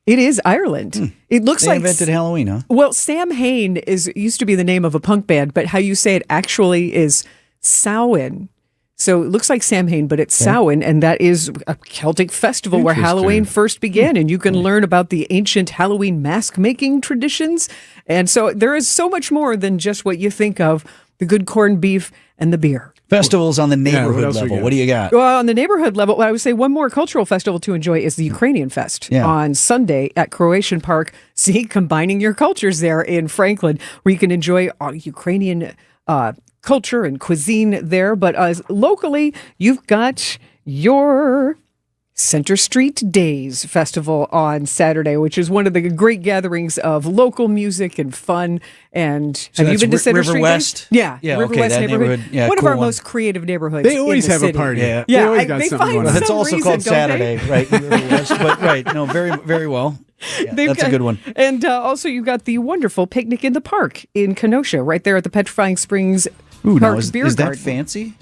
It is Ireland. It looks They like invented Halloween, huh? Well, Sam Hain used to be the name of a punk band, but how you say it actually is Samhain. So it looks like Samhain, but it's Samhain, and that is a Celtic festival where Halloween first began, and you can learn about the ancient Halloween mask-making traditions. And so there is so much more than just what you think of, the good corned beef and the beer. Festivals on the neighborhood level. What do you got? Well, on the neighborhood level, I would say one more cultural festival to enjoy is the Ukrainian Fest on Sunday at Croatian Park. See, combining your cultures there in Franklin, where you can enjoy Ukrainian culture and cuisine there. But locally, you've got your Center Street Days Festival on Saturday, which is one of the great gatherings of local music and fun. And So have you that's been to Center River Street West? Days? Yeah, Yeah, River okay, West that neighborhood. neighborhood. One of Cool our one. most creative neighborhoods. They always in the have a city. party. Yeah. They always got they something find going on. That's some also reason, called don't they? Saturday, right? River West, but right. No, very, very well. Yeah, They've that's a got- good one. And also, you've got the wonderful Picnic in the Park in Kenosha, right there at the Petrifying Springs Ooh, Park now is Beer that Garden. fancy?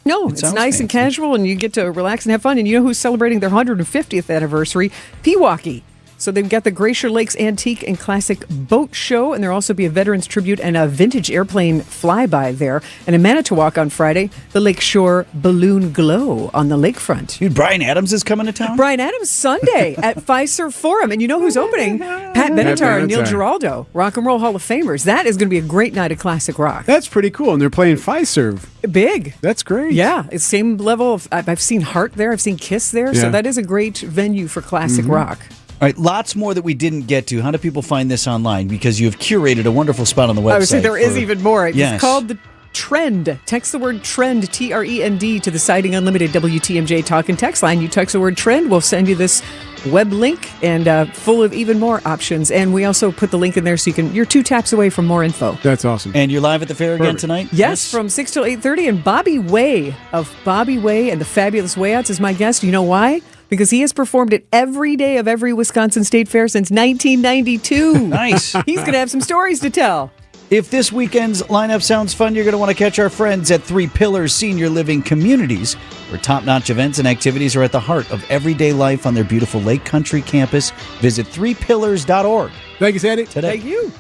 No, It it's sounds nice and fancy. casual, and you get to relax and have fun. And you know who's celebrating their 150th anniversary? Pewaukee. So they've got the Glacier Lakes Antique and Classic Boat Show, and there'll also be a Veterans Tribute and a vintage airplane flyby there. And in Manitowoc on Friday, the Lakeshore Balloon Glow on the lakefront. Dude, Brian Adams is coming to town? Brian Adams Sunday at Fiserv Forum. And you know who's opening? Pat Benatar and Neil Benatar. Giraldo, Rock and Roll Hall of Famers. That is going to be a great night of classic rock. That's pretty cool. And they're playing Fiserv. Big. That's great. Yeah, it's same level of. I've seen Heart there. I've seen Kiss there. So Yeah. that is a great venue for classic rock. All right, lots more that we didn't get to. How do people find this online? Because you have curated a wonderful spot on the website. I would say there is even more. It's Yes. called the Trend. Text the word Trend, TREND, to the Citing Unlimited WTMJ talk and text line. You text the word Trend, we'll send you this web link and full of even more options. And we also put the link in there so you're 2 taps away from more info. That's awesome. And you're live at the fair again tonight? Yes, from 6 till 8:30. And Bobby Way of Bobby Way and the Fabulous Wayouts is my guest. You know why? Because he has performed at every day of every Wisconsin State Fair since 1992. Nice. He's going to have some stories to tell. If this weekend's lineup sounds fun, you're going to want to catch our friends at Three Pillars Senior Living Communities, where top-notch events and activities are at the heart of everyday life on their beautiful Lake Country campus. Visit threepillars.org. Thank you, Sandy. Today. Thank you.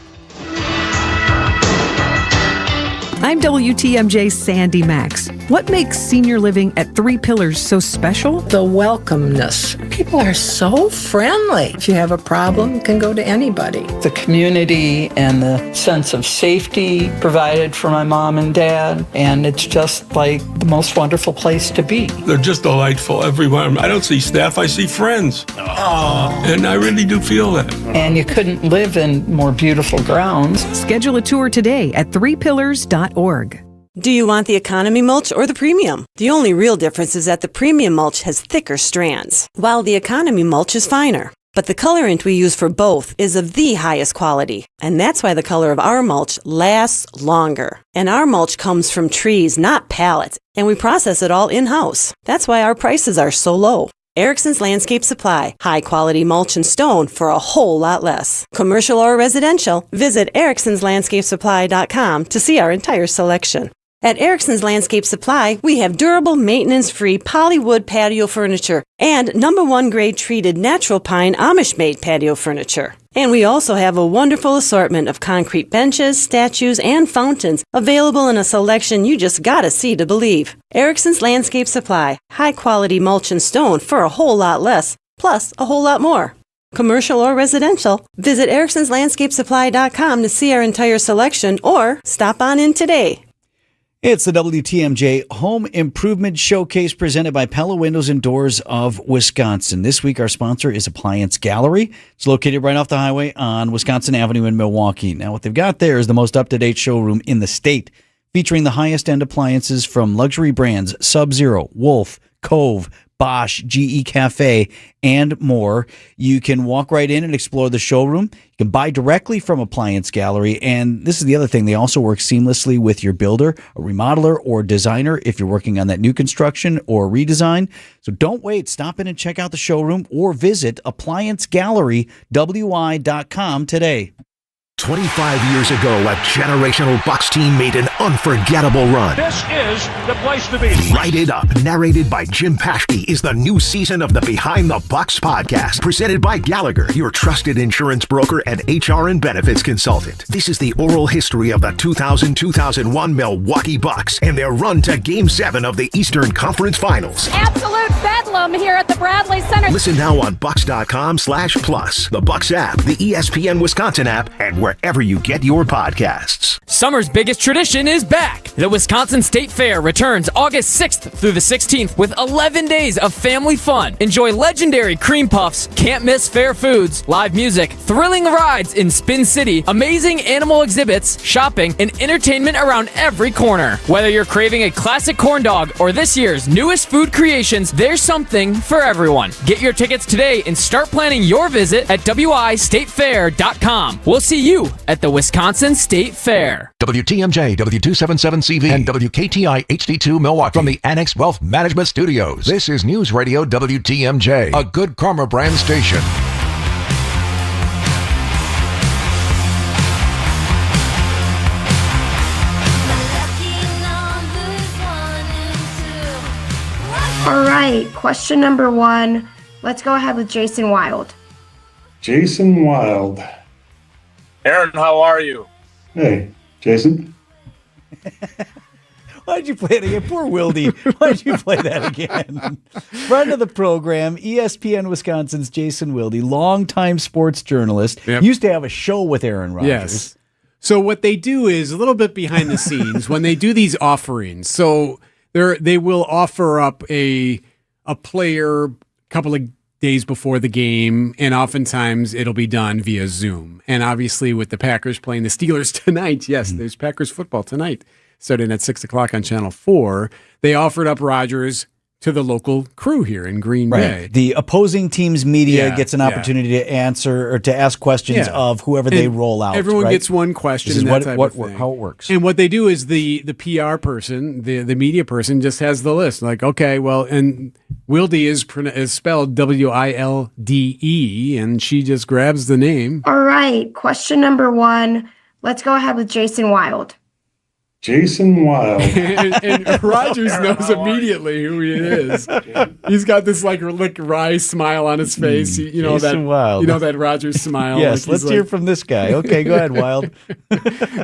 I'm WTMJ Sandy Max. What makes senior living at Three Pillars so special? The welcomeness. People are so friendly. If you have a problem, you can go to anybody. The community and the sense of safety provided for my mom and dad, and it's just like the most wonderful place to be. They're just delightful everywhere. I don't see staff, I see friends. And I really do feel that. And you couldn't live in more beautiful grounds. Schedule a tour today at threepillars.org. Do you want the economy mulch or the premium? The only real difference is that the premium mulch has thicker strands, while the economy mulch is finer. But the colorant we use for both is of the highest quality, and that's why the color of our mulch lasts longer. And our mulch comes from trees, not pallets, and we process it all in-house. That's why our prices are so low. Erickson's Landscape Supply, high-quality mulch and stone for a whole lot less. Commercial or residential, visit ericksonslandscapesupply.com to see our entire selection. At Erickson's Landscape Supply, we have durable, maintenance-free polywood patio furniture and #1 grade treated natural pine Amish-made patio furniture. And we also have a wonderful assortment of concrete benches, statues, and fountains available in a selection you just gotta see to believe. Erickson's Landscape Supply, high-quality mulch and stone for a whole lot less, plus a whole lot more. Commercial or residential, visit ericksonslandscapesupply.com to see our entire selection or stop on in today. It's the WTMJ Home Improvement Showcase presented by Pella Windows and Doors of Wisconsin. This week, our sponsor is Appliance Gallery. It's located right off the highway on Wisconsin Avenue in Milwaukee. Now, what they've got there is the most up-to-date showroom in the state, featuring the highest-end appliances from luxury brands Sub-Zero, Wolf, Cove, Bosch, GE Cafe, and more. You can walk right in and explore the showroom. You can buy directly from Appliance Gallery. And this is the other thing. They also work seamlessly with your builder, a remodeler, or designer if you're working on that new construction or redesign. So don't wait. Stop in and check out the showroom or visit appliancegallerywi.com today. 25 years ago, a generational Bucks team made an unforgettable run. This is the place to be. Write It Up, narrated by Jim Paschke, is the new season of the Behind the Bucks podcast, presented by Gallagher, your trusted insurance broker and HR and benefits consultant. This is the oral history of the 2000-2001 Milwaukee Bucks and their run to Game 7 of the Eastern Conference Finals. Absolute bedlam here at the Bradley Center. Listen now on Bucks.com/plus, the Bucks app, the ESPN Wisconsin app, and wherever you get your podcasts. Summer's biggest tradition is back. The Wisconsin State Fair returns August 6th through the 16th with 11 days of family fun. Enjoy legendary cream puffs, can't miss fair foods, live music, thrilling rides in Spin City, amazing animal exhibits, shopping, and entertainment around every corner. Whether you're craving a classic corn dog or this year's newest food creations, there's something for everyone. Get your tickets today and start planning your visit at wistatefair.com. We'll see you at the Wisconsin State Fair. WTMJ, W277CV, and WKTI HD2 Milwaukee from the Annex Wealth Management Studios. This is News Radio WTMJ, a Good Karma brand station. All right, question number 1. Let's go ahead with Jason Wild. Jason Wild. Aaron, how are you? Hey, Jason. Why'd you play it again? Poor Wildy. Why'd you play that again? Friend of the program, ESPN Wisconsin's Jason Wildy, longtime sports journalist. Yep. Used to have a show with Aaron Rodgers. Yes. So what they do is a little bit behind the scenes when they do these offerings. So they will offer up a player a couple of days before the game, and oftentimes it'll be done via Zoom. And obviously with the Packers playing the Steelers tonight, yes, there's Packers football tonight, starting at 6 o'clock on Channel 4. They offered up Rodgers to the local crew here in Green Bay. The opposing team's media gets an opportunity to answer or to ask questions of whoever they roll out. Everyone gets one question. This is and that type of thing. how it works. And what they do is the PR person, the media person, just has the list. Like, okay, well, and Wilde is spelled Wilde, and she just grabs the name. All right, question number 1. Let's go ahead with Jason Wild. Jason Wild. and Rodgers knows immediately who he is. He's got this like wry smile on his face. You know Jason that Wild. You know that Rodgers smile. Yes, let's hear from this guy. Okay, go ahead, Wild.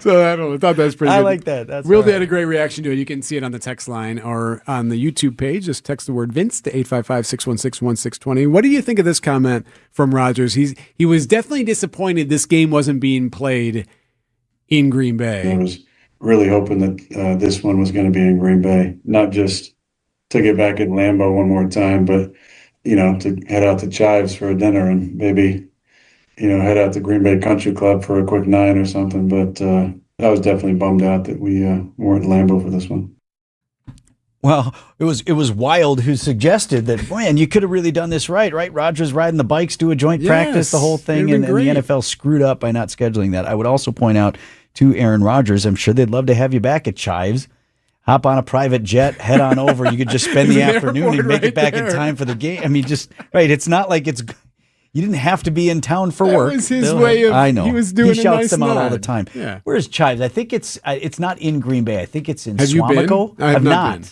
So I thought that was pretty good. I like that. That's Will had a great reaction to it. You can see it on the text line or on the YouTube page. Just text the word Vince to 855-616-1620. What do you think of this comment from Rodgers? He was definitely disappointed this game wasn't being played in Green Bay. I was really hoping that this one was going to be in Green Bay, not just to get back in Lambeau one more time, but, to head out to Chives for a dinner and maybe, head out to Green Bay Country Club for a quick 9 or something. But I was definitely bummed out that we weren't in Lambeau for this one. Well, it was Wild who suggested that, man, you could have really done this right? Rodgers riding the bikes, do a joint practice, the whole thing, and the NFL screwed up by not scheduling that. I would also point out to Aaron Rodgers, I'm sure they'd love to have you back at Chives. Hop on a private jet, head on over. You could just spend the afternoon and make it back in time for the game. I mean, it's not like you didn't have to be in town for work. That was his way of, I know. He was doing He shouts nice them out all nod. the time. Yeah. Where's Chives? I think it's not in Green Bay. I think it's in Have you been? Swamico. I have not been.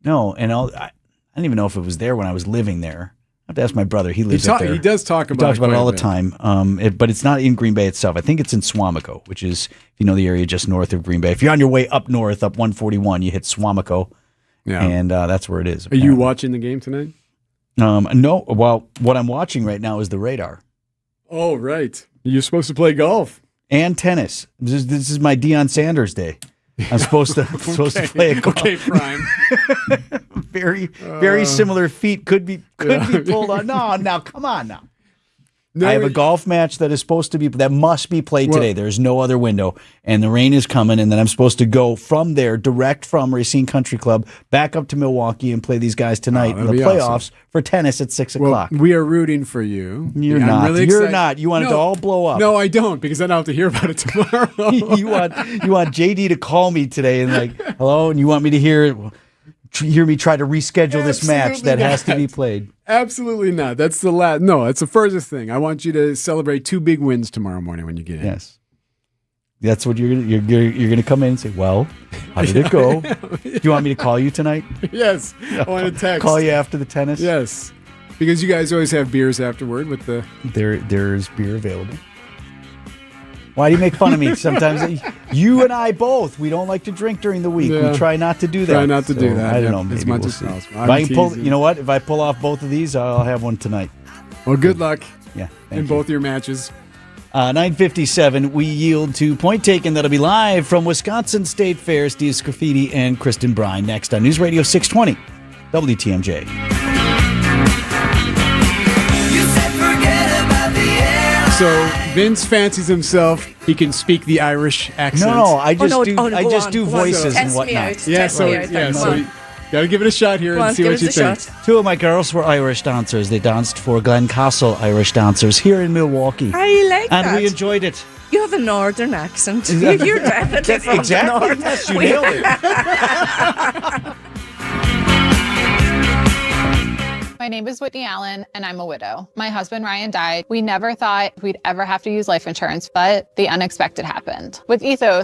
No, and I don't even know if it was there when I was living there. I have to ask my brother. He lives up there. He does talk about He talks about it all the quite a time. But it's not in Green Bay itself. I think it's in Swamico, which is, if you know the area just north of Green Bay. If you're on your way up north, up 141, you hit Swamico, and that's where it is. Are you watching the game tonight? No. Well, what I'm watching right now is the radar. Oh, right. You're supposed to play golf. And tennis. This is my Deion Sanders day. I'm supposed to play a golf. Okay, Prime. Very similar feet could be pulled on. No, now come on now. I have a golf match that must be played today. There's no other window, and the rain is coming, and then I'm supposed to go from there, direct from Racine Country Club, back up to Milwaukee and play these guys tonight in the playoffs for tennis at 6 o'clock. We are rooting for you. You're not. Really You're not. You want it to all blow up. No, I don't, because I don't have to hear about it tomorrow. you want JD to call me today and like, hello, and you want me to hear me try to reschedule this match that has to be played. Absolutely not. That's the last. No, it's the furthest thing. I want you to celebrate 2 big wins tomorrow morning when you get in. Yes, that's what you're gonna come in and say. Well, how did it go? Do you want me to call you tonight? Yes, I want to text. Call you after the tennis. Yes, because you guys always have beers afterward with the. There's beer available. Why do you make fun of me? Sometimes you and I both, we don't like to drink during the week. Yeah. We try not to do that. Try not to do that. I don't know. Maybe as much we'll as see. possible. If I can pull, you know what? If I pull off both of these, I'll have one tonight. Well, good luck. Yeah, in both your matches. 9:57, we yield to Point Taken. That'll be live from Wisconsin State Fair. Steve Scafidi and Kristen Brine next on News Radio 620 WTMJ. So Vince fancies himself. He can speak the Irish accent. No, I just do voices and whatnot. Yeah, so you got to give it a shot here and see what you think. 2 of my girls were Irish dancers. They danced for Glen Castle Irish dancers here in Milwaukee. I like that. And we enjoyed it. You have a northern accent. You're definitely from the north. Yes, you nailed it. My name is Whitney Allen, and I'm a widow. My husband, Ryan, died. We never thought we'd ever have to use life insurance, but the unexpected happened. With Ethos,